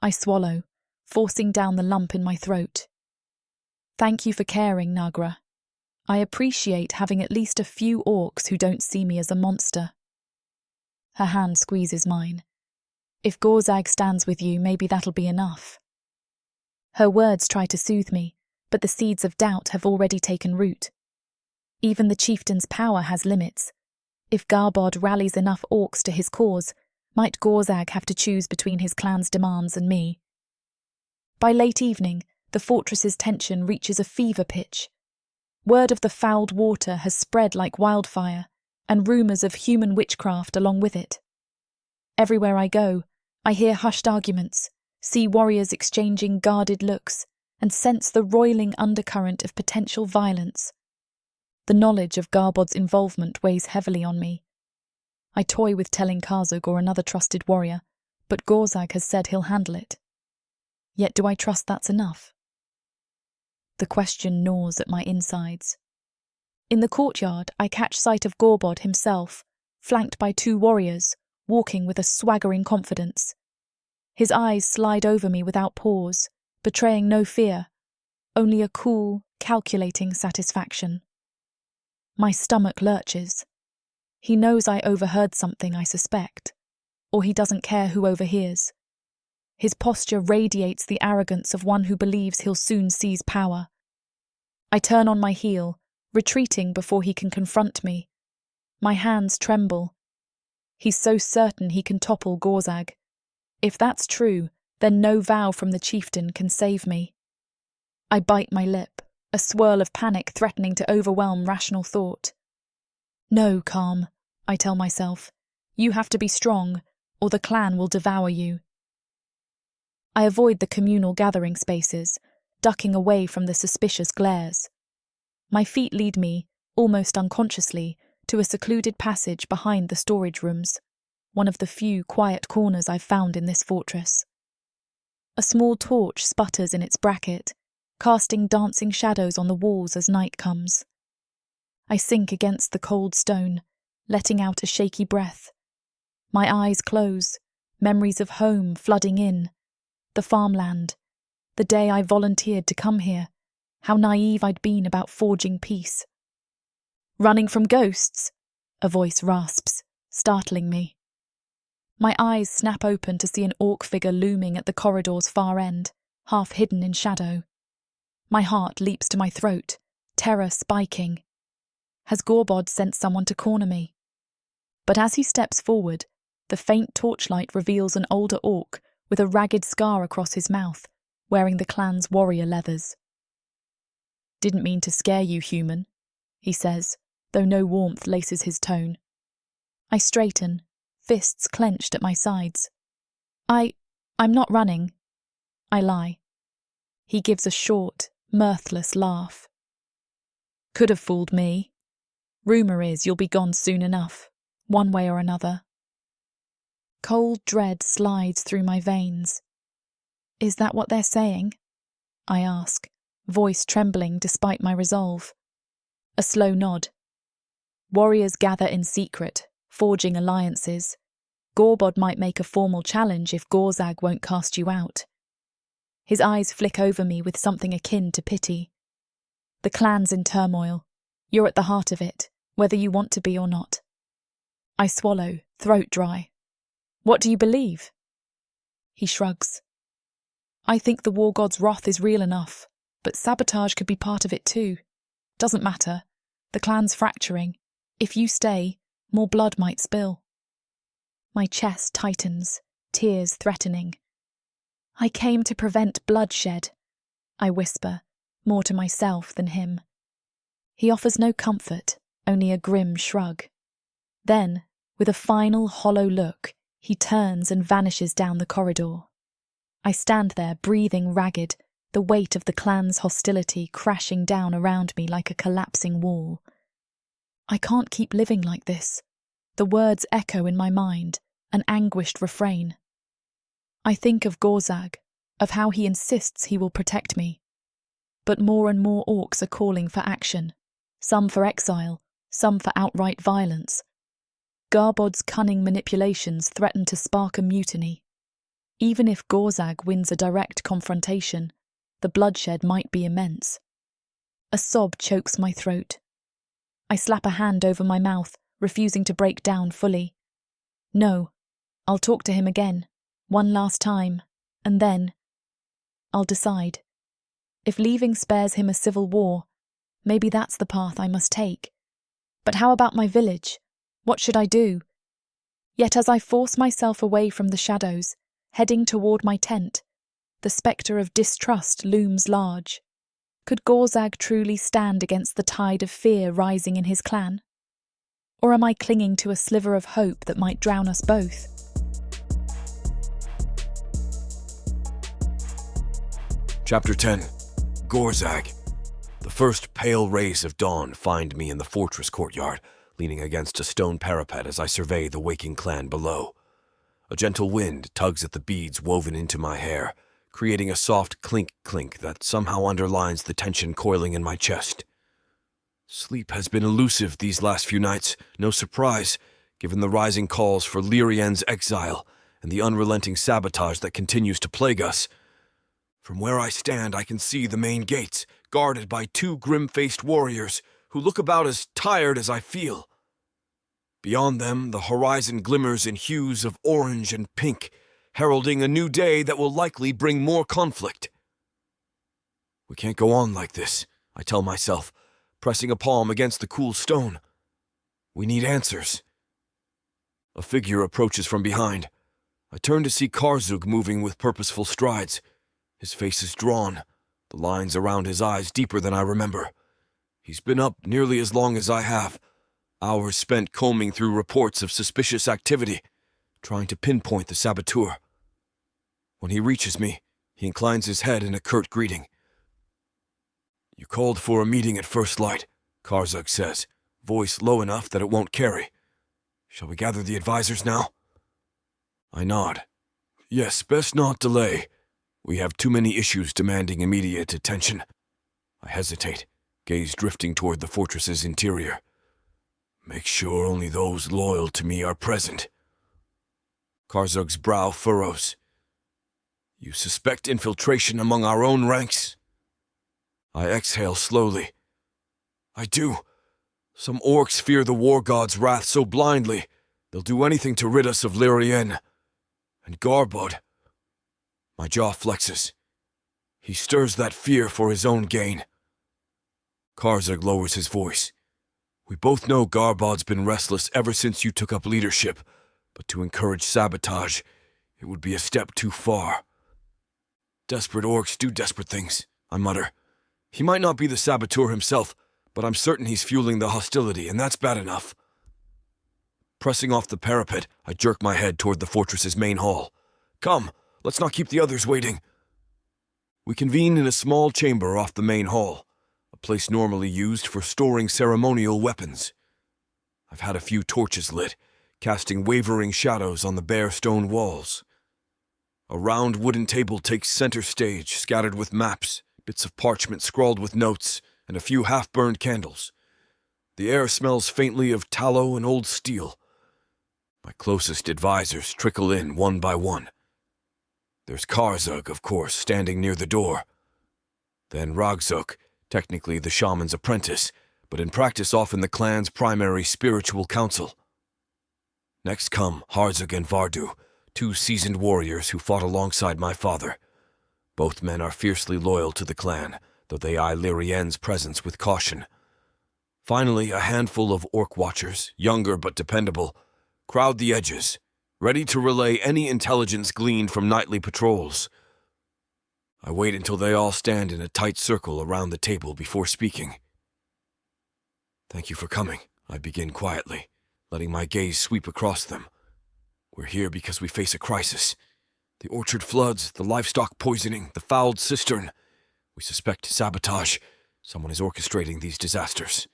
I swallow, forcing down the lump in my throat. Thank you for caring, Nagra. I appreciate having at least a few orcs who don't see me as a monster. Her hand squeezes mine. If Gorag stands with you, maybe that'll be enough. Her words try to soothe me, but the seeds of doubt have already taken root. Even the chieftain's power has limits. If Garbod rallies enough orcs to his cause, might Gorag have to choose between his clan's demands and me? By late evening, the fortress's tension reaches a fever pitch. Word of the fouled water has spread like wildfire, and rumours of human witchcraft along with it. Everywhere I go, I hear hushed arguments, see warriors exchanging guarded looks, and sense the roiling undercurrent of potential violence. The knowledge of Garbod's involvement weighs heavily on me. I toy with telling Kazug or another trusted warrior, but Gorag has said he'll handle it. Yet do I trust that's enough? The question gnaws at my insides. In the courtyard, I catch sight of Garbod himself, flanked by 2 warriors, walking with a swaggering confidence. His eyes slide over me without pause, betraying no fear, only a cool, calculating satisfaction. My stomach lurches. He knows I overheard something, I suspect, or he doesn't care who overhears. His posture radiates the arrogance of one who believes he'll soon seize power. I turn on my heel, retreating before he can confront me. My hands tremble. He's so certain he can topple Gorag. If that's true, then no vow from the chieftain can save me. I bite my lip, a swirl of panic threatening to overwhelm rational thought. No, Calm, I tell myself. You have to be strong, or the clan will devour you. I avoid the communal gathering spaces, ducking away from the suspicious glares. My feet lead me, almost unconsciously, to a secluded passage behind the storage rooms, one of the few quiet corners I've found in this fortress. A small torch sputters in its bracket, casting dancing shadows on the walls as night comes. I sink against the cold stone, letting out a shaky breath. My eyes close, memories of home flooding in. The farmland, the day I volunteered to come here, how naive I'd been about forging peace. Running from ghosts, a voice rasps, startling me. My eyes snap open to see an orc figure looming at the corridor's far end, half hidden in shadow. My heart leaps to my throat, terror spiking. Has Garbod sent someone to corner me? But as he steps forward, the faint torchlight reveals an older orc with a ragged scar across his mouth, wearing the clan's warrior leathers. Didn't mean to scare you, human, he says, though no warmth laces his tone. I straighten, fists clenched at my sides. I'm not running. I lie. He gives a short, mirthless laugh. Could have fooled me. Rumour is you'll be gone soon enough, one way or another. Cold dread slides through my veins. Is that what they're saying? I ask, voice trembling despite my resolve. A slow nod. Warriors gather in secret, forging alliances. Garbod might make a formal challenge if Gorag won't cast you out. His eyes flick over me with something akin to pity. The clan's in turmoil. You're at the heart of it, whether you want to be or not. I swallow, throat dry. What do you believe? He shrugs. I think the war god's wrath is real enough, but sabotage could be part of it too. Doesn't matter. The clan's fracturing. If you stay, more blood might spill. My chest tightens, tears threatening. I came to prevent bloodshed, I whisper, more to myself than him. He offers no comfort, only a grim shrug. Then, with a final hollow look, he turns and vanishes down the corridor. I stand there, breathing ragged, the weight of the clan's hostility crashing down around me like a collapsing wall. I can't keep living like this. The words echo in my mind, an anguished refrain. I think of Gorag, of how he insists he will protect me. But more and more orcs are calling for action, some for exile, some for outright violence. Garbod's cunning manipulations threaten to spark a mutiny. Even if Gorag wins a direct confrontation, the bloodshed might be immense. A sob chokes my throat. I slap a hand over my mouth, refusing to break down fully. No, I'll talk to him again, one last time, and then I'll decide. If leaving spares him a civil war, maybe that's the path I must take. But how about my village? What should I do? Yet as I force myself away from the shadows, heading toward my tent, the spectre of distrust looms large. Could Gorag truly stand against the tide of fear rising in his clan? Or am I clinging to a sliver of hope that might drown us both? Chapter 10. Gorag. The first pale rays of dawn find me in the fortress courtyard, leaning against a stone parapet as I survey the waking clan below. A gentle wind tugs at the beads woven into my hair, creating a soft clink-clink that somehow underlines the tension coiling in my chest. Sleep has been elusive these last few nights, no surprise, given the rising calls for Lirienne's exile and the unrelenting sabotage that continues to plague us. From where I stand, I can see the main gates, guarded by two grim-faced warriors who look about as tired as I feel. Beyond them, the horizon glimmers in hues of orange and pink, heralding a new day that will likely bring more conflict. We can't go on like this, I tell myself, pressing a palm against the cool stone. We need answers. A figure approaches from behind. I turn to see Karzug moving with purposeful strides. His face is drawn, the lines around his eyes deeper than I remember. He's been up nearly as long as I have, hours spent combing through reports of suspicious activity, trying to pinpoint the saboteur. When he reaches me, he inclines his head in a curt greeting. "You called for a meeting at first light," Karzug says, voice low enough that it won't carry. "Shall we gather the advisors now?" I nod. "Yes, best not delay. We have too many issues demanding immediate attention." I hesitate, gaze drifting toward the fortress's interior. "Make sure only those loyal to me are present." Karzug's brow furrows. "You suspect infiltration among our own ranks?" I exhale slowly. "I do. Some orcs fear the war god's wrath so blindly, they'll do anything to rid us of Lirienne. And Garbod." My jaw flexes. He stirs that fear for his own gain. Karzug lowers his voice. "We both know Garbod's been restless ever since you took up leadership, but to encourage sabotage, it would be a step too far." "Desperate orcs do desperate things," I mutter. "He might not be the saboteur himself, but I'm certain he's fueling the hostility, and that's bad enough." Pressing off the parapet, I jerk my head toward the fortress's main hall. "Come, let's not keep the others waiting." We convene in a small chamber off the main hall, a place normally used for storing ceremonial weapons. I've had a few torches lit, casting wavering shadows on the bare stone walls. A round wooden table takes center stage, scattered with maps, bits of parchment scrawled with notes, and a few half-burned candles. The air smells faintly of tallow and old steel. My closest advisors trickle in one by one. There's Karzug, of course, standing near the door. Then Ragzuk, technically the shaman's apprentice, but in practice often the clan's primary spiritual council. Next come Harzug and Vardu, two seasoned warriors who fought alongside my father. Both men are fiercely loyal to the clan, though they eye Lirienne's presence with caution. Finally, a handful of orc watchers, younger but dependable, crowd the edges, ready to relay any intelligence gleaned from nightly patrols. I wait until they all stand in a tight circle around the table before speaking. "Thank you for coming," I begin quietly, letting my gaze sweep across them. "We're here because we face a crisis. The orchard floods, the livestock poisoning, the fouled cistern. We suspect sabotage. Someone is orchestrating these disasters."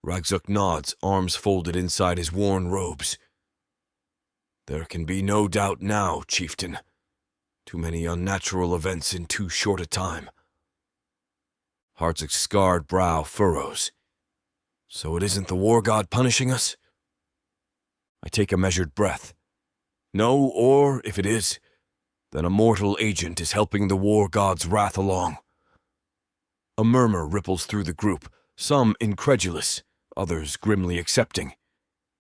Ragzuk nods, arms folded inside his worn robes. "There can be no doubt now, Chieftain. Too many unnatural events in too short a time." Harzuk's scarred brow furrows. "So it isn't the war god punishing us?" I take a measured breath. "No, or, if it is, then a mortal agent is helping the war god's wrath along. A murmur ripples through the group, some incredulous, others grimly accepting.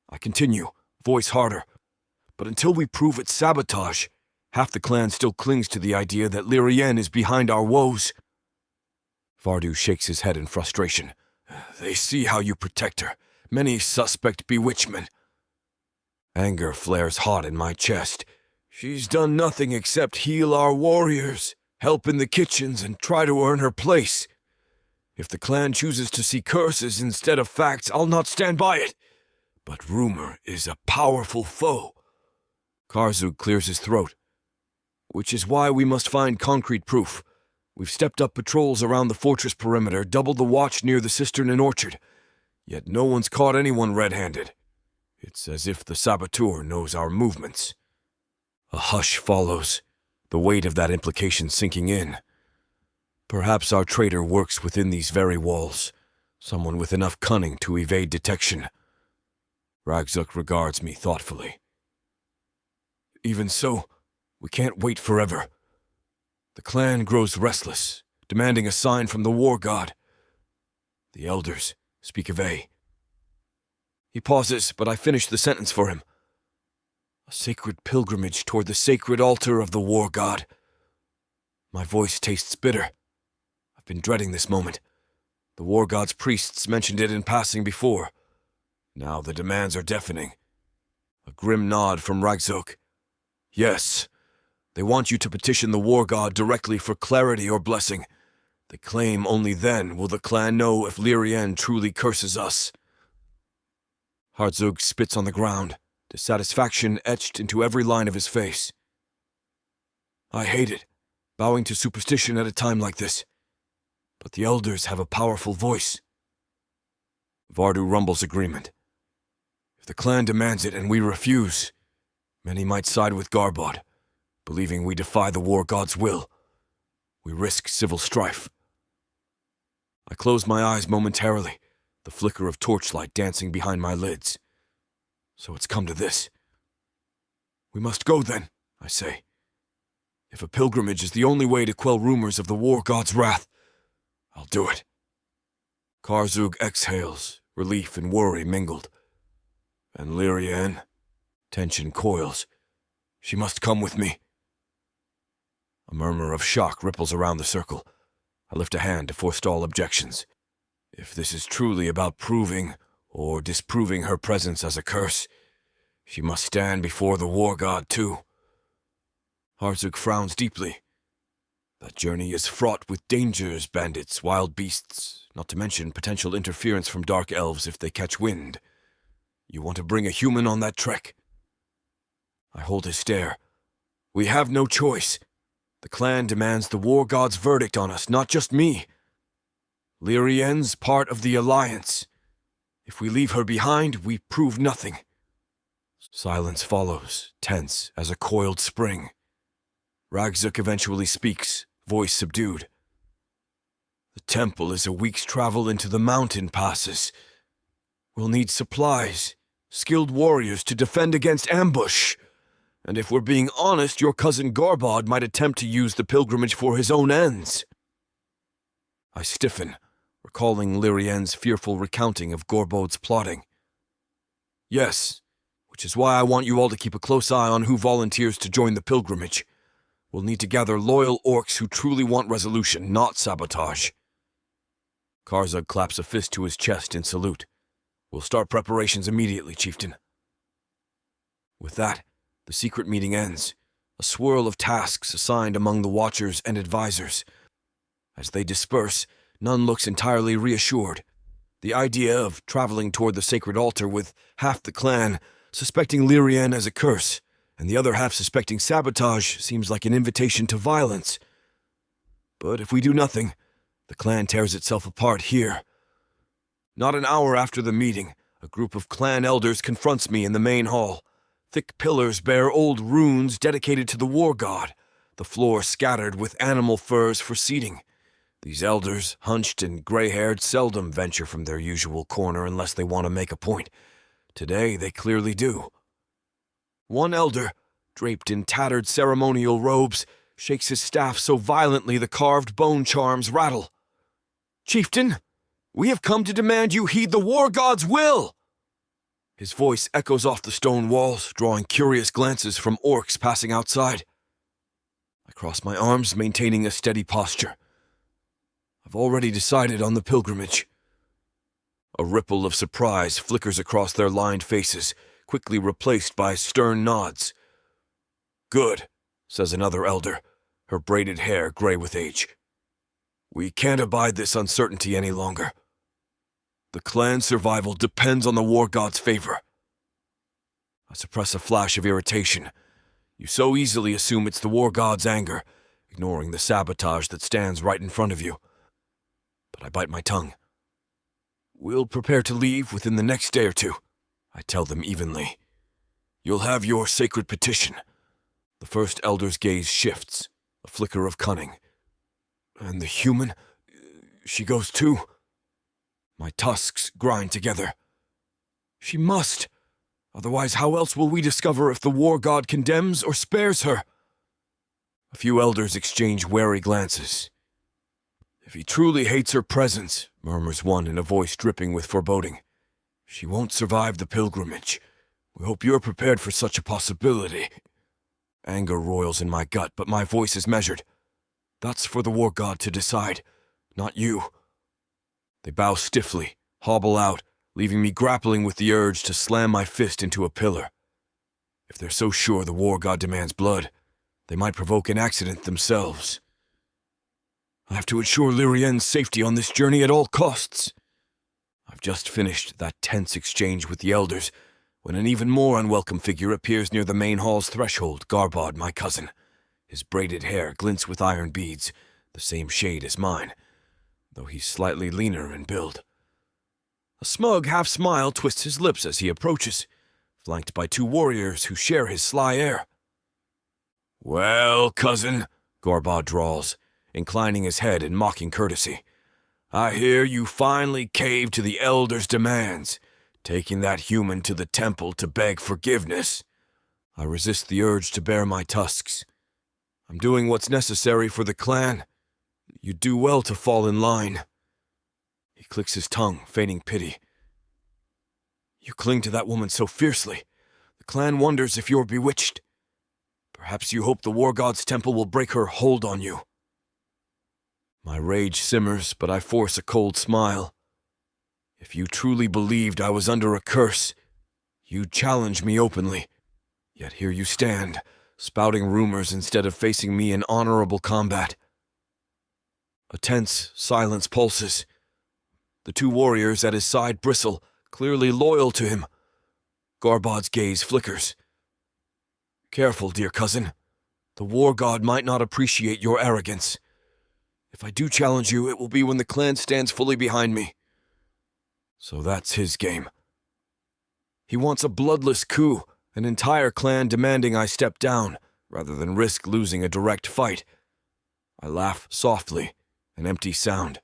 I continue, voice harder. But until we prove it's sabotage, half the clan still clings to the idea that Lirienne is behind our woes. Vardu shakes his head in frustration. They see how you protect her. Many suspect bewitchment. Anger flares hot in my chest. She's done nothing except heal our warriors, help in the kitchens, and try to earn her place. If the clan chooses to see curses instead of facts, I'll not stand by it. But rumor is a powerful foe. Karzug clears his throat. Which is why we must find concrete proof. We've stepped up patrols around the fortress perimeter, doubled the watch near the cistern and orchard. Yet no one's caught anyone red-handed. It's as if the saboteur knows our movements. A hush follows, the weight of that implication sinking in. Perhaps our traitor works within these very walls, someone with enough cunning to evade detection. Ragzuk regards me thoughtfully. Even so, we can't wait forever. The clan grows restless, demanding a sign from the war god. The elders speak of A. He pauses, but I finish the sentence for him. A sacred pilgrimage toward the sacred altar of the war god. My voice tastes bitter. I've been dreading this moment. The war god's priests mentioned it in passing before. Now the demands are deafening. A grim nod from Ragzok. Yes, they want you to petition the war god directly for clarity or blessing. They claim only then will the clan know if Lirienne truly curses us. Harzug spits on the ground, dissatisfaction etched into every line of his face. I hate it, bowing to superstition at a time like this. But the elders have a powerful voice. Vardu rumbles agreement. If the clan demands it and we refuse, many might side with Garbod, believing we defy the war god's will. We risk civil strife. I close my eyes momentarily, the flicker of torchlight dancing behind my lids. So it's come to this. We must go then, I say. If a pilgrimage is the only way to quell rumors of the war god's wrath, I'll do it. Karzug exhales, relief and worry mingled. And Lirienne, tension coils. She must come with me. A murmur of shock ripples around the circle. I lift a hand to forestall objections. If this is truly about proving or disproving her presence as a curse, she must stand before the war god too. Harzuk frowns deeply. That journey is fraught with dangers, bandits, wild beasts, not to mention potential interference from dark elves if they catch wind. You want to bring a human on that trek? I hold his stare. We have no choice. The clan demands the war god's verdict on us, not just me. Lirienne's part of the alliance. If we leave her behind, we prove nothing. Silence follows, tense as a coiled spring. Ragzuk eventually speaks, voice subdued. The temple is a week's travel into the mountain passes. We'll need supplies, skilled warriors to defend against ambush. And if we're being honest, your cousin Garbod might attempt to use the pilgrimage for his own ends. I stiffen, recalling Lirienne's fearful recounting of Gorbod's plotting. Yes, which is why I want you all to keep a close eye on who volunteers to join the pilgrimage. We'll need to gather loyal orcs who truly want resolution, not sabotage. Karzug claps a fist to his chest in salute. We'll start preparations immediately, Chieftain. With that, the secret meeting ends, a swirl of tasks assigned among the watchers and advisors. As they disperse, none looks entirely reassured. The idea of traveling toward the sacred altar with half the clan suspecting Lirienne as a curse, and the other half suspecting sabotage seems like an invitation to violence. But if we do nothing, the clan tears itself apart here. Not an hour after the meeting, a group of clan elders confronts me in the main hall. Thick pillars bear old runes dedicated to the war god, the floor scattered with animal furs for seating. These elders, hunched and gray-haired, seldom venture from their usual corner unless they want to make a point. Today, they clearly do. One elder, draped in tattered ceremonial robes, shakes his staff so violently the carved bone charms rattle. "Chieftain, we have come to demand you heed the war god's will!" His voice echoes off the stone walls, drawing curious glances from orcs passing outside. I cross my arms, maintaining a steady posture. I've already decided on the pilgrimage. A ripple of surprise flickers across their lined faces, quickly replaced by stern nods. "Good," says another elder, her braided hair gray with age. "We can't abide this uncertainty any longer. The clan's survival depends on the war god's favor." I suppress a flash of irritation. You so easily assume it's the war god's anger, ignoring the sabotage that stands right in front of you. But I bite my tongue. "We'll prepare to leave within the next day or two," I tell them evenly. "You'll have your sacred petition." The first elder's gaze shifts, a flicker of cunning. "And the human? She goes too?" My tusks grind together. "She must. Otherwise, how else will we discover if the war god condemns or spares her?" A few elders exchange wary glances. "If he truly hates her presence," murmurs one in a voice dripping with foreboding, "she won't survive the pilgrimage. We hope you're prepared for such a possibility." Anger roils in my gut, but my voice is measured. "That's for the war god to decide, not you." They bow stiffly, hobble out, leaving me grappling with the urge to slam my fist into a pillar. If they're so sure the war god demands blood, they might provoke an accident themselves. I have to ensure Lirienne's safety on this journey at all costs. I've just finished that tense exchange with the elders when an even more unwelcome figure appears near the main hall's threshold, Garbod, my cousin. His braided hair glints with iron beads, the same shade as mine, though he's slightly leaner in build. A smug half-smile twists his lips as he approaches, flanked by two warriors who share his sly air. "Well, cousin," Garbod drawls, inclining his head in mocking courtesy, "I hear you finally caved to the elders' demands, taking that human to the temple to beg forgiveness." I resist the urge to bare my tusks. "I'm doing what's necessary for the clan. You'd do well to fall in line." He clicks his tongue, feigning pity. "You cling to that woman so fiercely. The clan wonders if you're bewitched. Perhaps you hope the war god's temple will break her hold on you." My rage simmers, but I force a cold smile. If you truly believed I was under a curse, you'd challenge me openly. Yet here you stand, spouting rumors instead of facing me in honorable combat. A tense silence pulses. The two warriors at his side bristle, clearly loyal to him. Garbod's gaze flickers. "Careful, dear cousin. The war god might not appreciate your arrogance. If I do challenge you, it will be when the clan stands fully behind me." So that's his game. He wants a bloodless coup, an entire clan demanding I step down, rather than risk losing a direct fight. I laugh softly, an empty sound.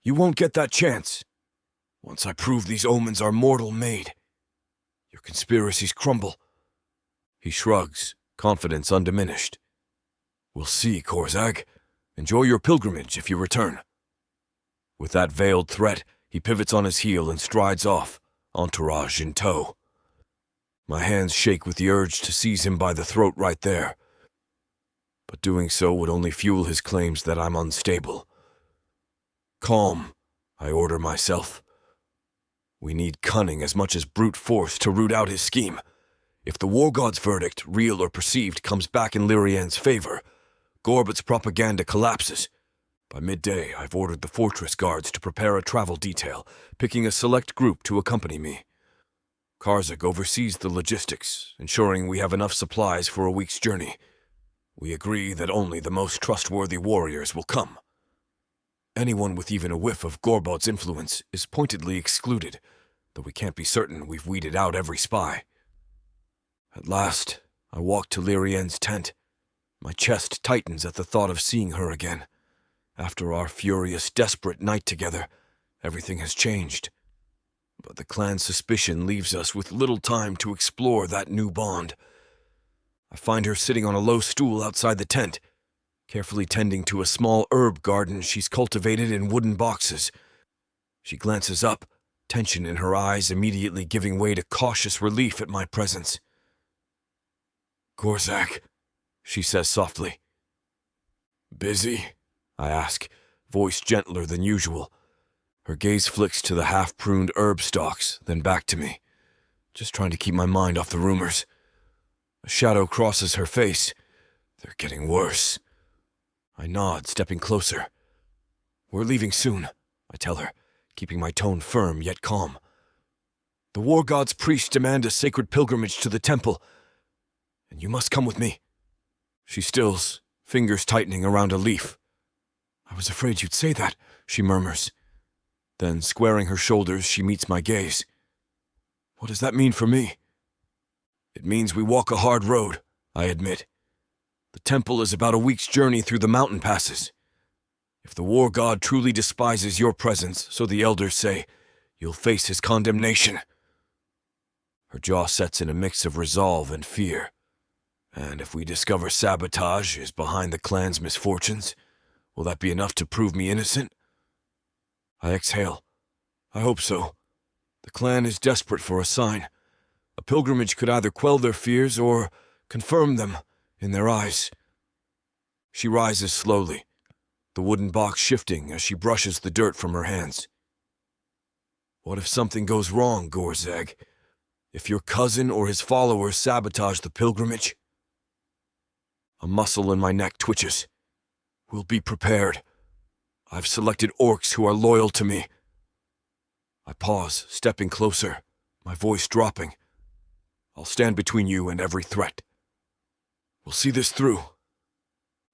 "You won't get that chance. Once I prove these omens are mortal-made, your conspiracies crumble." He shrugs, confidence undiminished. "We'll see, Gorag. Enjoy your pilgrimage if you return." With that veiled threat, he pivots on his heel and strides off, entourage in tow. My hands shake with the urge to seize him by the throat right there. But doing so would only fuel his claims that I'm unstable. "Calm," I order myself. We need cunning as much as brute force to root out his scheme. If the war god's verdict, real or perceived, comes back in Lirienne's favor, Gorbot's propaganda collapses. By midday, I've ordered the fortress guards to prepare a travel detail, picking a select group to accompany me. Karzak oversees the logistics, ensuring we have enough supplies for a week's journey. We agree that only the most trustworthy warriors will come. Anyone with even a whiff of Gorbot's influence is pointedly excluded, though we can't be certain we've weeded out every spy. At last, I walk to Lirienne's tent. My chest tightens at the thought of seeing her again. After our furious, desperate night together, everything has changed. But the clan's suspicion leaves us with little time to explore that new bond. I find her sitting on a low stool outside the tent, carefully tending to a small herb garden she's cultivated in wooden boxes. She glances up, tension in her eyes immediately giving way to cautious relief at my presence. "Gorag," she says softly. "Busy?" I ask, voice gentler than usual. Her gaze flicks to the half-pruned herb stalks, then back to me, just trying to keep my mind off the rumors. A shadow crosses her face. They're getting worse. I nod, stepping closer. "We're leaving soon," I tell her, keeping my tone firm yet calm. "The war god's priests demand a sacred pilgrimage to the temple, and you must come with me." She stills, fingers tightening around a leaf. "I was afraid you'd say that," she murmurs. Then, squaring her shoulders, she meets my gaze. "What does that mean for me?" "It means we walk a hard road," I admit. "The temple is about a week's journey through the mountain passes. If the war god truly despises your presence, so the elders say, you'll face his condemnation." Her jaw sets in a mix of resolve and fear. "And if we discover sabotage is behind the clan's misfortunes, will that be enough to prove me innocent?" I exhale. "I hope so. The clan is desperate for a sign. A pilgrimage could either quell their fears or confirm them in their eyes." She rises slowly, the wooden box shifting as she brushes the dirt from her hands. "What if something goes wrong, Gorag? If your cousin or his followers sabotage the pilgrimage?" A muscle in my neck twitches. "We'll be prepared. I've selected orcs who are loyal to me." I pause, stepping closer, my voice dropping. "I'll stand between you and every threat. We'll see this through."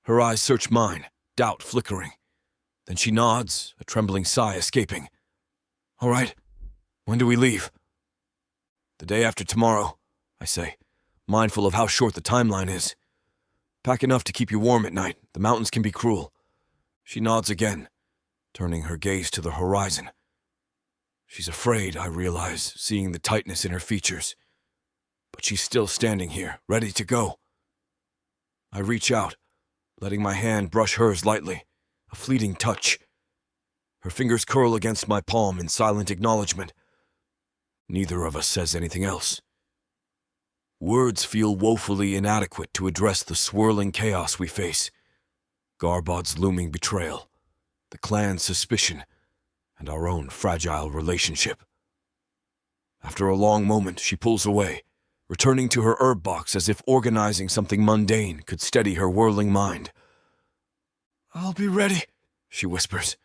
Her eyes search mine, doubt flickering. Then she nods, a trembling sigh escaping. "All right. When do we leave?" "The day after tomorrow," I say, mindful of how short the timeline is. "Pack enough to keep you warm at night. The mountains can be cruel." She nods again, turning her gaze to the horizon. She's afraid, I realize, seeing the tightness in her features. But she's still standing here, ready to go. I reach out, letting my hand brush hers lightly, a fleeting touch. Her fingers curl against my palm in silent acknowledgement. Neither of us says anything else. Words feel woefully inadequate to address the swirling chaos we face. Garbod's looming betrayal, the clan's suspicion, and our own fragile relationship. After a long moment, she pulls away, returning to her herb box as if organizing something mundane could steady her whirling mind. "I'll be ready," she whispers.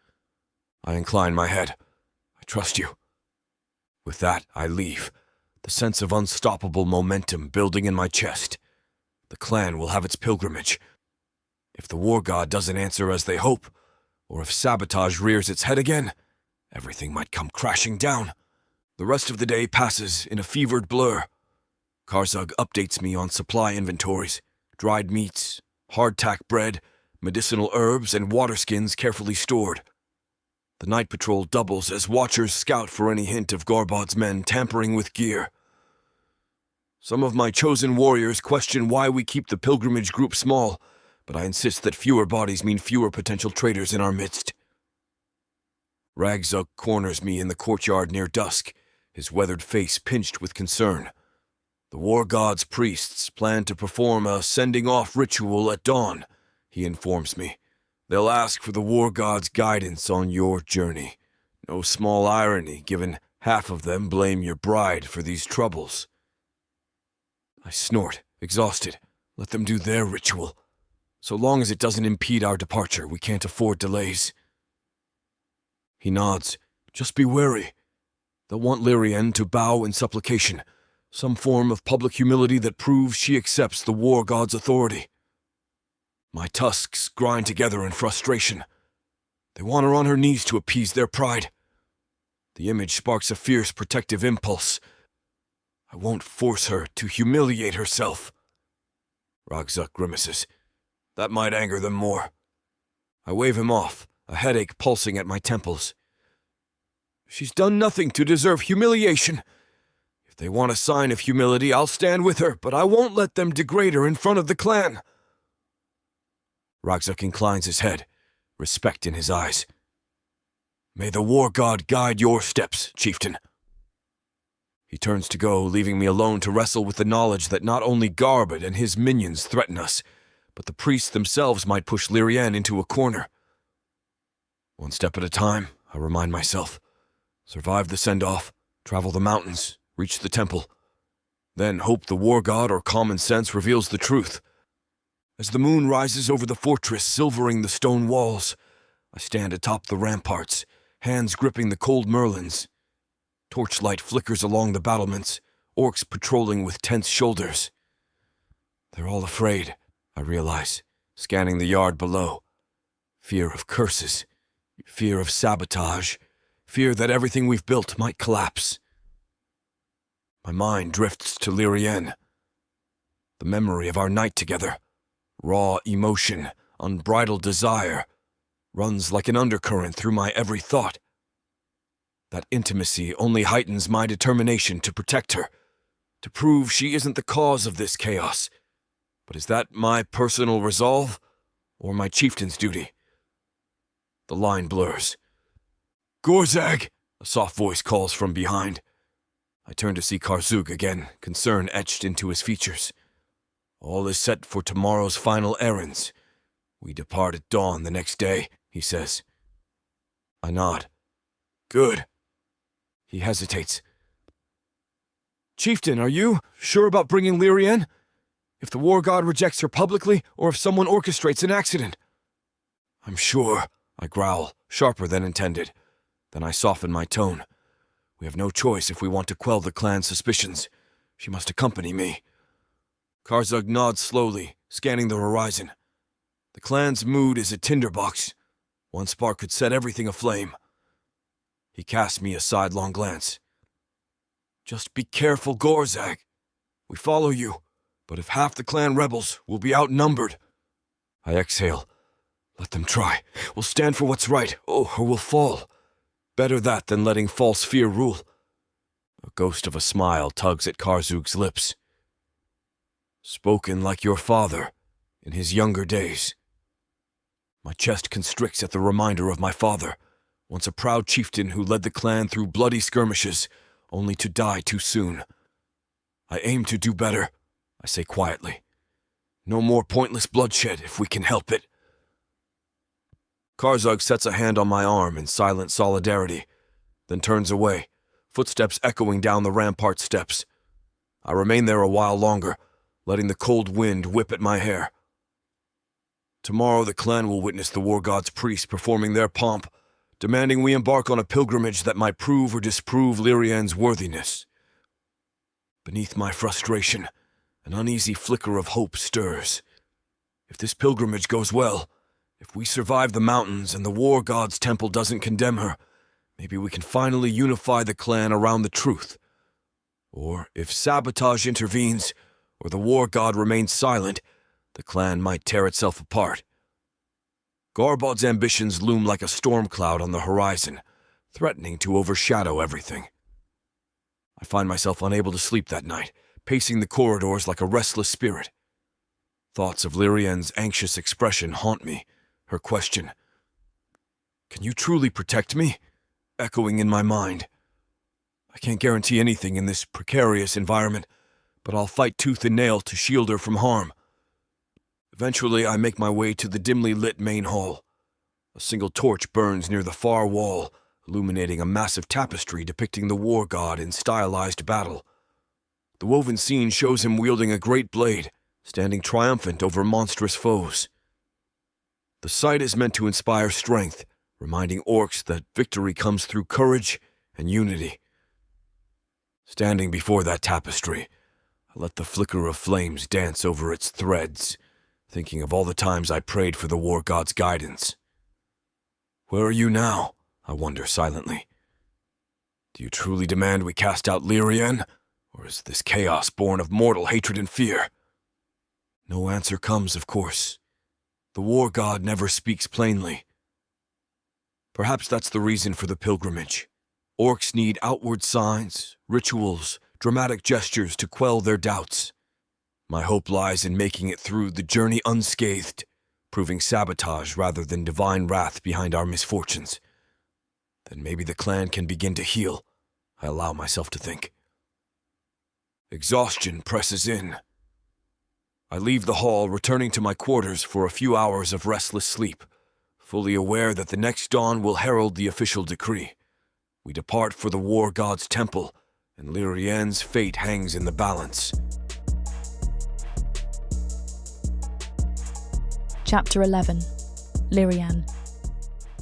I incline my head. "I trust you." With that, I leave, the sense of unstoppable momentum building in my chest. The clan will have its pilgrimage. If the war god doesn't answer as they hope, or if sabotage rears its head again, everything might come crashing down. The rest of the day passes in a fevered blur. Karzug updates me on supply inventories, dried meats, hardtack bread, medicinal herbs, and water skins carefully stored. The night patrol doubles as watchers scout for any hint of Garbod's men tampering with gear. Some of my chosen warriors question why we keep the pilgrimage group small, but I insist that fewer bodies mean fewer potential traitors in our midst. Ragzug corners me in the courtyard near dusk, his weathered face pinched with concern. The war god's priests plan to perform a sending-off ritual at dawn, he informs me. They'll ask for the war god's guidance on your journey. No small irony, given half of them blame your bride for these troubles. I snort, exhausted. Let them do their ritual. So long as it doesn't impede our departure, we can't afford delays. He nods. Just be wary. They'll want Lirienne to bow in supplication, some form of public humility that proves she accepts the war god's authority. My tusks grind together in frustration. They want her on her knees to appease their pride. The image sparks a fierce protective impulse. I won't force her to humiliate herself. Ragzuk grimaces. That might anger them more. I wave him off, a headache pulsing at my temples. She's done nothing to deserve humiliation. If they want a sign of humility, I'll stand with her, but I won't let them degrade her in front of the clan. Ragzak inclines his head, respect in his eyes. May the war god guide your steps, chieftain. He turns to go, leaving me alone to wrestle with the knowledge that not only Garbad and his minions threaten us, but the priests themselves might push Lirienne into a corner. One step at a time, I remind myself. Survive the send-off, travel the mountains, reach the temple. Then hope the war god or common sense reveals the truth. As the moon rises over the fortress, silvering the stone walls, I stand atop the ramparts, hands gripping the cold merlins. Torchlight flickers along the battlements, orcs patrolling with tense shoulders. They're all afraid, I realize, scanning the yard below. Fear of curses, fear of sabotage, fear that everything we've built might collapse. My mind drifts to Lirienne. The memory of our night together, raw emotion, unbridled desire, runs like an undercurrent through my every thought. That intimacy only heightens my determination to protect her, to prove she isn't the cause of this chaos. But is that my personal resolve, or my chieftain's duty? The line blurs. "Gorag!" a soft voice calls from behind. I turn to see Karzug again, concern etched into his features. All is set for tomorrow's final errands. We depart at dawn the next day, he says. I nod. Good. He hesitates. Chieftain, are you sure about bringing Lirienne? If the war god rejects her publicly, or if someone orchestrates an accident? I'm sure, I growl, sharper than intended. Then I soften my tone. We have no choice if we want to quell the clan's suspicions. She must accompany me. Karzug nods slowly, scanning the horizon. The clan's mood is a tinderbox. One spark could set everything aflame. He casts me a sidelong glance. Just be careful, Gorag. We follow you, but if half the clan rebels, we'll be outnumbered. I exhale. Let them try. We'll stand for what's right, or we'll fall. Better that than letting false fear rule. A ghost of a smile tugs at Karzug's lips. Spoken like your father, in his younger days. My chest constricts at the reminder of my father, once a proud chieftain who led the clan through bloody skirmishes, only to die too soon. I aim to do better, I say quietly. No more pointless bloodshed if we can help it. Karzug sets a hand on my arm in silent solidarity, then turns away, footsteps echoing down the rampart steps. I remain there a while longer, letting the cold wind whip at my hair. Tomorrow the clan will witness the war god's priests performing their pomp, demanding we embark on a pilgrimage that might prove or disprove Lirienne's worthiness. Beneath my frustration, an uneasy flicker of hope stirs. If this pilgrimage goes well, if we survive the mountains and the war god's temple doesn't condemn her, maybe we can finally unify the clan around the truth. Or if sabotage intervenes, or the war god remains silent, the clan might tear itself apart. Garbad's ambitions loom like a storm cloud on the horizon, threatening to overshadow everything. I find myself unable to sleep that night, pacing the corridors like a restless spirit. Thoughts of Lirienne's anxious expression haunt me, her question. Can you truly protect me? Echoing in my mind. I can't guarantee anything in this precarious environment, but I'll fight tooth and nail to shield her from harm. Eventually, I make my way to the dimly lit main hall. A single torch burns near the far wall, illuminating a massive tapestry depicting the war god in stylized battle. The woven scene shows him wielding a great blade, standing triumphant over monstrous foes. The sight is meant to inspire strength, reminding orcs that victory comes through courage and unity. Standing before that tapestry, I let the flicker of flames dance over its threads, thinking of all the times I prayed for the war god's guidance. Where are you now? I wonder silently. Do you truly demand we cast out Lirienne, or is this chaos born of mortal hatred and fear? No answer comes, of course. The war god never speaks plainly. Perhaps that's the reason for the pilgrimage. Orcs need outward signs, rituals, dramatic gestures to quell their doubts. My hope lies in making it through the journey unscathed, proving sabotage rather than divine wrath behind our misfortunes. Then maybe the clan can begin to heal, I allow myself to think. Exhaustion presses in. I leave the hall, returning to my quarters for a few hours of restless sleep, fully aware that the next dawn will herald the official decree. We depart for the war god's temple, and Lirienne's fate hangs in the balance. Chapter 11. Lirienne.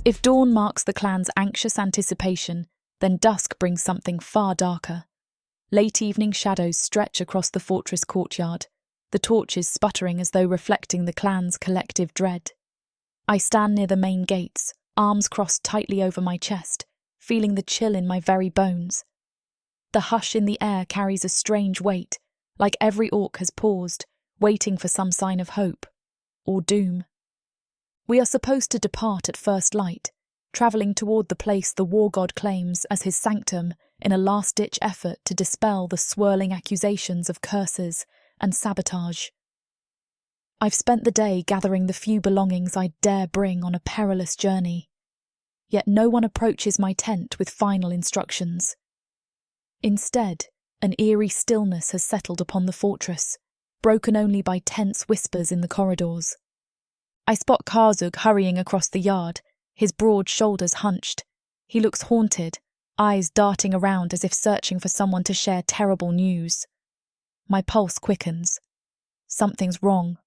If dawn marks the clan's anxious anticipation, then dusk brings something far darker. Late evening shadows stretch across the fortress courtyard, the torches sputtering as though reflecting the clan's collective dread. I stand near the main gates, arms crossed tightly over my chest, feeling the chill in my very bones. The hush in the air carries a strange weight, like every orc has paused, waiting for some sign of hope, or doom. We are supposed to depart at first light, travelling toward the place the war god claims as his sanctum in a last-ditch effort to dispel the swirling accusations of curses and sabotage. I've spent the day gathering the few belongings I dare bring on a perilous journey, yet no one approaches my tent with final instructions. Instead, an eerie stillness has settled upon the fortress, broken only by tense whispers in the corridors. I spot Karzug hurrying across the yard, his broad shoulders hunched. He looks haunted, eyes darting around as if searching for someone to share terrible news. My pulse quickens. Something's wrong.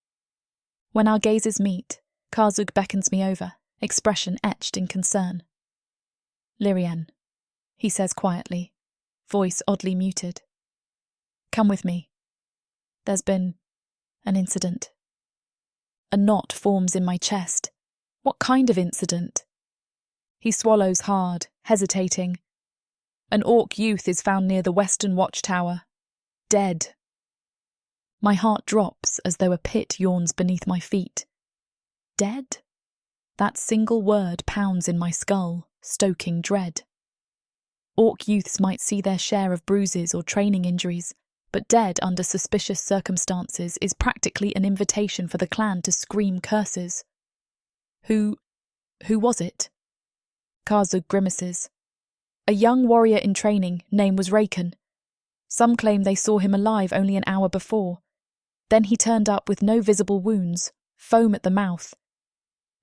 When our gazes meet, Karzug beckons me over, expression etched in concern. "Lirienne," he says quietly, voice oddly muted. "Come with me. There's been an incident." A knot forms in my chest. What kind of incident? He swallows hard, hesitating. An orc youth is found near the western watchtower. Dead. My heart drops as though a pit yawns beneath my feet. Dead? That single word pounds in my skull, stoking dread. Orc youths might see their share of bruises or training injuries, but dead under suspicious circumstances is practically an invitation for the clan to scream curses. Who was it? Karzug grimaces. A young warrior in training, name was Raken. Some claim they saw him alive only an hour before. Then he turned up with no visible wounds, foam at the mouth.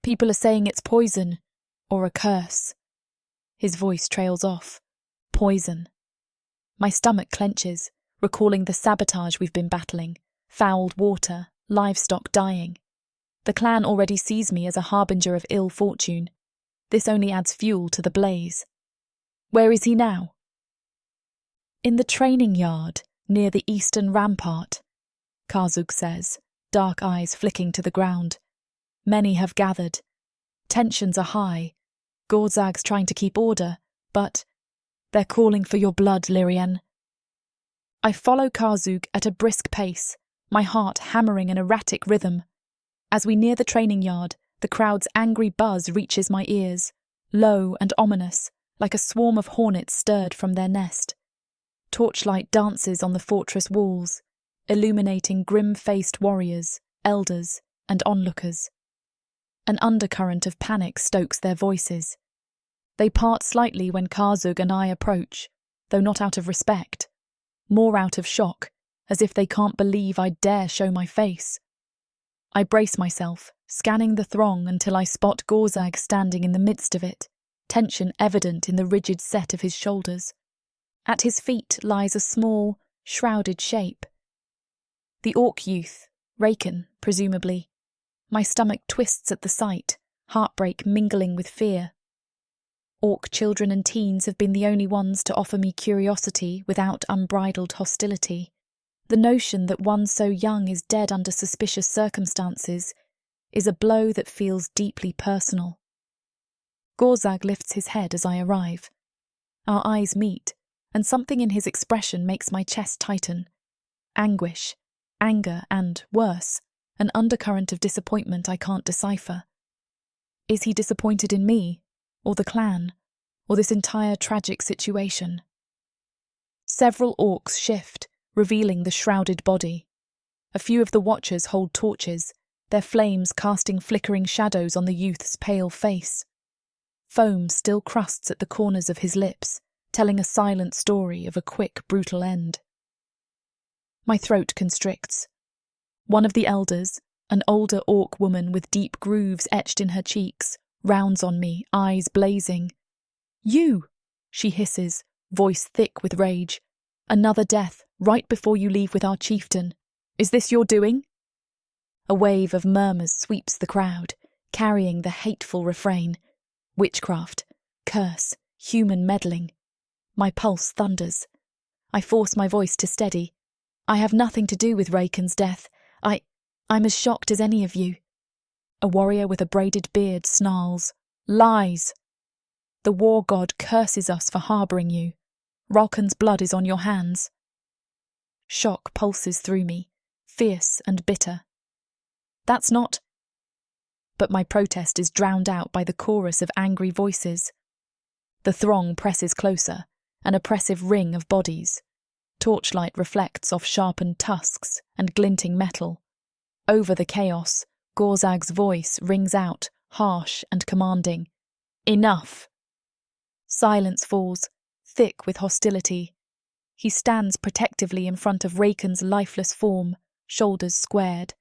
People are saying it's poison, or a curse. His voice trails off. Poison. My stomach clenches, recalling the sabotage we've been battling, fouled water, livestock dying. The clan already sees me as a harbinger of ill fortune. This only adds fuel to the blaze. Where is he now? In the training yard, near the eastern rampart, Karzug says, dark eyes flicking to the ground. Many have gathered. Tensions are high. Gorag's trying to keep order, but they're calling for your blood, Lirienne. I follow Karzug at a brisk pace, my heart hammering an erratic rhythm. As we near the training yard, the crowd's angry buzz reaches my ears, low and ominous, like a swarm of hornets stirred from their nest. Torchlight dances on the fortress walls, illuminating grim-faced warriors, elders, and onlookers. An undercurrent of panic stokes their voices. They part slightly when Karzug and I approach, though not out of respect, more out of shock, as if they can't believe I dare show my face. I brace myself, scanning the throng until I spot Gorag standing in the midst of it, tension evident in the rigid set of his shoulders. At his feet lies a small, shrouded shape. The orc youth, Raken, presumably. My stomach twists at the sight, heartbreak mingling with fear. Orc children and teens have been the only ones to offer me curiosity without unbridled hostility. The notion that one so young is dead under suspicious circumstances is a blow that feels deeply personal. Gorag lifts his head as I arrive. Our eyes meet, and something in his expression makes my chest tighten. Anguish, anger, and, worse, an undercurrent of disappointment I can't decipher. Is he disappointed in me, or the clan, or this entire tragic situation? Several orcs shift, revealing the shrouded body. A few of the watchers hold torches, their flames casting flickering shadows on the youth's pale face. Foam still crusts at the corners of his lips, telling a silent story of a quick, brutal end. My throat constricts. One of the elders, an older orc woman with deep grooves etched in her cheeks, rounds on me, eyes blazing. "You!" she hisses, voice thick with rage. "Another death, right before you leave with our chieftain. Is this your doing?" A wave of murmurs sweeps the crowd, carrying the hateful refrain. Witchcraft, curse, human meddling. My pulse thunders. I force my voice to steady. "I have nothing to do with Raken's death. I'm as shocked as any of you." A warrior with a braided beard snarls, "Lies! The war god curses us for harbouring you. Raken's blood is on your hands." Shock pulses through me, fierce and bitter. "That's not..." But my protest is drowned out by the chorus of angry voices. The throng presses closer, an oppressive ring of bodies. Torchlight reflects off sharpened tusks and glinting metal. Over the chaos, Gorag's voice rings out, harsh and commanding. "Enough!" Silence falls, thick with hostility. He stands protectively in front of Raken's lifeless form, shoulders squared.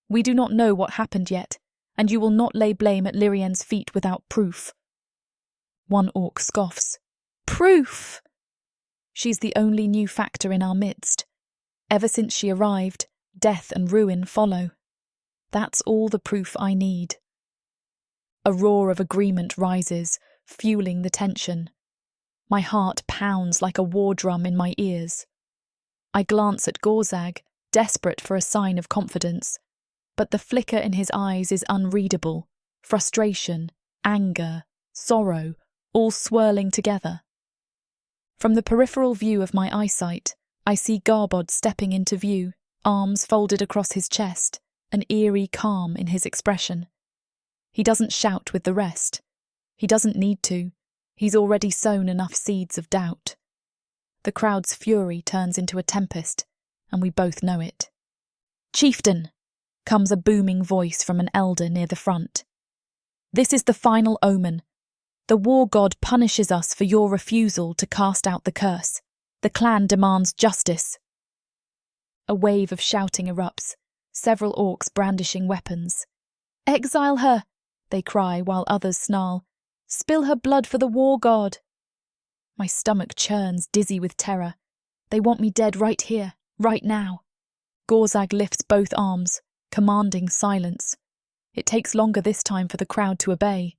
"We do not know what happened yet, and you will not lay blame at Lirienne's feet without proof." One orc scoffs. "Proof!" She's the only new factor in our midst. Ever since she arrived, death and ruin follow. That's all the proof I need. A roar of agreement rises, fueling the tension. My heart pounds like a war drum in my ears. I glance at Gorag, desperate for a sign of confidence, but the flicker in his eyes is unreadable. Frustration, anger, sorrow, all swirling together. From the peripheral view of my eyesight, I see Garbod stepping into view, arms folded across his chest, an eerie calm in his expression. He doesn't shout with the rest. He doesn't need to. He's already sown enough seeds of doubt. The crowd's fury turns into a tempest, and we both know it. "Chieftain!" comes a booming voice from an elder near the front. "This is the final omen. The war god punishes us for your refusal to cast out the curse. The clan demands justice." A wave of shouting erupts, several orcs brandishing weapons. "Exile her!" they cry while others snarl. "Spill her blood for the war god!" My stomach churns, dizzy with terror. They want me dead right here, right now. Gorag lifts both arms, commanding silence. It takes longer this time for the crowd to obey.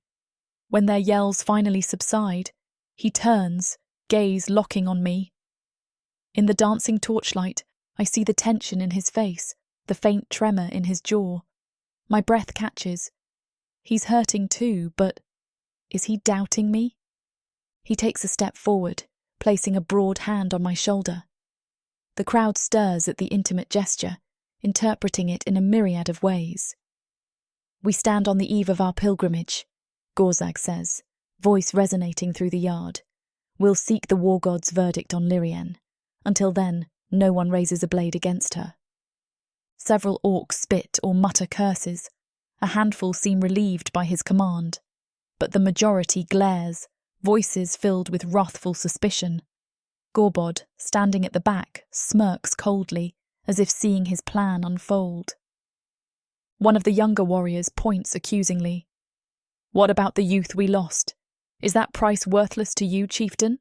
When their yells finally subside, he turns, gaze locking on me. In the dancing torchlight, I see the tension in his face, the faint tremor in his jaw. My breath catches. He's hurting too, but is he doubting me? He takes a step forward, placing a broad hand on my shoulder. The crowd stirs at the intimate gesture, interpreting it in a myriad of ways. "We stand on the eve of our pilgrimage," Gorag says, voice resonating through the yard. "We'll seek the war god's verdict on Lirienne. Until then, no one raises a blade against her." Several orcs spit or mutter curses. A handful seem relieved by his command. But the majority glares, voices filled with wrathful suspicion. Garbod, standing at the back, smirks coldly, as if seeing his plan unfold. One of the younger warriors points accusingly. "What about the youth we lost? Is that price worthless to you, chieftain?"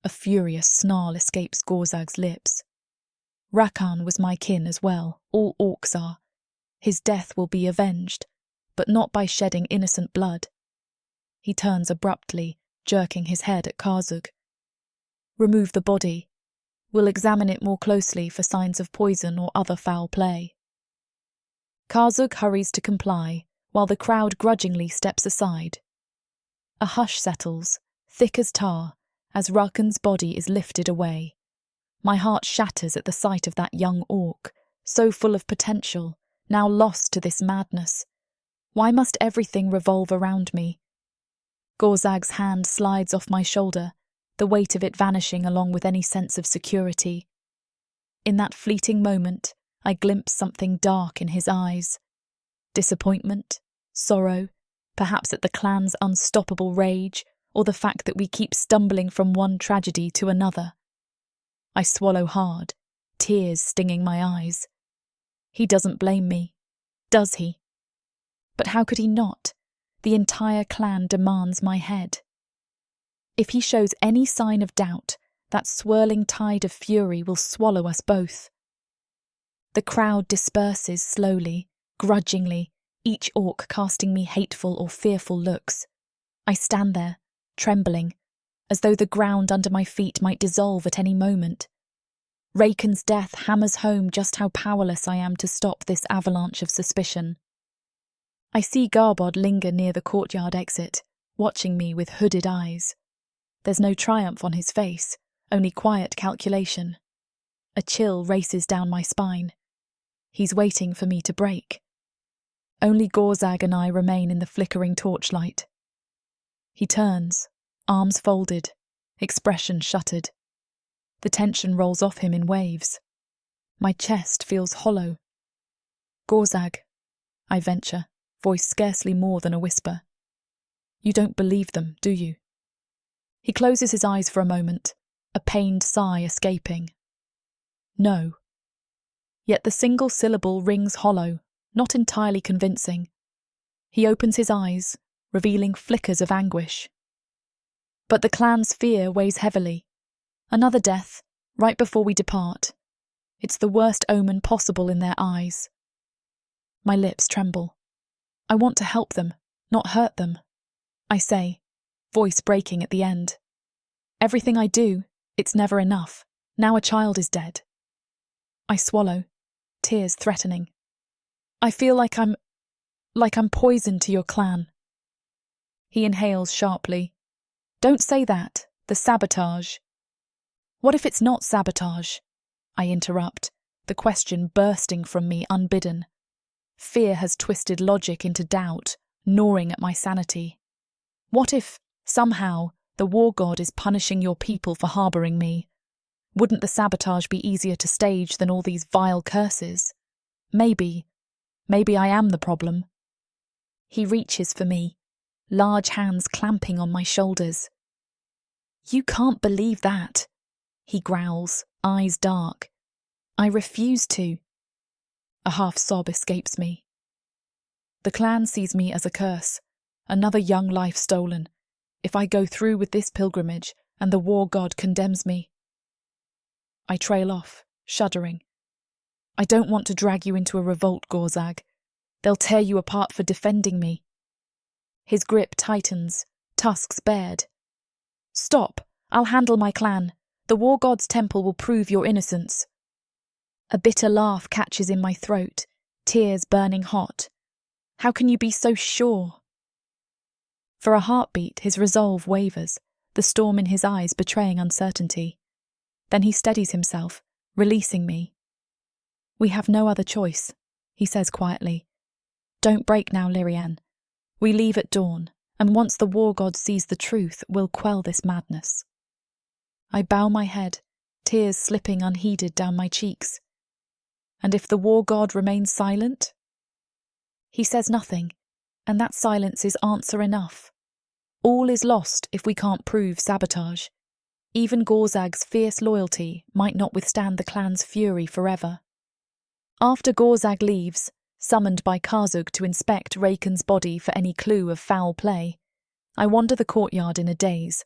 A furious snarl escapes Gorag's lips. "Rakan was my kin as well, all orcs are. His death will be avenged, but not by shedding innocent blood." He turns abruptly, jerking his head at Karzug. "Remove the body. We'll examine it more closely for signs of poison or other foul play." Karzug hurries to comply, while the crowd grudgingly steps aside. A hush settles, thick as tar, as Rakan's body is lifted away. My heart shatters at the sight of that young orc, so full of potential, now lost to this madness. Why must everything revolve around me? Gorag's hand slides off my shoulder, the weight of it vanishing along with any sense of security. In that fleeting moment, I glimpsed something dark in his eyes. Disappointment, sorrow, perhaps at the clan's unstoppable rage, or the fact that we keep stumbling from one tragedy to another. I swallow hard, tears stinging my eyes. He doesn't blame me, does he? But how could he not? The entire clan demands my head. If he shows any sign of doubt, that swirling tide of fury will swallow us both. The crowd disperses slowly, grudgingly, each orc casting me hateful or fearful looks. I stand there, trembling, as though the ground under my feet might dissolve at any moment. Raken's death hammers home just how powerless I am to stop this avalanche of suspicion. I see Garbod linger near the courtyard exit, watching me with hooded eyes. There's no triumph on his face, only quiet calculation. A chill races down my spine. He's waiting for me to break. Only Gorag and I remain in the flickering torchlight. He turns, arms folded, expression shuttered. The tension rolls off him in waves. My chest feels hollow. Gorag, I venture, voice scarcely more than a whisper. You don't believe them, do you? He closes his eyes for a moment, a pained sigh escaping. No. Yet the single syllable rings hollow, not entirely convincing. He opens his eyes, revealing flickers of anguish. But the clan's fear weighs heavily. Another death, right before we depart. It's the worst omen possible in their eyes. My lips tremble. I want to help them, not hurt them. I say, voice breaking at the end. Everything I do, it's never enough. Now a child is dead. I swallow, tears threatening. I feel like I'm poison to your clan. He inhales sharply. Don't say that. The sabotage. What if it's not sabotage? I interrupt, the question bursting from me unbidden. Fear has twisted logic into doubt, gnawing at my sanity. What if, somehow, the war god is punishing your people for harbouring me? Wouldn't the sabotage be easier to stage than all these vile curses? Maybe I am the problem. He reaches for me, large hands clamping on my shoulders. You can't believe that, he growls, eyes dark. I refuse to. A half sob escapes me. The clan sees me as a curse, another young life stolen, if I go through with this pilgrimage and the war god condemns me. I trail off, shuddering. I don't want to drag you into a revolt, Gorag. They'll tear you apart for defending me. His grip tightens, tusks bared. Stop! I'll handle my clan. The war god's temple will prove your innocence. A bitter laugh catches in my throat, tears burning hot. How can you be so sure? For a heartbeat, his resolve wavers, the storm in his eyes betraying uncertainty. Then he steadies himself, releasing me. We have no other choice, he says quietly. Don't break now, Lirienne. We leave at dawn, and once the war god sees the truth, we'll quell this madness. I bow my head, tears slipping unheeded down my cheeks. And if the war god remains silent? He says nothing, and that silence is answer enough. All is lost if we can't prove sabotage. Even Gorzag's fierce loyalty might not withstand the clan's fury forever. After Gorag leaves, summoned by Karzug to inspect Raken's body for any clue of foul play, I wander the courtyard in a daze.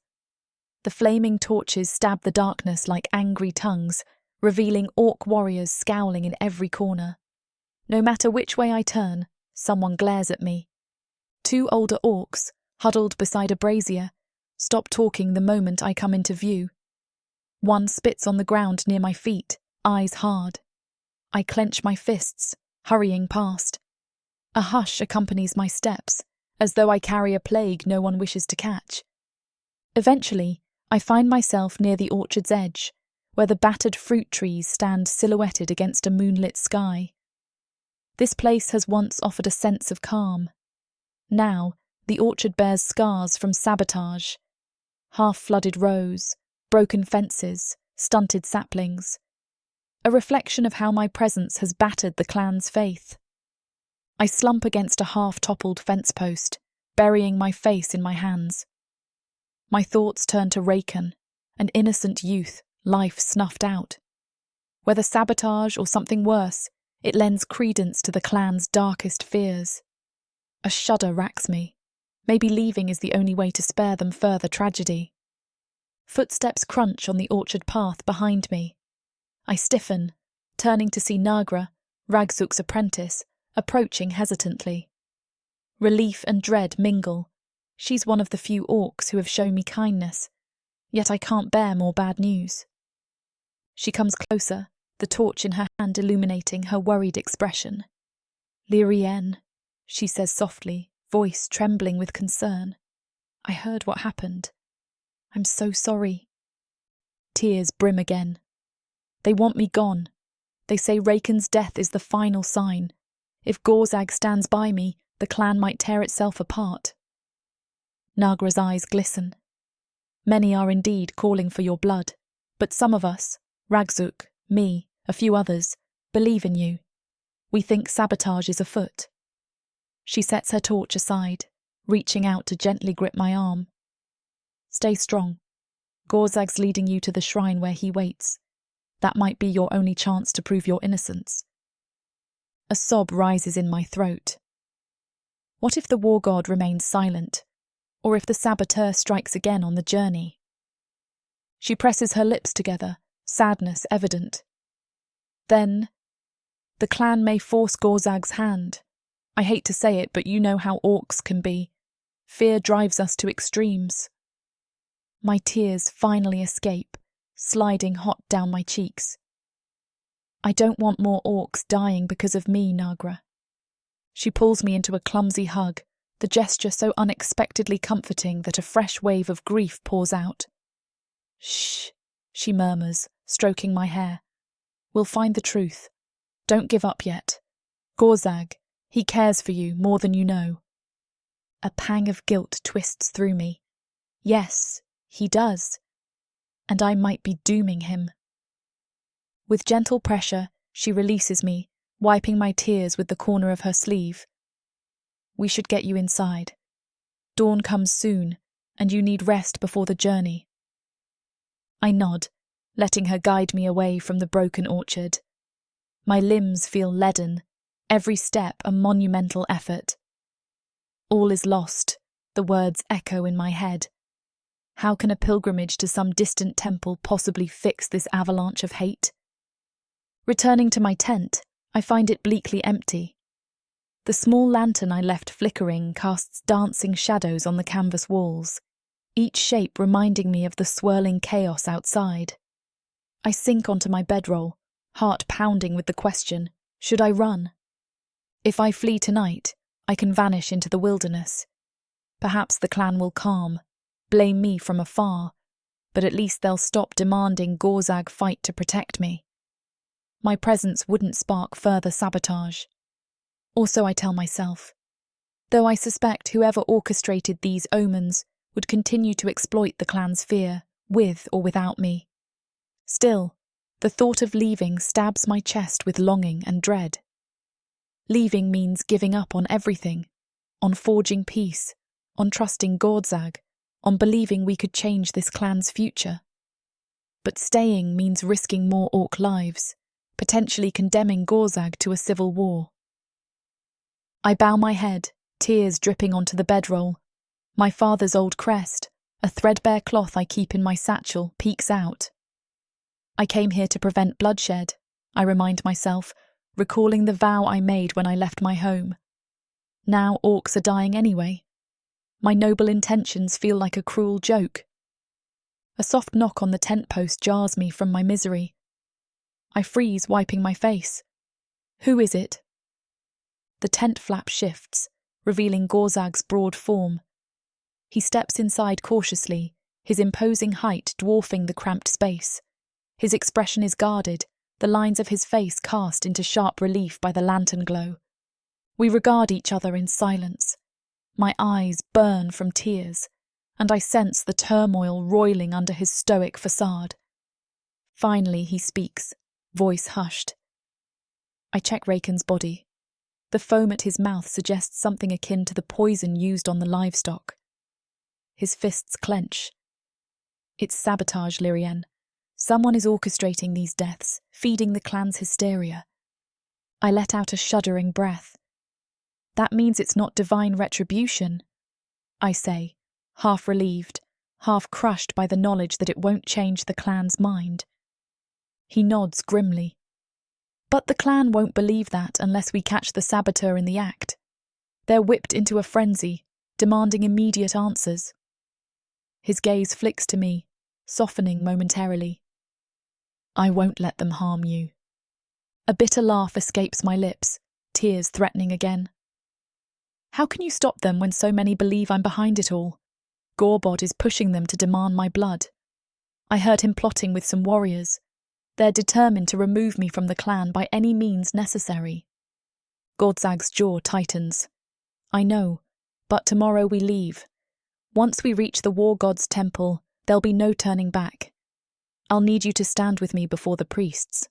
The flaming torches stab the darkness like angry tongues, revealing orc warriors scowling in every corner. No matter which way I turn, someone glares at me. 2 older orcs, huddled beside a brazier, stop talking the moment I come into view. One spits on the ground near my feet, eyes hard. I clench my fists, hurrying past. A hush accompanies my steps, as though I carry a plague no one wishes to catch. Eventually, I find myself near the orchard's edge, where the battered fruit trees stand silhouetted against a moonlit sky. This place has once offered a sense of calm. Now, the orchard bears scars from sabotage. half-flooded rows, broken fences, stunted saplings. A reflection of how my presence has battered the clan's faith. I slump against a half-toppled fence post, burying my face in my hands. My thoughts turn to Raken, an innocent youth, life snuffed out. Whether sabotage or something worse, it lends credence to the clan's darkest fears. A shudder racks me. Maybe leaving is the only way to spare them further tragedy. Footsteps crunch on the orchard path behind me. I stiffen, turning to see Nagra, Ragzuk's apprentice, approaching hesitantly. Relief and dread mingle. She's one of the few orcs who have shown me kindness, yet I can't bear more bad news. She comes closer, the torch in her hand illuminating her worried expression. "Lirienne," she says softly, voice trembling with concern. "I heard what happened. I'm so sorry." Tears brim again. They want me gone. They say Raken's death is the final sign. If Gorag stands by me, the clan might tear itself apart. Nagra's eyes glisten. "Many are indeed calling for your blood, but some of us, Ragzuk, me, a few others, believe in you. We think sabotage is afoot." She sets her torch aside, reaching out to gently grip my arm. "Stay strong. Gorag's leading you to the shrine where he waits. That might be your only chance to prove your innocence." A sob rises in my throat. What if the war god remains silent, or if the saboteur strikes again on the journey? She presses her lips together, sadness evident. Then, the clan may force Gorag's hand. I hate to say it, but you know how orcs can be. Fear drives us to extremes. My tears finally escape, sliding hot down my cheeks. "I don't want more orcs dying because of me, Nagra." She pulls me into a clumsy hug, the gesture so unexpectedly comforting that a fresh wave of grief pours out. "Shh," she murmurs, stroking my hair. "We'll find the truth. Don't give up yet. Gorag, he cares for you more than you know." A pang of guilt twists through me. Yes, he does. And I might be dooming him. With gentle pressure, she releases me, wiping my tears with the corner of her sleeve. "We should get you inside. Dawn comes soon, and you need rest before the journey." I nod, letting her guide me away from the broken orchard. My limbs feel leaden, every step a monumental effort. All is lost, the words echo in my head. How can a pilgrimage to some distant temple possibly fix this avalanche of hate? Returning to my tent, I find it bleakly empty. The small lantern I left flickering casts dancing shadows on the canvas walls, each shape reminding me of the swirling chaos outside. I sink onto my bedroll, heart pounding with the question, should I run? If I flee tonight, I can vanish into the wilderness. Perhaps the clan will calm, blame me from afar, but at least they'll stop demanding Gorag fight to protect me. My presence wouldn't spark further sabotage. Or so I tell myself, though I suspect whoever orchestrated these omens would continue to exploit the clan's fear, with or without me. Still, the thought of leaving stabs my chest with longing and dread. Leaving means giving up on everything, on forging peace, on trusting Gorag, on believing we could change this clan's future. But staying means risking more orc lives, potentially condemning Gorag to a civil war. I bow my head, tears dripping onto the bedroll. My father's old crest, a threadbare cloth I keep in my satchel, peeks out. I came here to prevent bloodshed, I remind myself, recalling the vow I made when I left my home. Now orcs are dying anyway. My noble intentions feel like a cruel joke. A soft knock on the tent post jars me from my misery. I freeze, wiping my face. Who is it? The tent flap shifts, revealing Gorag's broad form. He steps inside cautiously, his imposing height dwarfing the cramped space. His expression is guarded, the lines of his face cast into sharp relief by the lantern glow. We regard each other in silence. My eyes burn from tears. and I sense the turmoil roiling under his stoic facade. Finally he speaks, voice hushed. I check Raken's body. The foam at his mouth suggests something akin to the poison used on the livestock. His fists clench. It's sabotage, Lirienne. Someone is orchestrating these deaths, feeding the clan's hysteria. I let out a shuddering breath. That means it's not divine retribution, I say, half relieved, half crushed by the knowledge that it won't change the clan's mind. He nods grimly. But the clan won't believe that unless we catch the saboteur in the act. They're whipped into a frenzy, demanding immediate answers. His gaze flicks to me, softening momentarily. I won't let them harm you. A bitter laugh escapes my lips, tears threatening again. How can you stop them when so many believe I'm behind it all? Gorbod is pushing them to demand my blood. I heard him plotting with some warriors. They're determined to remove me from the clan by any means necessary. Gorag's jaw tightens. I know, but tomorrow we leave. Once we reach the war god's temple, there'll be no turning back. I'll need you to stand with me before the priests.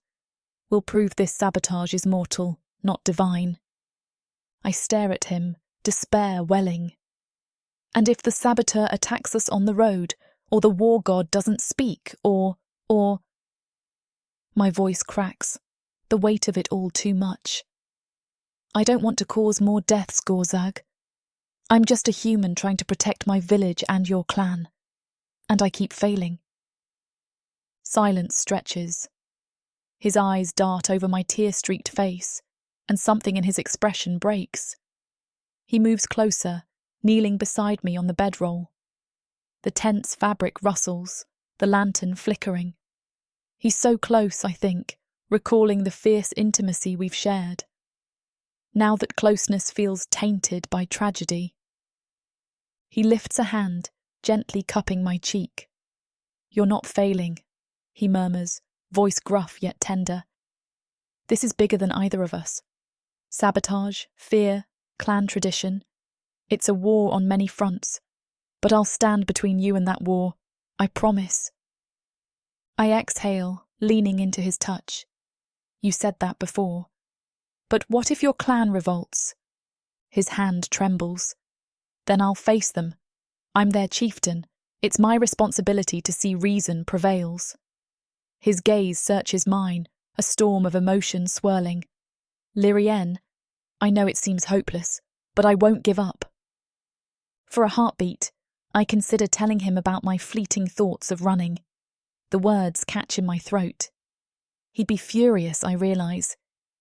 We'll prove this sabotage is mortal, not divine. I stare at him, despair welling. And if the saboteur attacks us on the road, or the war god doesn't speak, or... My voice cracks, the weight of it all too much. I don't want to cause more deaths, Gorag. I'm just a human trying to protect my village and your clan. And I keep failing. Silence stretches. His eyes dart over my tear-streaked face, and something in his expression breaks. He moves closer, kneeling beside me on the bedroll. The tense fabric rustles, the lantern flickering. He's so close, I think, recalling the fierce intimacy we've shared. Now that closeness feels tainted by tragedy. He lifts a hand, gently cupping my cheek. You're not failing, he murmurs, voice gruff yet tender. This is bigger than either of us. Sabotage, fear, clan tradition. It's a war on many fronts, but I'll stand between you and that war, I promise. I exhale, leaning into his touch. You said that before. But what if your clan revolts? His hand trembles. Then I'll face them. I'm their chieftain. It's my responsibility to see reason prevails. His gaze searches mine, a storm of emotion swirling. Lirienne, I know it seems hopeless, but I won't give up. For a heartbeat, I consider telling him about my fleeting thoughts of running. The words catch in my throat. He'd be furious, I realise.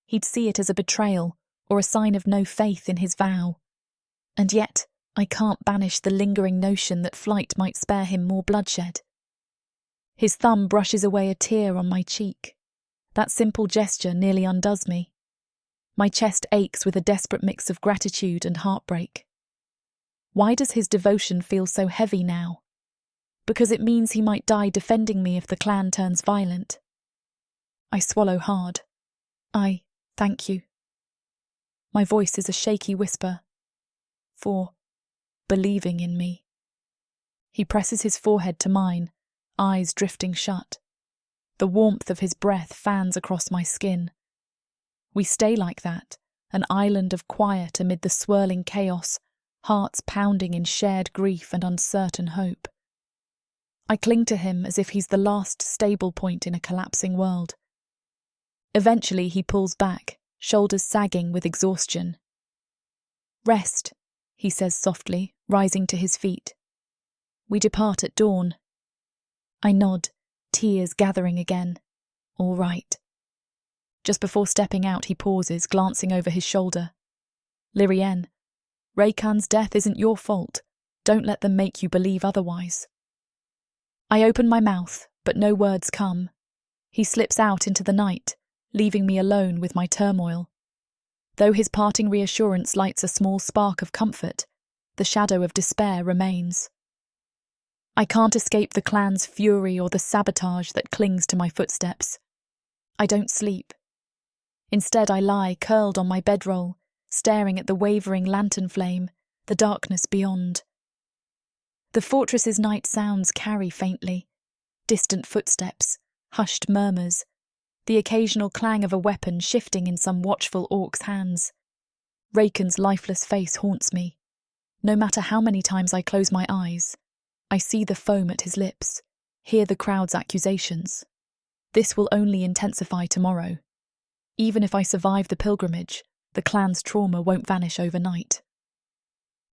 He'd see it as a betrayal or a sign of no faith in his vow. And yet, I can't banish the lingering notion that flight might spare him more bloodshed. His thumb brushes away a tear on my cheek. That simple gesture nearly undoes me. My chest aches with a desperate mix of gratitude and heartbreak. Why does his devotion feel so heavy now? Because it means he might die defending me if the clan turns violent. I swallow hard. Thank you. My voice is a shaky whisper. For believing in me. He presses his forehead to mine, eyes drifting shut. The warmth of his breath fans across my skin. We stay like that, an island of quiet amid the swirling chaos, hearts pounding in shared grief and uncertain hope. I cling to him as if he's the last stable point in a collapsing world. Eventually he pulls back, shoulders sagging with exhaustion. Rest, he says softly, rising to his feet. We depart at dawn. I nod, tears gathering again. All right. Just before stepping out he pauses, glancing over his shoulder. Lirienne, Rakan's death isn't your fault. Don't let them make you believe otherwise. I open my mouth, but no words come. He slips out into the night, leaving me alone with my turmoil. Though his parting reassurance lights a small spark of comfort, the shadow of despair remains. I can't escape the clan's fury or the sabotage that clings to my footsteps. I don't sleep. Instead I lie curled on my bedroll, staring at the wavering lantern flame, the darkness beyond. The fortress's night sounds carry faintly. Distant footsteps, hushed murmurs, the occasional clang of a weapon shifting in some watchful orc's hands. Raken's lifeless face haunts me. No matter how many times I close my eyes, I see the foam at his lips, hear the crowd's accusations. This will only intensify tomorrow. Even if I survive the pilgrimage, the clan's trauma won't vanish overnight.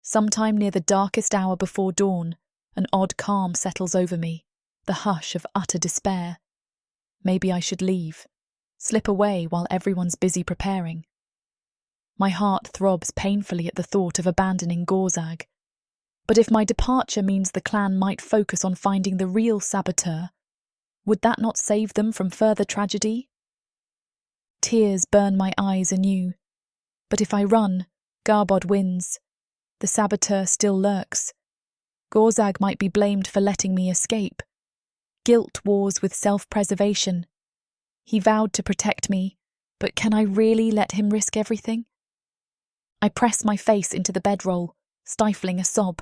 Sometime near the darkest hour before dawn, an odd calm settles over me, the hush of utter despair. Maybe I should leave, slip away while everyone's busy preparing. My heart throbs painfully at the thought of abandoning Gorag. But if my departure means the clan might focus on finding the real saboteur, would that not save them from further tragedy? Tears burn my eyes anew. But if I run, Garbod wins. The saboteur still lurks. Gorag might be blamed for letting me escape. Guilt wars with self-preservation. He vowed to protect me, but can I really let him risk everything? I press my face into the bedroll, stifling a sob.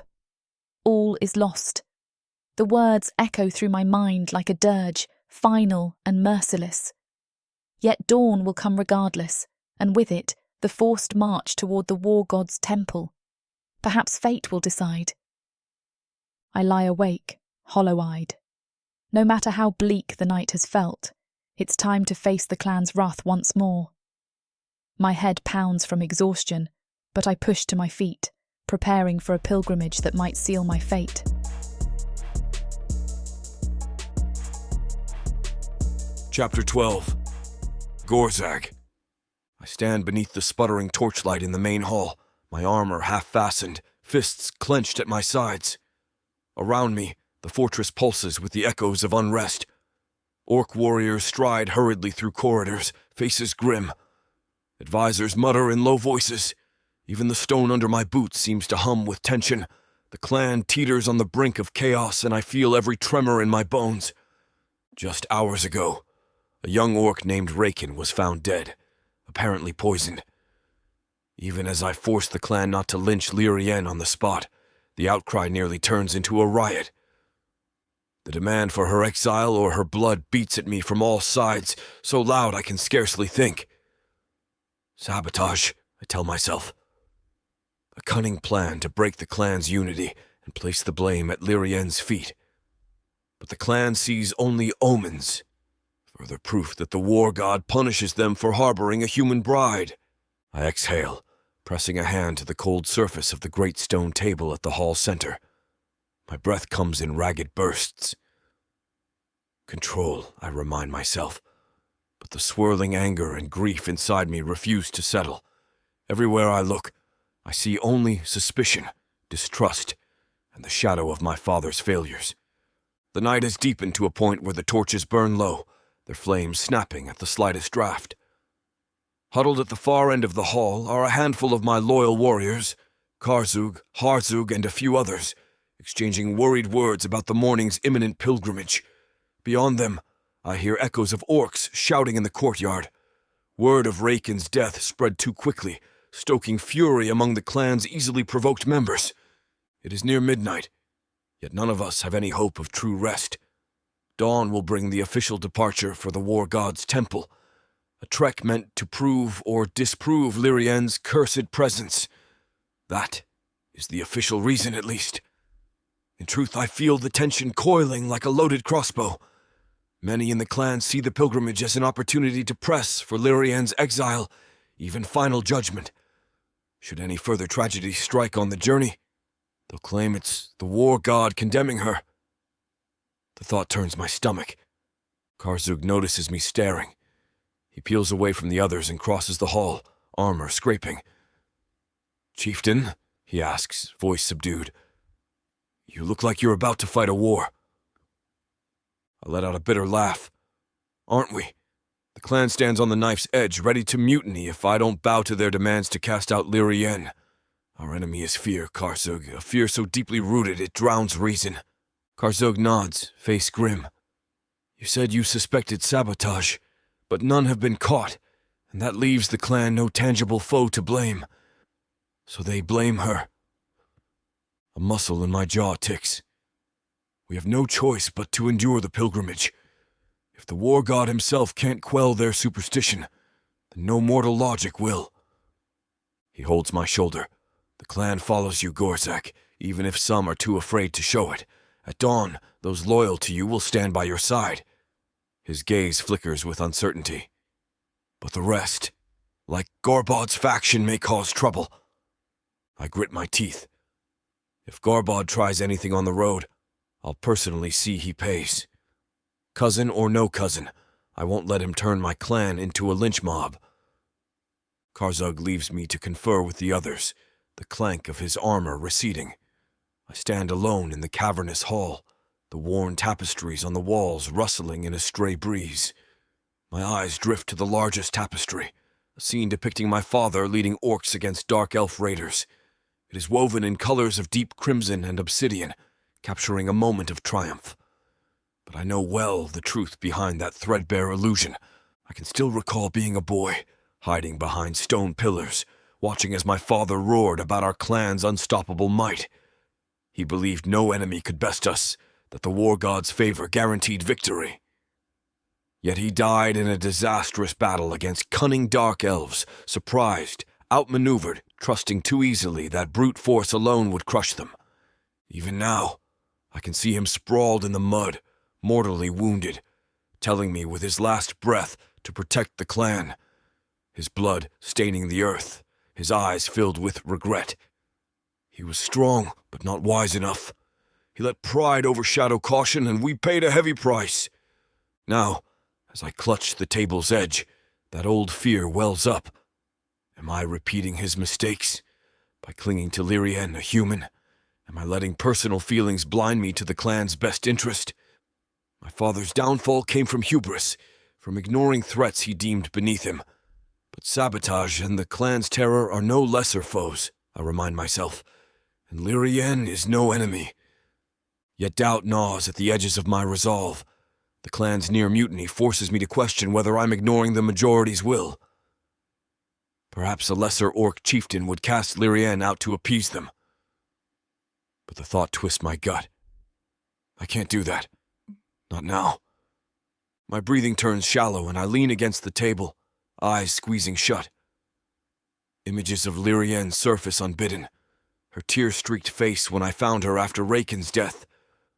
All is lost. The words echo through my mind like a dirge, final and merciless. Yet dawn will come regardless, and with it, the forced march toward the war god's temple. Perhaps fate will decide. I lie awake, hollow-eyed. No matter how bleak the night has felt, it's time to face the clan's wrath once more. My head pounds from exhaustion, but I push to my feet, preparing for a pilgrimage that might seal my fate. Chapter 12. Gorag. I stand beneath the sputtering torchlight in the main hall, my armor half-fastened, fists clenched at my sides. Around me, the fortress pulses with the echoes of unrest. Orc warriors stride hurriedly through corridors, faces grim. Advisors mutter in low voices. Even the stone under my boots seems to hum with tension. The clan teeters on the brink of chaos, and I feel every tremor in my bones. Just hours ago, a young orc named Raken was found dead, apparently poisoned. Even as I force the clan not to lynch Lirienne on the spot, the outcry nearly turns into a riot. The demand for her exile or her blood beats at me from all sides, so loud I can scarcely think. Sabotage, I tell myself. A cunning plan to break the clan's unity and place the blame at Lirienne's feet. But the clan sees only omens, further proof that the war god punishes them for harboring a human bride. I exhale, pressing a hand to the cold surface of the great stone table at the hall center. My breath comes in ragged bursts. Control, I remind myself, but the swirling anger and grief inside me refuse to settle. Everywhere I look, I see only suspicion, distrust, and the shadow of my father's failures. The night has deepened to a point where the torches burn low, their flames snapping at the slightest draft. Huddled at the far end of the hall are a handful of my loyal warriors, Karzug, Harzug, and a few others, exchanging worried words about the morning's imminent pilgrimage. Beyond them, I hear echoes of orcs shouting in the courtyard. Word of Raken's death spread too quickly, stoking fury among the clan's easily provoked members. It is near midnight, yet none of us have any hope of true rest. Dawn will bring the official departure for the war god's temple, a trek meant to prove or disprove Lirienne's cursed presence. That is the official reason, at least. In truth, I feel the tension coiling like a loaded crossbow. Many in the clan see the pilgrimage as an opportunity to press for Lirienne's exile, even final judgment. Should any further tragedy strike on the journey, they'll claim it's the war god condemning her. The thought turns my stomach. Karzug notices me staring. He peels away from the others and crosses the hall, armor scraping. "Chieftain?" he asks, voice subdued. "You look like you're about to fight a war." I let out a bitter laugh. "Aren't we? The clan stands on the knife's edge, ready to mutiny if I don't bow to their demands to cast out Lirienne. Our enemy is fear, Karzug, a fear so deeply rooted it drowns reason." Karzug nods, face grim. "You said you suspected sabotage, but none have been caught, and that leaves the clan no tangible foe to blame. So they blame her." A muscle in my jaw ticks. We have no choice but to endure the pilgrimage. If the war god himself can't quell their superstition, then no mortal logic will. He holds my shoulder. The clan follows you, Gorag, even if some are too afraid to show it. At dawn, those loyal to you will stand by your side. His gaze flickers with uncertainty. But the rest, like Garbod's faction, may cause trouble. I grit my teeth. If Garbod tries anything on the road, I'll personally see he pays. Cousin or no cousin, I won't let him turn my clan into a lynch mob. Karzug leaves me to confer with the others, the clank of his armor receding. I stand alone in the cavernous hall, the worn tapestries on the walls rustling in a stray breeze. My eyes drift to the largest tapestry, a scene depicting my father leading orcs against dark elf raiders. It is woven in colors of deep crimson and obsidian, capturing a moment of triumph. But I know well the truth behind that threadbare illusion. I can still recall being a boy, hiding behind stone pillars, watching as my father roared about our clan's unstoppable might. He believed no enemy could best us, that the war god's favor guaranteed victory. Yet he died in a disastrous battle against cunning dark elves, surprised, outmaneuvered, trusting too easily that brute force alone would crush them. Even now, I can see him sprawled in the mud, mortally wounded, telling me with his last breath to protect the clan. His blood staining the earth, his eyes filled with regret. He was strong, but not wise enough. He let pride overshadow caution, and we paid a heavy price. Now, as I clutch the table's edge, that old fear wells up. Am I repeating his mistakes? By clinging to Lirienne, a human? Am I letting personal feelings blind me to the clan's best interest? My father's downfall came from hubris, from ignoring threats he deemed beneath him. But sabotage and the clan's terror are no lesser foes, I remind myself, and Lirienne is no enemy. Yet doubt gnaws at the edges of my resolve. The clan's near mutiny forces me to question whether I'm ignoring the majority's will. Perhaps a lesser orc chieftain would cast Lirienne out to appease them. But the thought twists my gut. I can't do that. Not now. My breathing turns shallow and I lean against the table, eyes squeezing shut. Images of Lirienne surface unbidden. Her tear-streaked face when I found her after Raken's death.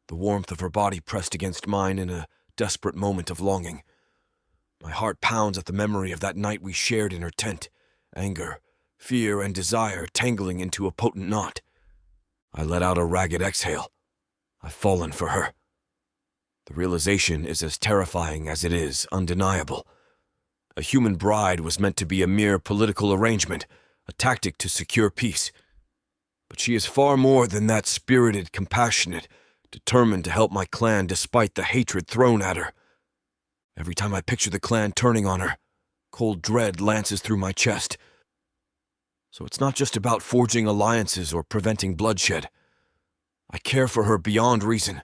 The warmth of her body pressed against mine in a desperate moment of longing. My heart pounds at the memory of that night we shared in her tent. Anger, fear, and desire tangling into a potent knot. I let out a ragged exhale. I've fallen for her. The realization is as terrifying as it is undeniable. A human bride was meant to be a mere political arrangement, a tactic to secure peace. But she is far more than that, spirited, compassionate, determined to help my clan despite the hatred thrown at her. Every time I picture the clan turning on her, cold dread lances through my chest. So it's not just about forging alliances or preventing bloodshed. I care for her beyond reason.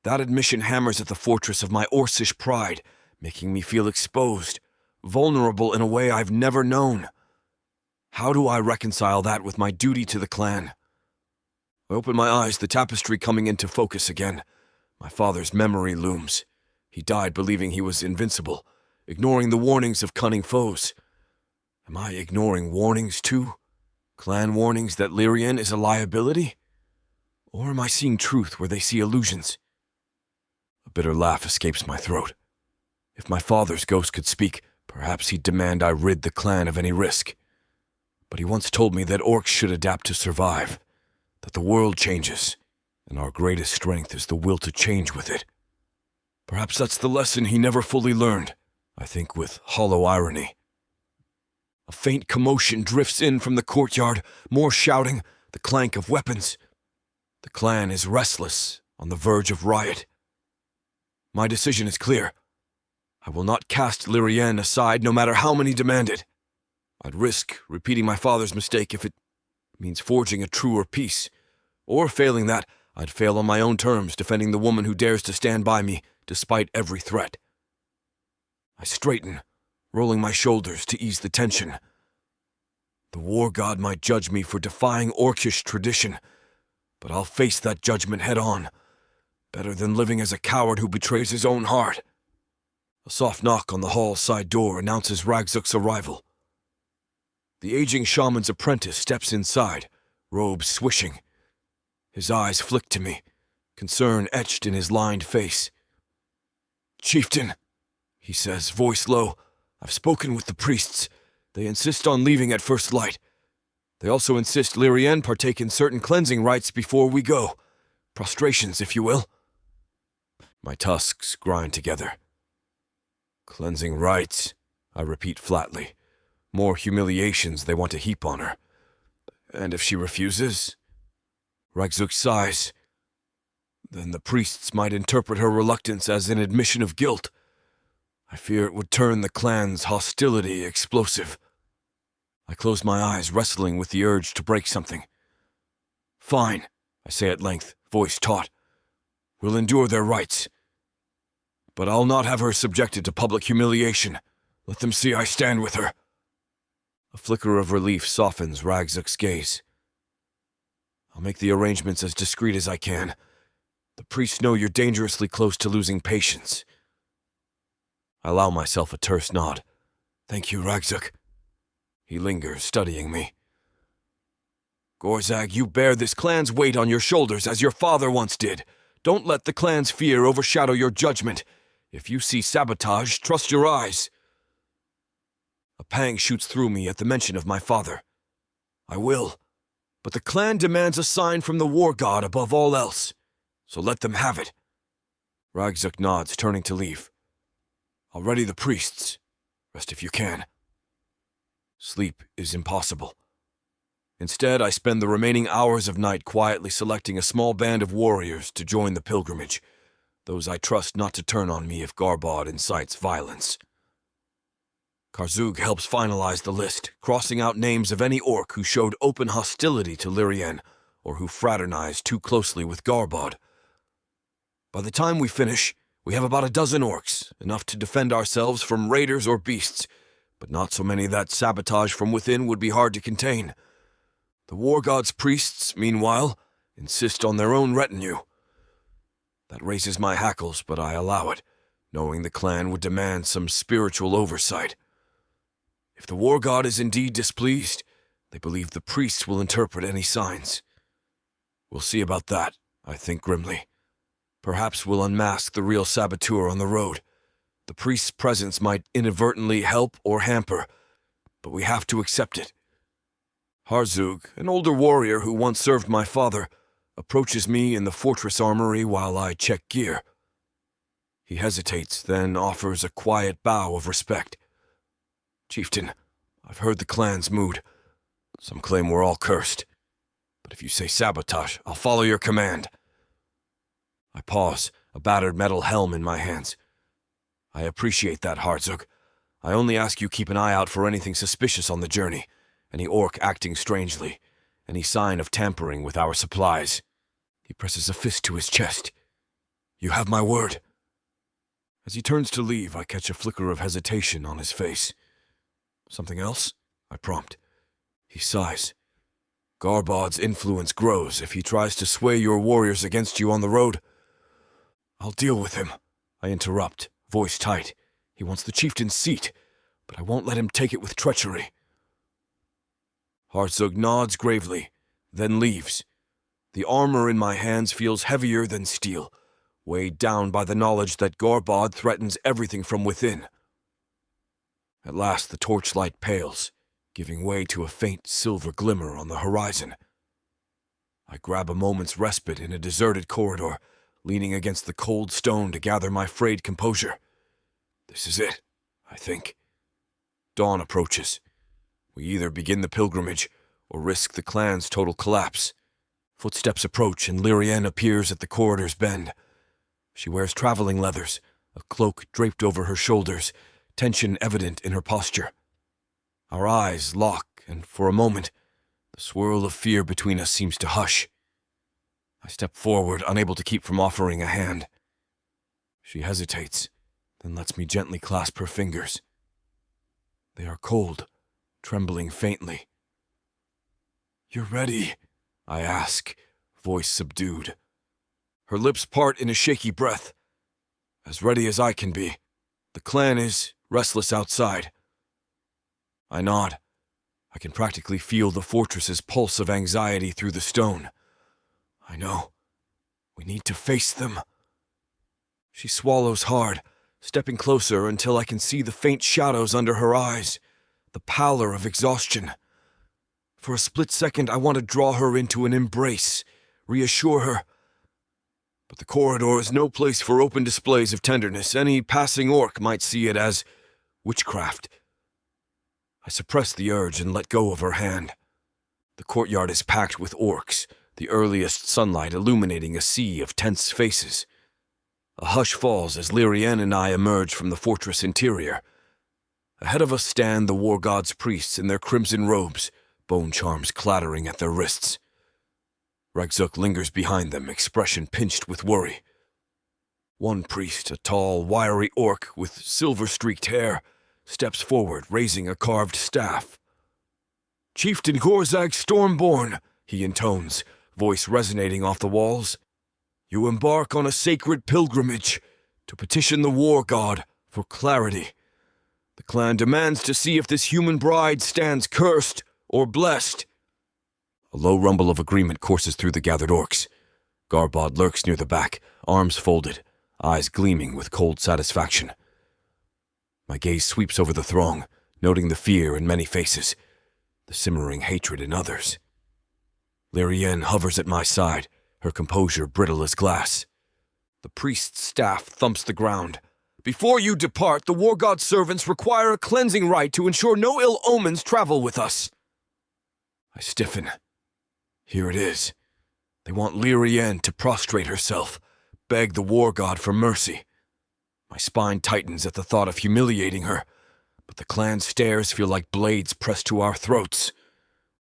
That admission hammers at the fortress of my Orcish pride, making me feel exposed, vulnerable in a way I've never known. How do I reconcile that with my duty to the clan? I open my eyes, the tapestry coming into focus again. My father's memory looms. He died believing he was invincible, ignoring the warnings of cunning foes. Am I ignoring warnings too? Clan warnings that Lirienne is a liability? Or am I seeing truth where they see illusions? A bitter laugh escapes my throat. If my father's ghost could speak, perhaps he'd demand I rid the clan of any risk. But he once told me that orcs should adapt to survive, that the world changes, and our greatest strength is the will to change with it. Perhaps that's the lesson he never fully learned, I think with hollow irony. A faint commotion drifts in from the courtyard, more shouting, the clank of weapons. The clan is restless, on the verge of riot. My decision is clear. I will not cast Lirienne aside no matter how many demand it. I'd risk repeating my father's mistake if it means forging a truer peace. Or failing that, I'd fail on my own terms, defending the woman who dares to stand by me despite every threat. I straighten, rolling my shoulders to ease the tension. The war god might judge me for defying orcish tradition, but I'll face that judgment head on. Better than living as a coward who betrays his own heart. A soft knock on the hall's side door announces Ragzuk's arrival. The aging shaman's apprentice steps inside, robes swishing. His eyes flick to me, concern etched in his lined face. "Chieftain," he says, voice low, "I've spoken with the priests. They insist on leaving at first light. They also insist Lirienne partake in certain cleansing rites before we go. Prostrations, if you will." My tusks grind together. "Cleansing rites," I repeat flatly. More humiliations they want to heap on her. "And if she refuses?" Ragzuk sighs. "Then the priests might interpret her reluctance as an admission of guilt. I fear it would turn the clan's hostility explosive." I close my eyes, wrestling with the urge to break something. "Fine," I say at length, voice taut. "We'll endure their rites. But I'll not have her subjected to public humiliation. Let them see I stand with her." A flicker of relief softens Ragzuk's gaze. "I'll make the arrangements as discreet as I can. The priests know you're dangerously close to losing patience." I allow myself a terse nod. "Thank you, Ragzuk." He lingers, studying me. "Gorag, you bear this clan's weight on your shoulders as your father once did. Don't let the clan's fear overshadow your judgment. If you see sabotage, trust your eyes." A pang shoots through me at the mention of my father. "I will, but the clan demands a sign from the war god above all else, so let them have it." Ragzuk nods, turning to leave. "I'll ready the priests. Rest if you can." Sleep is impossible. Instead, I spend the remaining hours of night quietly selecting a small band of warriors to join the pilgrimage, those I trust not to turn on me if Garbod incites violence. Karzug helps finalize the list, crossing out names of any orc who showed open hostility to Lirienne or who fraternized too closely with Garbod. By the time we finish, we have about a dozen orcs, enough to defend ourselves from raiders or beasts, but not so many that sabotage from within would be hard to contain. The war god's priests, meanwhile, insist on their own retinue. That raises my hackles, but I allow it, knowing the clan would demand some spiritual oversight. If the war god is indeed displeased, they believe the priests will interpret any signs. We'll see about that, I think grimly. Perhaps we'll unmask the real saboteur on the road. The priest's presence might inadvertently help or hamper, but we have to accept it. Harzug, an older warrior who once served my father, approaches me in the fortress armory while I check gear. He hesitates, then offers a quiet bow of respect. "Chieftain, I've heard the clan's mood. Some claim we're all cursed. But if you say sabotage, I'll follow your command." I pause, a battered metal helm in my hands. "I appreciate that, Harzug. I only ask you keep an eye out for anything suspicious on the journey, any orc acting strangely, any sign of tampering with our supplies." He presses a fist to his chest. "You have my word." As he turns to leave, I catch a flicker of hesitation on his face. "Something else?" I prompt. He sighs. "Garbod's influence grows if he tries to sway your warriors against you on the road." "I'll deal with him," I interrupt, voice tight. "He wants the chieftain's seat, but I won't let him take it with treachery." Harzug nods gravely, then leaves. The armor in my hands feels heavier than steel, weighed down by the knowledge that Garbod threatens everything from within. At last the torchlight pales, giving way to a faint silver glimmer on the horizon. I grab a moment's respite in a deserted corridor, leaning against the cold stone to gather my frayed composure. This is it, I think. Dawn approaches. We either begin the pilgrimage or risk the clan's total collapse. Footsteps approach and Lirienne appears at the corridor's bend. She wears traveling leathers, a cloak draped over her shoulders, tension evident in her posture. Our eyes lock, and for a moment, the swirl of fear between us seems to hush. I step forward, unable to keep from offering a hand. She hesitates, then lets me gently clasp her fingers. They are cold, trembling faintly. "You're ready?" I ask, voice subdued. Her lips part in a shaky breath. As ready as I can be. The clan is restless outside. I nod. I can practically feel the fortress's pulse of anxiety through the stone. I know. We need to face them. She swallows hard, stepping closer until I can see the faint shadows under her eyes, the pallor of exhaustion. For a split second, I want to draw her into an embrace, reassure her. But the corridor is no place for open displays of tenderness. Any passing orc might see it as witchcraft. I suppress the urge and let go of her hand. The courtyard is packed with orcs, the earliest sunlight illuminating a sea of tense faces. A hush falls as Lirienne and I emerge from the fortress interior. Ahead of us stand the war god's priests in their crimson robes, bone charms clattering at their wrists. Ragzuk lingers behind them, expression pinched with worry. One priest, a tall, wiry orc with silver-streaked hair, steps forward, raising a carved staff. "Chieftain Gorag Stormborn," he intones, voice resonating off the walls. "You embark on a sacred pilgrimage to petition the war god for clarity. The clan demands to see if this human bride stands cursed or blessed." A low rumble of agreement courses through the gathered orcs. Garbod lurks near the back, arms folded, eyes gleaming with cold satisfaction. My gaze sweeps over the throng, noting the fear in many faces, the simmering hatred in others. Lirienne hovers at my side, her composure brittle as glass. The priest's staff thumps the ground. "Before you depart, the war god's servants require a cleansing rite to ensure no ill omens travel with us." I stiffen. Here it is. They want Lirienne to prostrate herself, beg the war god for mercy. My spine tightens at the thought of humiliating her, but the clan's stares feel like blades pressed to our throats.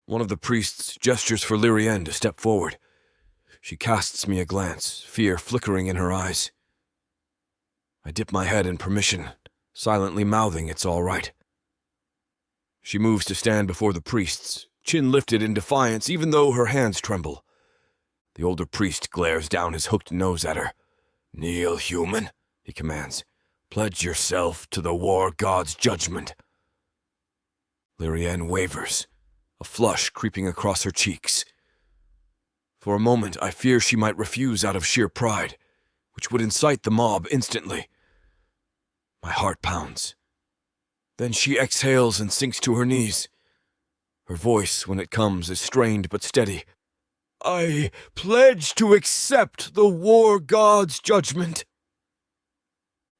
One of the priests gestures for Lirienne to step forward. She casts me a glance, fear flickering in her eyes. I dip my head in permission, silently mouthing it's all right. She moves to stand before the priests, chin lifted in defiance even though her hands tremble. The older priest glares down his hooked nose at her. "Kneel, human," he commands. "Pledge yourself to the war god's judgment." Lirienne wavers, a flush creeping across her cheeks. For a moment, I fear she might refuse out of sheer pride, which would incite the mob instantly. My heart pounds. Then she exhales and sinks to her knees. Her voice, when it comes, is strained but steady. "I pledge to accept the war god's judgment."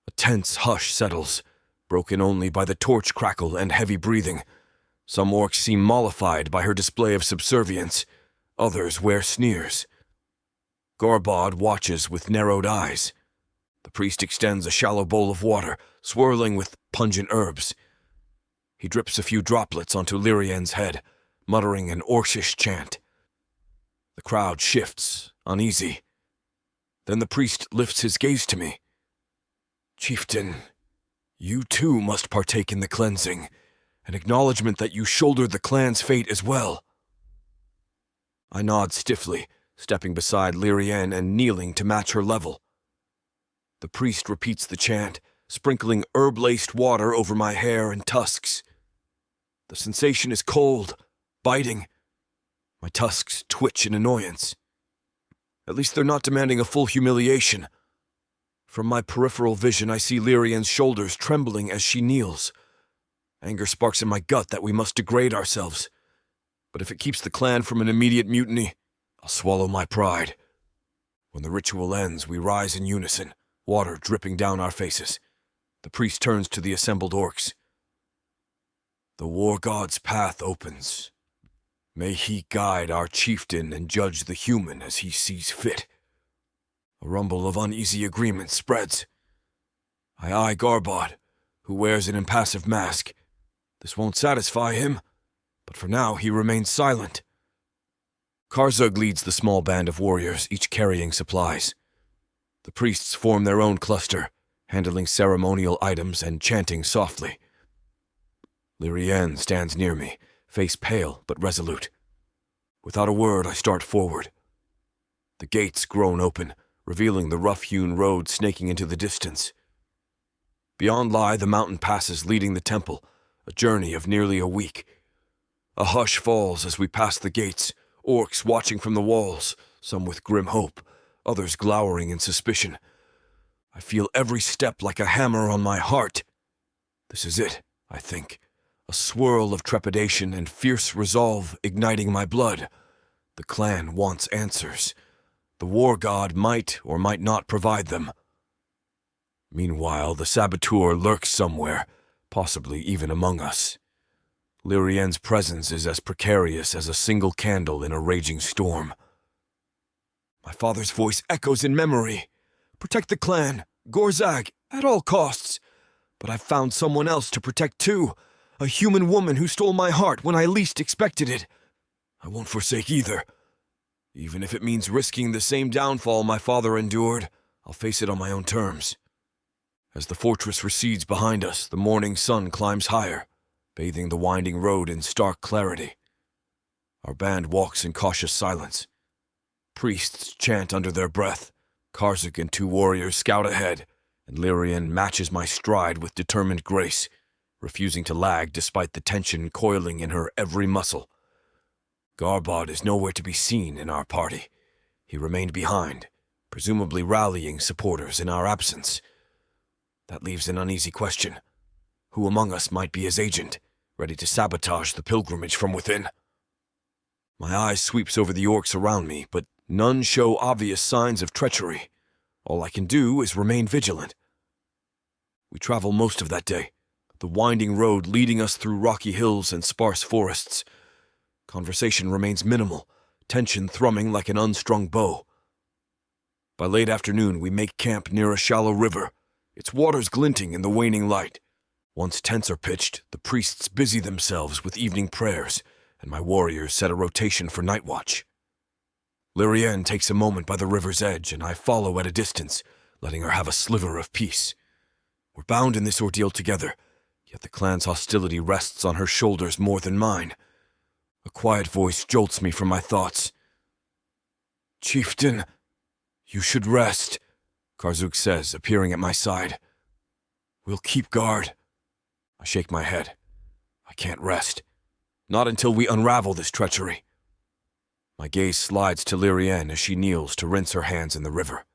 A tense hush settles, broken only by the torch crackle and heavy breathing. Some orcs seem mollified by her display of subservience. Others wear sneers. Garbod watches with narrowed eyes. The priest extends a shallow bowl of water, swirling with pungent herbs. He drips a few droplets onto Lirienne's head, muttering an orcish chant. The crowd shifts, uneasy. Then the priest lifts his gaze to me. "Chieftain, you too must partake in the cleansing, an acknowledgement that you shoulder the clan's fate as well." I nod stiffly, stepping beside Lirienne and kneeling to match her level. The priest repeats the chant, sprinkling herb-laced water over my hair and tusks. The sensation is cold, biting. My tusks twitch in annoyance. At least they're not demanding a full humiliation. From my peripheral vision, I see Lirienne's shoulders trembling as she kneels. Anger sparks in my gut that we must degrade ourselves. But if it keeps the clan from an immediate mutiny, I'll swallow my pride. When the ritual ends, we rise in unison, water dripping down our faces. The priest turns to the assembled orcs. "The war god's path opens. May he guide our chieftain and judge the human as he sees fit." A rumble of uneasy agreement spreads. I eye Garbod, who wears an impassive mask. This won't satisfy him, but for now he remains silent. Karzug leads the small band of warriors, each carrying supplies. The priests form their own cluster, handling ceremonial items and chanting softly. Lirienne stands near me, face pale but resolute. Without a word, I start forward. The gates groan open, revealing the rough-hewn road snaking into the distance. Beyond lie the mountain passes leading the temple, a journey of nearly a week. A hush falls as we pass the gates, orcs watching from the walls, some with grim hope, others glowering in suspicion. I feel every step like a hammer on my heart. This is it, I think. A swirl of trepidation and fierce resolve igniting my blood. The clan wants answers. The war god might or might not provide them. Meanwhile, the saboteur lurks somewhere, possibly even among us. Lirienne's presence is as precarious as a single candle in a raging storm. My father's voice echoes in memory. Protect the clan, Gorag, at all costs. But I've found someone else to protect too. A human woman who stole my heart when I least expected it. I won't forsake either. Even if it means risking the same downfall my father endured, I'll face it on my own terms. As the fortress recedes behind us, the morning sun climbs higher, bathing the winding road in stark clarity. Our band walks in cautious silence. Priests chant under their breath. Karzuk and 2 warriors scout ahead, and Lirienne matches my stride with determined grace, refusing to lag despite the tension coiling in her every muscle. Garbod is nowhere to be seen in our party. He remained behind, presumably rallying supporters in our absence. That leaves an uneasy question. Who among us might be his agent, ready to sabotage the pilgrimage from within? My eye sweeps over the orcs around me, but none show obvious signs of treachery. All I can do is remain vigilant. We travel most of that day, the winding road leading us through rocky hills and sparse forests. Conversation remains minimal, tension thrumming like an unstrung bow. By late afternoon, we make camp near a shallow river, its waters glinting in the waning light. Once tents are pitched, the priests busy themselves with evening prayers, and my warriors set a rotation for night watch. Lirienne takes a moment by the river's edge, and I follow at a distance, letting her have a sliver of peace. We're bound in this ordeal together, yet the clan's hostility rests on her shoulders more than mine. A quiet voice jolts me from my thoughts. "Chieftain, you should rest," Karzuk says, appearing at my side. "We'll keep guard." I shake my head. I can't rest. Not until we unravel this treachery. My gaze slides to Lirienne as she kneels to rinse her hands in the river.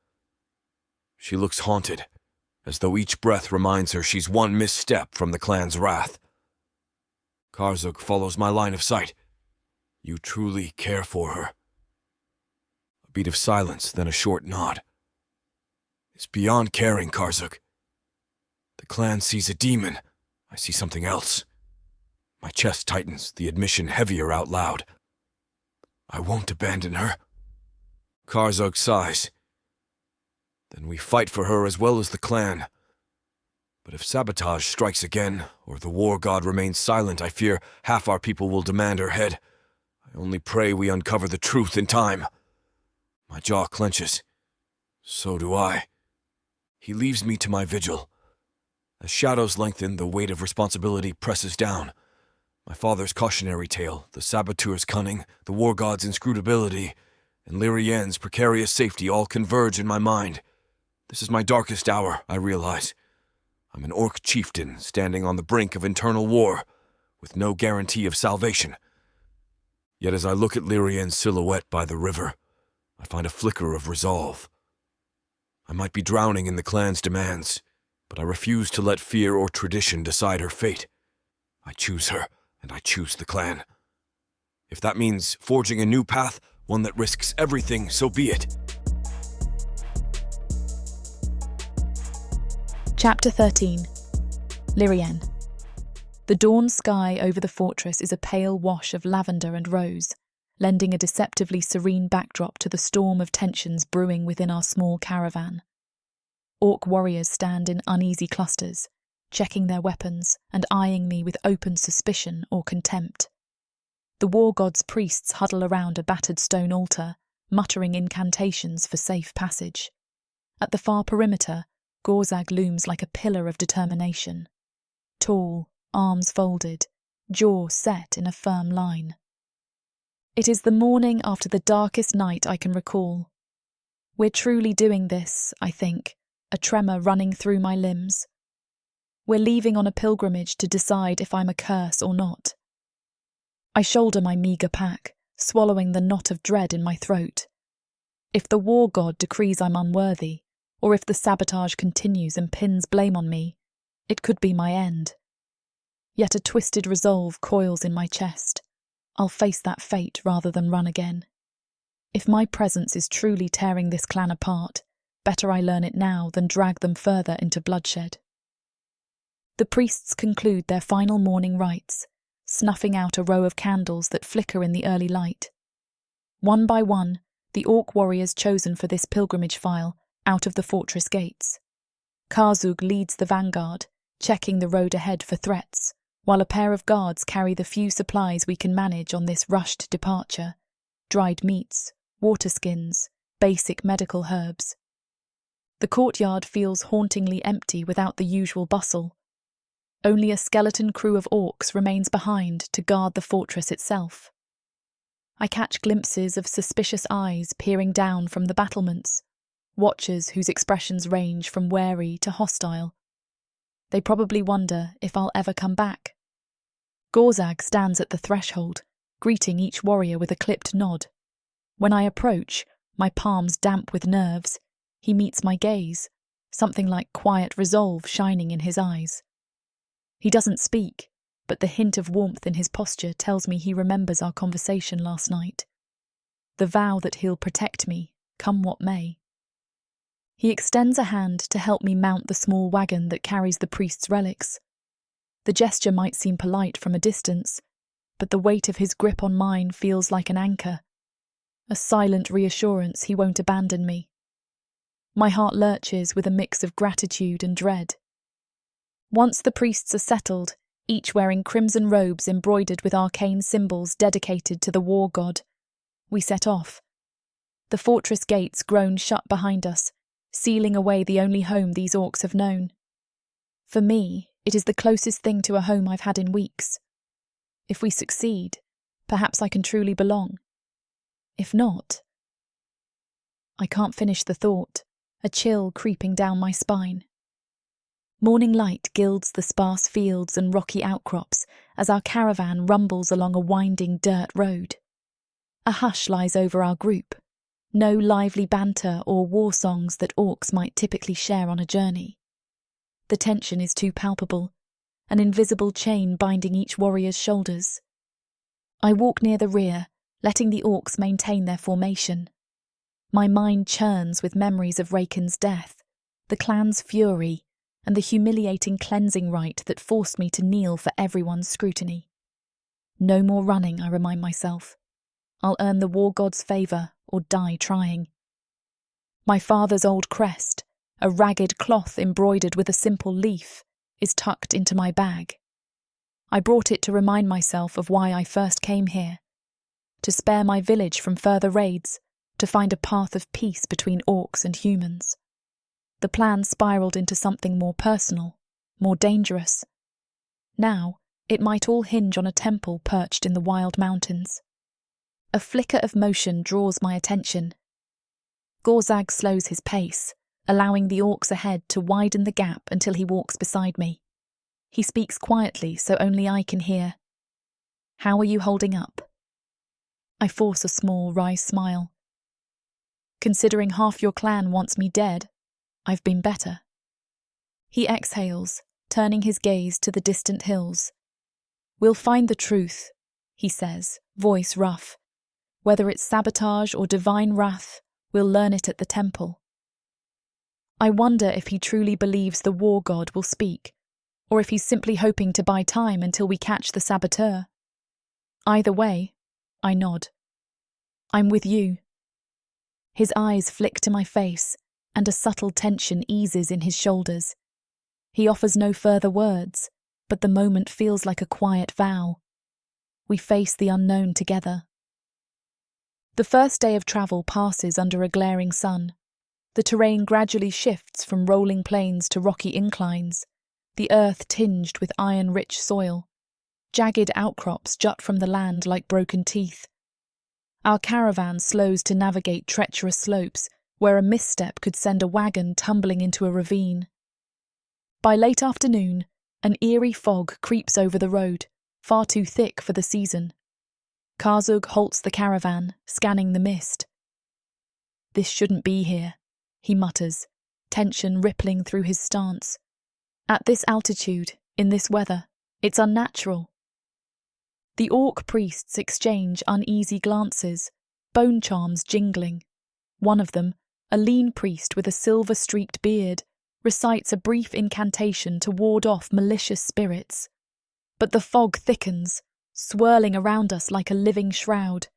She looks haunted, as though each breath reminds her she's one misstep from the clan's wrath. Karzuk follows my line of sight. "You truly care for her." A beat of silence, then a short nod. "It's beyond caring, Karzuk. The clan sees a demon. I see something else." My chest tightens, the admission heavier out loud. "I won't abandon her." Karzuk sighs. "Then we fight for her as well as the clan. But if sabotage strikes again, or the war god remains silent, I fear half our people will demand her head. I only pray we uncover the truth in time." My jaw clenches. So do I. He leaves me to my vigil. As shadows lengthen, the weight of responsibility presses down. My father's cautionary tale, the saboteur's cunning, the war god's inscrutability, and Lirienne's precarious safety all converge in my mind. This is my darkest hour, I realize. I'm an orc chieftain standing on the brink of internal war, with no guarantee of salvation. Yet as I look at Lirienne's silhouette by the river, I find a flicker of resolve. I might be drowning in the clan's demands, but I refuse to let fear or tradition decide her fate. I choose her, and I choose the clan. If that means forging a new path, one that risks everything, so be it. Chapter 13. Lirienne. The dawn sky over the fortress is a pale wash of lavender and rose, lending a deceptively serene backdrop to the storm of tensions brewing within our small caravan. Orc warriors stand in uneasy clusters, checking their weapons and eyeing me with open suspicion or contempt. The war god's priests huddle around a battered stone altar, muttering incantations for safe passage. At the far perimeter, Gorag looms like a pillar of determination. Tall, arms folded, jaw set in a firm line. It is the morning after the darkest night I can recall. We're truly doing this, I think, a tremor running through my limbs. We're leaving on a pilgrimage to decide if I'm a curse or not. I shoulder my meagre pack, swallowing the knot of dread in my throat. If the war god decrees I'm unworthy, or if the sabotage continues and pins blame on me, it could be my end. Yet a twisted resolve coils in my chest. I'll face that fate rather than run again. If my presence is truly tearing this clan apart, better I learn it now than drag them further into bloodshed. The priests conclude their final morning rites, snuffing out a row of candles that flicker in the early light. One by one, the orc warriors chosen for this pilgrimage file out of the fortress gates. Karzug leads the vanguard, checking the road ahead for threats, while a pair of guards carry the few supplies we can manage on this rushed departure: dried meats, water skins, basic medical herbs. The courtyard feels hauntingly empty without the usual bustle. Only a skeleton crew of orcs remains behind to guard the fortress itself. I catch glimpses of suspicious eyes peering down from the battlements, watchers whose expressions range from wary to hostile. They probably wonder if I'll ever come back. Gorag stands at the threshold, greeting each warrior with a clipped nod. When I approach, my palms damp with nerves, he meets my gaze, something like quiet resolve shining in his eyes. He doesn't speak, but the hint of warmth in his posture tells me he remembers our conversation last night. The vow that he'll protect me, come what may. He extends a hand to help me mount the small wagon that carries the priest's relics. The gesture might seem polite from a distance, but the weight of his grip on mine feels like an anchor, a silent reassurance he won't abandon me. My heart lurches with a mix of gratitude and dread. Once the priests are settled, each wearing crimson robes embroidered with arcane symbols dedicated to the war god, we set off. The fortress gates groan shut behind us, sealing away the only home these orcs have known. For me, it is the closest thing to a home I've had in weeks. If we succeed, perhaps I can truly belong. If not... I can't finish the thought, a chill creeping down my spine. Morning light gilds the sparse fields and rocky outcrops as our caravan rumbles along a winding dirt road. A hush lies over our group, no lively banter or war songs that orcs might typically share on a journey. The tension is too palpable, an invisible chain binding each warrior's shoulders. I walk near the rear, letting the orcs maintain their formation. My mind churns with memories of Raken's death, the clan's fury, and the humiliating cleansing rite that forced me to kneel for everyone's scrutiny. No more running, I remind myself. I'll earn the war god's favour or die trying. My father's old crest, a ragged cloth embroidered with a simple leaf, is tucked into my bag. I brought it to remind myself of why I first came here. To spare my village from further raids, to find a path of peace between orcs and humans. The plan spiralled into something more personal, more dangerous. Now, it might all hinge on a temple perched in the wild mountains. A flicker of motion draws my attention. Gorag slows his pace, allowing the orcs ahead to widen the gap until he walks beside me. He speaks quietly so only I can hear. How are you holding up? I force a small, wry smile. Considering half your clan wants me dead, I've been better. He exhales, turning his gaze to the distant hills. We'll find the truth, he says, voice rough. Whether it's sabotage or divine wrath, we'll learn it at the temple. I wonder if he truly believes the war god will speak, or if he's simply hoping to buy time until we catch the saboteur. Either way, I nod. I'm with you. His eyes flick to my face, and a subtle tension eases in his shoulders. He offers no further words, but the moment feels like a quiet vow. We face the unknown together. The first day of travel passes under a glaring sun. The terrain gradually shifts from rolling plains to rocky inclines, the earth tinged with iron-rich soil. Jagged outcrops jut from the land like broken teeth. Our caravan slows to navigate treacherous slopes, where a misstep could send a wagon tumbling into a ravine. By late afternoon, an eerie fog creeps over the road, far too thick for the season. Karzug halts the caravan, scanning the mist. "This shouldn't be here," he mutters, tension rippling through his stance. "At this altitude, in this weather, it's unnatural." The orc priests exchange uneasy glances, bone charms jingling. One of them, a lean priest with a silver-streaked beard, recites a brief incantation to ward off malicious spirits. But the fog thickens, swirling around us like a living shroud.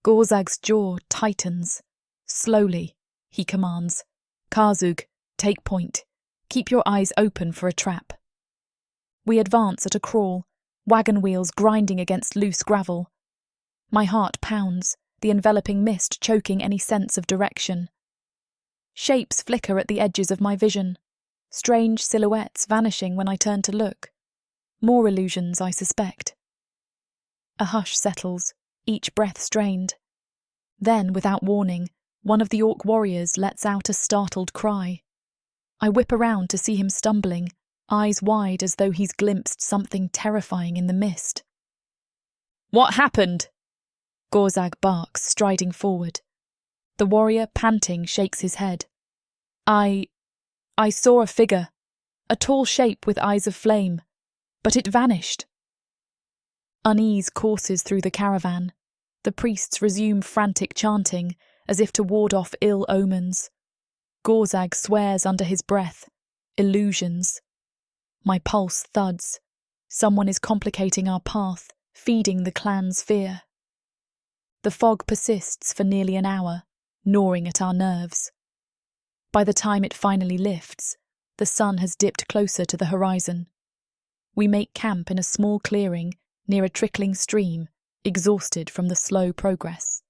Gorzag's jaw tightens. "Slowly," he commands. "Karzug, take point. Keep your eyes open for a trap." We advance at a crawl, wagon wheels grinding against loose gravel. My heart pounds, the enveloping mist choking any sense of direction. Shapes flicker at the edges of my vision, strange silhouettes vanishing when I turn to look. More illusions, I suspect. A hush settles, each breath strained. Then, without warning, one of the orc warriors lets out a startled cry. I whip around to see him stumbling, eyes wide as though he's glimpsed something terrifying in the mist. "What happened?" Gorag barks, striding forward. The warrior, panting, shakes his head. I saw a figure, a tall shape with eyes of flame, but it vanished." Unease courses through the caravan. The priests resume frantic chanting, as if to ward off ill omens. Gorag swears under his breath. Illusions. My pulse thuds. Someone is complicating our path, feeding the clan's fear. The fog persists for nearly an hour, gnawing at our nerves. By the time it finally lifts, the sun has dipped closer to the horizon. We make camp in a small clearing near a trickling stream, exhausted from the slow progress.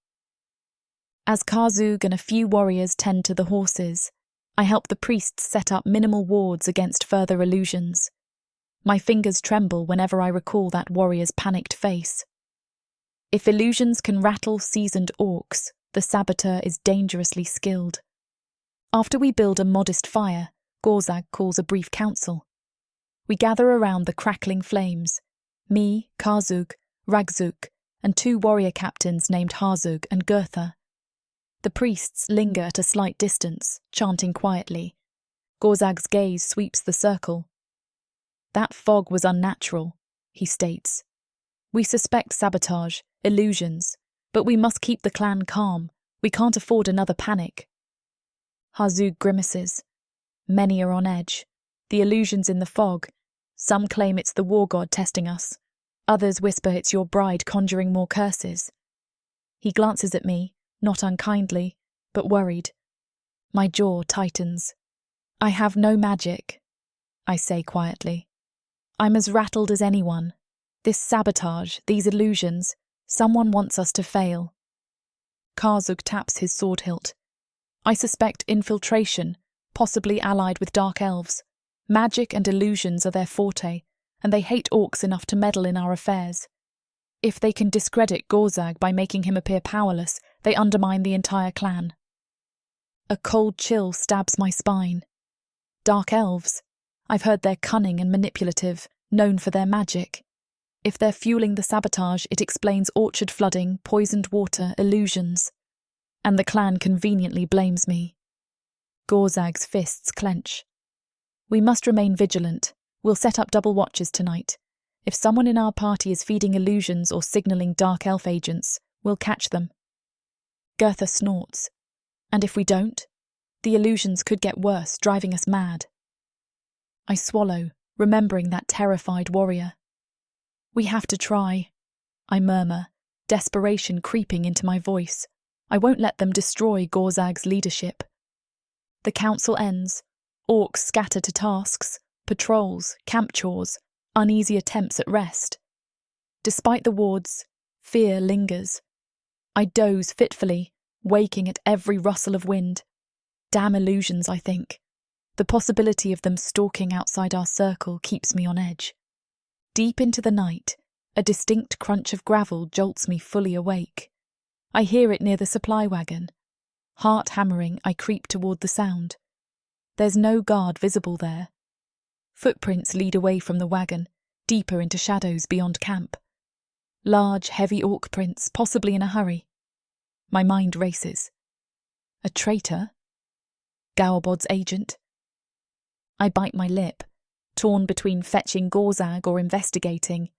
As Karzug and a few warriors tend to the horses, I help the priests set up minimal wards against further illusions. My fingers tremble whenever I recall that warrior's panicked face. If illusions can rattle seasoned orcs, the saboteur is dangerously skilled. After we build a modest fire, Gorag calls a brief council. We gather around the crackling flames, me, Karzug, Ragzuk, and 2 warrior captains named Harzug and Gertha. The priests linger at a slight distance, chanting quietly. Gorzag's gaze sweeps the circle. "That fog was unnatural," he states. "We suspect sabotage, illusions, but we must keep the clan calm. We can't afford another panic." Harzug grimaces. "Many are on edge. The illusions in the fog. Some claim it's the war god testing us. Others whisper it's your bride conjuring more curses." He glances at me, not unkindly, but worried. My jaw tightens. "I have no magic," I say quietly. "I'm as rattled as anyone. This sabotage, these illusions, someone wants us to fail." Karzug taps his sword hilt. "I suspect infiltration, possibly allied with dark elves. Magic and illusions are their forte, and they hate orcs enough to meddle in our affairs. If they can discredit Gorag by making him appear powerless, they undermine the entire clan." A cold chill stabs my spine. Dark elves. I've heard they're cunning and manipulative, known for their magic. If they're fueling the sabotage, it explains orchard flooding, poisoned water, illusions. And the clan conveniently blames me. Gorzag's fists clench. "We must remain vigilant. We'll set up double watches tonight. If someone in our party is feeding illusions or signalling dark elf agents, we'll catch them." Gertha snorts. "And if we don't? The illusions could get worse, driving us mad." I swallow, remembering that terrified warrior. "We have to try," I murmur, desperation creeping into my voice. I won't let them destroy Gorzag's leadership. The council ends. Orcs scatter to tasks, patrols, camp chores, uneasy attempts at rest. Despite the wards, fear lingers. I doze fitfully, waking at every rustle of wind. Damn illusions, I think. The possibility of them stalking outside our circle keeps me on edge. Deep into the night, a distinct crunch of gravel jolts me fully awake. I hear it near the supply wagon. Heart hammering, I creep toward the sound. There's no guard visible there. Footprints lead away from the wagon, deeper into shadows beyond camp. Large, heavy orc prints, possibly in a hurry. My mind races. A traitor? Gaurbod's agent? I bite my lip, torn between fetching Gorag or investigating.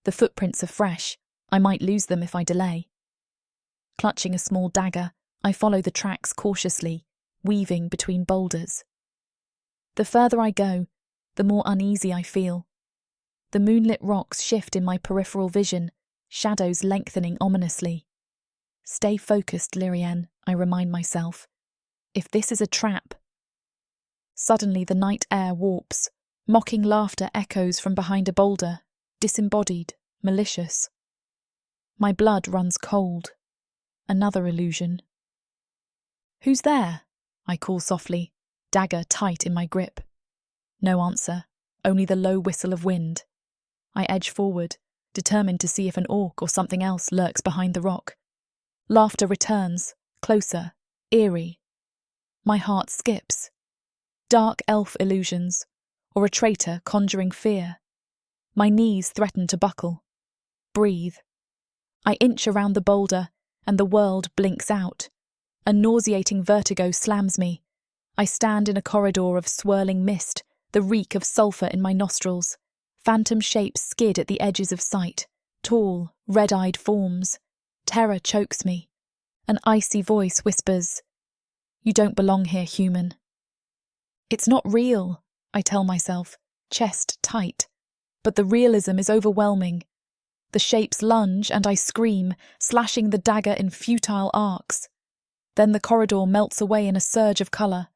The footprints are fresh. I might lose them if I delay. Clutching a small dagger, I follow the tracks cautiously, weaving between boulders. The further I go, the more uneasy I feel. The moonlit rocks shift in my peripheral vision, shadows lengthening ominously. Stay focused, Lirienne, I remind myself. If this is a trap. Suddenly the night air warps. Mocking laughter echoes from behind a boulder, disembodied, malicious. My blood runs cold. Another illusion. Who's there? I call softly, dagger tight in my grip. No answer, only the low whistle of wind. I edge forward, determined to see if an orc or something else lurks behind the rock. Laughter returns, closer, eerie. My heart skips. Dark elf illusions, or a traitor conjuring fear. My knees threaten to buckle. Breathe. I inch around the boulder, and the world blinks out. A nauseating vertigo slams me. I stand in a corridor of swirling mist, the reek of sulphur in my nostrils. Phantom shapes skid at the edges of sight, tall, red-eyed forms. Terror chokes me. An icy voice whispers, "You don't belong here, human." It's not real, I tell myself, chest tight. But the realism is overwhelming. The shapes lunge and I scream, slashing the dagger in futile arcs. Then the corridor melts away in a surge of colour.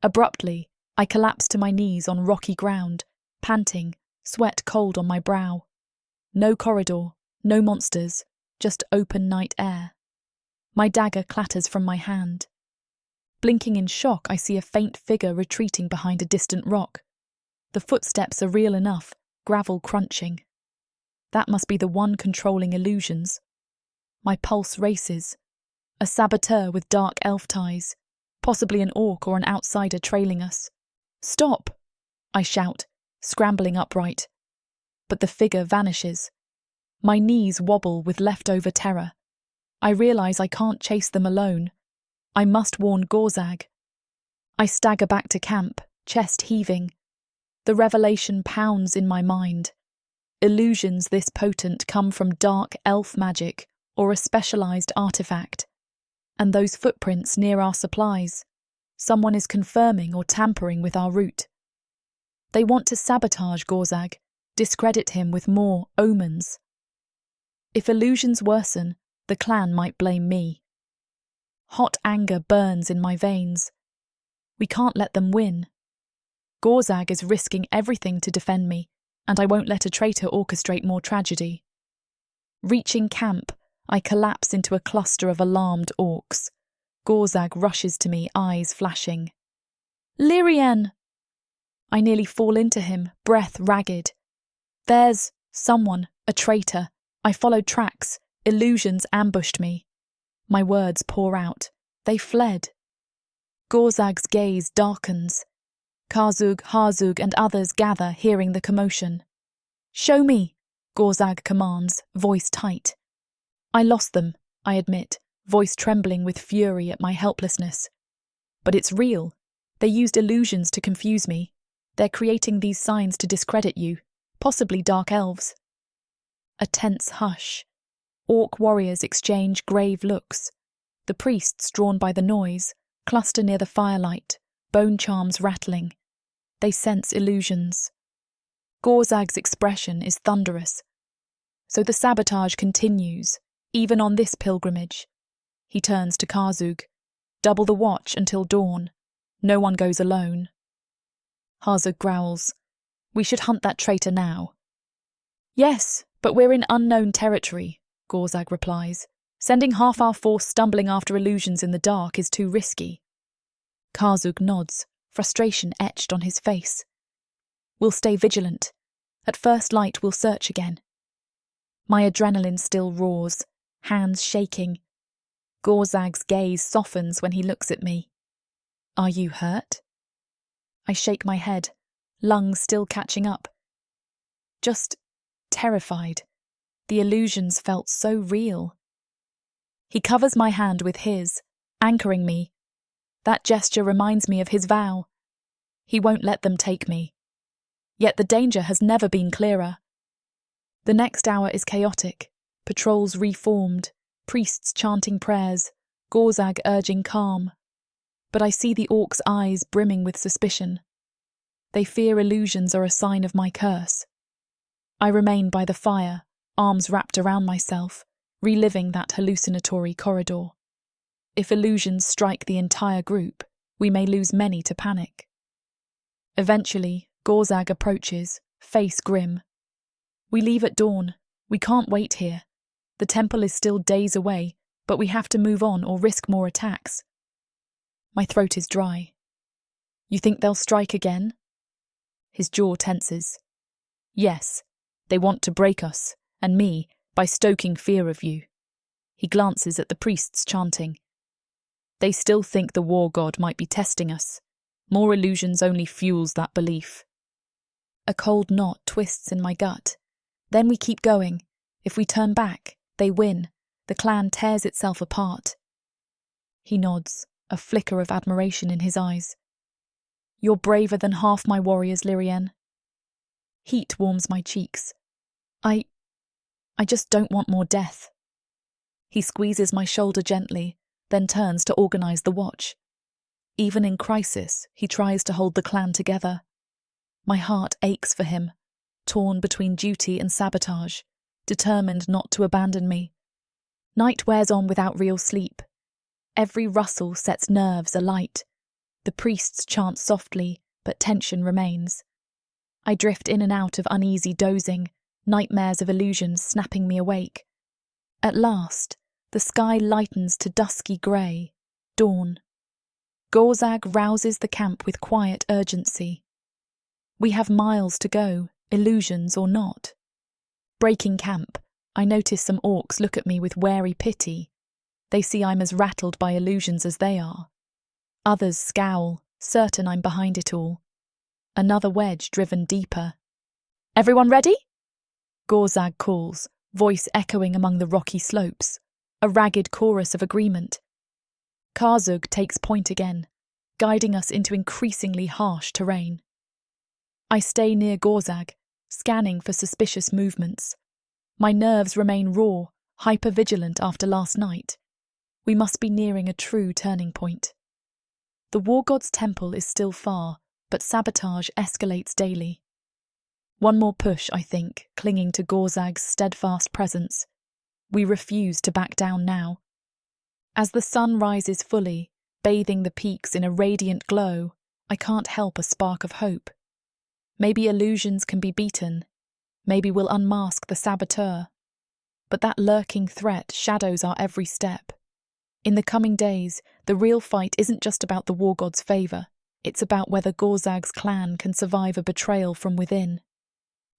Abruptly, I collapse to my knees on rocky ground, panting, sweat cold on my brow. No corridor, no monsters, just open night air. My dagger clatters from my hand. Blinking in shock, I see a faint figure retreating behind a distant rock. The footsteps are real enough, gravel crunching. That must be the one controlling illusions. My pulse races. A saboteur with dark elf ties, possibly an orc or an outsider trailing us. "Stop!" I shout, scrambling upright. But the figure vanishes. My knees wobble with leftover terror. I realise I can't chase them alone. I must warn Gorag. I stagger back to camp, chest heaving. The revelation pounds in my mind. Illusions this potent come from dark elf magic or a specialised artefact. And those footprints near our supplies. Someone is confirming or tampering with our route. They want to sabotage Gorag, discredit him with more omens. If illusions worsen, the clan might blame me. Hot anger burns in my veins. We can't let them win. Gorag is risking everything to defend me, and I won't let a traitor orchestrate more tragedy. Reaching camp, I collapse into a cluster of alarmed orcs. Gorag rushes to me, eyes flashing. "Lirienne!" I nearly fall into him, breath ragged. There's someone, a traitor. I followed tracks. Illusions ambushed me. My words pour out. They fled. Gorag's gaze darkens. Karzug, Harzug, and others gather, hearing the commotion. "Show me," Gorag commands, voice tight. I lost them, I admit, voice trembling with fury at my helplessness. But it's real. They used illusions to confuse me. They're creating these signs to discredit you, possibly dark elves. A tense hush. Orc warriors exchange grave looks. The priests, drawn by the noise, cluster near the firelight, bone charms rattling. They sense illusions. Gorag's expression is thunderous. So the sabotage continues, even on this pilgrimage. He turns to Karzug. "Double the watch until dawn. No one goes alone." Harzug growls. "We should hunt that traitor now." "Yes, but we're in unknown territory," Gorag replies. "Sending half our force stumbling after illusions in the dark is too risky." Karzug nods, frustration etched on his face. "We'll stay vigilant. At first light we'll search again." My adrenaline still roars, hands shaking. Gorag's gaze softens when he looks at me. Are you hurt? I shake my head, lungs still catching up. Just terrified. The illusions felt so real. He covers my hand with his, anchoring me. That gesture reminds me of his vow. He won't let them take me. Yet the danger has never been clearer. The next hour is chaotic, patrols reformed, priests chanting prayers, Gorag urging calm. But I see the orcs' eyes brimming with suspicion. They fear illusions are a sign of my curse. I remain by the fire, arms wrapped around myself, reliving that hallucinatory corridor. If illusions strike the entire group, we may lose many to panic. Eventually, Gorag approaches, face grim. We leave at dawn. We can't wait here. The temple is still days away, but we have to move on or risk more attacks. My throat is dry. You think they'll strike again? His jaw tenses. Yes, they want to break us, and me, by stoking fear of you. He glances at the priests chanting. They still think the war god might be testing us. More illusions only fuels that belief. A cold knot twists in my gut. Then we keep going. If we turn back, they win. The clan tears itself apart. He nods, a flicker of admiration in his eyes. You're braver than half my warriors, Lirienne. Heat warms my cheeks. I just don't want more death. He squeezes my shoulder gently, then turns to organize the watch. Even in crisis, he tries to hold the clan together. My heart aches for him, torn between duty and sabotage, determined not to abandon me. Night wears on without real sleep. Every rustle sets nerves alight. The priests chant softly, but tension remains. I drift in and out of uneasy dozing, nightmares of illusions snapping me awake. At last, the sky lightens to dusky grey, dawn. Gorag rouses the camp with quiet urgency. We have miles to go, illusions or not. Breaking camp, I notice some orcs look at me with wary pity. They see I'm as rattled by illusions as they are. Others scowl, certain I'm behind it all. Another wedge driven deeper. Everyone ready? Gorag calls, voice echoing among the rocky slopes, a ragged chorus of agreement. Karzug takes point again, guiding us into increasingly harsh terrain. I stay near Gorag, scanning for suspicious movements. My nerves remain raw, hyper-vigilant after last night. We must be nearing a true turning point. The war god's temple is still far, but sabotage escalates daily. One more push, I think, clinging to Gorag's steadfast presence. We refuse to back down now. As the sun rises fully, bathing the peaks in a radiant glow, I can't help a spark of hope. Maybe illusions can be beaten. Maybe we'll unmask the saboteur. But that lurking threat shadows our every step. In the coming days, the real fight isn't just about the war god's favour. It's about whether Gorag's clan can survive a betrayal from within.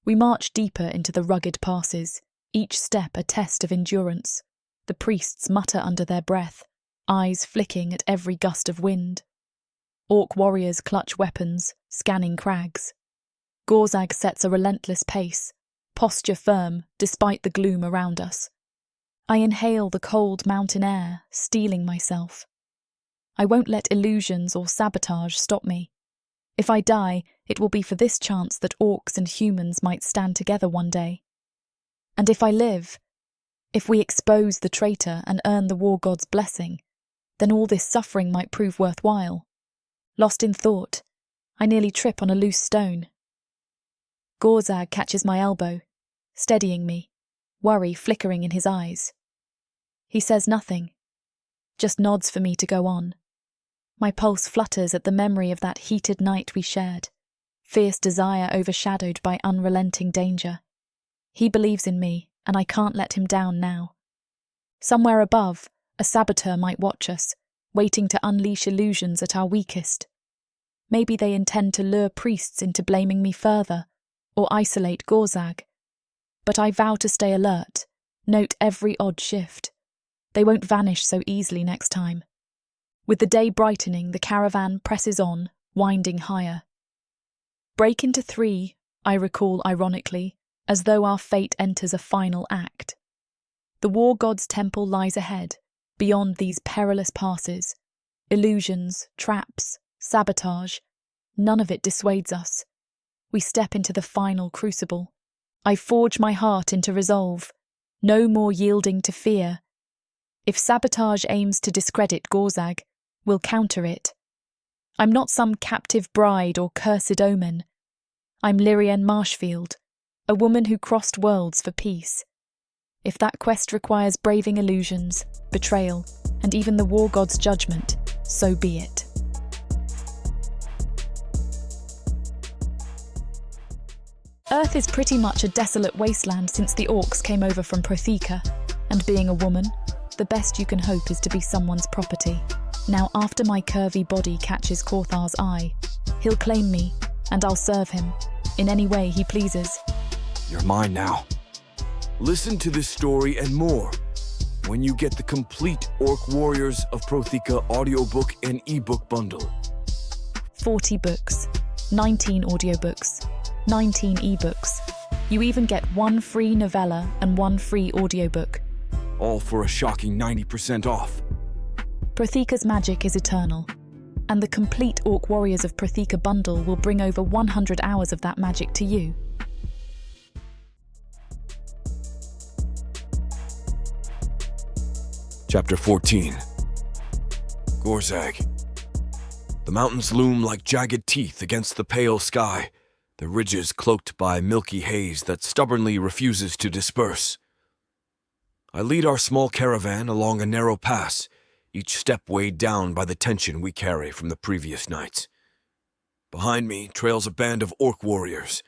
We march deeper into the rugged passes, each step a test of endurance. The priests mutter under their breath, eyes flicking at every gust of wind. Orc warriors clutch weapons, scanning crags. Gorag sets a relentless pace, posture firm despite the gloom around us. I inhale the cold mountain air, steeling myself. I won't let illusions or sabotage stop me. If I die, it will be for this chance that orcs and humans might stand together one day. And if I live, if we expose the traitor and earn the war god's blessing, then all this suffering might prove worthwhile. Lost in thought, I nearly trip on a loose stone. Gorag catches my elbow, steadying me, worry flickering in his eyes. He says nothing, just nods for me to go on. My pulse flutters at the memory of that heated night we shared, fierce desire overshadowed by unrelenting danger. He believes in me, and I can't let him down now. Somewhere above, a saboteur might watch us, waiting to unleash illusions at our weakest. Maybe they intend to lure priests into blaming me further, or isolate Gorag. But I vow to stay alert, note every odd shift. They won't vanish so easily next time. With the day brightening, the caravan presses on, winding higher. Break into 3, I recall ironically, as though our fate enters a final act. The war god's temple lies ahead, beyond these perilous passes. Illusions, traps, sabotage, none of it dissuades us. We step into the final crucible. I forge my heart into resolve. No more yielding to fear. If sabotage aims to discredit Gorag, we'll counter it. I'm not some captive bride or cursed omen. I'm Lirienne Marshfield, a woman who crossed worlds for peace. If that quest requires braving illusions, betrayal, and even the war god's judgment, so be it. Earth is pretty much a desolate wasteland since the orcs came over from Proththea, and being a woman, the best you can hope is to be someone's property. Now, after my curvy body catches Corthar's eye, he'll claim me, and I'll serve him, in any way he pleases. You're mine now. Listen to this story and more when you get the complete Orc Warriors of Proththea audiobook and ebook bundle. 40 books, 19 audiobooks, 19 ebooks. You even get 1 free novella and 1 free audiobook. All for a shocking 90% off. Prothea's magic is eternal, and the complete Orc Warriors of Proththea bundle will bring over 100 hours of that magic to you. Chapter 14. Gorag. The mountains loom like jagged teeth against the pale sky, the ridges cloaked by milky haze that stubbornly refuses to disperse. I lead our small caravan along a narrow pass, each step weighed down by the tension we carry from the previous nights. Behind me trails a band of orc warriors,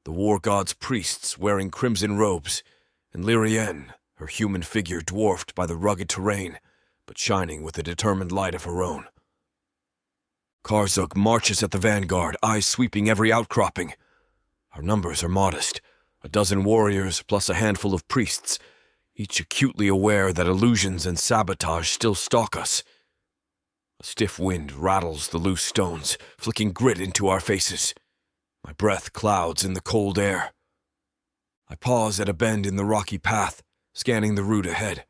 the war god's priests wearing crimson robes, and Lirienne, her human figure dwarfed by the rugged terrain, but shining with the determined light of her own. Gorag marches at the vanguard, eyes sweeping every outcropping. Our numbers are modest, a dozen warriors plus a handful of priests, each acutely aware that illusions and sabotage still stalk us. A stiff wind rattles the loose stones, flicking grit into our faces. My breath clouds in the cold air. I pause at a bend in the rocky path, scanning the route ahead.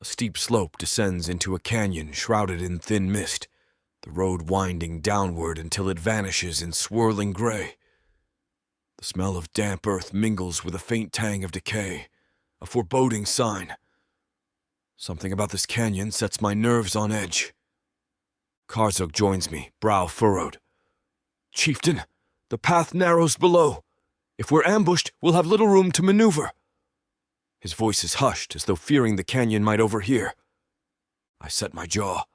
A steep slope descends into a canyon shrouded in thin mist, the road winding downward until it vanishes in swirling gray. The smell of damp earth mingles with a faint tang of decay, a foreboding sign. Something about this canyon sets my nerves on edge. Gorag joins me, brow furrowed. "Chieftain, the path narrows below. If we're ambushed, we'll have little room to maneuver." His voice is hushed, as though fearing the canyon might overhear. I set my jaw.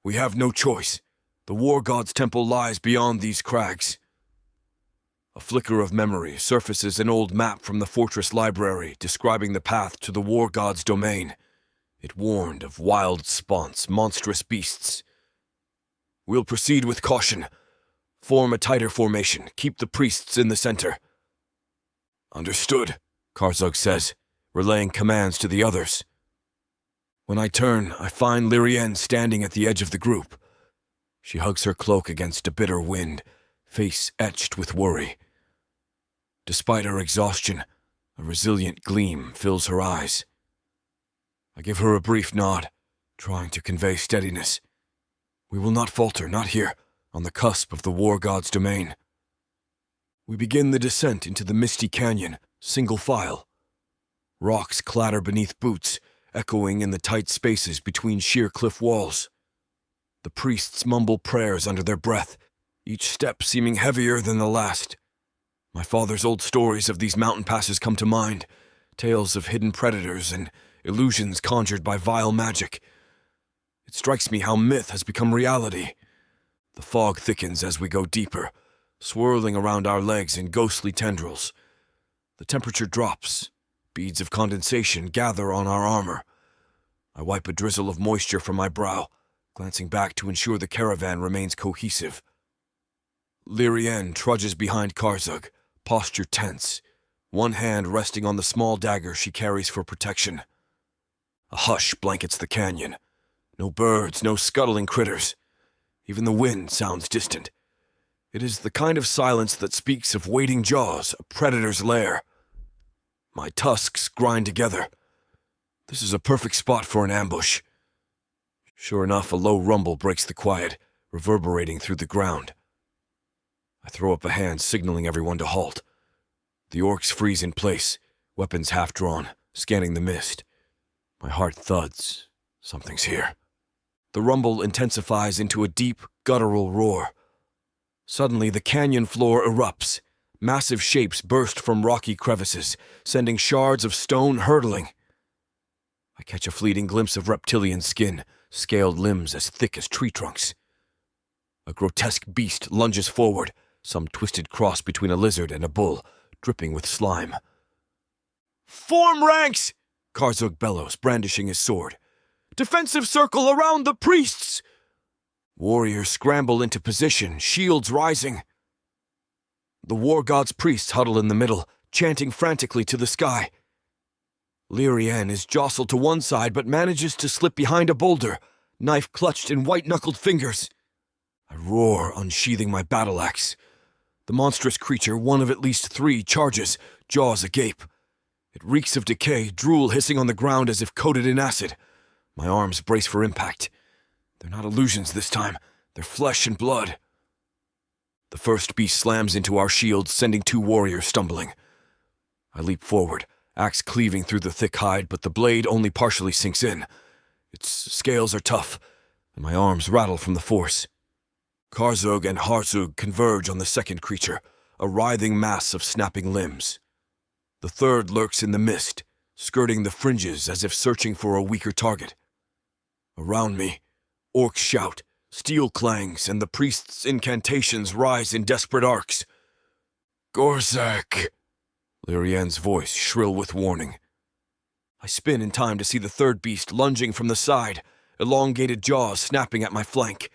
We have no choice. The war god's temple lies beyond these crags. A flicker of memory surfaces an old map from the fortress library describing the path to the war god's domain. It warned of wild spawnts, monstrous beasts. We'll proceed with caution. Form a tighter formation. Keep the priests in the center. Understood, Gorag says, relaying commands to the others. When I turn, I find Lirienne standing at the edge of the group. She hugs her cloak against a bitter wind, face etched with worry. Despite her exhaustion, a resilient gleam fills her eyes. I give her a brief nod, trying to convey steadiness. We will not falter, not here, on the cusp of the war god's domain. We begin the descent into the misty canyon, single file. Rocks clatter beneath boots, echoing in the tight spaces between sheer cliff walls. The priests mumble prayers under their breath, each step seeming heavier than the last. My father's old stories of these mountain passes come to mind, tales of hidden predators and illusions conjured by vile magic. It strikes me how myth has become reality. The fog thickens as we go deeper, swirling around our legs in ghostly tendrils. The temperature drops. Beads of condensation gather on our armor. I wipe a drizzle of moisture from my brow, glancing back to ensure the caravan remains cohesive. Lirienne trudges behind Gorag, posture tense, one hand resting on the small dagger she carries for protection. A hush blankets the canyon. No birds, no scuttling critters. Even the wind sounds distant. It is the kind of silence that speaks of waiting jaws, a predator's lair. My tusks grind together. This is a perfect spot for an ambush. Sure enough, a low rumble breaks the quiet, reverberating through the ground. I throw up a hand, signaling everyone to halt. The orcs freeze in place, weapons half drawn, scanning the mist. My heart thuds. Something's here. The rumble intensifies into a deep, guttural roar. Suddenly, the canyon floor erupts. Massive shapes burst from rocky crevices, sending shards of stone hurtling. I catch a fleeting glimpse of reptilian skin, scaled limbs as thick as tree trunks. A grotesque beast lunges forward, some twisted cross between a lizard and a bull, dripping with slime. "Form ranks!" Karzug bellows, brandishing his sword. "Defensive circle around the priests!" Warriors scramble into position, shields rising. The war god's priests huddle in the middle, chanting frantically to the sky. Lirienne is jostled to one side but manages to slip behind a boulder, knife clutched in white-knuckled fingers. I roar, unsheathing my battle axe. The monstrous creature, one of at least 3, charges, jaws agape. It reeks of decay, drool hissing on the ground as if coated in acid. My arms brace for impact. They're not illusions this time. They're flesh and blood. The first beast slams into our shields, sending 2 warriors stumbling. I leap forward, axe cleaving through the thick hide, but the blade only partially sinks in. Its scales are tough, and my arms rattle from the force. Karzug and Harzug converge on the second creature, a writhing mass of snapping limbs. The third lurks in the mist, skirting the fringes as if searching for a weaker target. Around me, orcs shout, steel clangs, and the priest's incantations rise in desperate arcs. "Gorag!" Lirienne's voice shrill with warning. I spin in time to see the third beast lunging from the side, elongated jaws snapping at my flank.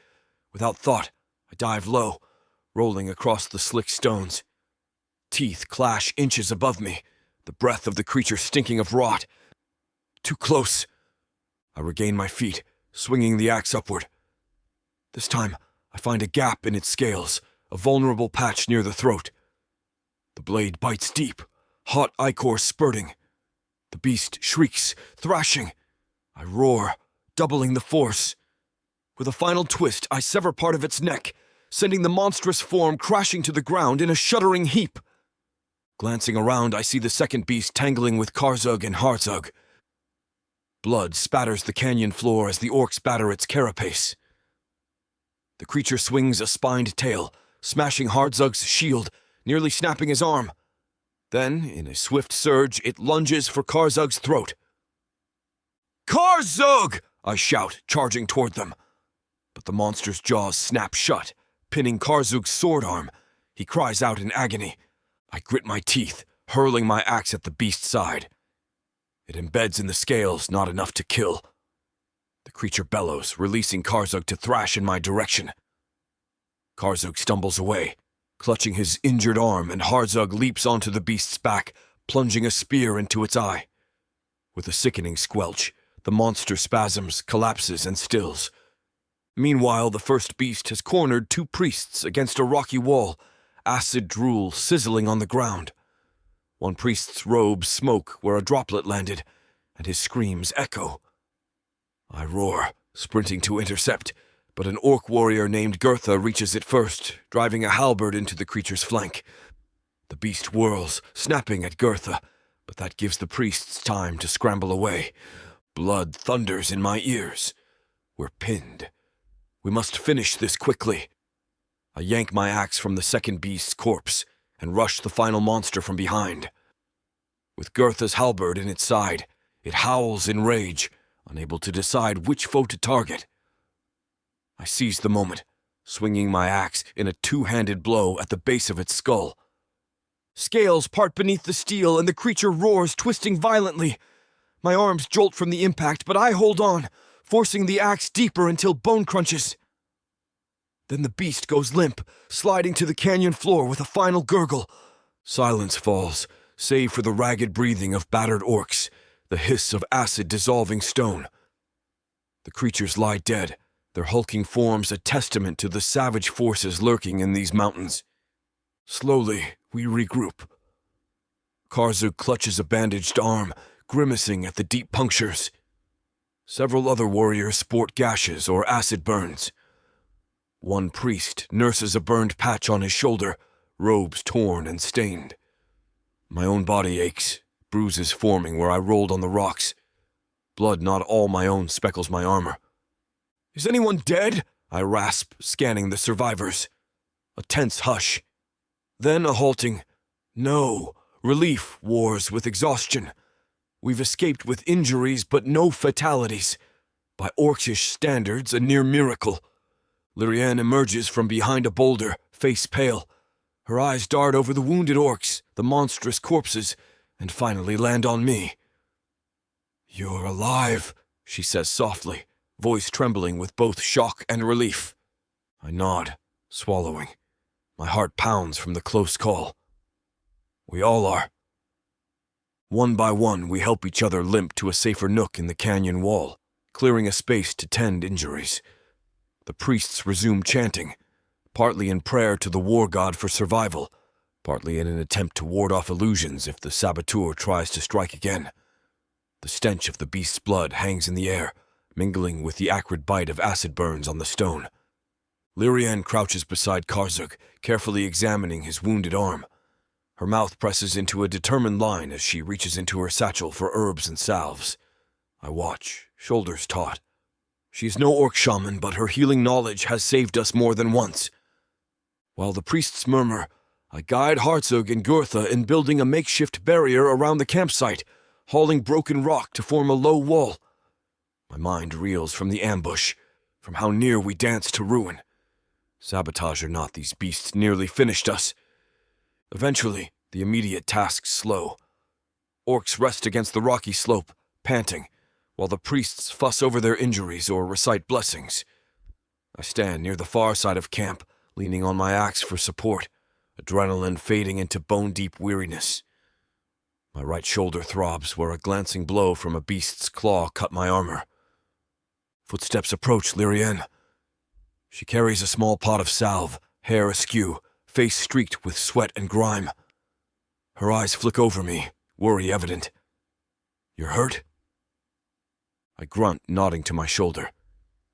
Without thought, I dive low, rolling across the slick stones. Teeth clash inches above me, the breath of the creature stinking of rot. Too close. I regain my feet, swinging the axe upward. This time, I find a gap in its scales, a vulnerable patch near the throat. The blade bites deep, hot ichor spurting. The beast shrieks, thrashing. I roar, doubling the force. With a final twist, I sever part of its neck, sending the monstrous form crashing to the ground in a shuddering heap. Glancing around, I see the second beast tangling with Karzug and Harzug. Blood spatters the canyon floor as the orcs batter its carapace. The creature swings a spined tail, smashing Harzug's shield, nearly snapping his arm. Then, in a swift surge, it lunges for Karzug's throat. "Karzug!" I shout, charging toward them. But the monster's jaws snap shut, pinning Karzug's sword arm. He cries out in agony. I grit my teeth, hurling my axe at the beast's side. It embeds in the scales, not enough to kill. The creature bellows, releasing Karzug to thrash in my direction. Karzug stumbles away, clutching his injured arm, and Harzug leaps onto the beast's back, plunging a spear into its eye. With a sickening squelch, the monster spasms, collapses, and stills. Meanwhile, the first beast has cornered 2 priests against a rocky wall, acid drool sizzling on the ground. One priest's robes smoke where a droplet landed, and his screams echo. I roar, sprinting to intercept, but an orc warrior named Gertha reaches it first, driving a halberd into the creature's flank. The beast whirls, snapping at Gertha, but that gives the priests time to scramble away. Blood thunders in my ears. We're pinned. We must finish this quickly. I yank my axe from the second beast's corpse and rush the final monster from behind. With Gertha's halberd in its side, it howls in rage, unable to decide which foe to target. I seize the moment, swinging my axe in a 2-handed blow at the base of its skull. Scales part beneath the steel and the creature roars, twisting violently. My arms jolt from the impact, but I hold on, forcing the axe deeper until bone crunches. Then the beast goes limp, sliding to the canyon floor with a final gurgle. Silence falls, save for the ragged breathing of battered orcs, the hiss of acid dissolving stone. The creatures lie dead, their hulking forms a testament to the savage forces lurking in these mountains. Slowly, we regroup. Karzug clutches a bandaged arm, grimacing at the deep punctures. Several other warriors sport gashes or acid burns. One priest nurses a burned patch on his shoulder, robes torn and stained. My own body aches, bruises forming where I rolled on the rocks. Blood not all my own speckles my armor. "Is anyone dead?" I rasp, scanning the survivors. A tense hush. Then a halting, "No, relief wars with exhaustion. We've escaped with injuries but no fatalities. By Orcish standards, a near miracle." Lirienne emerges from behind a boulder, face pale. Her eyes dart over the wounded orcs, the monstrous corpses, and finally land on me. "You're alive," she says softly, voice trembling with both shock and relief. I nod, swallowing. My heart pounds from the close call. We all are. One by one, we help each other limp to a safer nook in the canyon wall, clearing a space to tend injuries. The priests resume chanting, partly in prayer to the war god for survival, partly in an attempt to ward off illusions if the saboteur tries to strike again. The stench of the beast's blood hangs in the air, mingling with the acrid bite of acid burns on the stone. Lirienne crouches beside Karzug, carefully examining his wounded arm. Her mouth presses into a determined line as she reaches into her satchel for herbs and salves. I watch, shoulders taut. She is no orc shaman, but her healing knowledge has saved us more than once. While the priests murmur, I guide Harzug and Gurtha in building a makeshift barrier around the campsite, hauling broken rock to form a low wall. My mind reels from the ambush, from how near we danced to ruin. Sabotage or not, these beasts nearly finished us. Eventually, the immediate tasks slow. Orcs rest against the rocky slope, panting, while the priests fuss over their injuries or recite blessings. I stand near the far side of camp, leaning on my axe for support, adrenaline fading into bone-deep weariness. My right shoulder throbs where a glancing blow from a beast's claw cut my armor. Footsteps approach Lirienne. She carries a small pot of salve, hair askew, face streaked with sweat and grime. Her eyes flick over me, worry evident. "You're hurt?" I grunt, nodding to my shoulder.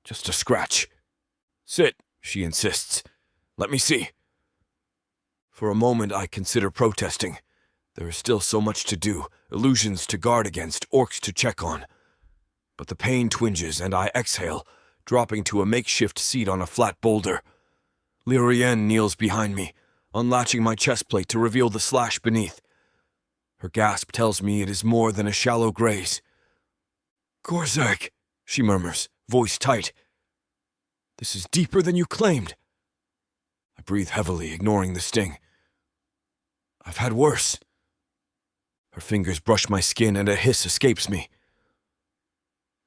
"Just a scratch." "Sit," she insists. "Let me see." For a moment I consider protesting. There is still so much to do, illusions to guard against, orcs to check on. But the pain twinges and I exhale, dropping to a makeshift seat on a flat boulder. Lirienne kneels behind me, unlatching my chest plate to reveal the slash beneath. Her gasp tells me it is more than a shallow graze. "Gorag," she murmurs, voice tight. "This is deeper than you claimed." I breathe heavily, ignoring the sting. "I've had worse." Her fingers brush my skin and a hiss escapes me.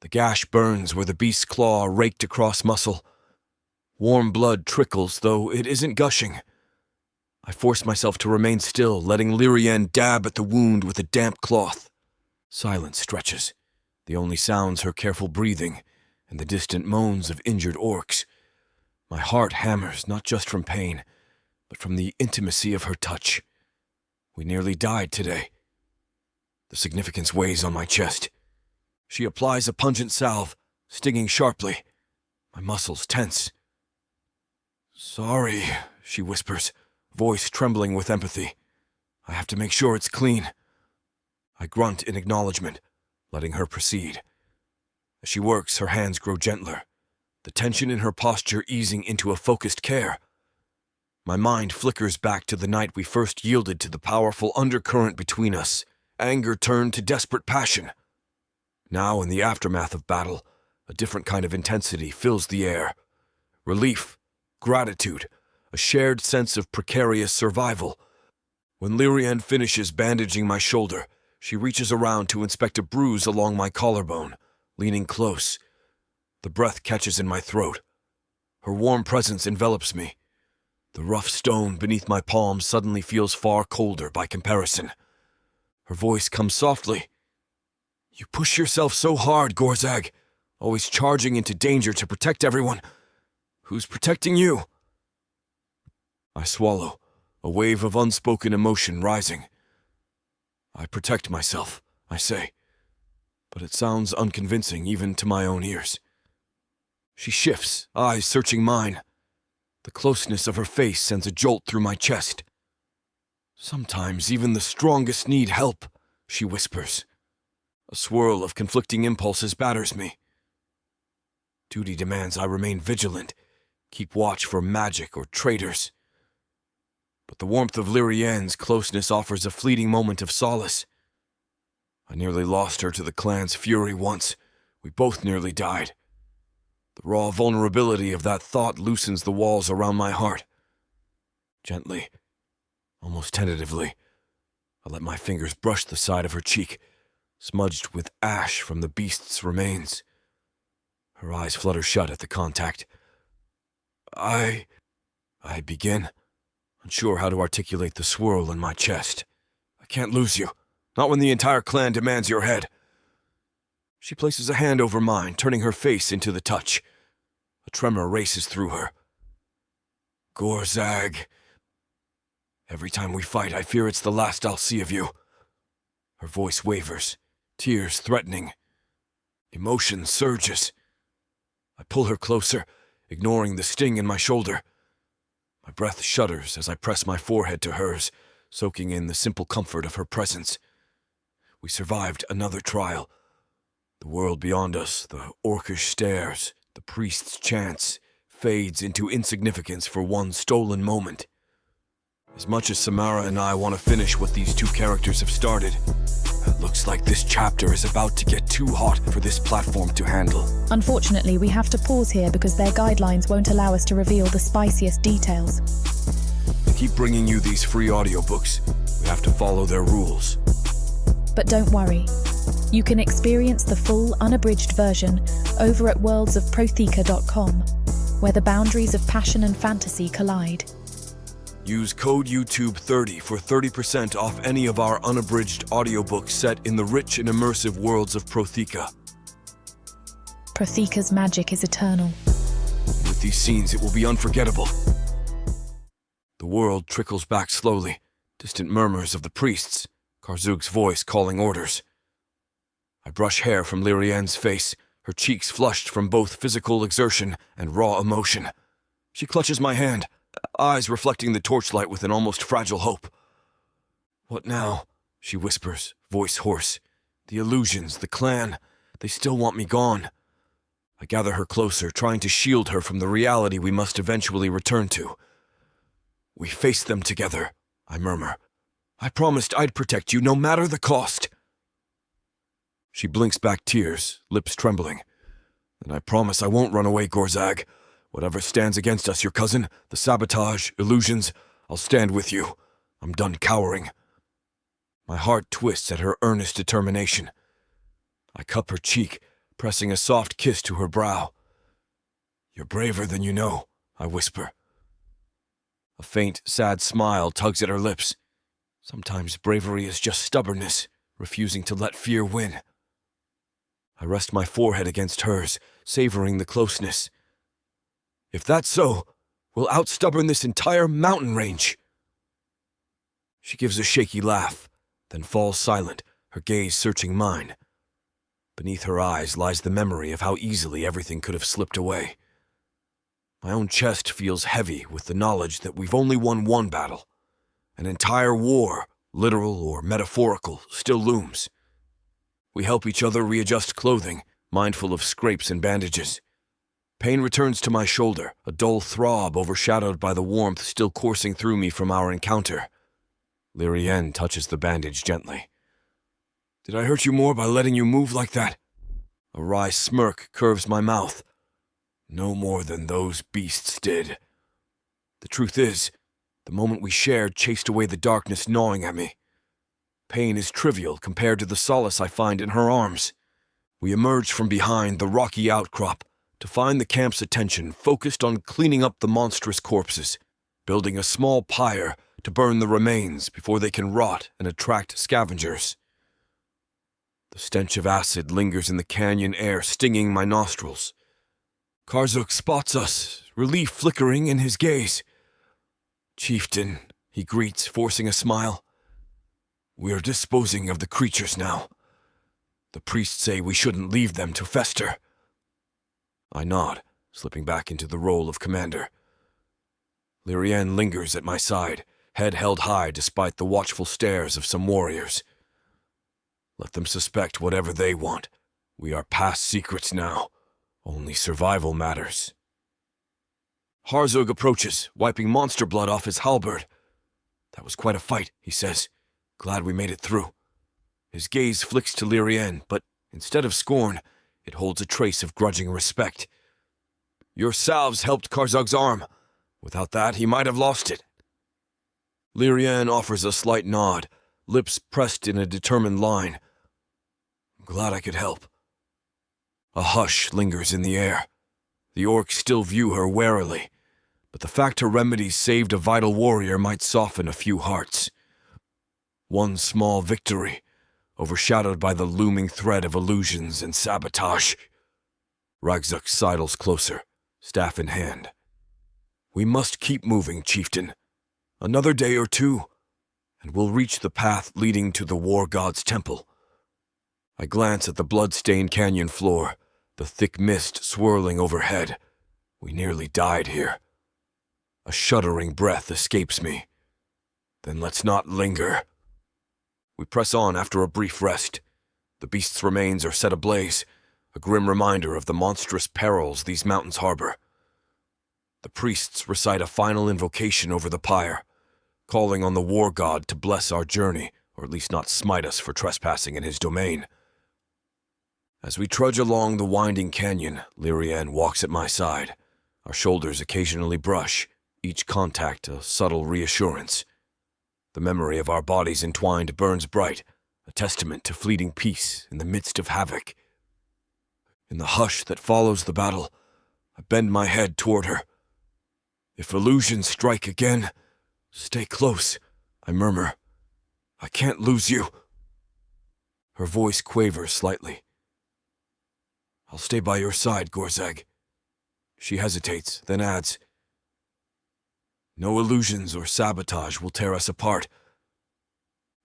The gash burns where the beast's claw raked across muscle. Warm blood trickles, though it isn't gushing. I force myself to remain still, letting Lirienne dab at the wound with a damp cloth. Silence stretches, the only sounds her careful breathing and the distant moans of injured orcs. My heart hammers not just from pain, but from the intimacy of her touch. We nearly died today. The significance weighs on my chest. She applies a pungent salve, stinging sharply. My muscles tense. "Sorry," she whispers, voice trembling with empathy. "I have to make sure it's clean." I grunt in acknowledgement, letting her proceed. As she works, her hands grow gentler, the tension in her posture easing into a focused care. My mind flickers back to the night we first yielded to the powerful undercurrent between us. Anger turned to desperate passion. Now, in the aftermath of battle, a different kind of intensity fills the air. Relief, gratitude, a shared sense of precarious survival. When Lirienne finishes bandaging my shoulder, she reaches around to inspect a bruise along my collarbone, leaning close. The breath catches in my throat. Her warm presence envelops me. The rough stone beneath my palm suddenly feels far colder by comparison. Her voice comes softly. You push yourself so hard, Gorag, always charging into danger to protect everyone. Who's protecting you? I swallow, a wave of unspoken emotion rising. I protect myself, I say, but it sounds unconvincing even to my own ears. She shifts, eyes searching mine. The closeness of her face sends a jolt through my chest. Sometimes even the strongest need help, she whispers. A swirl of conflicting impulses batters me. Duty demands I remain vigilant, keep watch for magic or traitors. But the warmth of Lirienne's closeness offers a fleeting moment of solace. I nearly lost her to the clan's fury once. We both nearly died. The raw vulnerability of that thought loosens the walls around my heart. Gently, almost tentatively, I let my fingers brush the side of her cheek, smudged with ash from the beast's remains. Her eyes flutter shut at the contact. I begin, unsure how to articulate the swirl in my chest. I can't lose you, not when the entire clan demands your head. She places a hand over mine, turning her face into the touch. A tremor races through her. Gorag. Every time we fight, I fear it's the last I'll see of you. Her voice wavers, tears threatening. Emotion surges. I pull her closer, ignoring the sting in my shoulder. My breath shudders as I press my forehead to hers, soaking in the simple comfort of her presence. We survived another trial. The world beyond us, the orcish stares, the priest's chants, fades into insignificance for one stolen moment. As much as Samara and I want to finish what these two characters have started, it looks like this chapter is about to get too hot for this platform to handle. Unfortunately, we have to pause here because their guidelines won't allow us to reveal the spiciest details. They keep bringing you these free audiobooks. We have to follow their rules. But don't worry. You can experience the full, unabridged version over at worldsofproththea.com, where the boundaries of passion and fantasy collide. Use code YouTube30 for 30% off any of our unabridged audiobooks set in the rich and immersive worlds of Proththea. Prothea's magic is eternal. With these scenes, it will be unforgettable. The world trickles back slowly, distant murmurs of the priests, Karzug's voice calling orders. I brush hair from Lirienne's face, her cheeks flushed from both physical exertion and raw emotion. She clutches my hand, eyes reflecting the torchlight with an almost fragile hope. What now? She whispers, voice hoarse. The illusions, the clan, they still want me gone. I gather her closer, trying to shield her from the reality we must eventually return to. We face them together, I murmur. I promised I'd protect you no matter the cost. She blinks back tears, lips trembling. And I promise I won't run away, Gorag. Whatever stands against us, your cousin, the sabotage, illusions, I'll stand with you. I'm done cowering. My heart twists at her earnest determination. I cup her cheek, pressing a soft kiss to her brow. You're braver than you know, I whisper. A faint, sad smile tugs at her lips. Sometimes bravery is just stubbornness, refusing to let fear win. I rest my forehead against hers, savoring the closeness. If that's so, we'll outstubborn this entire mountain range. She gives a shaky laugh, then falls silent, her gaze searching mine. Beneath her eyes lies the memory of how easily everything could have slipped away. My own chest feels heavy with the knowledge that we've only won one battle. An entire war, literal or metaphorical, still looms. We help each other readjust clothing, mindful of scrapes and bandages. Pain returns to my shoulder, a dull throb overshadowed by the warmth still coursing through me from our encounter. Lirienne touches the bandage gently. Did I hurt you more by letting you move like that? A wry smirk curves my mouth. No more than those beasts did. The truth is, the moment we shared chased away the darkness gnawing at me. Pain is trivial compared to the solace I find in her arms. We emerge from behind the rocky outcrop to find the camp's attention focused on cleaning up the monstrous corpses, building a small pyre to burn the remains before they can rot and attract scavengers. The stench of acid lingers in the canyon air, stinging my nostrils. Karzuk spots us, relief flickering in his gaze. "Chieftain," he greets, forcing a smile. "We are disposing of the creatures now. The priests say we shouldn't leave them to fester." I nod, slipping back into the role of commander. Lirienne lingers at my side, head held high despite the watchful stares of some warriors. Let them suspect whatever they want. We are past secrets now. Only survival matters. Harzug approaches, wiping monster blood off his halberd. "That was quite a fight," he says. "Glad we made it through." His gaze flicks to Lirienne, but instead of scorn, it holds a trace of grudging respect. "Your salves helped Karzug's arm. Without that, he might have lost it." Lirienne offers a slight nod, lips pressed in a determined line. "I'm glad I could help." A hush lingers in the air. The orcs still view her warily, but the fact her remedies saved a vital warrior might soften a few hearts. One small victory, overshadowed by the looming threat of illusions and sabotage. Ragzuk sidles closer, staff in hand. "We must keep moving, Chieftain. Another day or two, and we'll reach the path leading to the war god's temple." I glance at the blood-stained canyon floor, the thick mist swirling overhead. We nearly died here. A shuddering breath escapes me. Then let's not linger. We press on after a brief rest. The beast's remains are set ablaze, a grim reminder of the monstrous perils these mountains harbor. The priests recite a final invocation over the pyre, calling on the war god to bless our journey, or at least not smite us for trespassing in his domain. As we trudge along the winding canyon, Lirienne walks at my side. Our shoulders occasionally brush, each contact a subtle reassurance. The memory of our bodies entwined burns bright, a testament to fleeting peace in the midst of havoc. In the hush that follows the battle, I bend my head toward her. "If illusions strike again, stay close," I murmur. "I can't lose you." Her voice quavers slightly. "I'll stay by your side, Gorag." She hesitates, then adds, "No illusions or sabotage will tear us apart."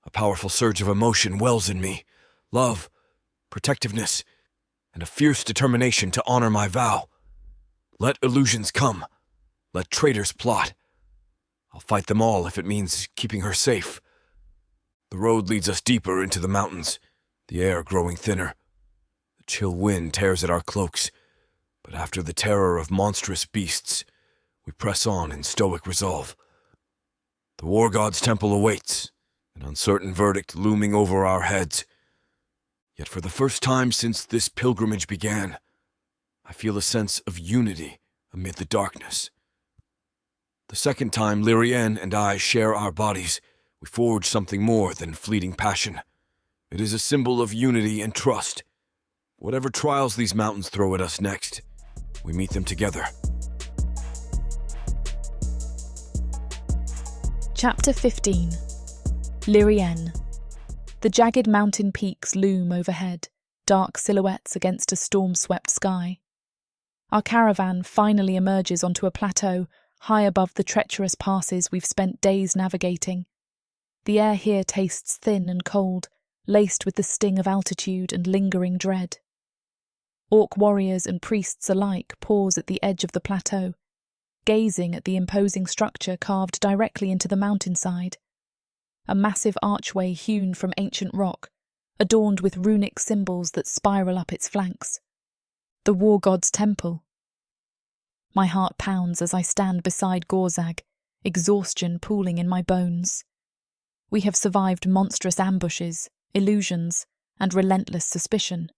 A powerful surge of emotion wells in me. Love, protectiveness, and a fierce determination to honor my vow. Let illusions come. Let traitors plot. I'll fight them all if it means keeping her safe. The road leads us deeper into the mountains, the air growing thinner. The chill wind tears at our cloaks, but after the terror of monstrous beasts, we press on in stoic resolve. The war god's temple awaits, an uncertain verdict looming over our heads. Yet for the first time since this pilgrimage began, I feel a sense of unity amid the darkness. The second time Lirienne and I share our bodies, we forge something more than fleeting passion. It is a symbol of unity and trust. Whatever trials these mountains throw at us next, we meet them together. Chapter 15. Lirienne. The jagged mountain peaks loom overhead, dark silhouettes against a storm-swept sky. Our caravan finally emerges onto a plateau high above the treacherous passes we've spent days navigating. The air here tastes thin and cold, laced with the sting of altitude and lingering dread. Orc warriors and priests alike pause at the edge of the plateau, gazing at the imposing structure carved directly into the mountainside. A massive archway hewn from ancient rock, adorned with runic symbols that spiral up its flanks. The war god's temple. My heart pounds as I stand beside Gorag, exhaustion pooling in my bones. We have survived monstrous ambushes, illusions, and relentless suspicion.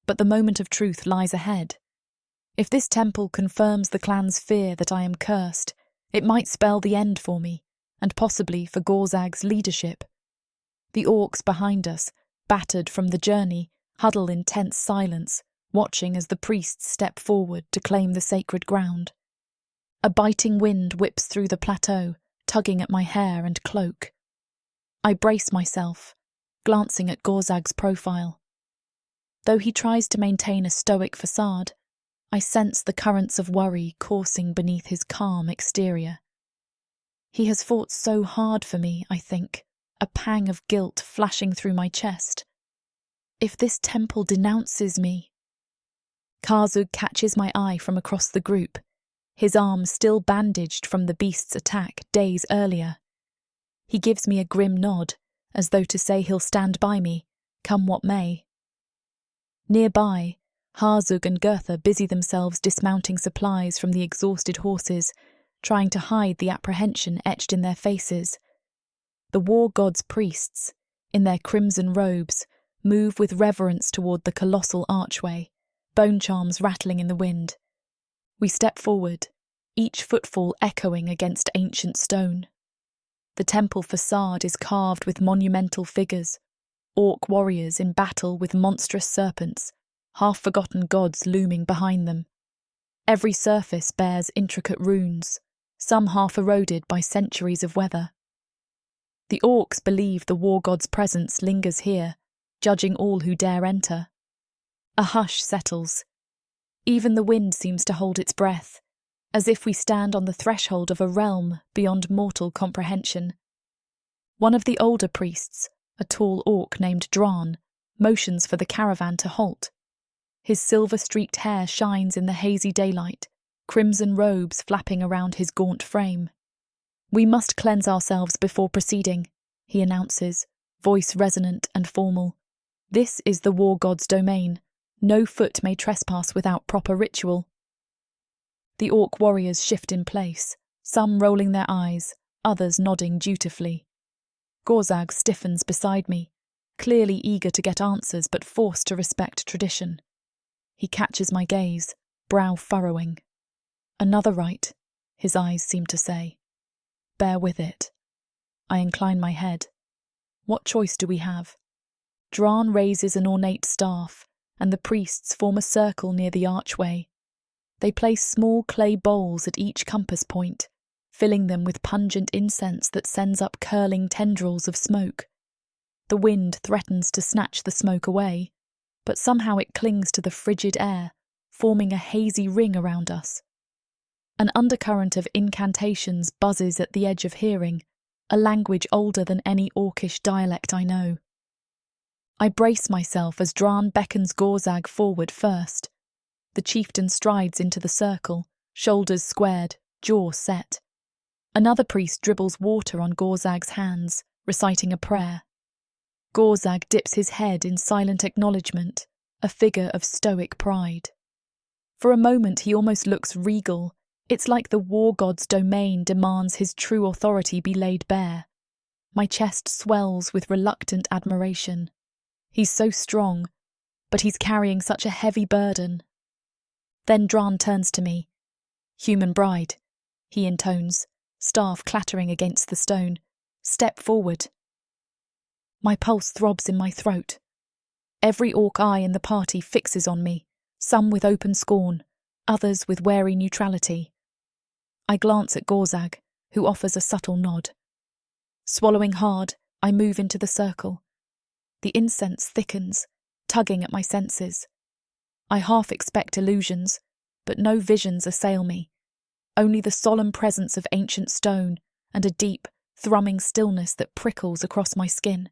But the moment of truth lies ahead. If this temple confirms the clan's fear that I am cursed, it might spell the end for me, and possibly for Gorag's leadership. The orcs behind us, battered from the journey, huddle in tense silence, watching as the priests step forward to claim the sacred ground. A biting wind whips through the plateau, tugging at my hair and cloak. I brace myself, glancing at Gorag's profile, Though he tries to maintain a stoic facade, I sense the currents of worry coursing beneath his calm exterior. He has fought so hard for me, I think, a pang of guilt flashing through my chest. If this temple denounces me... Karzug catches my eye from across the group, his arm still bandaged from the beast's attack days earlier. He gives me a grim nod, as though to say he'll stand by me, come what may. Nearby, Harzug and Gertha busy themselves dismounting supplies from the exhausted horses, trying to hide the apprehension etched in their faces. The war god's priests, in their crimson robes, move with reverence toward the colossal archway, bone charms rattling in the wind. We step forward, each footfall echoing against ancient stone. The temple facade is carved with monumental figures, orc warriors in battle with monstrous serpents, half-forgotten gods looming behind them. Every surface bears intricate runes, some half-eroded by centuries of weather. The orcs believe the war god's presence lingers here, judging all who dare enter. A hush settles. Even the wind seems to hold its breath, as if we stand on the threshold of a realm beyond mortal comprehension. One of the older priests, a tall orc named Dran, motions for the caravan to halt. His silver-streaked hair shines in the hazy daylight, crimson robes flapping around his gaunt frame. "We must cleanse ourselves before proceeding," he announces, voice resonant and formal. "This is the war god's domain. No foot may trespass without proper ritual." The orc warriors shift in place, some rolling their eyes, others nodding dutifully. Gorag stiffens beside me, clearly eager to get answers but forced to respect tradition. He catches my gaze, brow furrowing. "Another rite," his eyes seem to say. "Bear with it." I incline my head. What choice do we have? Dran raises an ornate staff, and the priests form a circle near the archway. They place small clay bowls at each compass point, filling them with pungent incense that sends up curling tendrils of smoke. The wind threatens to snatch the smoke away, but somehow it clings to the frigid air, forming a hazy ring around us. An undercurrent of incantations buzzes at the edge of hearing, a language older than any orcish dialect I know. I brace myself as Dran beckons Gorag forward first. The chieftain strides into the circle, shoulders squared, jaw set. Another priest dribbles water on Gorag's hands, reciting a prayer. Gorag dips his head in silent acknowledgement, a figure of stoic pride. For a moment he almost looks regal. It's like the war god's domain demands his true authority be laid bare. My chest swells with reluctant admiration. He's so strong, but he's carrying such a heavy burden. Then Dran turns to me. "Human bride," he intones, staff clattering against the stone. "Step forward." My pulse throbs in my throat. Every orc eye in the party fixes on me, some with open scorn, others with wary neutrality. I glance at Gorag, who offers a subtle nod. Swallowing hard, I move into the circle. The incense thickens, tugging at my senses. I half expect illusions, but no visions assail me. Only the solemn presence of ancient stone and a deep, thrumming stillness that prickles across my skin.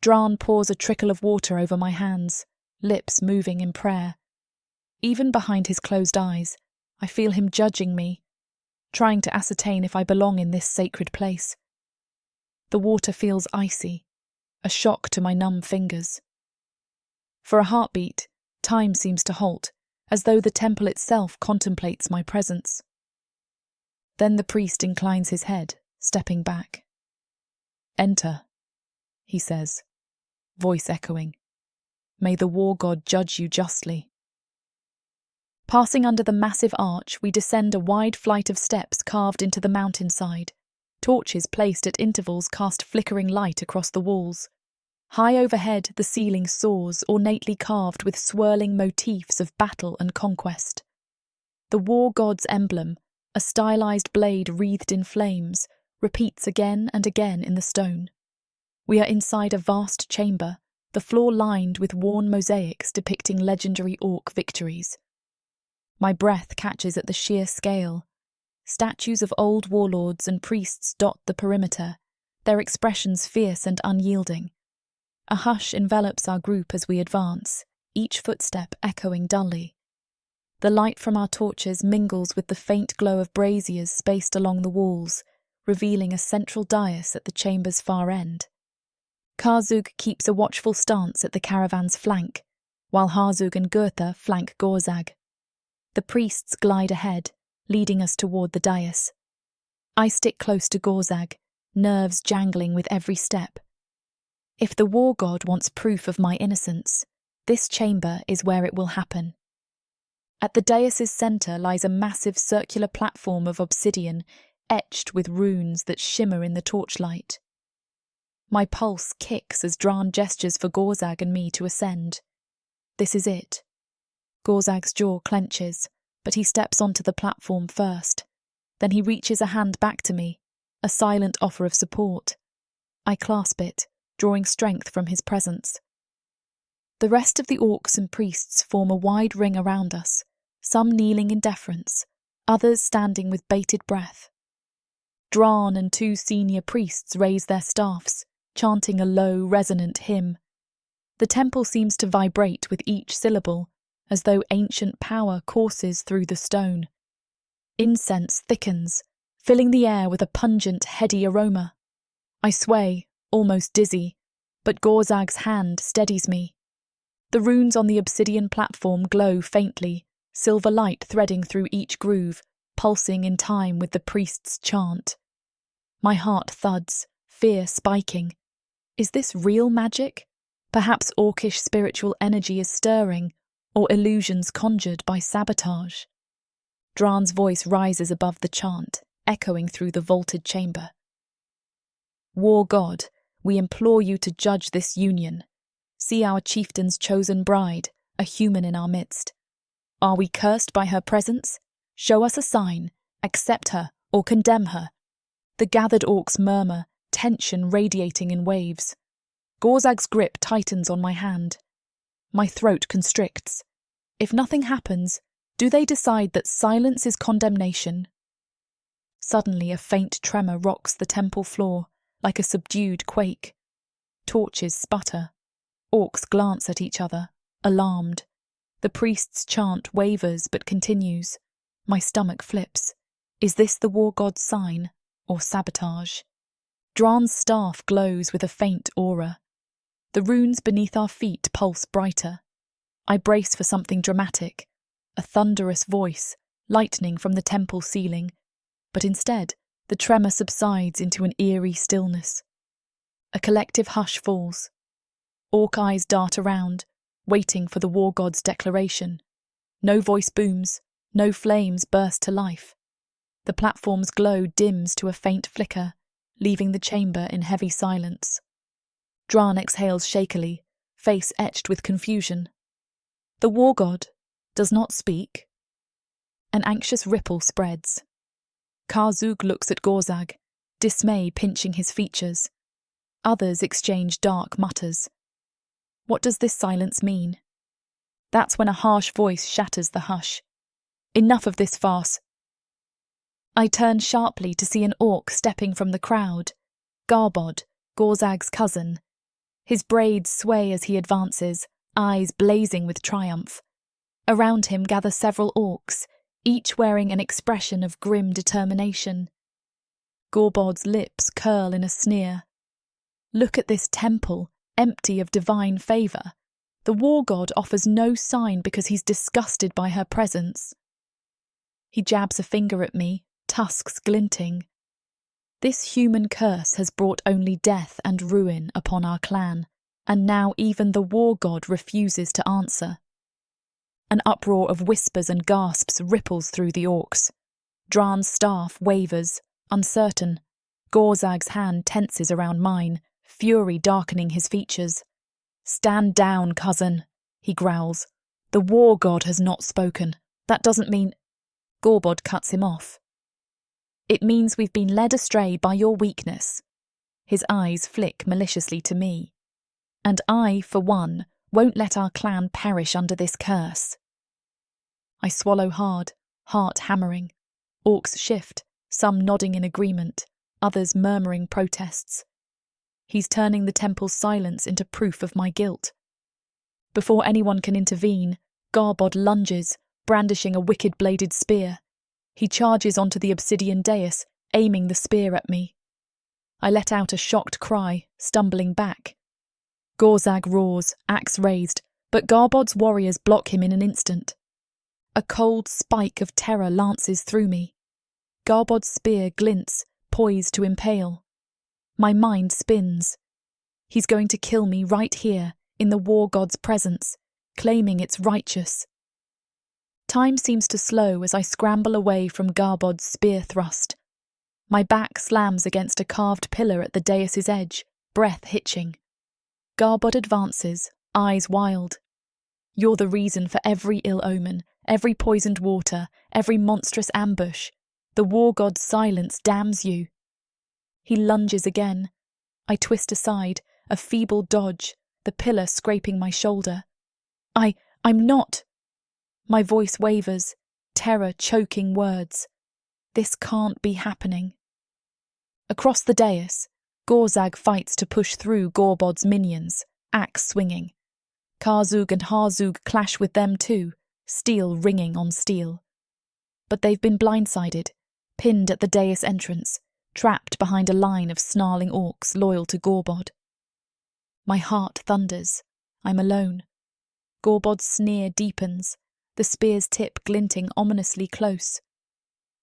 Dran pours a trickle of water over my hands, lips moving in prayer. Even behind his closed eyes, I feel him judging me, trying to ascertain if I belong in this sacred place. The water feels icy, a shock to my numb fingers. For a heartbeat, time seems to halt, as though the temple itself contemplates my presence. Then the priest inclines his head, stepping back. "Enter," he says, voice echoing. "May the war god judge you justly." Passing under the massive arch, we descend a wide flight of steps carved into the mountainside. Torches placed at intervals cast flickering light across the walls. High overhead, the ceiling soars, ornately carved with swirling motifs of battle and conquest. The war god's emblem, a stylized blade wreathed in flames, repeats again and again in the stone. We are inside a vast chamber, the floor lined with worn mosaics depicting legendary orc victories. My breath catches at the sheer scale. Statues of old warlords and priests dot the perimeter, their expressions fierce and unyielding. A hush envelops our group as we advance, each footstep echoing dully. The light from our torches mingles with the faint glow of braziers spaced along the walls, revealing a central dais at the chamber's far end. Karzug keeps a watchful stance at the caravan's flank, while Harzug and Gurtha flank Gorag. The priests glide ahead, leading us toward the dais. I stick close to Gorag, nerves jangling with every step. If the war god wants proof of my innocence, this chamber is where it will happen. At the dais's centre lies a massive circular platform of obsidian, etched with runes that shimmer in the torchlight. My pulse kicks as Dran gestures for Gorag and me to ascend. This is it. Gorzag's jaw clenches, but he steps onto the platform first. Then he reaches a hand back to me, a silent offer of support. I clasp it, drawing strength from his presence. The rest of the orcs and priests form a wide ring around us, some kneeling in deference, others standing with bated breath. Dran and 2 senior priests raise their staffs, chanting a low, resonant hymn. The temple seems to vibrate with each syllable, as though ancient power courses through the stone. Incense thickens, filling the air with a pungent, heady aroma. I sway, almost dizzy, but Gorzag's hand steadies me. The runes on the obsidian platform glow faintly, silver light threading through each groove, pulsing in time with the priest's chant. My heart thuds, fear spiking. Is this real magic? Perhaps orcish spiritual energy is stirring, or illusions conjured by sabotage. Dran's voice rises above the chant, echoing through the vaulted chamber. War god, we implore you to judge this union. See our chieftain's chosen bride, a human in our midst. Are we cursed by her presence? Show us a sign, accept her, or condemn her. The gathered orcs murmur, tension radiating in waves. Gorzag's grip tightens on my hand. My throat constricts. If nothing happens, do they decide that silence is condemnation? Suddenly a faint tremor rocks the temple floor, like a subdued quake. Torches sputter. Orcs glance at each other, alarmed. The priest's chant wavers but continues. My stomach flips. Is this the war god's sign, or sabotage? Dran's staff glows with a faint aura. The runes beneath our feet pulse brighter. I brace for something dramatic, a thunderous voice, lightning from the temple ceiling, but instead the tremor subsides into an eerie stillness. A collective hush falls. Orc eyes dart around, waiting for the war god's declaration. No voice booms, no flames burst to life. The platform's glow dims to a faint flicker, leaving the chamber in heavy silence. Dran exhales shakily, face etched with confusion. The war god does not speak. An anxious ripple spreads. Karzug looks at Gorag, dismay pinching his features. Others exchange dark mutters. What does this silence mean? That's when a harsh voice shatters the hush. Enough of this farce. I turn sharply to see an orc stepping from the crowd. Garbod, Gorzag's cousin. His braids sway as he advances, eyes blazing with triumph. Around him gather several orcs, each wearing an expression of grim determination. Gorbod's lips curl in a sneer. Look at this temple, empty of divine favour. The war god offers no sign because he's disgusted by her presence. He jabs a finger at me, tusks glinting. This human curse has brought only death and ruin upon our clan, and now even the war god refuses to answer. An uproar of whispers and gasps ripples through the orcs. Dran's staff wavers, uncertain. Gorzag's hand tenses around mine, fury darkening his features. Stand down, cousin, he growls. The war god has not spoken. That doesn't mean... Gorbod cuts him off. It means we've been led astray by your weakness. His eyes flick maliciously to me. and I, for one, won't let our clan perish under this curse. I swallow hard, heart hammering. Orcs shift, some nodding in agreement, others murmuring protests. He's turning the temple's silence into proof of my guilt. Before anyone can intervene, Garbod lunges, brandishing a wicked-bladed spear. He charges onto the obsidian dais, aiming the spear at me. I let out a shocked cry, stumbling back. Gorag roars, axe raised, but Garbod's warriors block him in an instant. A cold spike of terror lances through me. Garbod's spear glints, poised to impale. My mind spins. He's going to kill me right here, in the war god's presence, claiming it's righteous. Time seems to slow as I scramble away from Garbod's spear thrust. My back slams against a carved pillar at the dais's edge, breath hitching. Garbod advances, eyes wild. You're the reason for every ill omen, every poisoned water, every monstrous ambush. The war god's silence damns you. He lunges again. I twist aside, a feeble dodge, the pillar scraping my shoulder. I'm not. My voice wavers, terror choking words. This can't be happening. Across the dais, Gorag fights to push through Garbod's minions, axe swinging. Karzug and Harzug clash with them too, steel ringing on steel. But they've been blindsided, pinned at the dais entrance, trapped behind a line of snarling orcs loyal to Garbod. My heart thunders. I'm alone. Garbod's sneer deepens, the spear's tip glinting ominously close.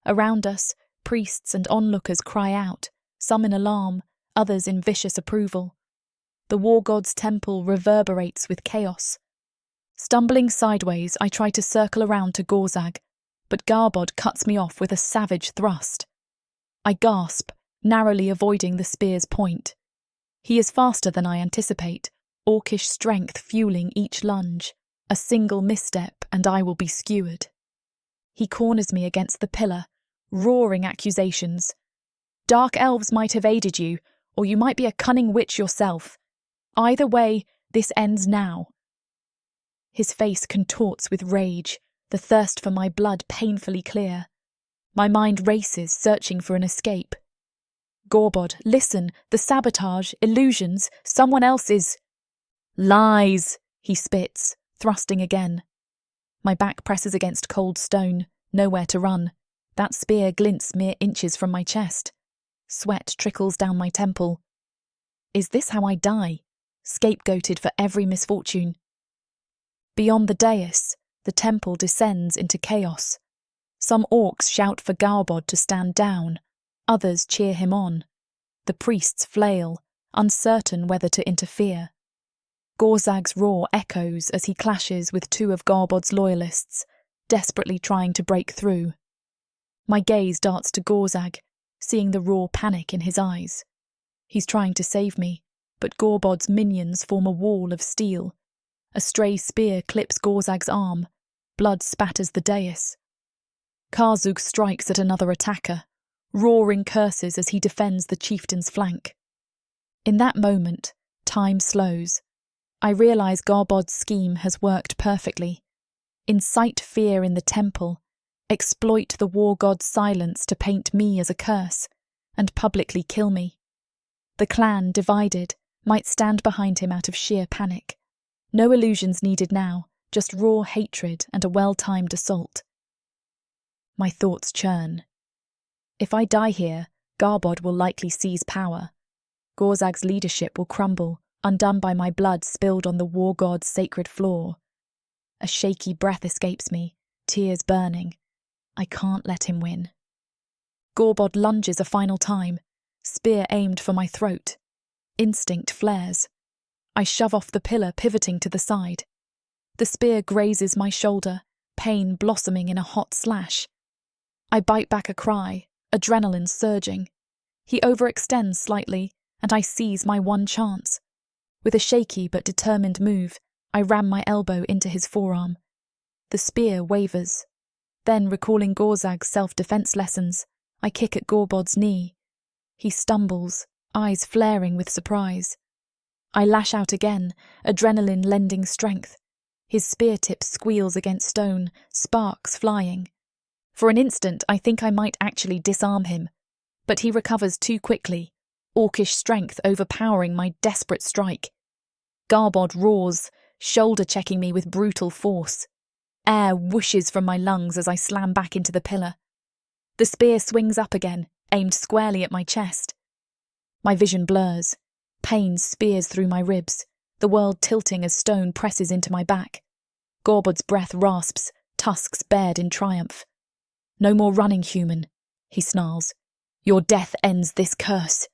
Around us, priests and onlookers cry out, some in alarm, others in vicious approval. The war god's temple reverberates with chaos. Stumbling sideways, I try to circle around to Gorag, but Garbod cuts me off with a savage thrust. I gasp, narrowly avoiding the spear's point. He is faster than I anticipate, orcish strength fueling each lunge. A single misstep and I will be skewered. He corners me against the pillar, roaring accusations. Dark elves might have aided you, or you might be a cunning witch yourself. Either way, this ends now. His face contorts with rage, the thirst for my blood painfully clear. My mind races, searching for an escape. Garbod, listen, the sabotage, illusions, someone else is... Lies, he spits, thrusting again. My back presses against cold stone, nowhere to run. That spear glints mere inches from my chest. Sweat trickles down my temple. Is this how I die? Scapegoated for every misfortune. Beyond the dais, the temple descends into chaos. Some orcs shout for Garbod to stand down. Others cheer him on. The priests flail, uncertain whether to interfere. Gorag's roar echoes as he clashes with two of Garbod's loyalists, desperately trying to break through. My gaze darts to Gorag, seeing the raw panic in his eyes. He's trying to save me, but Garbod's minions form a wall of steel. A stray spear clips Gorag's arm. Blood spatters the dais. Karzug strikes at another attacker, roaring curses as he defends the chieftain's flank. In that moment, time slows. I realise Garbod's scheme has worked perfectly. Incite fear in the temple, exploit the war god's silence to paint me as a curse, and publicly kill me. The clan, divided, might stand behind him out of sheer panic. No illusions needed now, just raw hatred and a well-timed assault. My thoughts churn. If I die here, Garbod will likely seize power. Gorag's leadership will crumble, undone by my blood spilled on the war god's sacred floor. A shaky breath escapes me, tears burning. I can't let him win. Garbod lunges a final time, spear aimed for my throat. Instinct flares. I shove off the pillar, pivoting to the side. The spear grazes my shoulder, pain blossoming in a hot slash. I bite back a cry, adrenaline surging. He overextends slightly, and I seize my one chance. With a shaky but determined move, I ram my elbow into his forearm. The spear wavers. Then, recalling Gorag's self-defense lessons, I kick at Garbod's knee. He stumbles, eyes flaring with surprise. I lash out again, adrenaline lending strength. His spear tip squeals against stone, sparks flying. For an instant, I think I might actually disarm him, but he recovers too quickly, orcish strength overpowering my desperate strike. Garbod roars, shoulder-checking me with brutal force. Air whooshes from my lungs as I slam back into the pillar. The spear swings up again, aimed squarely at my chest. My vision blurs. Pain spears through my ribs, the world tilting as stone presses into my back. Gorbod's breath rasps, tusks bared in triumph. "No more running, human," he snarls. "Your death ends this curse."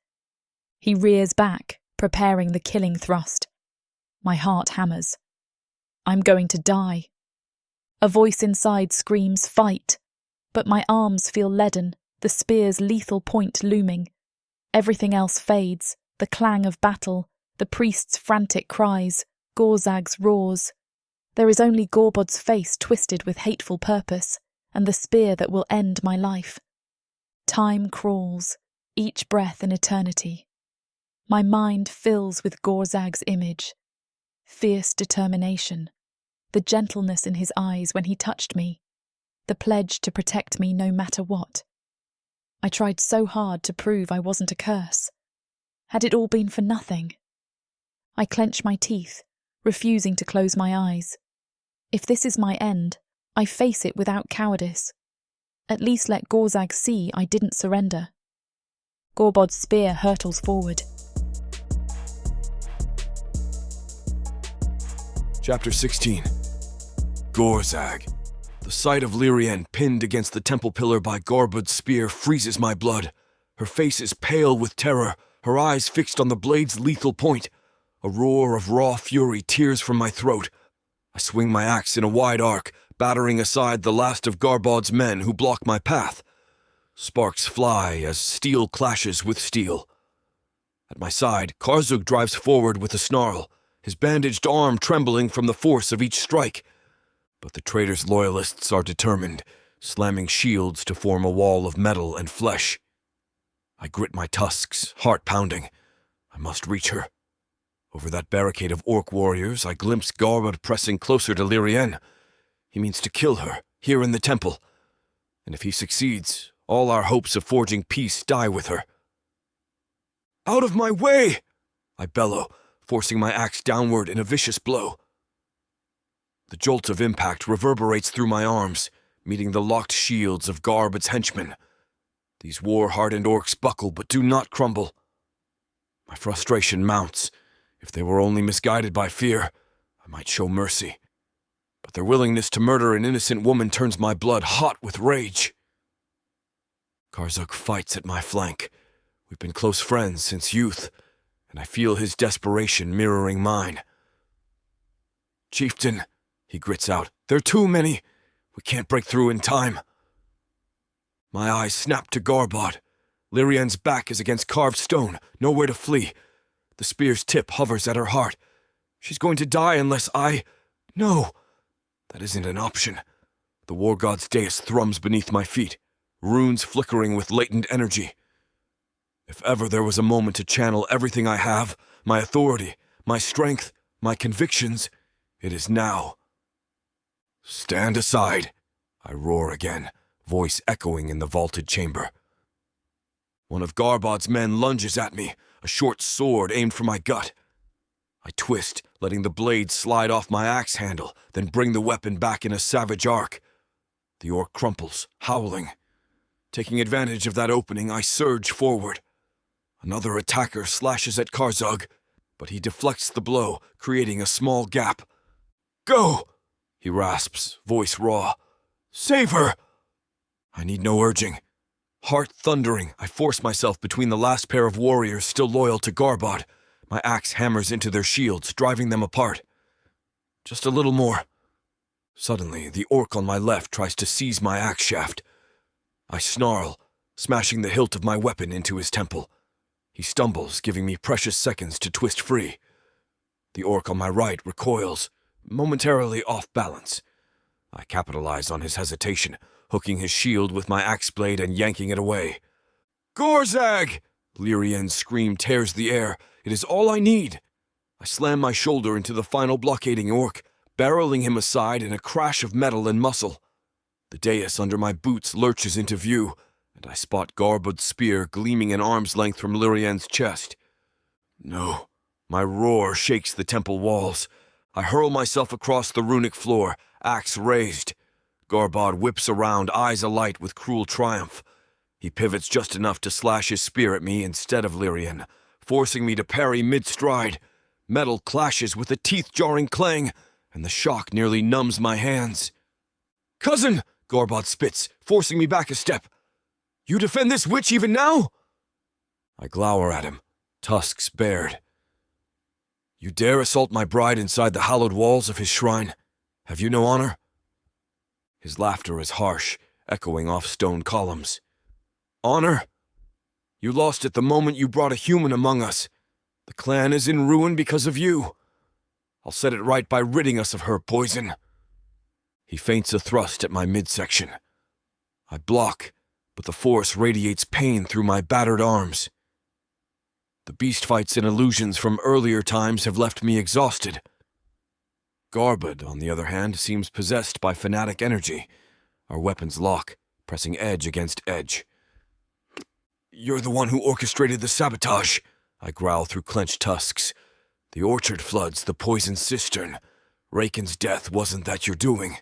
He rears back, preparing the killing thrust. My heart hammers. I'm going to die. A voice inside screams, "Fight!" But my arms feel leaden, the spear's lethal point looming. Everything else fades, the clang of battle, the priest's frantic cries, Gorzag's roars. There is only Gorbod's face twisted with hateful purpose, and the spear that will end my life. Time crawls, each breath an eternity. My mind fills with Gorzag's image. Fierce determination, the gentleness in his eyes when he touched me, the pledge to protect me no matter what. I tried so hard to prove I wasn't a curse. Had it all been for nothing? I clench my teeth, refusing to close my eyes. If this is my end, I face it without cowardice. At least let Gorzag see I didn't surrender. Gorbod's spear hurtles forward. Chapter 16. Gorzag. The sight of Lirienne pinned against the temple pillar by Gorbod's spear freezes my blood. Her face is pale with terror, her eyes fixed on the blade's lethal point. A roar of raw fury tears from my throat. I swing my axe in a wide arc, battering aside the last of Garbod's men who block my path. Sparks fly as steel clashes with steel. At my side, Karzug drives forward with a snarl, his bandaged arm trembling from the force of each strike. But the traitor's loyalists are determined, slamming shields to form a wall of metal and flesh. I grit my tusks, heart pounding. I must reach her. Over that barricade of orc warriors, I glimpse Garbod pressing closer to Lirienne. He means to kill her, here in the temple. And if he succeeds, all our hopes of forging peace die with her. "Out of my way!" I bellow, forcing my axe downward in a vicious blow. The jolt of impact reverberates through my arms, meeting the locked shields of Garbod's henchmen. These war-hardened orcs buckle but do not crumble. My frustration mounts. If they were only misguided by fear, I might show mercy. But their willingness to murder an innocent woman turns my blood hot with rage. Karzug fights at my flank. We've been close friends since youth, and I feel his desperation mirroring mine. "Chieftain," he grits out, "there are too many. We can't break through in time." My eyes snap to Garbod. Lirienne's back is against carved stone, nowhere to flee. The spear's tip hovers at her heart. She's going to die unless I... No, that isn't an option. The war god's dais thrums beneath my feet, runes flickering with latent energy. If ever there was a moment to channel everything I have, my authority, my strength, my convictions, it is now. "Stand aside," I roar again, voice echoing in the vaulted chamber. One of Garbod's men lunges at me, a short sword aimed for my gut. I twist, letting the blade slide off my axe handle, then bring the weapon back in a savage arc. The orc crumples, howling. Taking advantage of that opening, I surge forward. Another attacker slashes at Karzug, but he deflects the blow, creating a small gap. "Go!" he rasps, voice raw. "Save her!" I need no urging. Heart thundering, I force myself between the last pair of warriors still loyal to Garbod. My axe hammers into their shields, driving them apart. Just a little more. Suddenly, the orc on my left tries to seize my axe shaft. I snarl, smashing the hilt of my weapon into his temple. He stumbles, giving me precious seconds to twist free. The orc on my right recoils, momentarily off balance. I capitalize on his hesitation, hooking his shield with my axe blade and yanking it away. "Gorzag!" Lirienne's scream tears the air. It is all I need. I slam my shoulder into the final blockading orc, barreling him aside in a crash of metal and muscle. The dais under my boots lurches into view, and I spot Garbod's spear gleaming an arm's length from Lirienne's chest. No, my roar shakes the temple walls. I hurl myself across the runic floor, axe raised. Garbod whips around, eyes alight with cruel triumph. He pivots just enough to slash his spear at me instead of Lirienne, forcing me to parry mid-stride. Metal clashes with a teeth-jarring clang, and the shock nearly numbs my hands. "Cousin!" Garbod spits, forcing me back a step. "You defend this witch even now?" I glower at him, tusks bared. "You dare assault my bride inside the hallowed walls of his shrine? Have you no honor?" His laughter is harsh, echoing off stone columns. "Honor? You lost it the moment you brought a human among us. The clan is in ruin because of you. I'll set it right by ridding us of her poison." He feints a thrust at my midsection. I block, but the force radiates pain through my battered arms. The beast fights and illusions from earlier times have left me exhausted. Garbod, on the other hand, seems possessed by fanatic energy. Our weapons lock, pressing edge against edge. "You're the one who orchestrated the sabotage," I growl through clenched tusks. "The orchard floods, the poison cistern. Raken's death wasn't that your doing."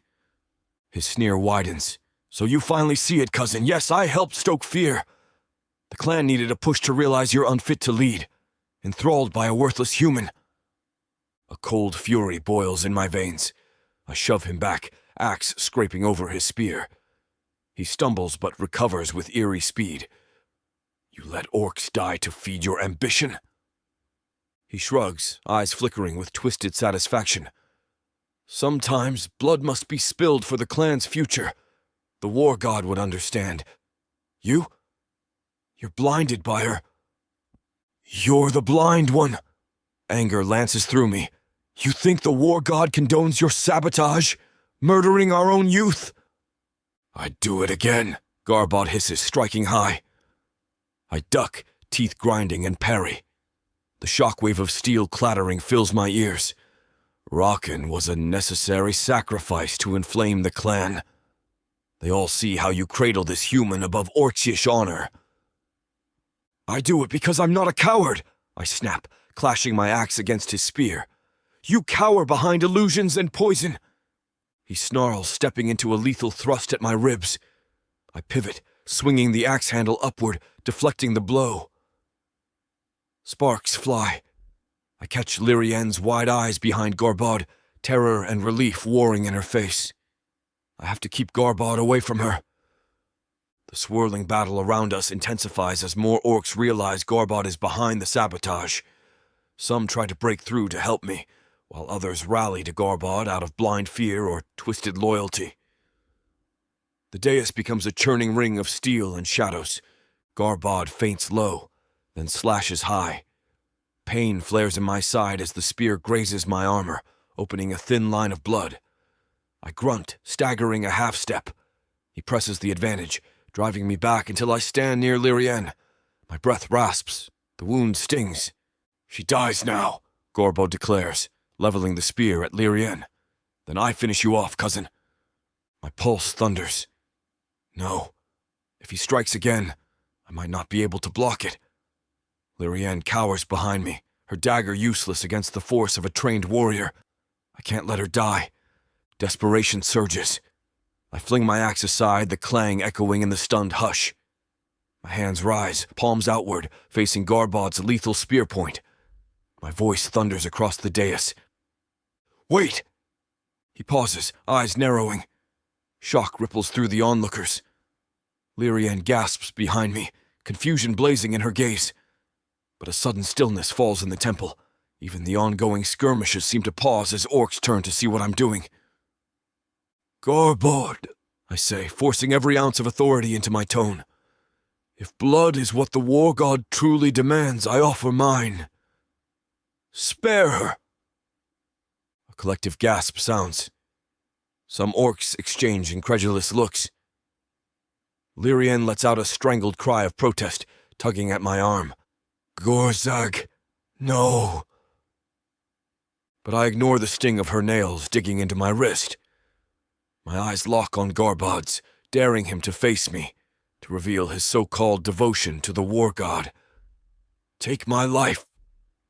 His sneer widens. "So you finally see it, cousin. Yes, I helped stoke fear. The clan needed a push to realize you're unfit to lead, enthralled by a worthless human." A cold fury boils in my veins. I shove him back, axe scraping over his spear. He stumbles but recovers with eerie speed. "You let orcs die to feed your ambition?" He shrugs, eyes flickering with twisted satisfaction. "Sometimes blood must be spilled for the clan's future. The war god would understand. You? You're blinded by her. You're the blind one." Anger lances through me. "You think the war god condones your sabotage? Murdering our own youth?" "I'd do it again," Garbod hisses, striking high. I duck, teeth grinding, and parry. The shockwave of steel clattering fills my ears. Raken was a necessary sacrifice to inflame the clan. They all see how you cradle this human above orcish honor. "I do it because I'm not a coward," I snap, clashing my axe against his spear. "You cower behind illusions and poison." He snarls, stepping into a lethal thrust at my ribs. I pivot, swinging the axe handle upward, deflecting the blow. Sparks fly. I catch Lirienne's wide eyes behind Garbod, terror and relief warring in her face. I have to keep Garbod away from her. The swirling battle around us intensifies as more orcs realize Garbod is behind the sabotage. Some try to break through to help me, while others rally to Garbod out of blind fear or twisted loyalty. The dais becomes a churning ring of steel and shadows. Garbod feints low, then slashes high. Pain flares in my side as the spear grazes my armor, opening a thin line of blood. I grunt, staggering a half-step. He presses the advantage, driving me back until I stand near Lirienne. My breath rasps. The wound stings. "She dies now," Garbod declares, leveling the spear at Lirienne. "Then I finish you off, cousin." My pulse thunders. No. If he strikes again, I might not be able to block it. Lirienne cowers behind me, her dagger useless against the force of a trained warrior. I can't let her die. Desperation surges. I fling my axe aside, the clang echoing in the stunned hush. My hands rise, palms outward, facing Garbod's lethal spear point. My voice thunders across the dais. "Wait!" He pauses, eyes narrowing. Shock ripples through the onlookers. Lirienne gasps behind me, confusion blazing in her gaze. But a sudden stillness falls in the temple. Even the ongoing skirmishes seem to pause as orcs turn to see what I'm doing. "Garbod," I say, forcing every ounce of authority into my tone. "If blood is what the war god truly demands, I offer mine. Spare her." A collective gasp sounds. Some orcs exchange incredulous looks. Lirienne lets out a strangled cry of protest, tugging at my arm. "Gorag, no." but I ignore the sting of her nails digging into my wrist. My eyes lock on Garbod's, daring him to face me, to reveal his so-called devotion to the war god. Take my life.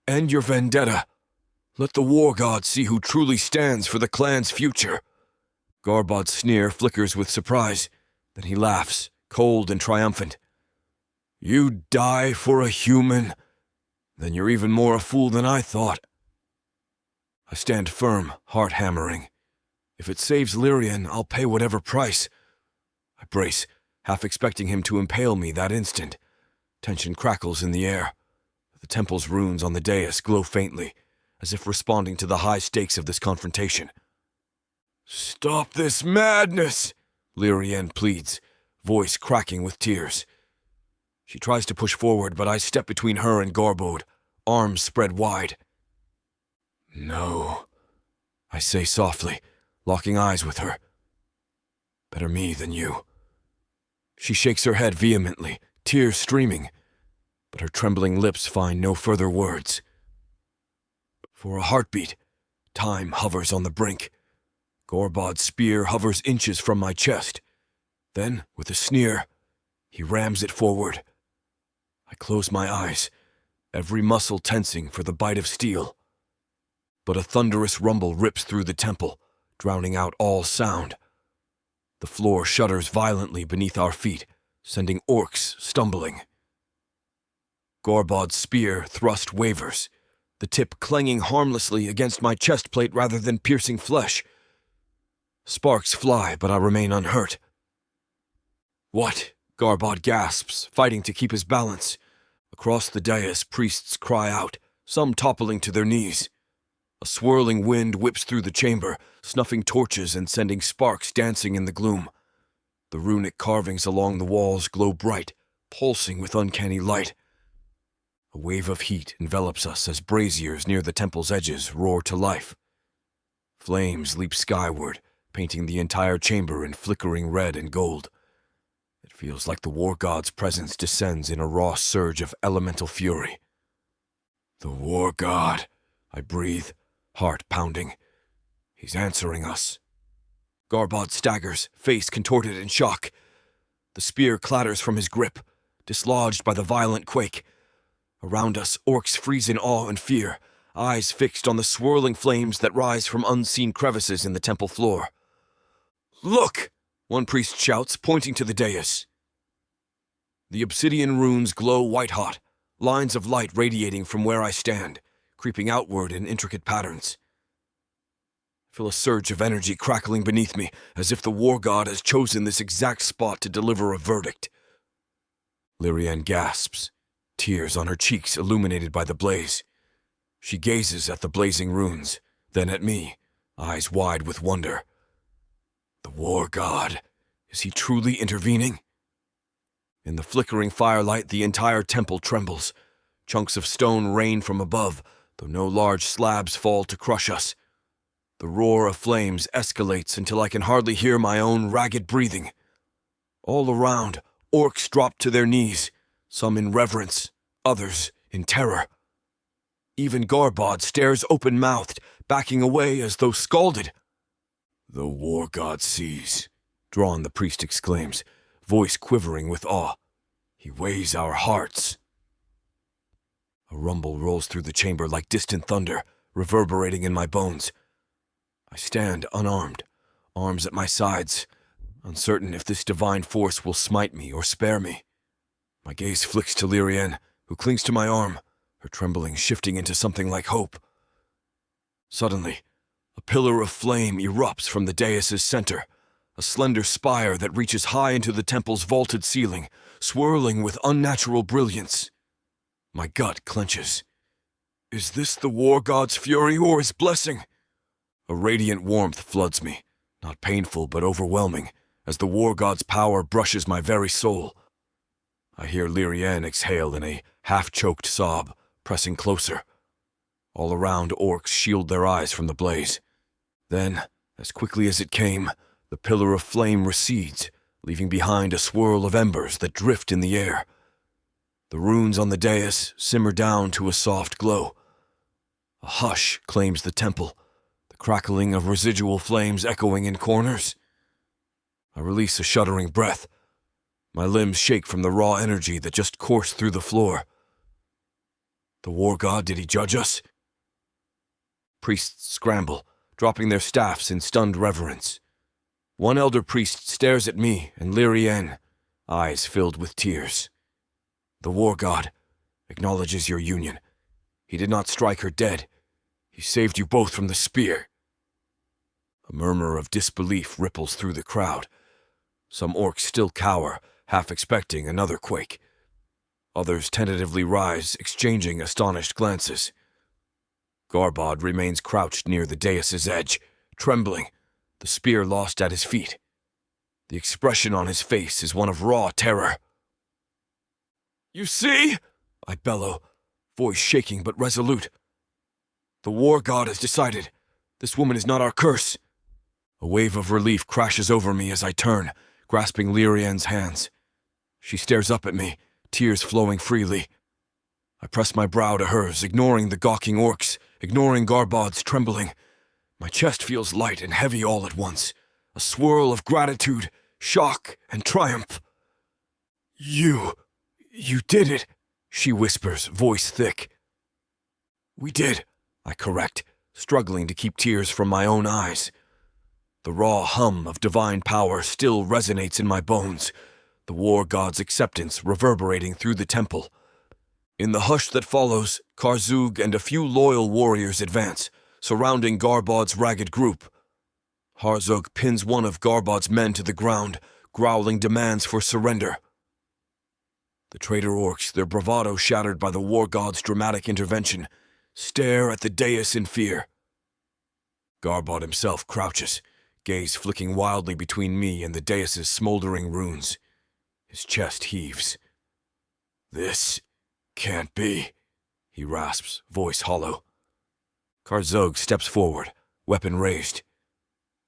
End your vendetta. Let the war god see who truly stands for the clan's future. Garbod's sneer flickers with surprise. Then he laughs, cold and triumphant. You die for a human? Then you're even more a fool than I thought. I stand firm, heart hammering. If it saves Lirienne, I'll pay whatever price. I brace, half expecting him to impale me that instant. Tension crackles in the air. The temple's runes on the dais glow faintly, as if responding to the high stakes of this confrontation. Stop this madness, Lirienne pleads, voice cracking with tears. She tries to push forward, but I step between her and Garbod, arms spread wide. No, I say softly, locking eyes with her. Better me than you. She shakes her head vehemently, tears streaming, but her trembling lips find no further words. For a heartbeat, time hovers on the brink. Garbod's spear hovers inches from my chest. Then, with a sneer, he rams it forward. I close my eyes, every muscle tensing for the bite of steel. But a thunderous rumble rips through the temple, drowning out all sound. The floor shudders violently beneath our feet, sending orcs stumbling. Garbod's spear thrust wavers, the tip clanging harmlessly against my chest plate rather than piercing flesh. Sparks fly, but I remain unhurt. What? Garbod gasps, fighting to keep his balance. Across the dais, priests cry out, some toppling to their knees. A swirling wind whips through the chamber, snuffing torches and sending sparks dancing in the gloom. The runic carvings along the walls glow bright, pulsing with uncanny light. A wave of heat envelops us as braziers near the temple's edges roar to life. Flames leap skyward, painting the entire chamber in flickering red and gold. It feels like the war god's presence descends in a raw surge of elemental fury. The war god, I breathe, heart pounding. He's answering us. Garbod staggers, face contorted in shock. The spear clatters from his grip, dislodged by the violent quake. Around us, orcs freeze in awe and fear, eyes fixed on the swirling flames that rise from unseen crevices in the temple floor. Look! One priest shouts, pointing to the dais. The obsidian runes glow white-hot, lines of light radiating from where I stand, creeping outward in intricate patterns. I feel a surge of energy crackling beneath me, as if the war god has chosen this exact spot to deliver a verdict. Lirienne gasps, tears on her cheeks illuminated by the blaze. She gazes at the blazing runes, then at me, eyes wide with wonder. The war god, is he truly intervening? In the flickering firelight, the entire temple trembles. Chunks of stone rain from above, though no large slabs fall to crush us. The roar of flames escalates until I can hardly hear my own ragged breathing. All around, orcs drop to their knees, some in reverence, others in terror. Even Garbod stares open-mouthed, backing away as though scalded. The war god sees, drawn the priest exclaims, voice quivering with awe. He weighs our hearts. A rumble rolls through the chamber like distant thunder, reverberating in my bones. I stand unarmed, arms at my sides, uncertain if this divine force will smite me or spare me. My gaze flicks to Lirienne, who clings to my arm, her trembling shifting into something like hope. Suddenly, a pillar of flame erupts from the dais's center, a slender spire that reaches high into the temple's vaulted ceiling, swirling with unnatural brilliance. My gut clenches. Is this the war god's fury or his blessing? A radiant warmth floods me, not painful but overwhelming, as the war god's power brushes my very soul. I hear Lirienne exhale in a half-choked sob, pressing closer. All around, orcs shield their eyes from the blaze. Then, as quickly as it came, the pillar of flame recedes, leaving behind a swirl of embers that drift in the air. The runes on the dais simmer down to a soft glow. A hush claims the temple, the crackling of residual flames echoing in corners. I release a shuddering breath. My limbs shake from the raw energy that just coursed through the floor. The war god, did he judge us? Priests scramble, dropping their staffs in stunned reverence. One elder priest stares at me and Lirienne, eyes filled with tears. The war god acknowledges your union. He did not strike her dead. He saved you both from the spear. A murmur of disbelief ripples through the crowd. Some orcs still cower, half expecting another quake. Others tentatively rise, exchanging astonished glances. Garbod remains crouched near the dais' edge, trembling, the spear lost at his feet. The expression on his face is one of raw terror. "You see?" I bellow, voice shaking but resolute. "The war god has decided. This woman is not our curse." A wave of relief crashes over me as I turn, grasping Lirienne's hands. She stares up at me, tears flowing freely. I press my brow to hers, ignoring the gawking orcs, ignoring Garbod's trembling. My chest feels light and heavy all at once, a swirl of gratitude, shock, and triumph. You did it," she whispers, voice thick. "We did," I correct, struggling to keep tears from my own eyes. The raw hum of divine power still resonates in my bones, the war god's acceptance reverberating through the temple. In the hush that follows, Karzug and a few loyal warriors advance, surrounding Garbod's ragged group. Harzug pins one of Garbod's men to the ground, growling demands for surrender. The traitor orcs, their bravado shattered by the war god's dramatic intervention, stare at the dais in fear. Garbod himself crouches, gaze flicking wildly between me and the dais' smoldering ruins. His chest heaves. "This can't be," he rasps, voice hollow. Karzog steps forward, weapon raised.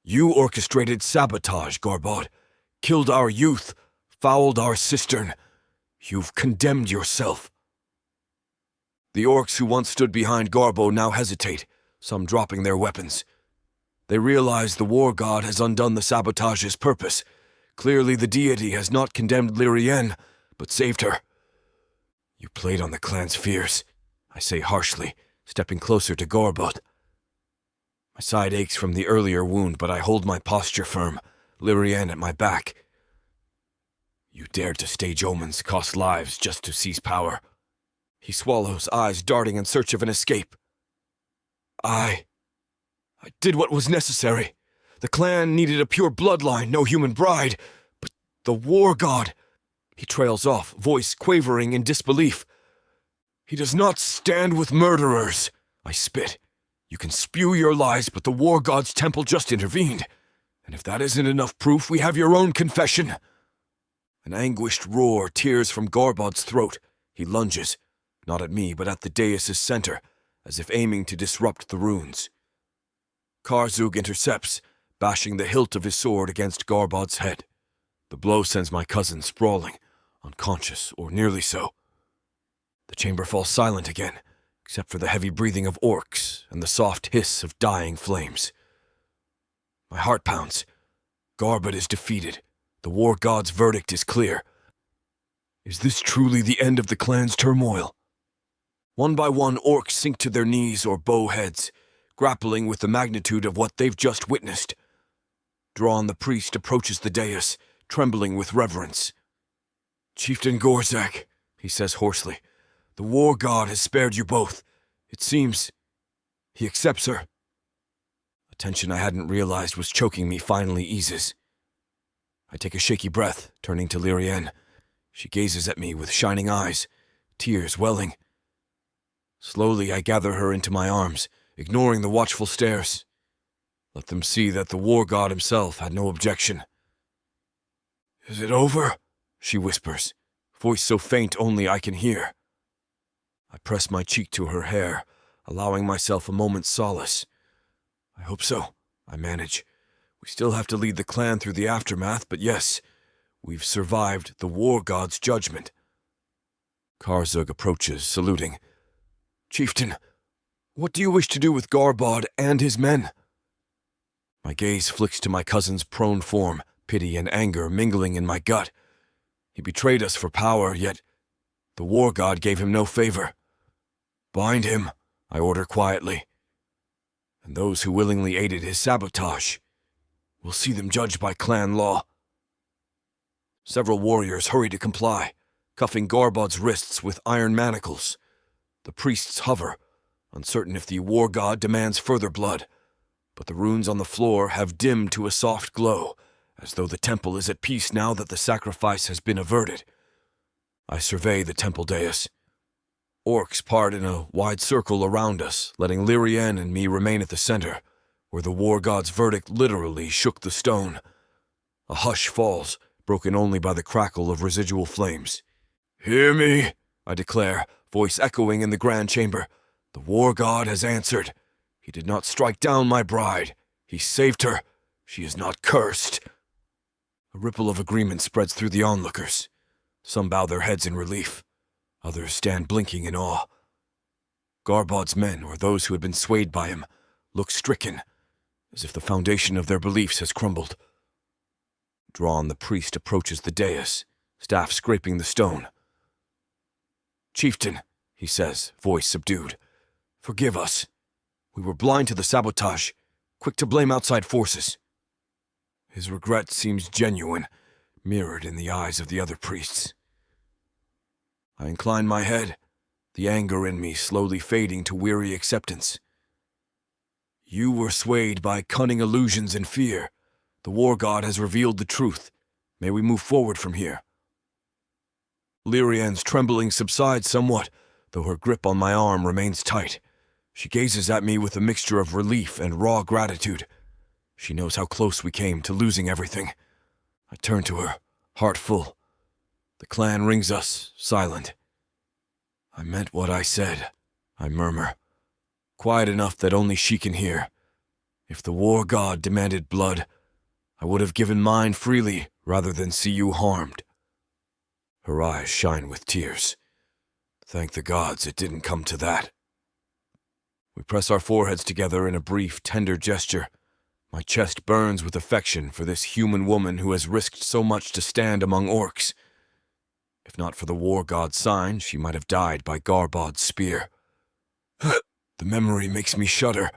"You orchestrated sabotage, Garbod. Killed our youth, fouled our cistern. You've condemned yourself." The orcs who once stood behind Garbo now hesitate, some dropping their weapons. They realize the war god has undone the sabotage's purpose. Clearly the deity has not condemned Lirienne, but saved her. "You played on the clan's fears," I say harshly, stepping closer to Garbod. My side aches from the earlier wound, but I hold my posture firm, Lirienne at my back. "You dared to stage omens, cost lives just to seize power." He swallows, eyes darting in search of an escape. I did what was necessary. The clan needed a pure bloodline, no human bride. But the war god... He trails off, voice quavering in disbelief. "He does not stand with murderers." I spit. "You can spew your lies, but the war god's temple just intervened. And if that isn't enough proof, we have your own confession." An anguished roar tears from Garbod's throat. He lunges, not at me, but at the dais' center, as if aiming to disrupt the runes. Karzug intercepts, bashing the hilt of his sword against Garbod's head. The blow sends my cousin sprawling, unconscious or nearly so. The chamber falls silent again, except for the heavy breathing of orcs and the soft hiss of dying flames. My heart pounds. Garbod is defeated. The war god's verdict is clear. Is this truly the end of the clan's turmoil? One by one, orcs sink to their knees or bow heads, grappling with the magnitude of what they've just witnessed. Drawn, the priest approaches the dais, trembling with reverence. "Chieftain Gorag," he says hoarsely, "the war god has spared you both. It seems he accepts her." A tension I hadn't realized was choking me finally eases. I take a shaky breath, turning to Lirienne. She gazes at me with shining eyes, tears welling. Slowly I gather her into my arms, ignoring the watchful stares. Let them see that the war god himself had no objection. "Is it over?" she whispers, voice so faint only I can hear. I press my cheek to her hair, allowing myself a moment's solace. "I hope so," I manage. "We still have to lead the clan through the aftermath, but yes, we've survived the war god's judgment." Karzug approaches, saluting. "Chieftain, What do you wish to do with Garbod and his men? My gaze flicks to my cousin's prone form, pity and anger mingling in my gut. He betrayed us for power, yet the war god gave him no favor. Bind him, I order quietly. And those who willingly aided his sabotage, we'll see them judged by clan law. Several warriors hurry to comply, cuffing Garbod's wrists with iron manacles. The priests hover, uncertain if the war god demands further blood, but the runes on the floor have dimmed to a soft glow, as though the temple is at peace now that the sacrifice has been averted. I survey the temple dais. Orcs part in a wide circle around us, letting Lirienne and me remain at the center, where the war god's verdict literally shook the stone. A hush falls, broken only by the crackle of residual flames. "Hear me," I declare, voice echoing in the grand chamber. "The war god has answered. He did not strike down my bride. He saved her. She is not cursed." A ripple of agreement spreads through the onlookers. Some bow their heads in relief. Others stand blinking in awe. Garbod's men, or those who had been swayed by him, look stricken, as if the foundation of their beliefs has crumbled. Drawn, the priest approaches the dais, staff scraping the stone. "Chieftain," he says, voice subdued, "forgive us. We were blind to the sabotage, quick to blame outside forces." His regret seems genuine, mirrored in the eyes of the other priests. I incline my head, the anger in me slowly fading to weary acceptance. "You were swayed by cunning illusions and fear. The war god has revealed the truth. May we move forward from here?" Lirienne's trembling subsides somewhat, though her grip on my arm remains tight. She gazes at me with a mixture of relief and raw gratitude. She knows how close we came to losing everything. I turn to her, heart full. The clan rings us, silent. "I meant what I said," I murmur, quiet enough that only she can hear. "If the war god demanded blood, I would have given mine freely rather than see you harmed." Her eyes shine with tears. Thank the gods it didn't come to that. We press our foreheads together in a brief, tender gesture. My chest burns with affection for this human woman who has risked so much to stand among orcs. If not for the war god's sign, she might have died by Garbod's spear. The memory makes me shudder.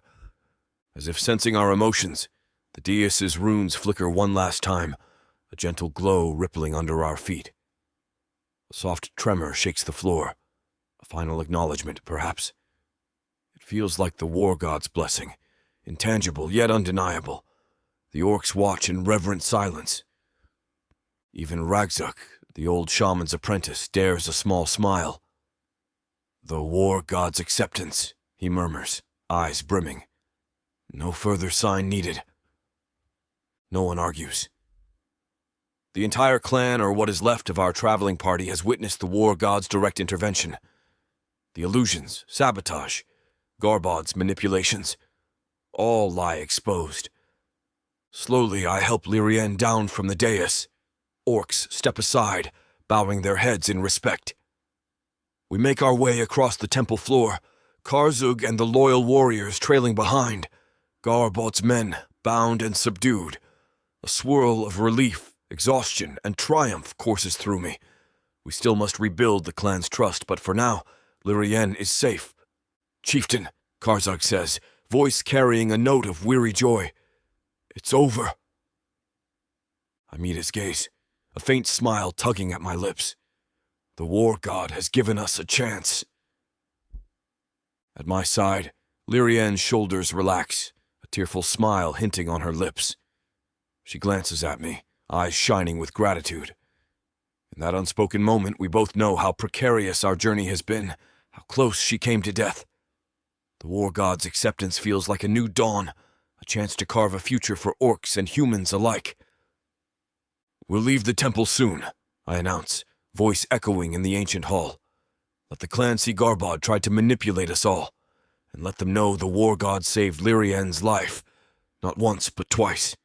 As if sensing our emotions, the dais' runes flicker one last time, a gentle glow rippling under our feet. A soft tremor shakes the floor, a final acknowledgement, perhaps. It feels like the war god's blessing, intangible yet undeniable. The orcs watch in reverent silence. Even Ragzuk, the old shaman's apprentice, dares a small smile. "The war god's acceptance," he murmurs, eyes brimming. "No further sign needed." No one argues. The entire clan, or what is left of our traveling party, has witnessed the war god's direct intervention. The illusions, sabotage, Garbod's manipulations, all lie exposed. Slowly, I help Lirienne down from the dais. Orcs step aside, bowing their heads in respect. We make our way across the temple floor, Karzug and the loyal warriors trailing behind, Garbod's men bound and subdued. A swirl of relief, exhaustion, and triumph courses through me. We still must rebuild the clan's trust, but for now, Lirienne is safe. "Chieftain," Karzug says, voice carrying a note of weary joy. "It's over." I meet his gaze, a faint smile tugging at my lips. The war god has given us a chance. At my side, Lirienne's shoulders relax, a tearful smile hinting on her lips. She glances at me, eyes shining with gratitude. In that unspoken moment, we both know how precarious our journey has been, how close she came to death. The war god's acceptance feels like a new dawn, a chance to carve a future for orcs and humans alike. "We'll leave the temple soon," I announce, voice echoing in the ancient hall. "Let the clan see Garbod tried to manipulate us all, and let them know the war god saved Lirienne's life, not once but twice."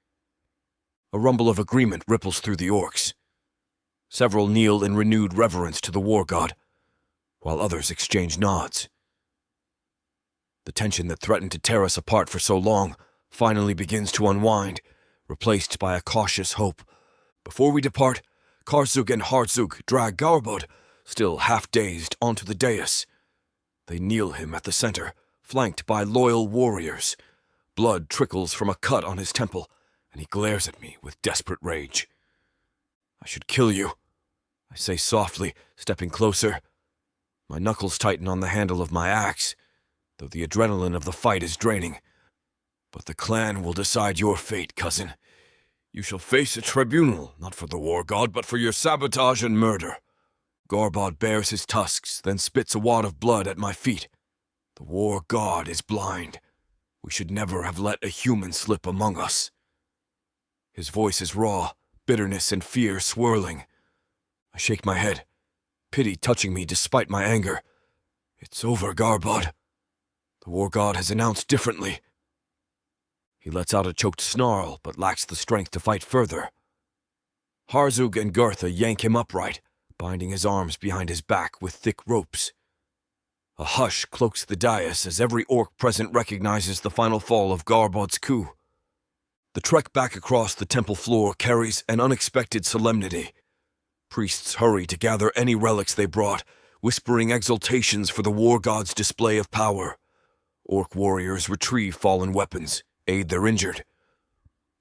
A rumble of agreement ripples through the orcs. Several kneel in renewed reverence to the war god, while others exchange nods. The tension that threatened to tear us apart for so long finally begins to unwind, replaced by a cautious hope. Before we depart, Karzug and Harzug drag Garbod, still half-dazed, onto the dais. They kneel him at the center, flanked by loyal warriors. Blood trickles from a cut on his temple, and he glares at me with desperate rage. "I should kill you," I say softly, stepping closer. My knuckles tighten on the handle of my axe, though the adrenaline of the fight is draining. "But the clan will decide your fate, cousin. You shall face a tribunal, not for the war god, but for your sabotage and murder." Garbod bares his tusks, then spits a wad of blood at my feet. "The war god is blind. We should never have let a human slip among us." His voice is raw, bitterness and fear swirling. I shake my head, pity touching me despite my anger. "It's over, Garbod. The war god has announced differently." He lets out a choked snarl, but lacks the strength to fight further. Harzug and Gartha yank him upright, binding his arms behind his back with thick ropes. A hush cloaks the dais as every orc present recognizes the final fall of Garbod's coup. The trek back across the temple floor carries an unexpected solemnity. Priests hurry to gather any relics they brought, whispering exultations for the war god's display of power. Orc warriors retrieve fallen weapons, aid their injured.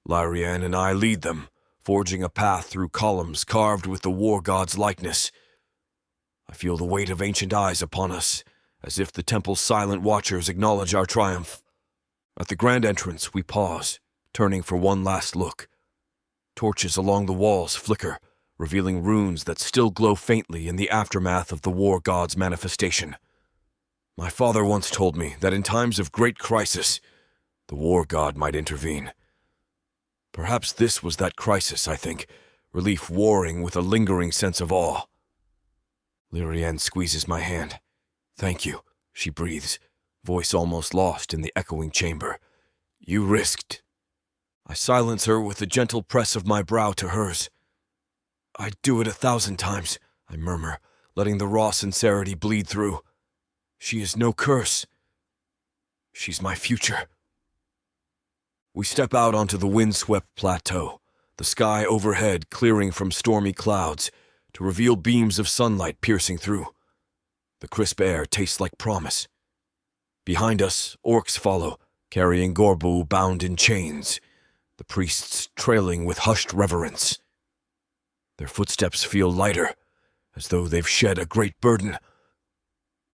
Lirienne and I lead them, forging a path through columns carved with the war god's likeness. I feel the weight of ancient eyes upon us, as if the temple's silent watchers acknowledge our triumph. At the grand entrance, we pause, turning for one last look. Torches along the walls flicker, revealing runes that still glow faintly in the aftermath of the war god's manifestation. My father once told me that in times of great crisis, the war god might intervene. Perhaps this was that crisis, I think, relief warring with a lingering sense of awe. Lirienne squeezes my hand. "Thank you," she breathes, voice almost lost in the echoing chamber. "You risked." I silence her with a gentle press of my brow to hers. "I'd do it 1,000 times, I murmur, letting the raw sincerity bleed through. "She is no curse. She's my future." We step out onto the wind-swept plateau, the sky overhead clearing from stormy clouds to reveal beams of sunlight piercing through. The crisp air tastes like promise. Behind us, orcs follow, carrying Gorbu bound in chains, the priests trailing with hushed reverence. Their footsteps feel lighter, as though they've shed a great burden.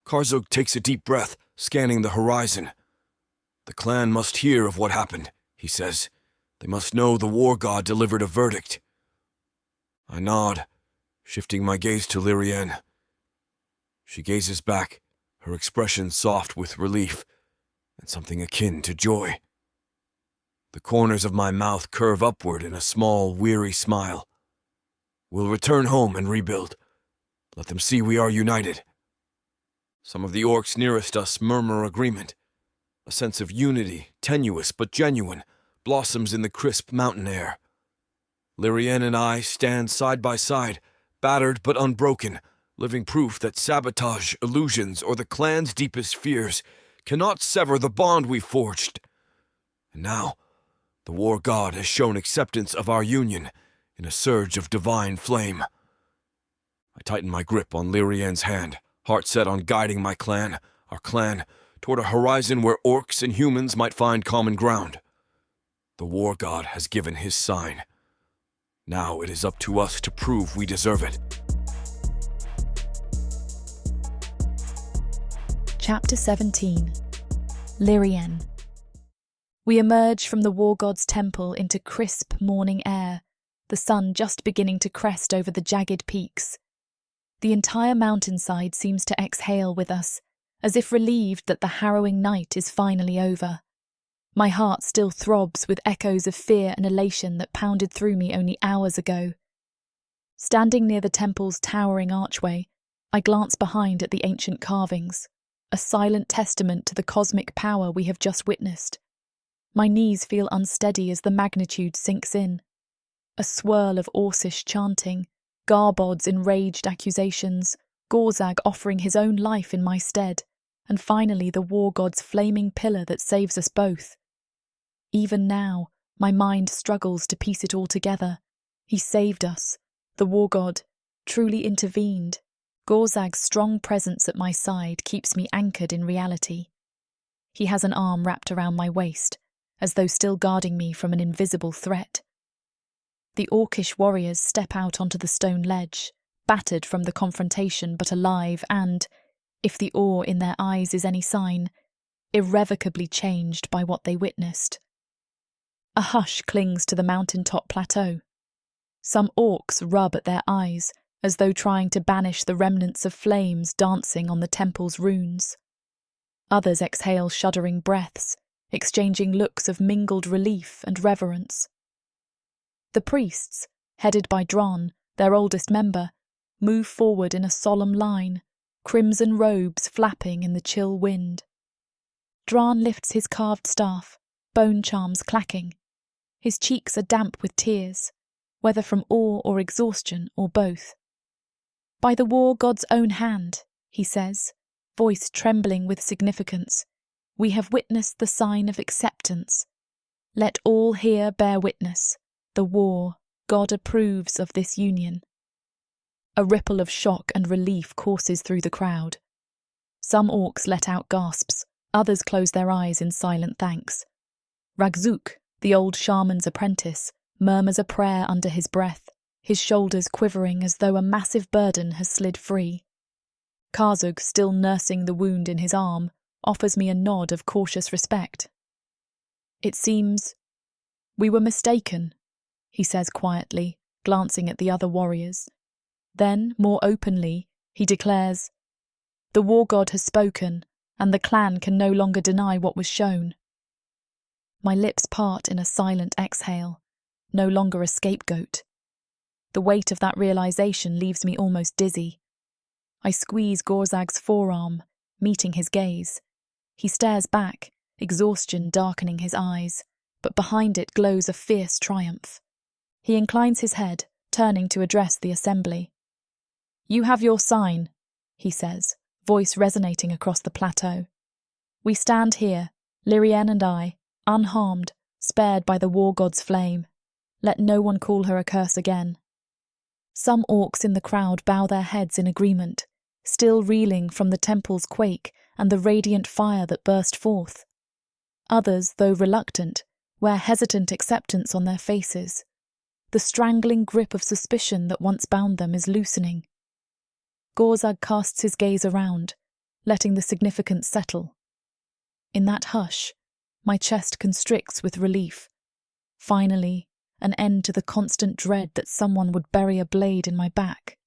Karzug takes a deep breath, scanning the horizon. "The clan must hear of what happened," he says. "They must know the war god delivered a verdict." I nod, shifting my gaze to Lirienne. She gazes back, her expression soft with relief and something akin to joy. The corners of my mouth curve upward in a small, weary smile. "We'll return home and rebuild. Let them see we are united." Some of the orcs nearest us murmur agreement. A sense of unity, tenuous but genuine, blossoms in the crisp mountain air. Lirienne and I stand side by side, battered but unbroken, living proof that sabotage, illusions, or the clan's deepest fears cannot sever the bond we forged. And now, the war god has shown acceptance of our union in a surge of divine flame. I tighten my grip on Lirienne's hand, heart set on guiding my clan, our clan, toward a horizon where orcs and humans might find common ground. The war god has given his sign. Now it is up to us to prove we deserve it. Chapter 17. Lirienne. We emerge from the war god's temple into crisp morning air, the sun just beginning to crest over the jagged peaks. The entire mountainside seems to exhale with us, as if relieved that the harrowing night is finally over. My heart still throbs with echoes of fear and elation that pounded through me only hours ago. Standing near the temple's towering archway, I glance behind at the ancient carvings, a silent testament to the cosmic power we have just witnessed. My knees feel unsteady as the magnitude sinks in. A swirl of Orcish chanting, Garbod's enraged accusations, Gorag offering his own life in my stead. and finally the war god's flaming pillar that saves us both. Even now, my mind struggles to piece it all together. He saved us. The war god truly intervened. Gorag's strong presence at my side keeps me anchored in reality. He has an arm wrapped around my waist, as though still guarding me from an invisible threat. The orcish warriors step out onto the stone ledge, battered from the confrontation but alive and, if the awe in their eyes is any sign, irrevocably changed by what they witnessed. A hush clings to the mountaintop plateau. Some orcs rub at their eyes, as though trying to banish the remnants of flames dancing on the temple's runes. Others exhale shuddering breaths, exchanging looks of mingled relief and reverence. The priests, headed by Dron, their oldest member, move forward in a solemn line, crimson robes flapping in the chill wind. Dron lifts his carved staff, bone charms clacking. His cheeks are damp with tears, whether from awe or exhaustion or both. "By the war god's own hand," he says, voice trembling with significance, "we have witnessed the sign of acceptance. Let all here bear witness. The war god approves of this union." A ripple of shock and relief courses through the crowd. Some orcs let out gasps, others close their eyes in silent thanks. Ragzuk, the old shaman's apprentice, murmurs a prayer under his breath, his shoulders quivering as though a massive burden has slid free. Karzug, still nursing the wound in his arm, offers me a nod of cautious respect. "It seems we were mistaken," he says quietly, glancing at the other warriors. Then, more openly, he declares, "The war god has spoken, and the clan can no longer deny what was shown." My lips part in a silent exhale, no longer a scapegoat. The weight of that realization leaves me almost dizzy. I squeeze Gorag's forearm, meeting his gaze. He stares back, exhaustion darkening his eyes, but behind it glows a fierce triumph. He inclines his head, turning to address the assembly. "You have your sign," he says, voice resonating across the plateau. "We stand here, Lirienne and I, unharmed, spared by the war god's flame. Let no one call her a curse again." Some orcs in the crowd bow their heads in agreement, still reeling from the temple's quake and the radiant fire that burst forth. Others, though reluctant, wear hesitant acceptance on their faces. The strangling grip of suspicion that once bound them is loosening. Gorag casts his gaze around, letting the significance settle. In that hush, my chest constricts with relief. Finally, an end to the constant dread that someone would bury a blade in my back.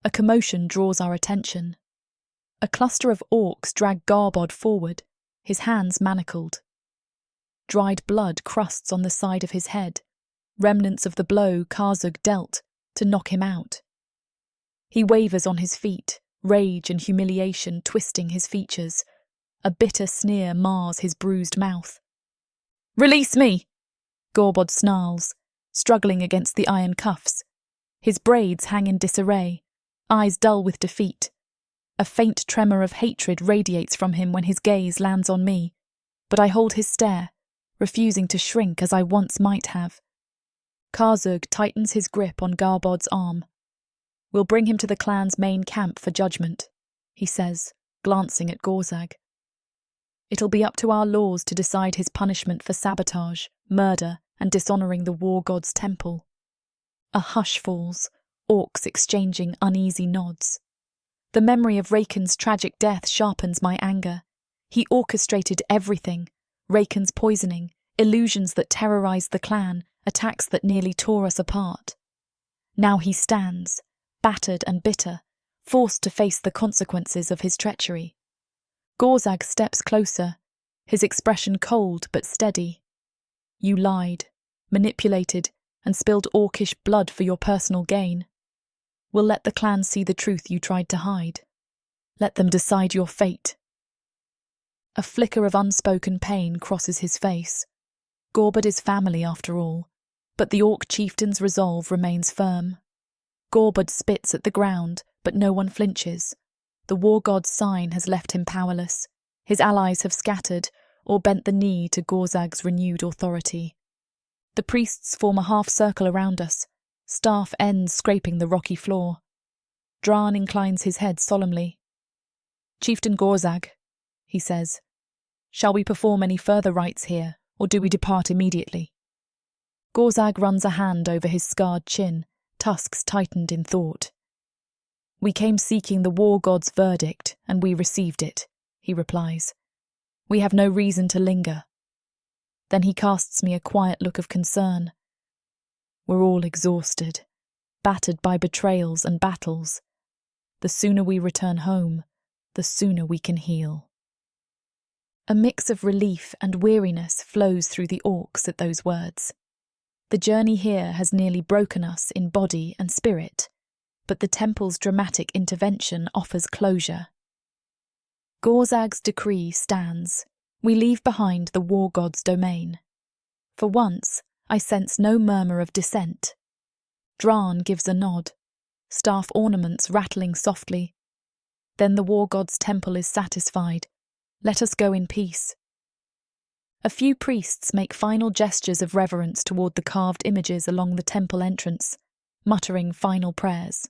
A commotion draws our attention. A cluster of orcs drag Garbod forward, his hands manacled. Dried blood crusts on the side of his head, remnants of the blow Karzug dealt to knock him out. He wavers on his feet, rage and humiliation twisting his features. A bitter sneer mars his bruised mouth. "Release me!" Garbod snarls, struggling against the iron cuffs. His braids hang in disarray, eyes dull with defeat. A faint tremor of hatred radiates from him when his gaze lands on me, but I hold his stare, refusing to shrink as I once might have. Karzug tightens his grip on Garbod's arm. "We'll bring him to the clan's main camp for judgment," he says, glancing at Gorag. "It'll be up to our laws to decide his punishment for sabotage, murder, and dishonouring the war god's temple." A hush falls, orcs exchanging uneasy nods. The memory of Raken's tragic death sharpens my anger. He orchestrated everything: Raken's poisoning, illusions that terrorised the clan, attacks that nearly tore us apart. Now he stands, battered and bitter, forced to face the consequences of his treachery. Gorag steps closer, his expression cold but steady. "You lied, manipulated, and spilled orcish blood for your personal gain. We'll let the clan see the truth you tried to hide. Let them decide your fate." A flicker of unspoken pain crosses his face. Garbod is family after all, but the orc chieftain's resolve remains firm. Garbod spits at the ground, but no one flinches. The war god's sign has left him powerless. His allies have scattered or bent the knee to Gorag's renewed authority. The priests form a half-circle around us, staff ends scraping the rocky floor. Dran inclines his head solemnly. "Chieftain Gorag," he says, "shall we perform any further rites here, or do we depart immediately?" Gorag runs a hand over his scarred chin, tusks tightened in thought. "We came seeking the war god's verdict, and we received it," he replies. "We have no reason to linger." Then he casts me a quiet look of concern. "We're all exhausted, battered by betrayals and battles. The sooner we return home, the sooner we can heal." A mix of relief and weariness flows through the orcs at those words. The journey here has nearly broken us in body and spirit, but the temple's dramatic intervention offers closure. Gorag's decree stands. We leave behind the war god's domain. For once, I sense no murmur of dissent. Dran gives a nod, staff ornaments rattling softly. Then the war god's temple is satisfied. Let us go in peace. A few priests make final gestures of reverence toward the carved images along the temple entrance, muttering final prayers.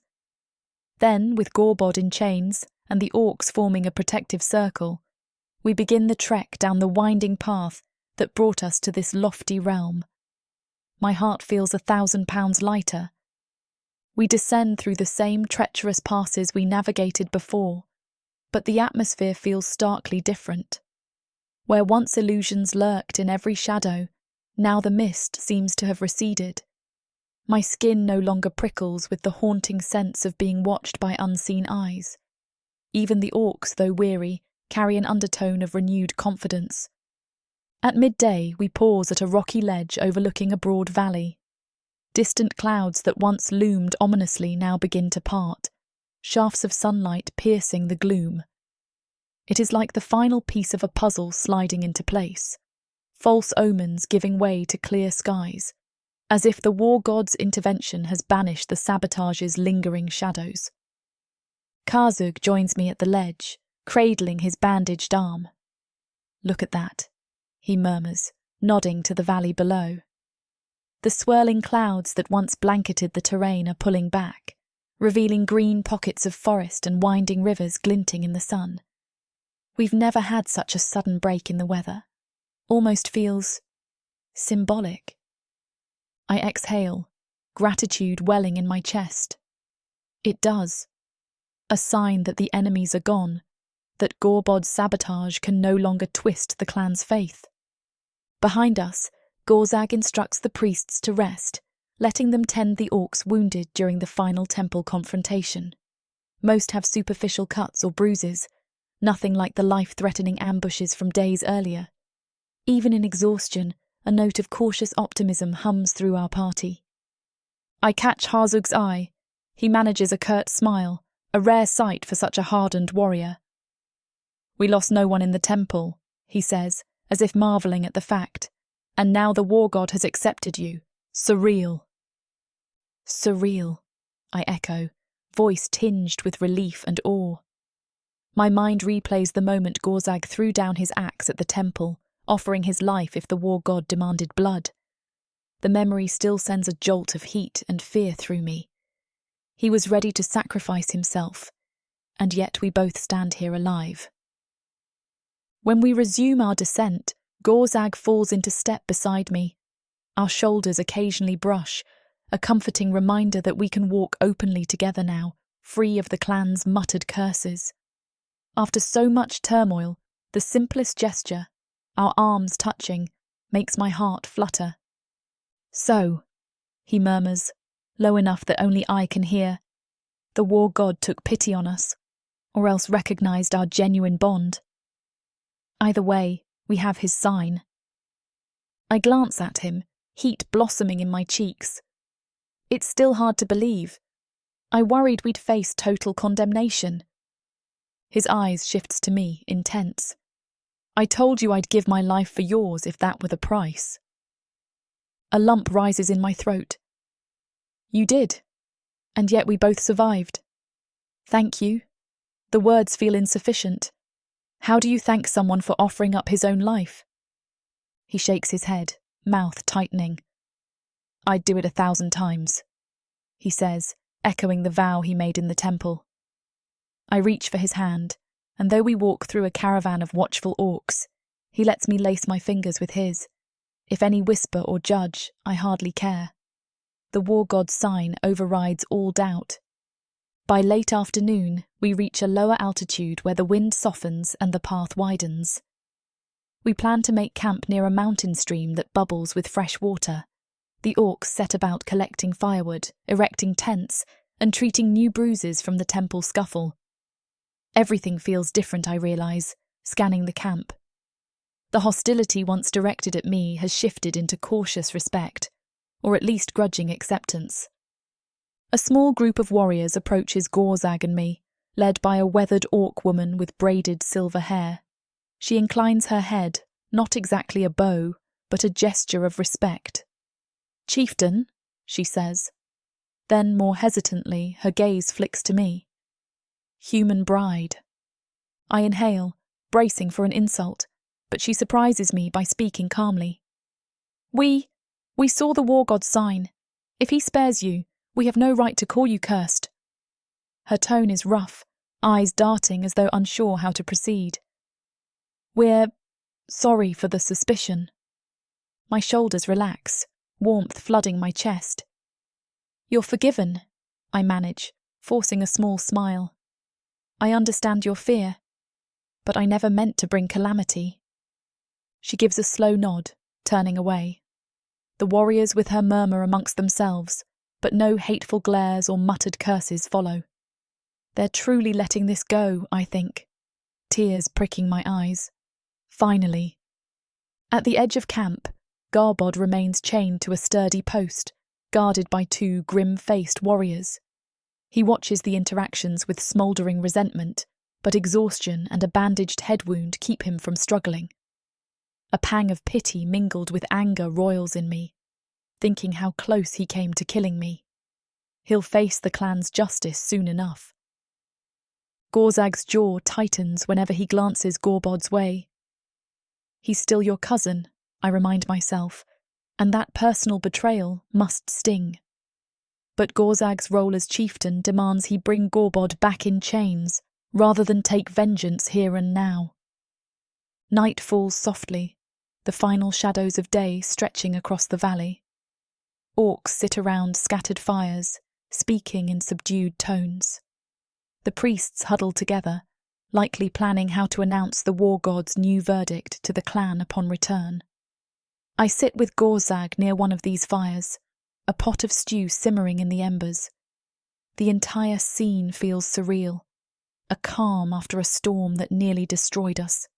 Then, with Gorbod in chains and the orcs forming a protective circle, we begin the trek down the winding path that brought us to this lofty realm. My heart feels 1,000 pounds lighter. We descend through the same treacherous passes we navigated before, but the atmosphere feels starkly different. Where once illusions lurked in every shadow, now the mist seems to have receded. My skin no longer prickles with the haunting sense of being watched by unseen eyes. Even the orcs, though weary, carry an undertone of renewed confidence. At midday, we pause at a rocky ledge overlooking a broad valley. Distant clouds that once loomed ominously now begin to part, shafts of sunlight piercing the gloom. It is like the final piece of a puzzle sliding into place, false omens giving way to clear skies, as if the war god's intervention has banished the sabotage's lingering shadows. Kazug joins me at the ledge, cradling his bandaged arm. "Look at that," he murmurs, nodding to the valley below. The swirling clouds that once blanketed the terrain are pulling back, revealing green pockets of forest and winding rivers glinting in the sun. We've never had such a sudden break in the weather. Almost feels symbolic. I exhale, gratitude welling in my chest. It does. A sign that the enemies are gone, that Gorbod's sabotage can no longer twist the clan's faith. Behind us, Gorag instructs the priests to rest, letting them tend the orcs wounded during the final temple confrontation. Most have superficial cuts or bruises, nothing like the life-threatening ambushes from days earlier. Even in exhaustion, a note of cautious optimism hums through our party. I catch Harzug's eye. He manages a curt smile, a rare sight for such a hardened warrior. "We lost no one in the temple," he says, as if marvelling at the fact. "And now the war god has accepted you. Surreal." "Surreal," I echo, voice tinged with relief and awe. My mind replays the moment Gorag threw down his axe at the temple, offering his life if the war god demanded blood. The memory still sends a jolt of heat and fear through me. He was ready to sacrifice himself, and yet we both stand here alive. When we resume our descent, Gorag falls into step beside me. Our shoulders occasionally brush, a comforting reminder that we can walk openly together now, free of the clan's muttered curses. After so much turmoil, the simplest gesture, our arms touching, makes my heart flutter. "So," he murmurs, low enough that only I can hear, "the war god took pity on us, or else recognised our genuine bond. Either way, we have his sign." I glance at him, heat blossoming in my cheeks. It's still hard to believe. I worried we'd face total condemnation. His eyes shifts to me, intense. "I told you I'd give my life for yours if that were the price." A lump rises in my throat. "You did, and yet we both survived. Thank you. The words feel insufficient. How do you thank someone for offering up his own life? He shakes his head, mouth tightening. I'd do it 1,000 times, he says, echoing the vow he made in the temple. I reach for his hand, and though we walk through a caravan of watchful orcs, he lets me lace my fingers with his. If any whisper or judge, I hardly care. The war god's sign overrides all doubt. By late afternoon, we reach a lower altitude where the wind softens and the path widens. We plan to make camp near a mountain stream that bubbles with fresh water. The orcs set about collecting firewood, erecting tents, and treating new bruises from the temple scuffle. Everything feels different, I realise, scanning the camp. The hostility once directed at me has shifted into cautious respect, or at least grudging acceptance. A small group of warriors approaches Gorag and me, led by a weathered orc woman with braided silver hair. She inclines her head, not exactly a bow, but a gesture of respect. "Chieftain," she says. Then, more hesitantly, her gaze flicks to me. "Human bride." I inhale, bracing for an insult, but she surprises me by speaking calmly. We saw the war god's sign. If he spares you, we have no right to call you cursed." Her tone is rough, eyes darting as though unsure how to proceed. "We're sorry for the suspicion." My shoulders relax, warmth flooding my chest. "You're forgiven," I manage, forcing a small smile. "I understand your fear, but I never meant to bring calamity." She gives a slow nod, turning away. The warriors with her murmur amongst themselves, but no hateful glares or muttered curses follow. They're truly letting this go, I think. Tears pricking my eyes. Finally. At the edge of camp, Garbod remains chained to a sturdy post, guarded by 2 grim-faced warriors. He watches the interactions with smouldering resentment, but exhaustion and a bandaged head wound keep him from struggling. A pang of pity mingled with anger roils in me, thinking how close he came to killing me. He'll face the clan's justice soon enough. Gorag's jaw tightens whenever he glances Garbod's way. He's still your cousin, I remind myself, and that personal betrayal must sting. But Gorag's role as chieftain demands he bring Garbod back in chains, rather than take vengeance here and now. Night falls softly, the final shadows of day stretching across the valley. Orcs sit around scattered fires, speaking in subdued tones. The priests huddle together, likely planning how to announce the war god's new verdict to the clan upon return. I sit with Gorag near one of these fires, a pot of stew simmering in the embers. The entire scene feels surreal, a calm after a storm that nearly destroyed us.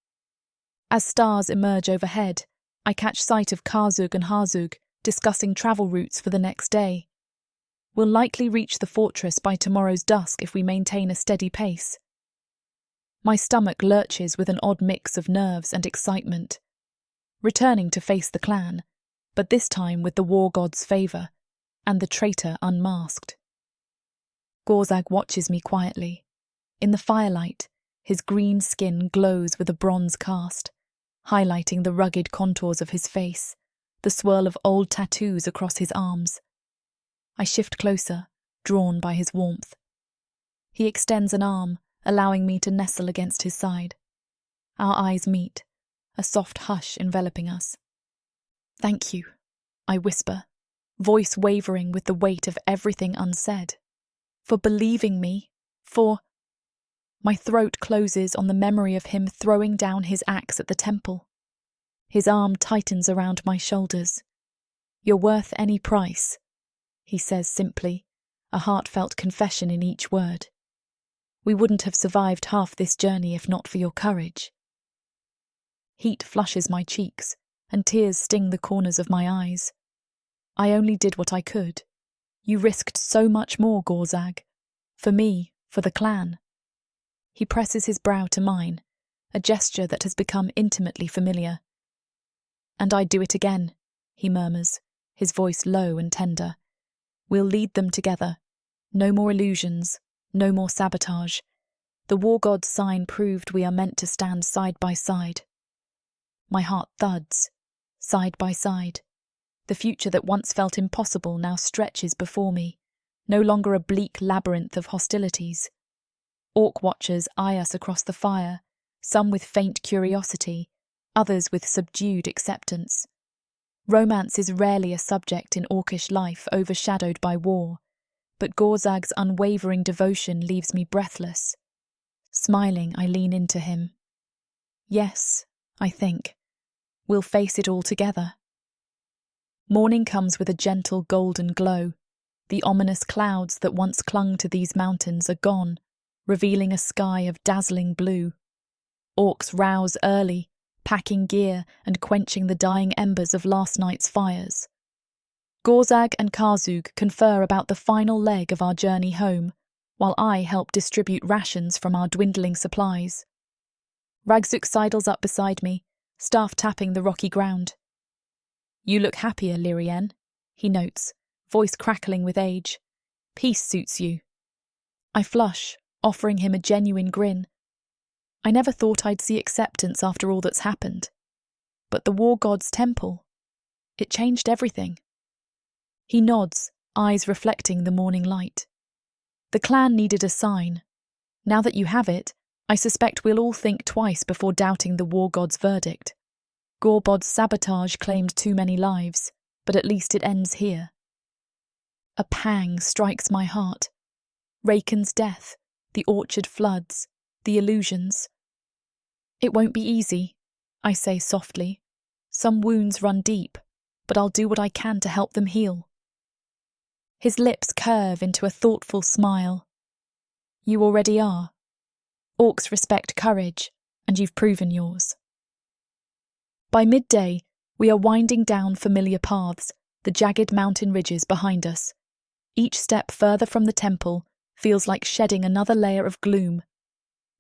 As stars emerge overhead, I catch sight of Karzug and Harzug discussing travel routes for the next day. We'll likely reach the fortress by tomorrow's dusk if we maintain a steady pace. My stomach lurches with an odd mix of nerves and excitement. Returning to face the clan, but this time with the war god's favour, and the traitor unmasked. Gorag watches me quietly. In the firelight, his green skin glows with a bronze cast, highlighting the rugged contours of his face, the swirl of old tattoos across his arms. I shift closer, drawn by his warmth. He extends an arm, allowing me to nestle against his side. Our eyes meet, a soft hush enveloping us. "Thank you," I whisper, voice wavering with the weight of everything unsaid. "For believing me, for—" My throat closes on the memory of him throwing down his axe at the temple. His arm tightens around my shoulders. "You're worth any price," he says simply, a heartfelt confession in each word. "We wouldn't have survived half this journey if not for your courage." Heat flushes my cheeks, and tears sting the corners of my eyes. I only did what I could. You risked so much more, Gorag. For me, for the clan. He presses his brow to mine, a gesture that has become intimately familiar. "And I'd do it again," he murmurs, his voice low and tender. "We'll lead them together. No more illusions, no more sabotage. The war god's sign proved we are meant to stand side by side. My heart thuds, side by side. The future that once felt impossible now stretches before me, no longer a bleak labyrinth of hostilities. Orc watchers eye us across the fire, some with faint curiosity, others with subdued acceptance. Romance is rarely a subject in orcish life overshadowed by war, but Gorag's unwavering devotion leaves me breathless. Smiling, I lean into him. Yes, I think. We'll face it all together. Morning comes with a gentle golden glow. The ominous clouds that once clung to these mountains are gone, revealing a sky of dazzling blue. Orcs rouse early, packing gear and quenching the dying embers of last night's fires. Gorag and Karzug confer about the final leg of our journey home, while I help distribute rations from our dwindling supplies. Ragzuk sidles up beside me, staff tapping the rocky ground. "You look happier, Lirienne," he notes, voice crackling with age. "Peace suits you." I flush, offering him a genuine grin. I never thought I'd see acceptance after all that's happened. But the war god's temple, it changed everything. He nods, eyes reflecting the morning light. The clan needed a sign. Now that you have it, I suspect we'll all think twice before doubting the war god's verdict. Gorbod's sabotage claimed too many lives, but at least it ends here. A pang strikes my heart. Raken's death, the orchard floods, the illusions. "It won't be easy," I say softly. "Some wounds run deep, but I'll do what I can to help them heal." His lips curve into a thoughtful smile. "You already are. Orcs respect courage, and you've proven yours." By midday, we are winding down familiar paths, the jagged mountain ridges behind us. Each step further from the temple feels like shedding another layer of gloom.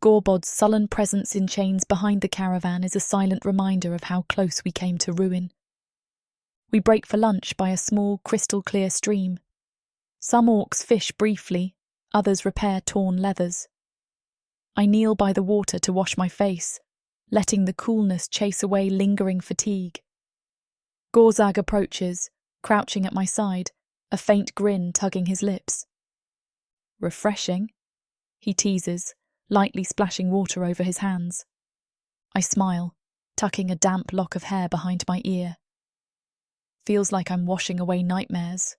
Gorbod's sullen presence in chains behind the caravan is a silent reminder of how close we came to ruin. We break for lunch by a small, crystal-clear stream. Some orcs fish briefly, others repair torn leathers. I kneel by the water to wash my face, letting the coolness chase away lingering fatigue. Gorag approaches, crouching at my side, a faint grin tugging his lips. "Refreshing," he teases, lightly splashing water over his hands. I smile, tucking a damp lock of hair behind my ear. "Feels like I'm washing away nightmares."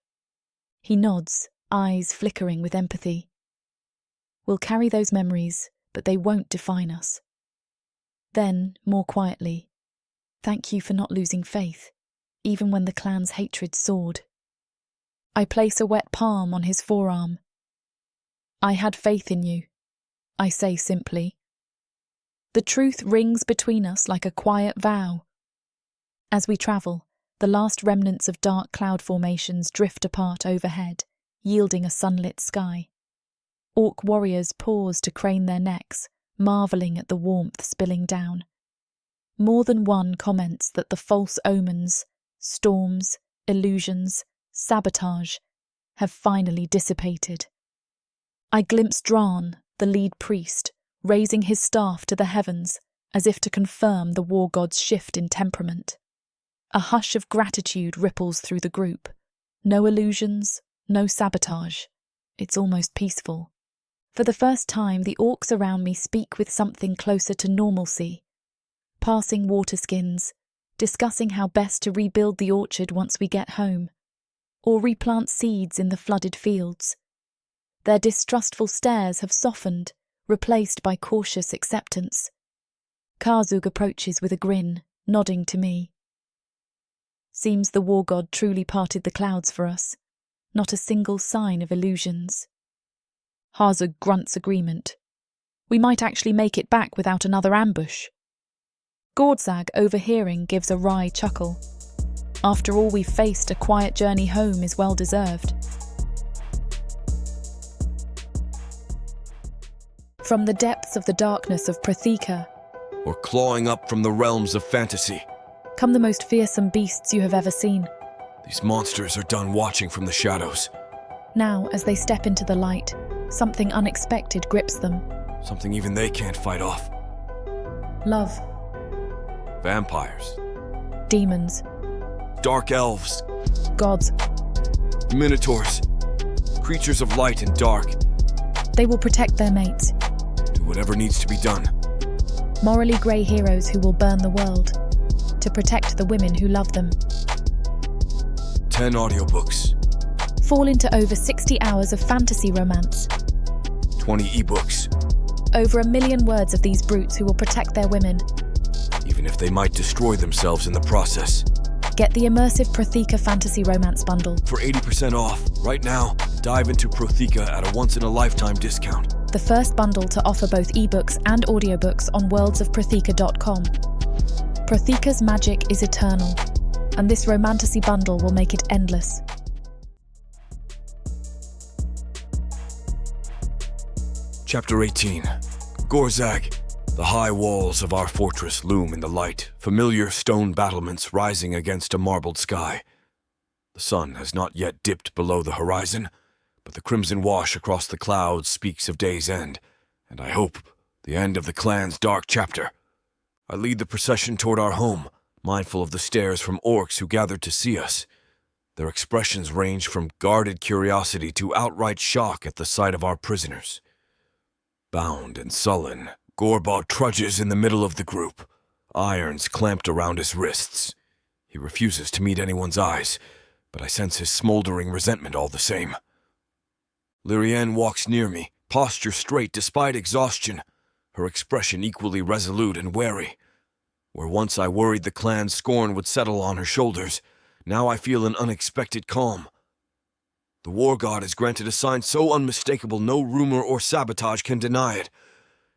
He nods, eyes flickering with empathy. "We'll carry those memories, but they won't define us." Then, more quietly, "Thank you for not losing faith, even when the clan's hatred soared." I place a wet palm on his forearm. "I had faith in you," I say simply. The truth rings between us like a quiet vow. As we travel, the last remnants of dark cloud formations drift apart overhead, yielding a sunlit sky. Orc warriors pause to crane their necks, marvelling at the warmth spilling down. More than one comments that the false omens, storms, illusions, sabotage have finally dissipated. I glimpse Dran, the lead priest, raising his staff to the heavens as if to confirm the war god's shift in temperament. A hush of gratitude ripples through the group. No illusions, no sabotage. It's almost peaceful. For the first time, the orcs around me speak with something closer to normalcy. Passing water skins, discussing how best to rebuild the orchard once we get home, or replant seeds in the flooded fields. Their distrustful stares have softened, replaced by cautious acceptance. Karzug approaches with a grin, nodding to me. Seems the war god truly parted the clouds for us. Not a single sign of illusions. Harzug grunts agreement. We might actually make it back without another ambush. Gorag, overhearing, gives a wry chuckle. After all we've faced, a quiet journey home is well deserved. From the depths of the darkness of Proththea, or clawing up from the realms of fantasy, come the most fearsome beasts you have ever seen. these monsters are done watching from the shadows. Now, as they step into the light, something unexpected grips them. Something even they can't fight off. Love. Vampires. Demons. Dark elves. Gods. Minotaurs. Creatures of light and dark. They will protect their mates. Do whatever needs to be done. Morally grey heroes who will burn the world to protect the women who love them. 10 audiobooks. Fall into over 60 hours of fantasy romance. 20 ebooks. Over 1 million words of these brutes who will protect their women. Even if they might destroy themselves in the process. Get the immersive Proththea fantasy romance bundle. For 80% off, right now, dive into Proththea at a once-in-a-lifetime discount. The first bundle to offer both ebooks and audiobooks on worldsofproththea.com. Proththea's magic is eternal, and this romantasy bundle will make it endless. Chapter 18. Gorag. The high walls of our fortress loom in the light, familiar stone battlements rising against a marbled sky. The sun has not yet dipped below the horizon, but the crimson wash across the clouds speaks of day's end, and I hope the end of the clan's dark chapter. I lead the procession toward our home, mindful of the stares from orcs who gathered to see us. Their expressions range from guarded curiosity to outright shock at the sight of our prisoners. Bound and sullen, Gorag trudges in the middle of the group, irons clamped around his wrists. He refuses to meet anyone's eyes, but I sense his smoldering resentment all the same. Lirienne walks near me, posture straight despite exhaustion, her expression equally resolute and wary. Where once I worried the clan's scorn would settle on her shoulders, now I feel an unexpected calm. The war god has granted a sign so unmistakable no rumor or sabotage can deny it.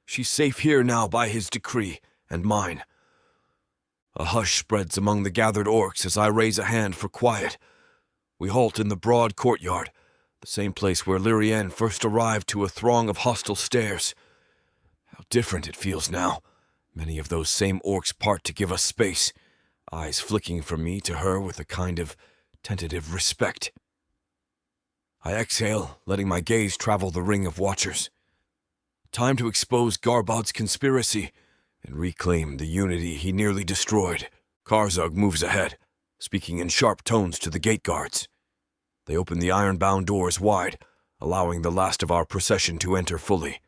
She's safe here now by his decree, and mine. A hush spreads among the gathered orcs as I raise a hand for quiet. We halt in the broad courtyard, the same place where Lirienne first arrived to a throng of hostile stares. How different it feels now. Many of those same orcs part to give us space, eyes flicking from me to her with a kind of tentative respect. I exhale, letting my gaze travel the ring of watchers. Time to expose Garbod's conspiracy and reclaim the unity he nearly destroyed. Karzug moves ahead, speaking in sharp tones to the gate guards. They open the iron-bound doors wide, allowing the last of our procession to enter fully.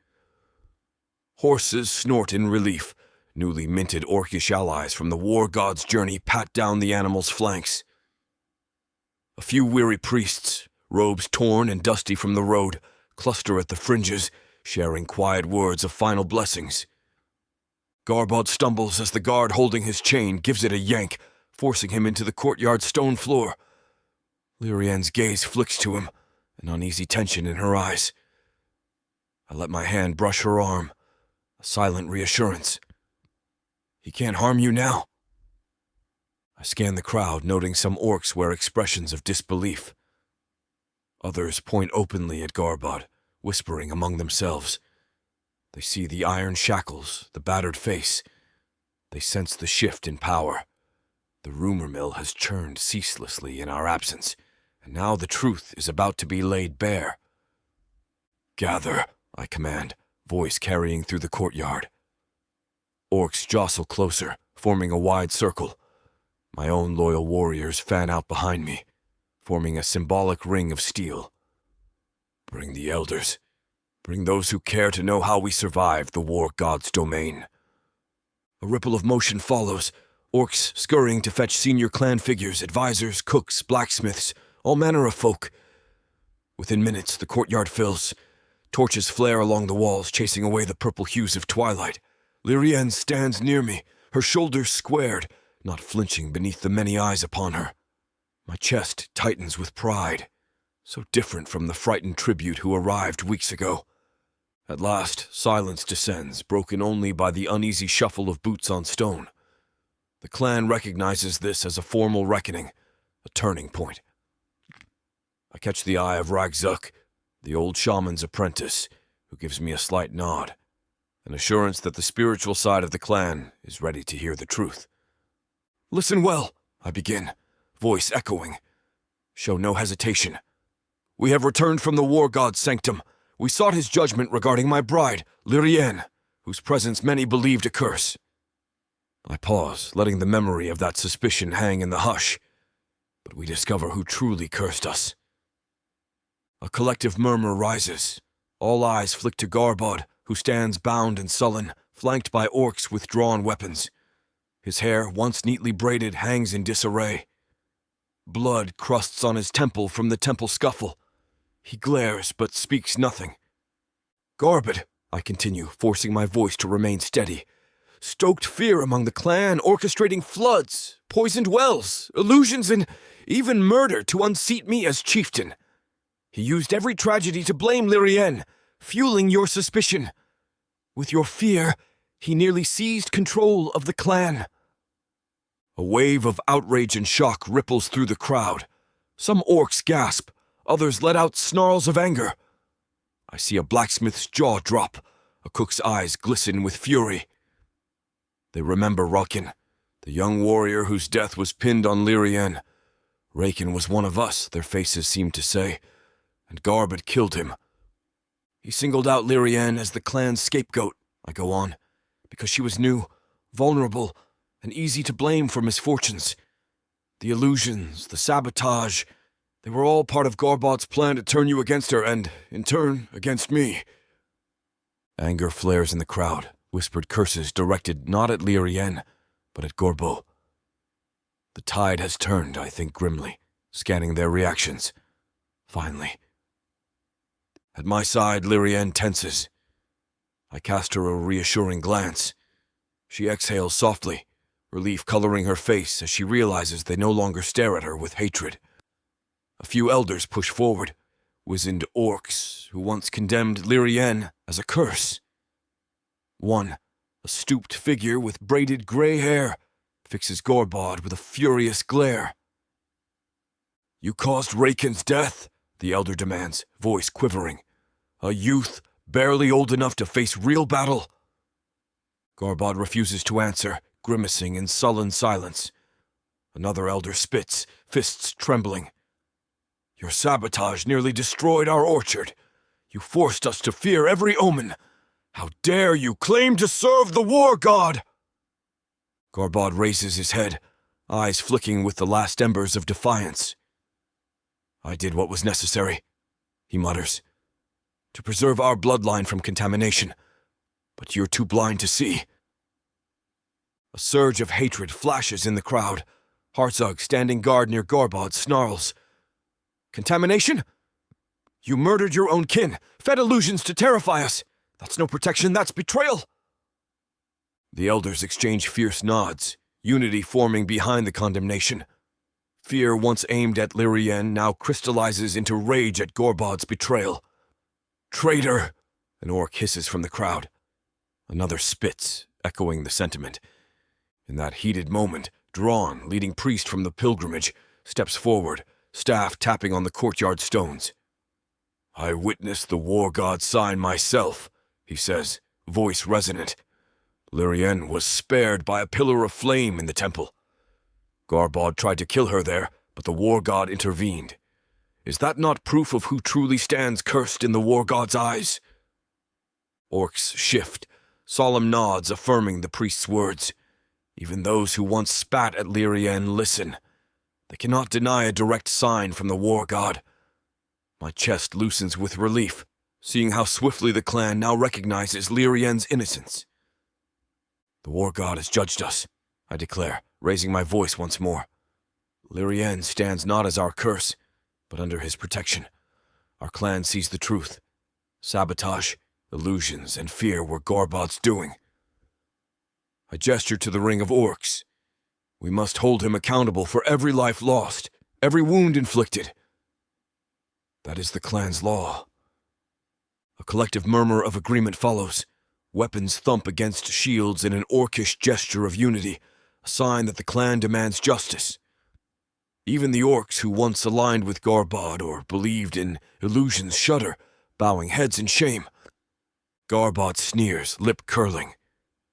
Horses snort in relief. Newly minted orcish allies from the war god's journey pat down the animals' flanks. A few weary priests, robes torn and dusty from the road, cluster at the fringes, sharing quiet words of final blessings. Garbod stumbles as the guard holding his chain gives it a yank, forcing him into the courtyard stone floor. Lirienne's gaze flicks to him, an uneasy tension in her eyes. I let my hand brush her arm, a silent reassurance. He can't harm you now. I scan the crowd, noting some orcs wear expressions of disbelief. Others point openly at Garbod, whispering among themselves. They see the iron shackles, the battered face. They sense the shift in power. The rumor mill has churned ceaselessly in our absence, and now the truth is about to be laid bare. Gather, I command, voice carrying through the courtyard. Orcs jostle closer, forming a wide circle. My own loyal warriors fan out behind me, forming a symbolic ring of steel. Bring the elders. Bring those who care to know how we survived the war god's domain. A ripple of motion follows, orcs scurrying to fetch senior clan figures, advisors, cooks, blacksmiths, all manner of folk. Within minutes, the courtyard fills. Torches flare along the walls, chasing away the purple hues of twilight. Lirienne stands near me, her shoulders squared, not flinching beneath the many eyes upon her. My chest tightens with pride, so different from the frightened tribute who arrived weeks ago. At last, silence descends, broken only by the uneasy shuffle of boots on stone. The clan recognizes this as a formal reckoning, a turning point. I catch the eye of Ragzuk, the old shaman's apprentice, who gives me a slight nod, an assurance that the spiritual side of the clan is ready to hear the truth. Listen well, I begin, voice echoing. Show no hesitation. We have returned from the war god's sanctum, We sought his judgment regarding my bride, Lirienne, whose presence many believed a curse. I pause, letting the memory of that suspicion hang in the hush. But we discover who truly cursed us. A collective murmur rises. All eyes flick to Garbod, who stands bound and sullen, flanked by orcs with drawn weapons. His hair, once neatly braided, hangs in disarray. Blood crusts on his temple from the temple scuffle. He glares, but speaks nothing. Garbod, I continue, forcing my voice to remain steady, stoked fear among the clan, orchestrating floods, poisoned wells, illusions, and even murder to unseat me as chieftain. He used every tragedy to blame Lirienne, fueling your suspicion. With your fear, he nearly seized control of the clan. A wave of outrage and shock ripples through the crowd. Some orcs gasp, others let out snarls of anger. I see a blacksmith's jaw drop, a cook's eyes glisten with fury. They remember Rakin, the young warrior whose death was pinned on Lirienne. Rakin was one of us, their faces seemed to say, and Garb had killed him. He singled out Lirienne as the clan's scapegoat, I go on, because she was new, vulnerable, and easy to blame for misfortunes. The illusions, the sabotage, they were all part of Garbod's plan to turn you against her and, in turn, against me. Anger flares in the crowd, whispered curses directed not at Lirienne, but at Gorbo. The tide has turned, I think grimly, scanning their reactions. Finally. At my side, Lirienne tenses. I cast her a reassuring glance. She exhales softly, relief coloring her face as she realizes they no longer stare at her with hatred. A few elders push forward, wizened orcs who once condemned Lirienne as a curse. One, a stooped figure with braided gray hair, fixes Gorbod with a furious glare. "You caused Rakin's death?" the elder demands, voice quivering. "A youth barely old enough to face real battle?" Garbod refuses to answer, grimacing in sullen silence. Another elder spits, fists trembling. "Your sabotage nearly destroyed our orchard. You forced us to fear every omen. How dare you claim to serve the war god?" Garbod raises his head, eyes flicking with the last embers of defiance. "I did what was necessary," he mutters, "to preserve our bloodline from contamination, but you're too blind to see." A surge of hatred flashes in the crowd. Harzug, standing guard near Garbod, snarls. "Contamination? You murdered your own kin, fed illusions to terrify us. That's no protection, that's betrayal." The elders exchange fierce nods, unity forming behind the condemnation. Fear once aimed at Lirienne now crystallizes into rage at Gorbod's betrayal. "Traitor!" an orc hisses from the crowd. Another spits, echoing the sentiment. In that heated moment, Drawn, leading priest from the pilgrimage, steps forward, staff tapping on the courtyard stones. "I witnessed the war god sign myself," he says, voice resonant. "Lirienne was spared by a pillar of flame in the temple. Garbod tried to kill her there, but the war god intervened. Is that not proof of who truly stands cursed in the war god's eyes?" Orcs shift, solemn nods affirming the priest's words. Even those who once spat at Lirienne listen. They cannot deny a direct sign from the war god. My chest loosens with relief, seeing how swiftly the clan now recognizes Lirienne's innocence. "The war god has judged us," I declare, raising my voice once more. "Lirienne stands not as our curse, but under his protection. Our clan sees the truth. Sabotage, illusions, and fear were Garbod's doing." I gesture to the ring of orcs. We must hold him accountable for every life lost, every wound inflicted. That is the clan's law. A collective murmur of agreement follows. Weapons thump against shields in an orcish gesture of unity, a sign that the clan demands justice. Even the orcs who once aligned with Garbod or believed in illusions shudder, bowing heads in shame. Garbod sneers, lip curling.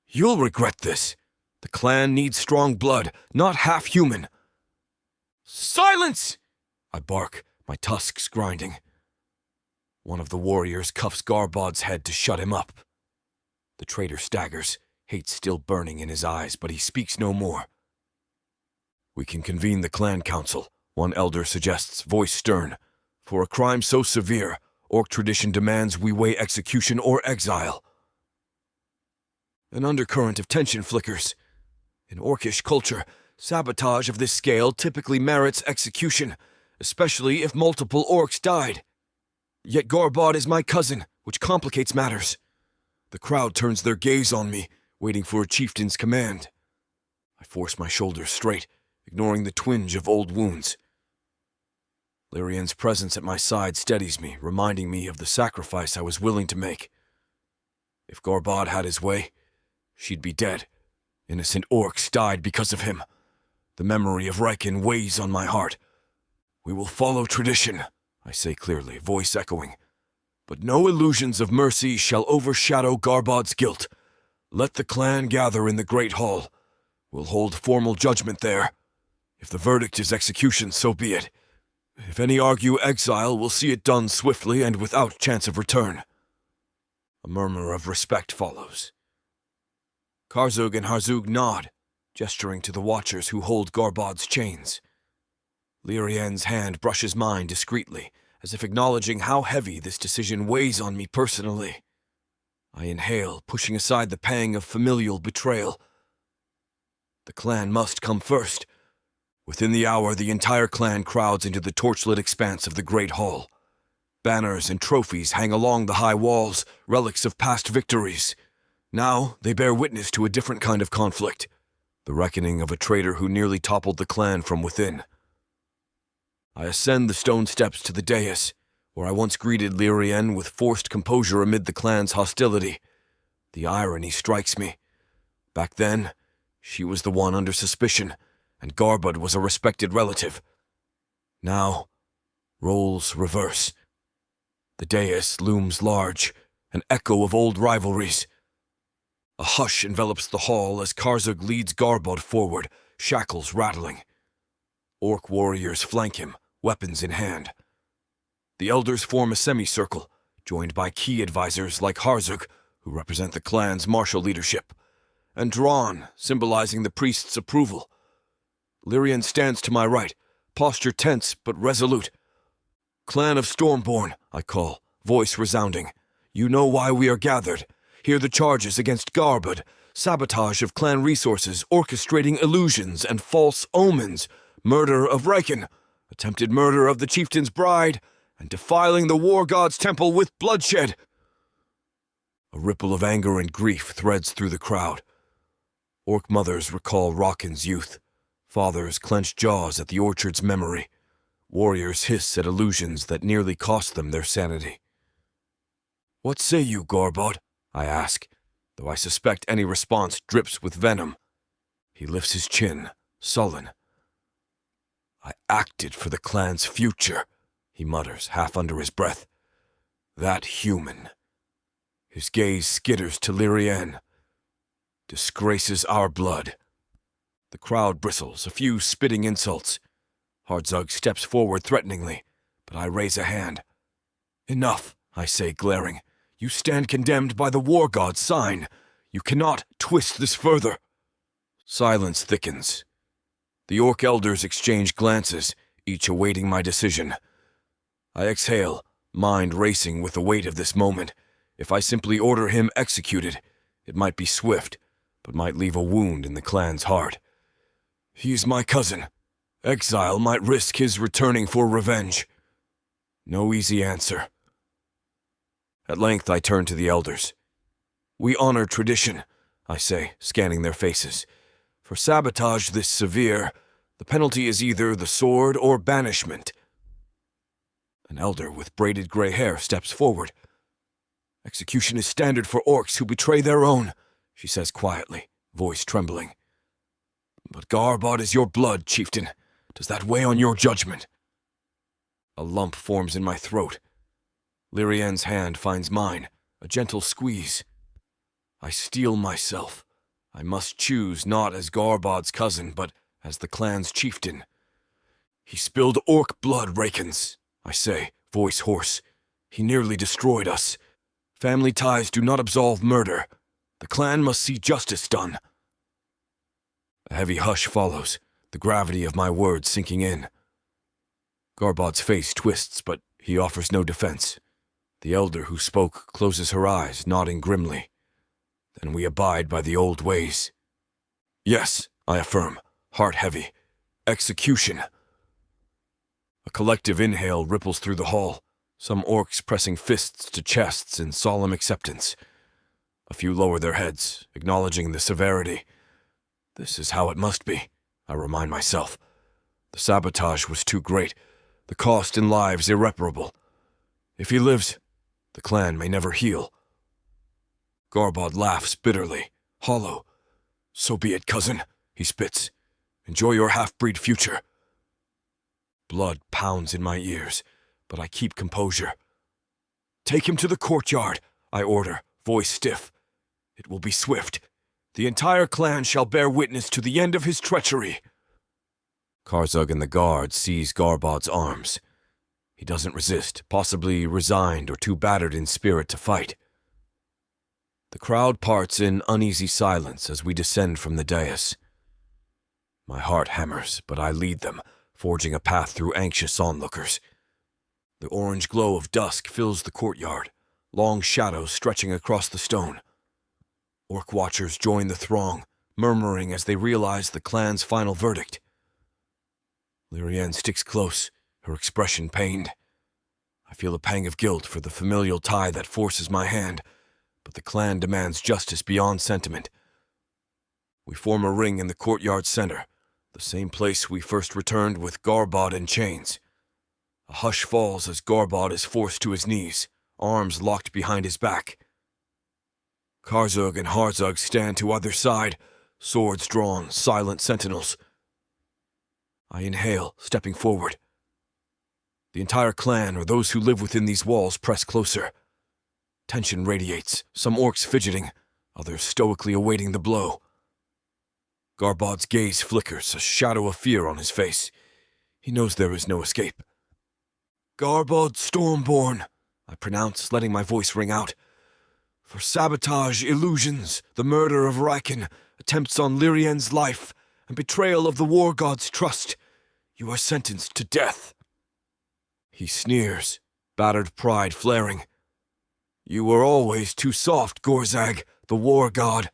"You'll regret this. The clan needs strong blood, not half-human." "Silence!" I bark, my tusks grinding. One of the warriors cuffs Garbod's head to shut him up. The traitor staggers, hate still burning in his eyes, but he speaks no more. We can convene the clan council, one elder suggests, voice stern. For a crime so severe, Orc tradition demands we weigh execution or exile. An undercurrent of tension flickers. In Orcish culture, sabotage of this scale typically merits execution, especially if multiple Orcs died. Yet Garbod is my cousin, which complicates matters. The crowd turns their gaze on me, waiting for a chieftain's command. I force my shoulders straight, ignoring the twinge of old wounds. Lirienne's presence at my side steadies me, reminding me of the sacrifice I was willing to make. If Garbod had his way, she'd be dead. Innocent Orcs died because of him. The memory of Riken weighs on my heart. We will follow tradition, I say clearly, voice echoing. But no illusions of mercy shall overshadow Garbod's guilt. Let the clan gather in the Great Hall. We'll hold formal judgment there. If the verdict is execution, so be it. If any argue exile, we'll see it done swiftly and without chance of return. A murmur of respect follows. Karzug and Harzug nod, gesturing to the watchers who hold Garbod's chains. Lirienne's hand brushes mine discreetly, as if acknowledging how heavy this decision weighs on me personally. I inhale, pushing aside the pang of familial betrayal. The clan must come first. Within the hour, the entire clan crowds into the torchlit expanse of the Great Hall. Banners and trophies hang along the high walls, relics of past victories. Now, they bear witness to a different kind of conflict, the reckoning of a traitor who nearly toppled the clan from within. I ascend the stone steps to the dais, where I once greeted Lirienne with forced composure amid the clan's hostility. The irony strikes me. Back then, she was the one under suspicion, and Garbod was a respected relative. Now, roles reverse. The dais looms large, an echo of old rivalries. A hush envelops the hall as Karzug leads Garbod forward, shackles rattling. Orc warriors flank him, weapons in hand. The elders form a semicircle, joined by key advisors like Harzug, who represent the clan's martial leadership, and Drawn, symbolizing the priest's approval. Lirienne stands to my right, posture tense but resolute. "Clan of Stormborn," I call, voice resounding. "You know why we are gathered. Hear the charges against Garbod, sabotage of clan resources, orchestrating illusions and false omens, murder of Riken, attempted murder of the chieftain's bride, and defiling the war god's temple with bloodshed." A ripple of anger and grief threads through the crowd. Orc mothers recall Rockin's youth. Fathers clench jaws at the orchard's memory. Warriors hiss at illusions that nearly cost them their sanity. "What say you, Garbod?" I ask, though I suspect any response drips with venom. He lifts his chin, sullen. "I acted for the clan's future," he mutters, half under his breath. "That human." His gaze skitters to Lirienne. "Disgraces our blood." The crowd bristles, a few spitting insults. Harzug steps forward threateningly, but I raise a hand. "Enough," I say, glaring. "You stand condemned by the war god's sign. You cannot twist this further." Silence thickens. The Orc elders exchange glances, each awaiting my decision. I exhale, mind racing with the weight of this moment. If I simply order him executed, it might be swift, but might leave a wound in the clan's heart. He's my cousin. Exile might risk his returning for revenge. No easy answer. At length I turn to the elders. "We honor tradition," I say, scanning their faces. "For sabotage this severe, the penalty is either the sword or banishment." An elder with braided gray hair steps forward. "Execution is standard for orcs who betray their own," she says quietly, voice trembling. "But Garbod is your blood, chieftain. Does that weigh on your judgment?" A lump forms in my throat. Lirienne's hand finds mine, a gentle squeeze. I steel myself. I must choose not as Garbod's cousin, but as the clan's chieftain. "He spilled orc blood, Rakens," I say, voice hoarse. He nearly destroyed us. Family ties do not absolve murder. The clan must see justice done. A heavy hush follows, the gravity of my words sinking in. Garbod's face twists, but he offers no defense. The elder who spoke closes her eyes, nodding grimly. Then we abide by the old ways. Yes, I affirm, heart heavy. Execution. A collective inhale ripples through the hall, some orcs pressing fists to chests in solemn acceptance. A few lower their heads, acknowledging the severity. This is how it must be, I remind myself. The sabotage was too great, the cost in lives irreparable. If he lives, the clan may never heal. Garbod laughs bitterly, hollow. So be it, cousin, he spits. Enjoy your half-breed future. Blood pounds in my ears, but I keep composure. Take him to the courtyard, I order, voice stiff. It will be swift. The entire clan shall bear witness to the end of his treachery. Karzug and the guard seize Garbod's arms. He doesn't resist, possibly resigned or too battered in spirit to fight. The crowd parts in uneasy silence as we descend from the dais. My heart hammers, but I lead them, forging a path through anxious onlookers. The orange glow of dusk fills the courtyard, long shadows stretching across the stone. Orc watchers join the throng, murmuring as they realize the clan's final verdict. Lirienne sticks close, her expression pained. I feel a pang of guilt for the familial tie that forces my hand, but the clan demands justice beyond sentiment. We form a ring in the courtyard's center, the same place we first returned with Garbod in chains. A hush falls as Garbod is forced to his knees, arms locked behind his back. Karzug and Harzug stand to either side, swords drawn, silent sentinels. I inhale, stepping forward. The entire clan, or those who live within these walls, press closer. Tension radiates, some orcs fidgeting, others stoically awaiting the blow. Garbod's gaze flickers, a shadow of fear on his face. He knows there is no escape. Garbod Stormborn, I pronounce, letting my voice ring out. For sabotage, illusions, the murder of Riken, attempts on Lirienne's life, and betrayal of the war god's trust, you are sentenced to death. He sneers, battered pride flaring. You were always too soft, Gorag, the war god.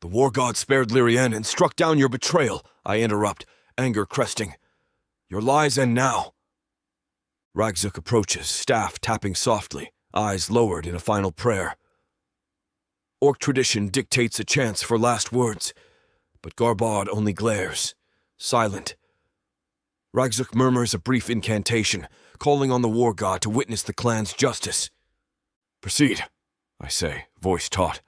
The war god spared Lirienne and struck down your betrayal, I interrupt, anger cresting. Your lies end now. Ragzuk approaches, staff tapping softly, eyes lowered in a final prayer. Orc tradition dictates a chance for last words, but Garbod only glares, silent. Ragzuk murmurs a brief incantation, calling on the war god to witness the clan's justice. Proceed, I say, voice taut.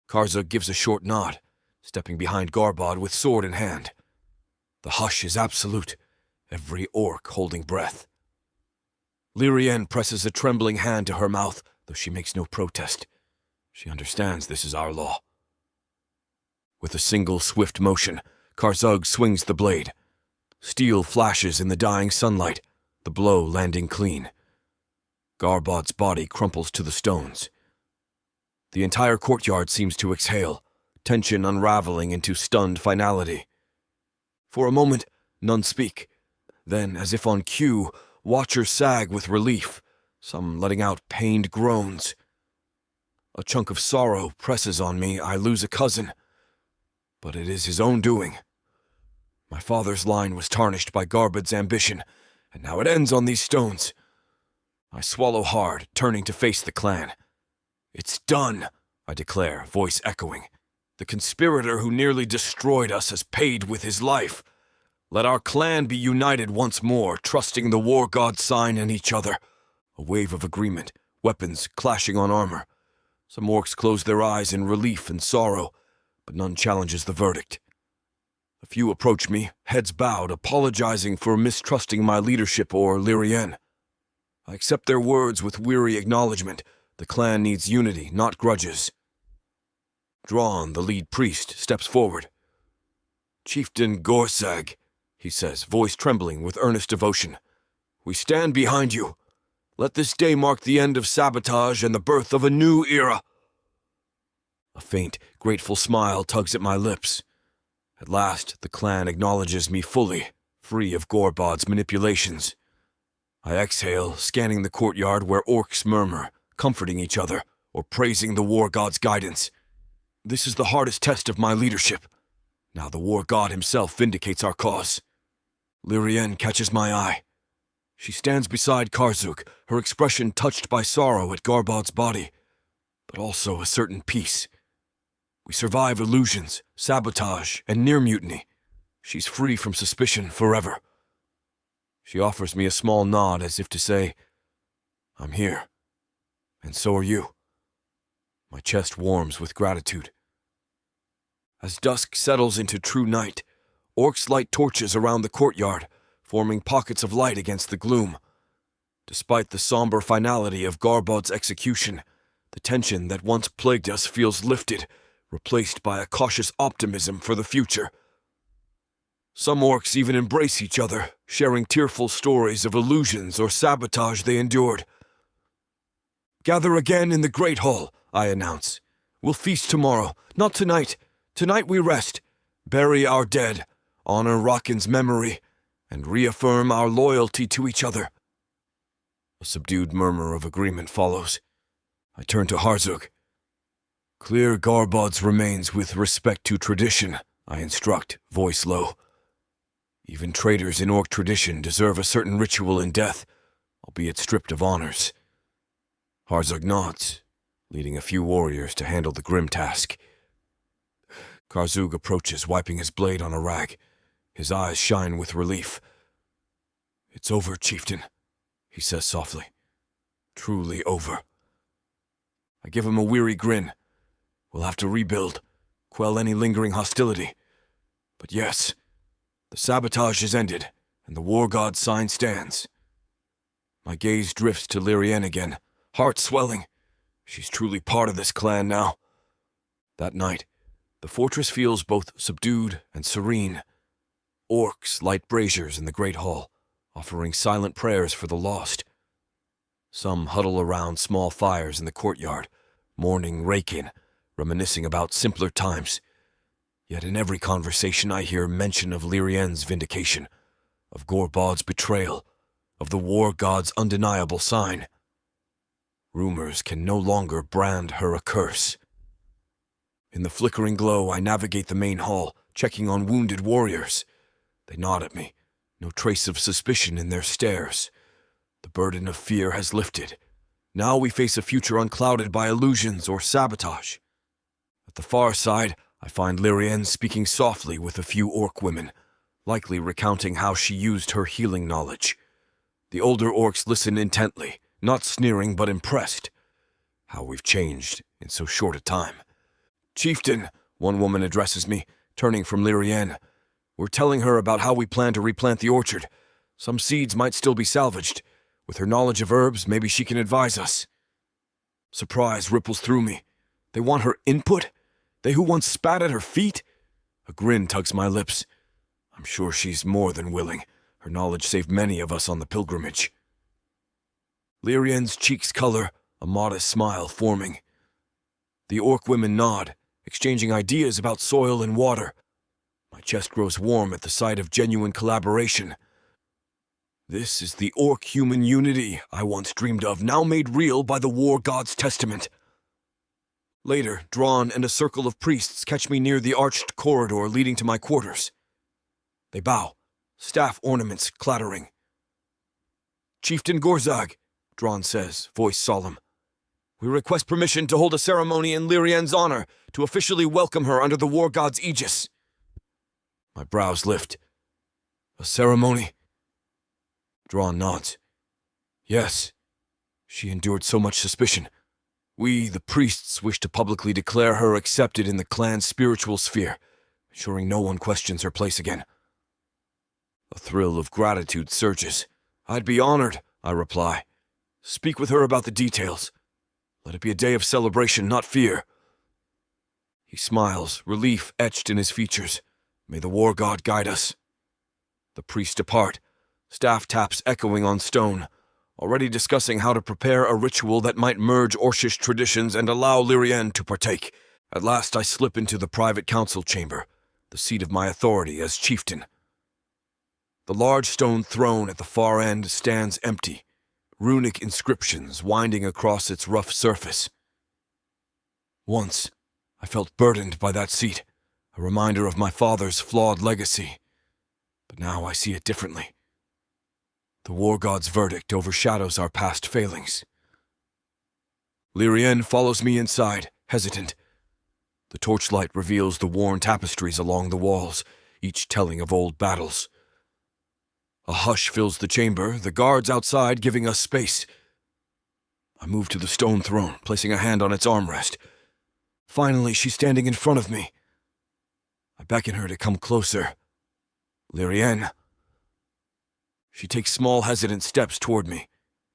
Karzug gives a short nod, stepping behind Garbod with sword in hand. The hush is absolute, every orc holding breath. Lirienne presses a trembling hand to her mouth, though she makes no protest. She understands this is our law. With a single swift motion, Karzug swings the blade. Steel flashes in the dying sunlight, the blow landing clean. Garbod's body crumples to the stones. The entire courtyard seems to exhale, tension unraveling into stunned finality. For a moment, none speak. Then, as if on cue, watchers sag with relief, some letting out pained groans. A chunk of sorrow presses on me. I lose a cousin. But it is his own doing. My father's line was tarnished by Garbod's ambition, and now it ends on these stones. I swallow hard, turning to face the clan. It's done, I declare, voice echoing. The conspirator who nearly destroyed us has paid with his life. Let our clan be united once more, trusting the war god's sign and each other. A wave of agreement, weapons clashing on armor. Some orcs close their eyes in relief and sorrow, but none challenges the verdict. A few approach me, heads bowed, apologizing for mistrusting my leadership or Lirienne. I accept their words with weary acknowledgement. The clan needs unity, not grudges. Drawn, the lead priest, steps forward. Chieftain Gorag, he says, voice trembling with earnest devotion. We stand behind you. Let this day mark the end of sabotage and the birth of a new era. A faint, grateful smile tugs at my lips. At last, the clan acknowledges me fully, free of Gorbod's manipulations. I exhale, scanning the courtyard where orcs murmur, comforting each other, or praising the war god's guidance. This is the hardest test of my leadership. Now the war god himself vindicates our cause. Lirienne catches my eye. She stands beside Karzuk, her expression touched by sorrow at Garbod's body, but also a certain peace. We survive illusions, sabotage, and near mutiny. She's free from suspicion forever. She offers me a small nod as if to say, I'm here, and so are you. My chest warms with gratitude. As dusk settles into true night, orcs light torches around the courtyard, forming pockets of light against the gloom. Despite the somber finality of Garbod's execution, the tension that once plagued us feels lifted, replaced by a cautious optimism for the future. Some orcs even embrace each other, sharing tearful stories of illusions or sabotage they endured. Gather again in the Great Hall, I announce. We'll feast tomorrow, not tonight. Tonight we rest, bury our dead, honor Rockin's memory, and reaffirm our loyalty to each other. A subdued murmur of agreement follows. I turn to Harzuk. Clear Garbod's remains with respect to tradition, I instruct, voice low. Even traitors in orc tradition deserve a certain ritual in death, albeit stripped of honors. Harzuk nods, leading a few warriors to handle the grim task. Karzuk approaches, wiping his blade on a rag. His eyes shine with relief. It's over, Chieftain, he says softly. Truly over. I give him a weary grin. We'll have to rebuild, quell any lingering hostility. But yes, the sabotage is ended, and the war god's sign stands. My gaze drifts to Lirienne again, heart swelling. She's truly part of this clan now. That night, the fortress feels both subdued and serene. Orcs light braziers in the great hall, offering silent prayers for the lost. Some huddle around small fires in the courtyard, mourning Rakin, reminiscing about simpler times. Yet in every conversation I hear mention of Lirienne's vindication, of Gorbod's betrayal, of the war god's undeniable sign. Rumors can no longer brand her a curse. In the flickering glow, I navigate the main hall, checking on wounded warriors. They nod at me, no trace of suspicion in their stares. The burden of fear has lifted. Now we face a future unclouded by illusions or sabotage. At the far side, I find Lirienne speaking softly with a few orc women, likely recounting how she used her healing knowledge. The older orcs listen intently, not sneering but impressed. How we've changed in so short a time. Chieftain, one woman addresses me, turning from Lirienne. We're telling her about how we plan to replant the orchard. Some seeds might still be salvaged. With her knowledge of herbs, maybe she can advise us. Surprise ripples through me. They want her input? They who once spat at her feet? A grin tugs my lips. I'm sure she's more than willing. Her knowledge saved many of us on the pilgrimage. Lirienne's cheeks color, a modest smile forming. The orc women nod, exchanging ideas about soil and water. My chest grows warm at the sight of genuine collaboration. This is the orc-human unity I once dreamed of, now made real by the war god's testament. Later, Drawn and a circle of priests catch me near the arched corridor leading to my quarters. They bow, staff ornaments clattering. Chieftain Gorag, Drawn says, voice solemn. We request permission to hold a ceremony in Lirienne's honor to officially welcome her under the war god's aegis. My brows lift. A ceremony? Drawn nods. Yes. She endured so much suspicion. We, the priests, wish to publicly declare her accepted in the clan's spiritual sphere, ensuring no one questions her place again. A thrill of gratitude surges. I'd be honored, I reply. Speak with her about the details. Let it be a day of celebration, not fear. He smiles, relief etched in his features. May the war god guide us. The priests depart, staff taps echoing on stone, already discussing how to prepare a ritual that might merge Orcish traditions and allow Lirienne to partake. At last I slip into the private council chamber, the seat of my authority as chieftain. The large stone throne at the far end stands empty, runic inscriptions winding across its rough surface. Once, I felt burdened by that seat, a reminder of my father's flawed legacy. But now I see it differently. The war god's verdict overshadows our past failings. Lirienne follows me inside, hesitant. The torchlight reveals the worn tapestries along the walls, each telling of old battles. A hush fills the chamber, the guards outside giving us space. I move to the stone throne, placing a hand on its armrest. Finally, she's standing in front of me. I beckon her to come closer. Lirienne. She takes small, hesitant steps toward me,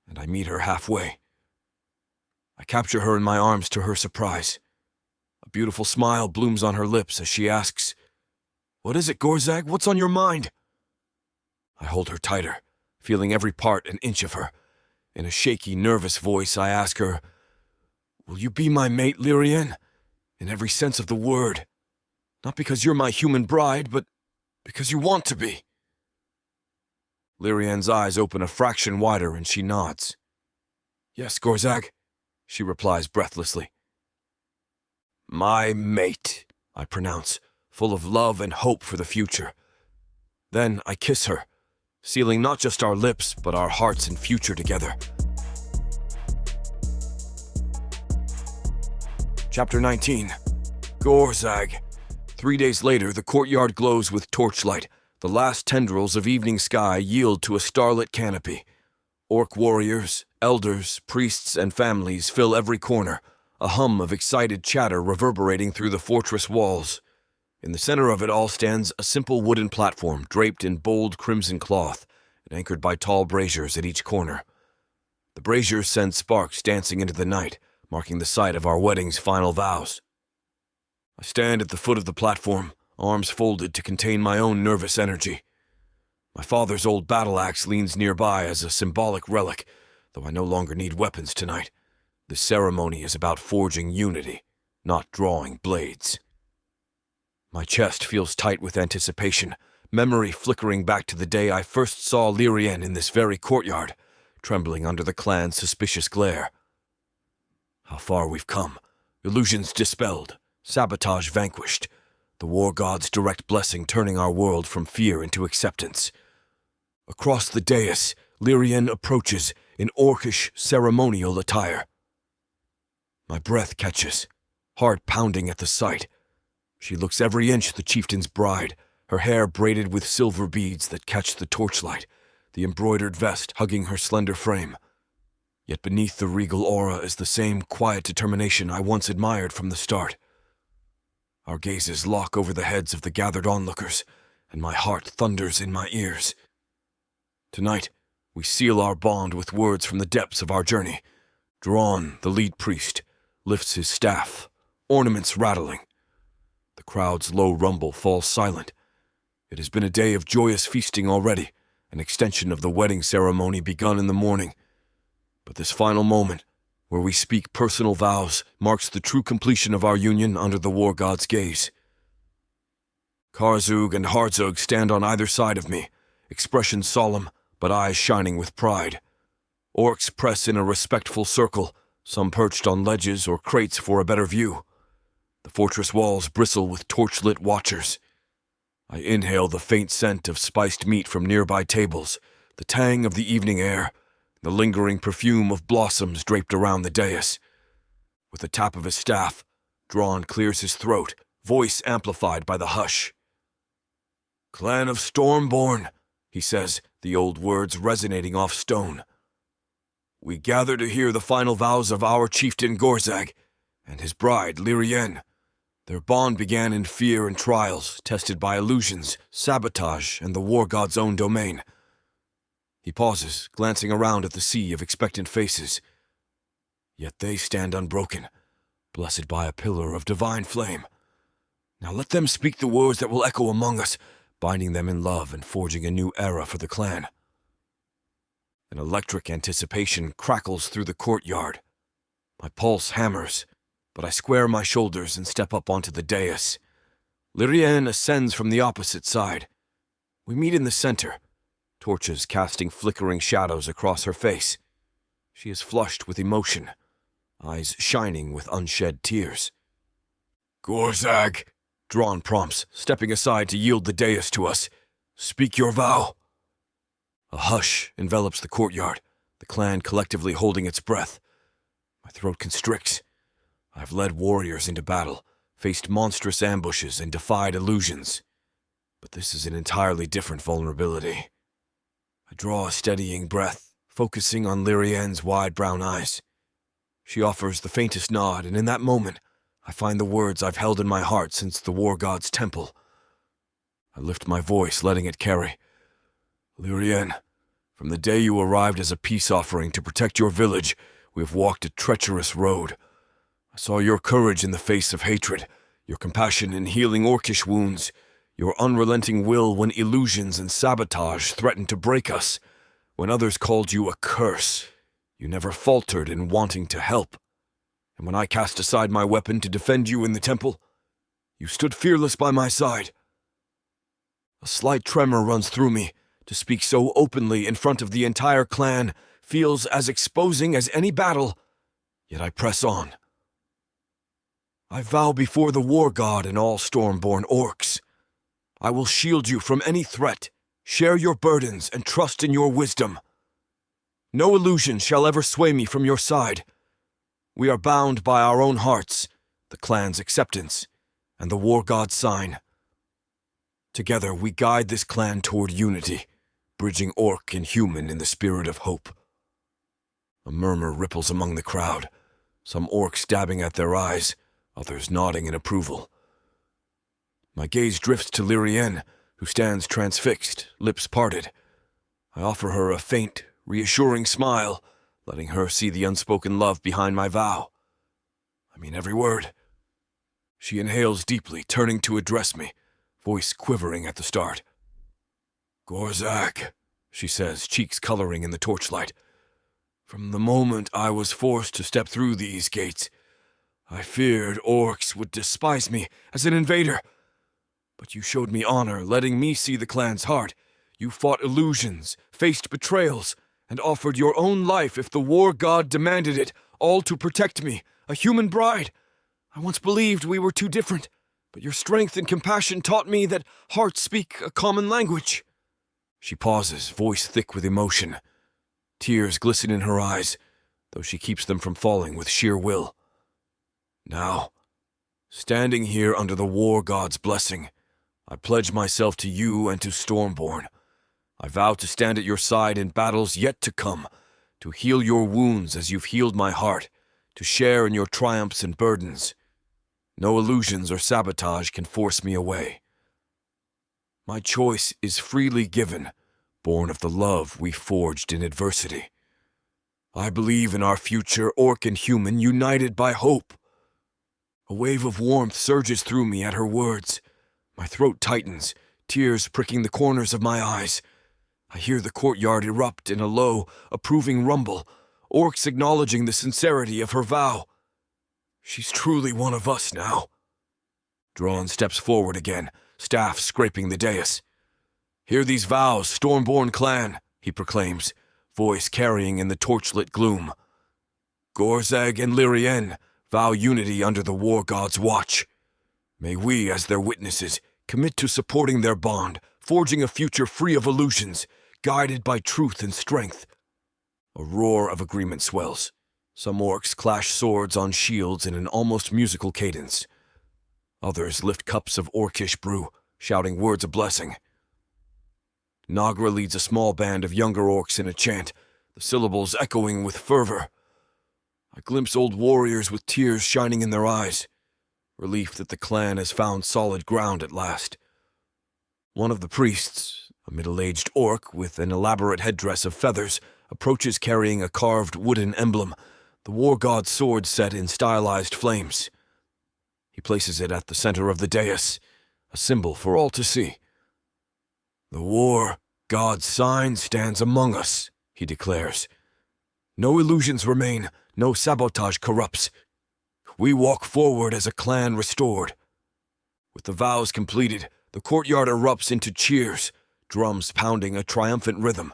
and I meet her halfway. I capture her in my arms to her surprise. A beautiful smile blooms on her lips as she asks, "What is it, Gorag? What's on your mind?" I hold her tighter, feeling every part and inch of her. In a shaky, nervous voice, I ask her, "Will you be my mate, Lirienne? In every sense of the word. Not because you're my human bride, but because you want to be." Lirienne's eyes open a fraction wider and she nods. "Yes, Gorag," she replies breathlessly. "My mate," I pronounce, full of love and hope for the future. Then I kiss her, sealing not just our lips, but our hearts and future together. Chapter 19. Gorag. 3 days later, the courtyard glows with torchlight. The last tendrils of evening sky yield to a starlit canopy. Orc warriors, elders, priests, and families fill every corner, a hum of excited chatter reverberating through the fortress walls. In the center of it all stands a simple wooden platform draped in bold crimson cloth and anchored by tall braziers at each corner. The braziers send sparks dancing into the night, marking the site of our wedding's final vows. I stand at the foot of the platform, arms folded to contain my own nervous energy. My father's old battle axe leans nearby as a symbolic relic, though I no longer need weapons tonight. This ceremony is about forging unity, not drawing blades. My chest feels tight with anticipation, memory flickering back to the day I first saw Lirienne in this very courtyard, trembling under the clan's suspicious glare. How far we've come, illusions dispelled, sabotage vanquished, the war god's direct blessing turning our world from fear into acceptance. Across the dais, Lirienne approaches in orcish ceremonial attire. My breath catches, heart pounding at the sight. She looks every inch the chieftain's bride, her hair braided with silver beads that catch the torchlight, the embroidered vest hugging her slender frame. Yet beneath the regal aura is the same quiet determination I once admired from the start. Our gazes lock over the heads of the gathered onlookers, and my heart thunders in my ears. Tonight, we seal our bond with words from the depths of our journey. Drawn, the lead priest, lifts his staff, ornaments rattling. The crowd's low rumble falls silent. It has been a day of joyous feasting already, an extension of the wedding ceremony begun in the morning. But this final moment, where we speak personal vows, marks the true completion of our union under the war god's gaze. Karzug and Harzug stand on either side of me, expressions solemn, but eyes shining with pride. Orcs press in a respectful circle, some perched on ledges or crates for a better view. The fortress walls bristle with torchlit watchers. I inhale the faint scent of spiced meat from nearby tables, the tang of the evening air, the lingering perfume of blossoms draped around the dais. With a tap of his staff, Drawn clears his throat, voice amplified by the hush. "Clan of Stormborn," he says, the old words resonating off stone. "We gather to hear the final vows of our chieftain Gorag and his bride Lirienne. Their bond began in fear and trials, tested by illusions, sabotage, and the war god's own domain." He pauses, glancing around at the sea of expectant faces. Yet they stand unbroken, blessed by a pillar of divine flame. Now let them speak the words that will echo among us, binding them in love and forging a new era for the clan. An electric anticipation crackles through the courtyard. My pulse hammers, but I square my shoulders and step up onto the dais. Lirienne ascends from the opposite side. We meet in the center, torches casting flickering shadows across her face. She is flushed with emotion, eyes shining with unshed tears. "Gorag," Drawn prompts, stepping aside to yield the dais to us. "Speak your vow." A hush envelops the courtyard, the clan collectively holding its breath. My throat constricts. I've led warriors into battle, faced monstrous ambushes, and defied illusions. But this is an entirely different vulnerability. I draw a steadying breath, focusing on Lirienne's wide brown eyes. She offers the faintest nod, and in that moment, I find the words I've held in my heart since the war god's temple. I lift my voice, letting it carry. "Lirienne, from the day you arrived as a peace offering to protect your village, we have walked a treacherous road. I saw your courage in the face of hatred, your compassion in healing orcish wounds, your unrelenting will when illusions and sabotage threatened to break us. When others called you a curse, you never faltered in wanting to help. And when I cast aside my weapon to defend you in the temple, you stood fearless by my side." A slight tremor runs through me. To speak so openly in front of the entire clan feels as exposing as any battle, yet I press on. "I vow before the war god and all stormborn orcs. I will shield you from any threat, share your burdens, and trust in your wisdom. No illusion shall ever sway me from your side. We are bound by our own hearts, the clan's acceptance, and the war god's sign. Together we guide this clan toward unity, bridging orc and human in the spirit of hope." A murmur ripples among the crowd, some orcs dabbing at their eyes, others nodding in approval. My gaze drifts to Lirienne, who stands transfixed, lips parted. I offer her a faint, reassuring smile, letting her see the unspoken love behind my vow. I mean every word. She inhales deeply, turning to address me, voice quivering at the start. "Gorag," she says, cheeks coloring in the torchlight. "From the moment I was forced to step through these gates, I feared orcs would despise me as an invader. But you showed me honor, letting me see the clan's heart. You fought illusions, faced betrayals, and offered your own life if the war god demanded it, all to protect me, a human bride. I once believed we were too different, but your strength and compassion taught me that hearts speak a common language." She pauses, voice thick with emotion. Tears glisten in her eyes, though she keeps them from falling with sheer will. "Now, standing here under the war god's blessing, I pledge myself to you and to Stormborn. I vow to stand at your side in battles yet to come, to heal your wounds as you've healed my heart, to share in your triumphs and burdens. No illusions or sabotage can force me away. My choice is freely given, born of the love we forged in adversity. I believe in our future, orc and human, united by hope." A wave of warmth surges through me at her words. My throat tightens, tears pricking the corners of my eyes. I hear the courtyard erupt in a low, approving rumble, orcs acknowledging the sincerity of her vow. She's truly one of us now. Drawn steps forward again, staff scraping the dais. "Hear these vows, Stormborn clan," he proclaims, voice carrying in the torchlit gloom. "Gorag and Lirienne vow unity under the war god's watch. May we, as their witnesses, commit to supporting their bond, forging a future free of illusions, guided by truth and strength." A roar of agreement swells. Some orcs clash swords on shields in an almost musical cadence. Others lift cups of orcish brew, shouting words of blessing. Nagra leads a small band of younger orcs in a chant, the syllables echoing with fervor. I glimpse old warriors with tears shining in their eyes, relief that the clan has found solid ground at last. One of the priests, a middle-aged orc with an elaborate headdress of feathers, approaches carrying a carved wooden emblem, the war god's sword set in stylized flames. He places it at the center of the dais, a symbol for all to see. "The war god's sign stands among us," he declares. No illusions remain, no sabotage corrupts. We walk forward as a clan restored. With the vows completed, the courtyard erupts into cheers, drums pounding a triumphant rhythm.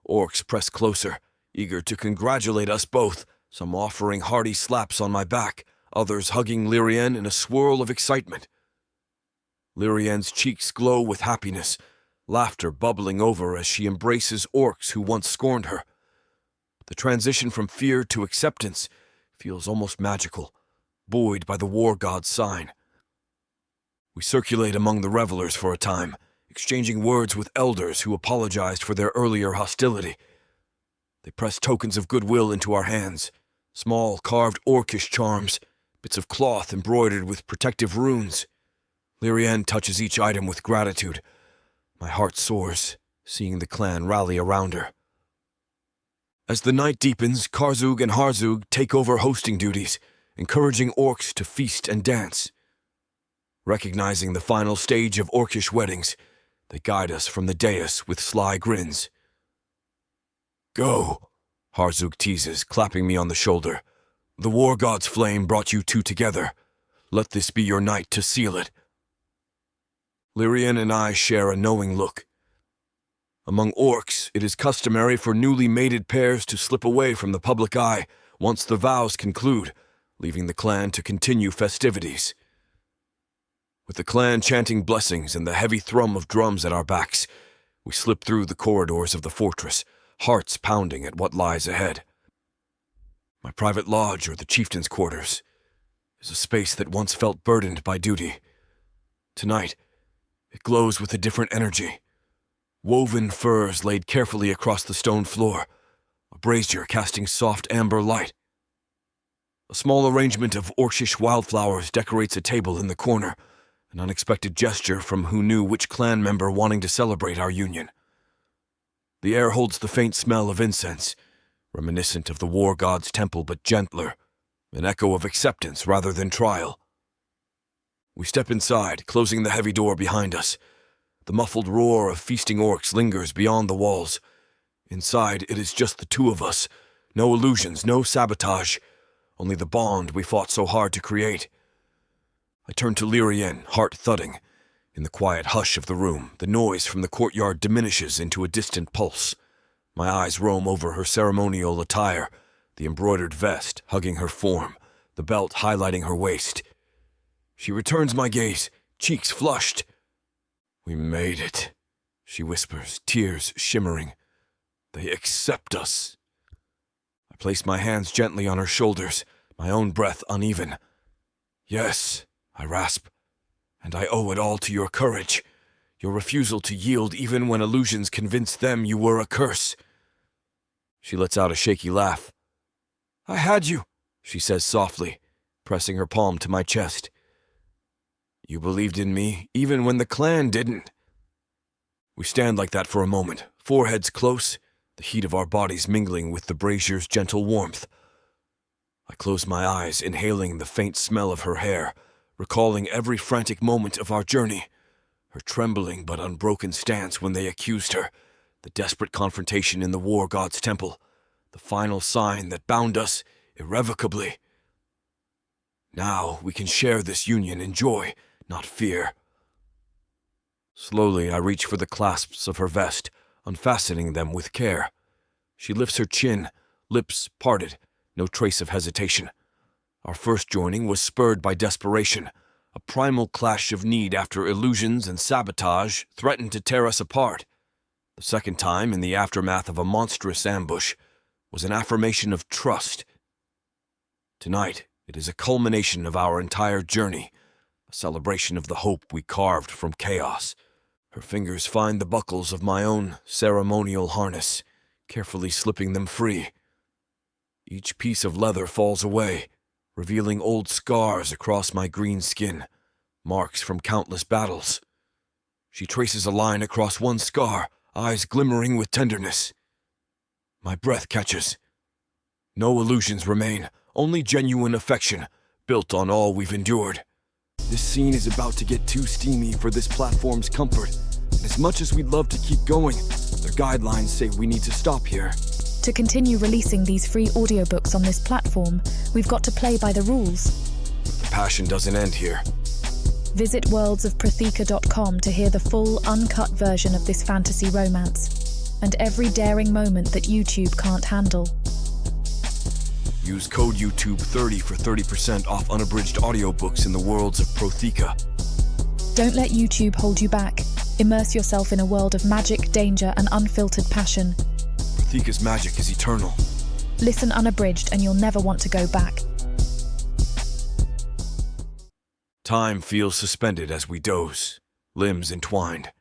Orcs press closer, eager to congratulate us both, some offering hearty slaps on my back, others hugging Lirienne in a swirl of excitement. Lirienne's cheeks glow with happiness, laughter bubbling over as she embraces orcs who once scorned her. The transition from fear to acceptance feels almost magical, buoyed by the war god's sign. We circulate among the revelers for a time, exchanging words with elders who apologized for their earlier hostility. They press tokens of goodwill into our hands, small carved orcish charms, bits of cloth embroidered with protective runes. Lirienne touches each item with gratitude. My heart soars, seeing the clan rally around her. As the night deepens, Karzug and Harzug take over hosting duties, encouraging orcs to feast and dance. Recognizing the final stage of orcish weddings, they guide us from the dais with sly grins. Go, Harzug teases, clapping me on the shoulder. The war god's flame brought you two together. Let this be your night to seal it. Lirienne and I share a knowing look. Among orcs, it is customary for newly mated pairs to slip away from the public eye once the vows conclude, leaving the clan to continue festivities. With the clan chanting blessings and the heavy thrum of drums at our backs, we slip through the corridors of the fortress, hearts pounding at what lies ahead. My private lodge, or the chieftain's quarters, is a space that once felt burdened by duty. Tonight, it glows with a different energy. Woven furs laid carefully across the stone floor, a brazier casting soft amber light. A small arrangement of orcish wildflowers decorates a table in the corner, an unexpected gesture from who knew which clan member wanting to celebrate our union. The air holds the faint smell of incense, reminiscent of the war god's temple but gentler, an echo of acceptance rather than trial. We step inside, closing the heavy door behind us. The muffled roar of feasting orcs lingers beyond the walls. Inside, it is just the two of us. No illusions, no sabotage, only the bond we fought so hard to create. I turn to Lirienne, heart thudding. In the quiet hush of the room, the noise from the courtyard diminishes into a distant pulse. My eyes roam over her ceremonial attire, the embroidered vest hugging her form, the belt highlighting her waist. She returns my gaze, cheeks flushed. We made it, she whispers, tears shimmering. They accept us. I place my hands gently on her shoulders, my own breath uneven. Yes, I rasp, and I owe it all to your courage, your refusal to yield even when illusions convinced them you were a curse. She lets out a shaky laugh. I had you, she says softly, pressing her palm to my chest. You believed in me, even when the clan didn't. We stand like that for a moment, foreheads close, the heat of our bodies mingling with the brazier's gentle warmth. I close my eyes, inhaling the faint smell of her hair, recalling every frantic moment of our journey, her trembling but unbroken stance when they accused her, the desperate confrontation in the war god's temple, the final sign that bound us irrevocably. Now we can share this union in joy, not fear. Slowly I reach for the clasps of her vest, unfastening them with care. She lifts her chin, lips parted, no trace of hesitation. Our first joining was spurred by desperation, a primal clash of need after illusions and sabotage threatened to tear us apart. The second time, in the aftermath of a monstrous ambush, was an affirmation of trust. Tonight, it is a culmination of our entire journey, a celebration of the hope we carved from chaos. Her fingers find the buckles of my own ceremonial harness, carefully slipping them free. Each piece of leather falls away, revealing old scars across my green skin, marks from countless battles. She traces a line across one scar, eyes glimmering with tenderness. My breath catches. No illusions remain, only genuine affection, built on all we've endured. This scene is about to get too steamy for this platform's comfort, and as much as we'd love to keep going, their guidelines say we need to stop here. To continue releasing these free audiobooks on this platform, we've got to play by the rules. The passion doesn't end here. Visit worldsofproththea.com to hear the full, uncut version of this fantasy romance, and every daring moment that YouTube can't handle. Use code YouTube30 for 30% off unabridged audiobooks in the worlds of Proththea. Don't let YouTube hold you back. Immerse yourself in a world of magic, danger, and unfiltered passion. Prothea's magic is eternal. Listen unabridged and you'll never want to go back. Time feels suspended as we doze, limbs entwined.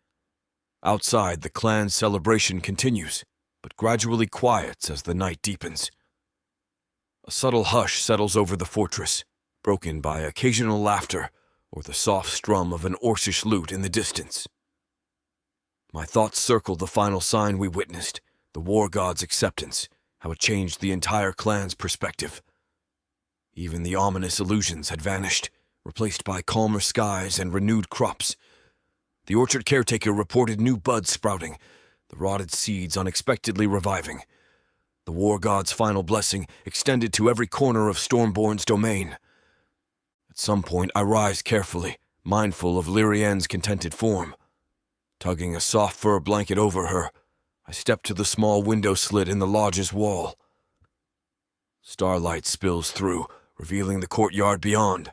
Outside, the clan's celebration continues, but gradually quiets as the night deepens. A subtle hush settles over the fortress, broken by occasional laughter or the soft strum of an Orcish lute in the distance. My thoughts circle the final sign we witnessed, the war god's acceptance, how it changed the entire clan's perspective. Even the ominous illusions had vanished, replaced by calmer skies and renewed crops. The orchard caretaker reported new buds sprouting, the rotted seeds unexpectedly reviving. The war god's final blessing extended to every corner of Stormborn's domain. At some point, I rise carefully, mindful of Lirienne's contented form. Tugging a soft fur blanket over her, I step to the small window slit in the lodge's wall. Starlight spills through, revealing the courtyard beyond.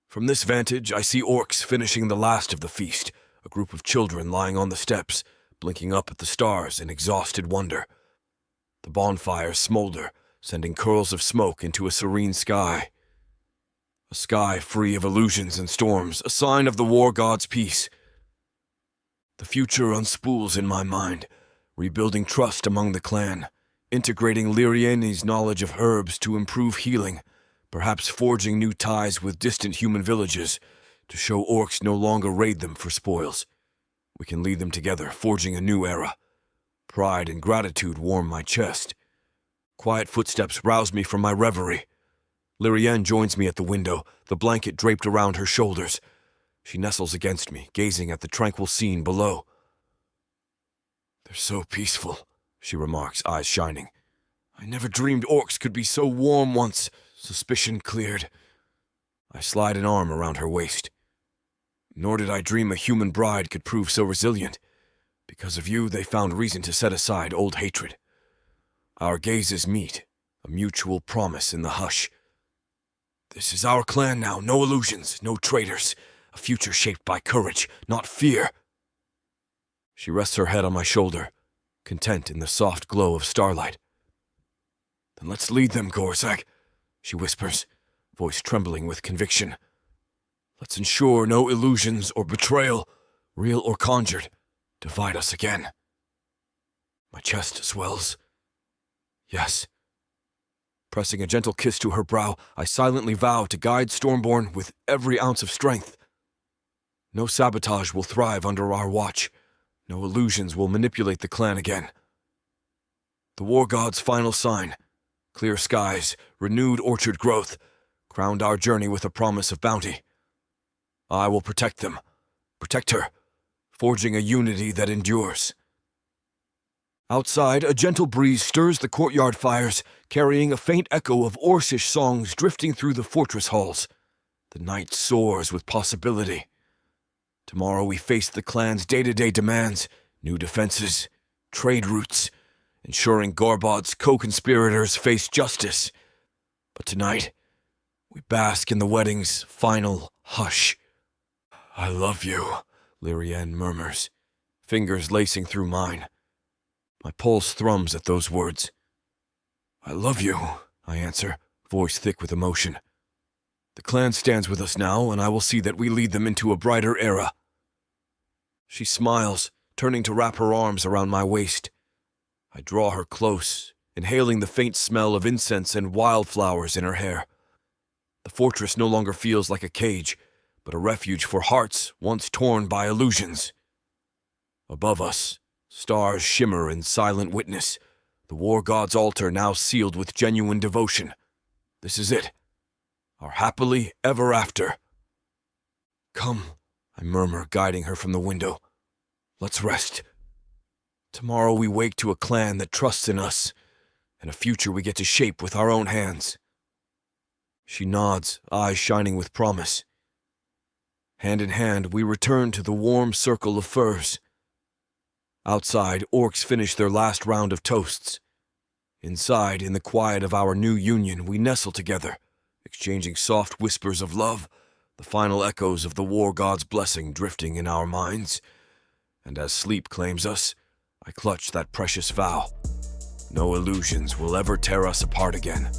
From this vantage, I see orcs finishing the last of the feast, a group of children lying on the steps, blinking up at the stars in exhausted wonder. The bonfires smolder, sending curls of smoke into a serene sky. A sky free of illusions and storms, a sign of the war god's peace. The future unspools in my mind, rebuilding trust among the clan, integrating Lirienne's knowledge of herbs to improve healing, perhaps forging new ties with distant human villages to show orcs no longer raid them for spoils. We can lead them together, forging a new era. Pride and gratitude warm my chest. Quiet footsteps rouse me from my reverie. Lirienne joins me at the window, the blanket draped around her shoulders. She nestles against me, gazing at the tranquil scene below. "They're so peaceful," she remarks, eyes shining. "I never dreamed orcs could be so warm once suspicion cleared." I slide an arm around her waist. "Nor did I dream a human bride could prove so resilient. Because of you, they found reason to set aside old hatred. Our gazes meet, a mutual promise in the hush. This is our clan now, no illusions, no traitors, a future shaped by courage, not fear." She rests her head on my shoulder, content in the soft glow of starlight. "Then let's lead them, Gorag," she whispers, voice trembling with conviction. "Let's ensure no illusions or betrayal, real or conjured, divide us again." My chest swells. Yes. Pressing a gentle kiss to her brow, I silently vow to guide Stormborn with every ounce of strength. No sabotage will thrive under our watch. No illusions will manipulate the clan again. The war god's final sign, clear skies, renewed orchard growth, crowned our journey with a promise of bounty. I will protect them, protect her, forging a unity that endures. Outside, a gentle breeze stirs the courtyard fires, carrying a faint echo of Orcish songs drifting through the fortress halls. The night soars with possibility. Tomorrow we face the clan's day-to-day demands, new defenses, trade routes, ensuring Garbod's co-conspirators face justice. But tonight, we bask in the wedding's final hush. "I love you," Lirienne murmurs, fingers lacing through mine. My pulse thrums at those words. "I love you," I answer, voice thick with emotion. "The clan stands with us now, and I will see that we lead them into a brighter era." She smiles, turning to wrap her arms around my waist. I draw her close, inhaling the faint smell of incense and wildflowers in her hair. The fortress no longer feels like a cage, but a refuge for hearts once torn by illusions. Above us, stars shimmer in silent witness, the war god's altar now sealed with genuine devotion. This is it, our happily ever after. "Come," I murmur, guiding her from the window. "Let's rest." Tomorrow we wake to a clan that trusts in us, and a future we get to shape with our own hands. She nods, eyes shining with promise. Hand in hand, we return to the warm circle of firs. Outside, orcs finish their last round of toasts. Inside, in the quiet of our new union, we nestle together, exchanging soft whispers of love, the final echoes of the war god's blessing drifting in our minds. And as sleep claims us, I clutch that precious vow. No illusions will ever tear us apart again.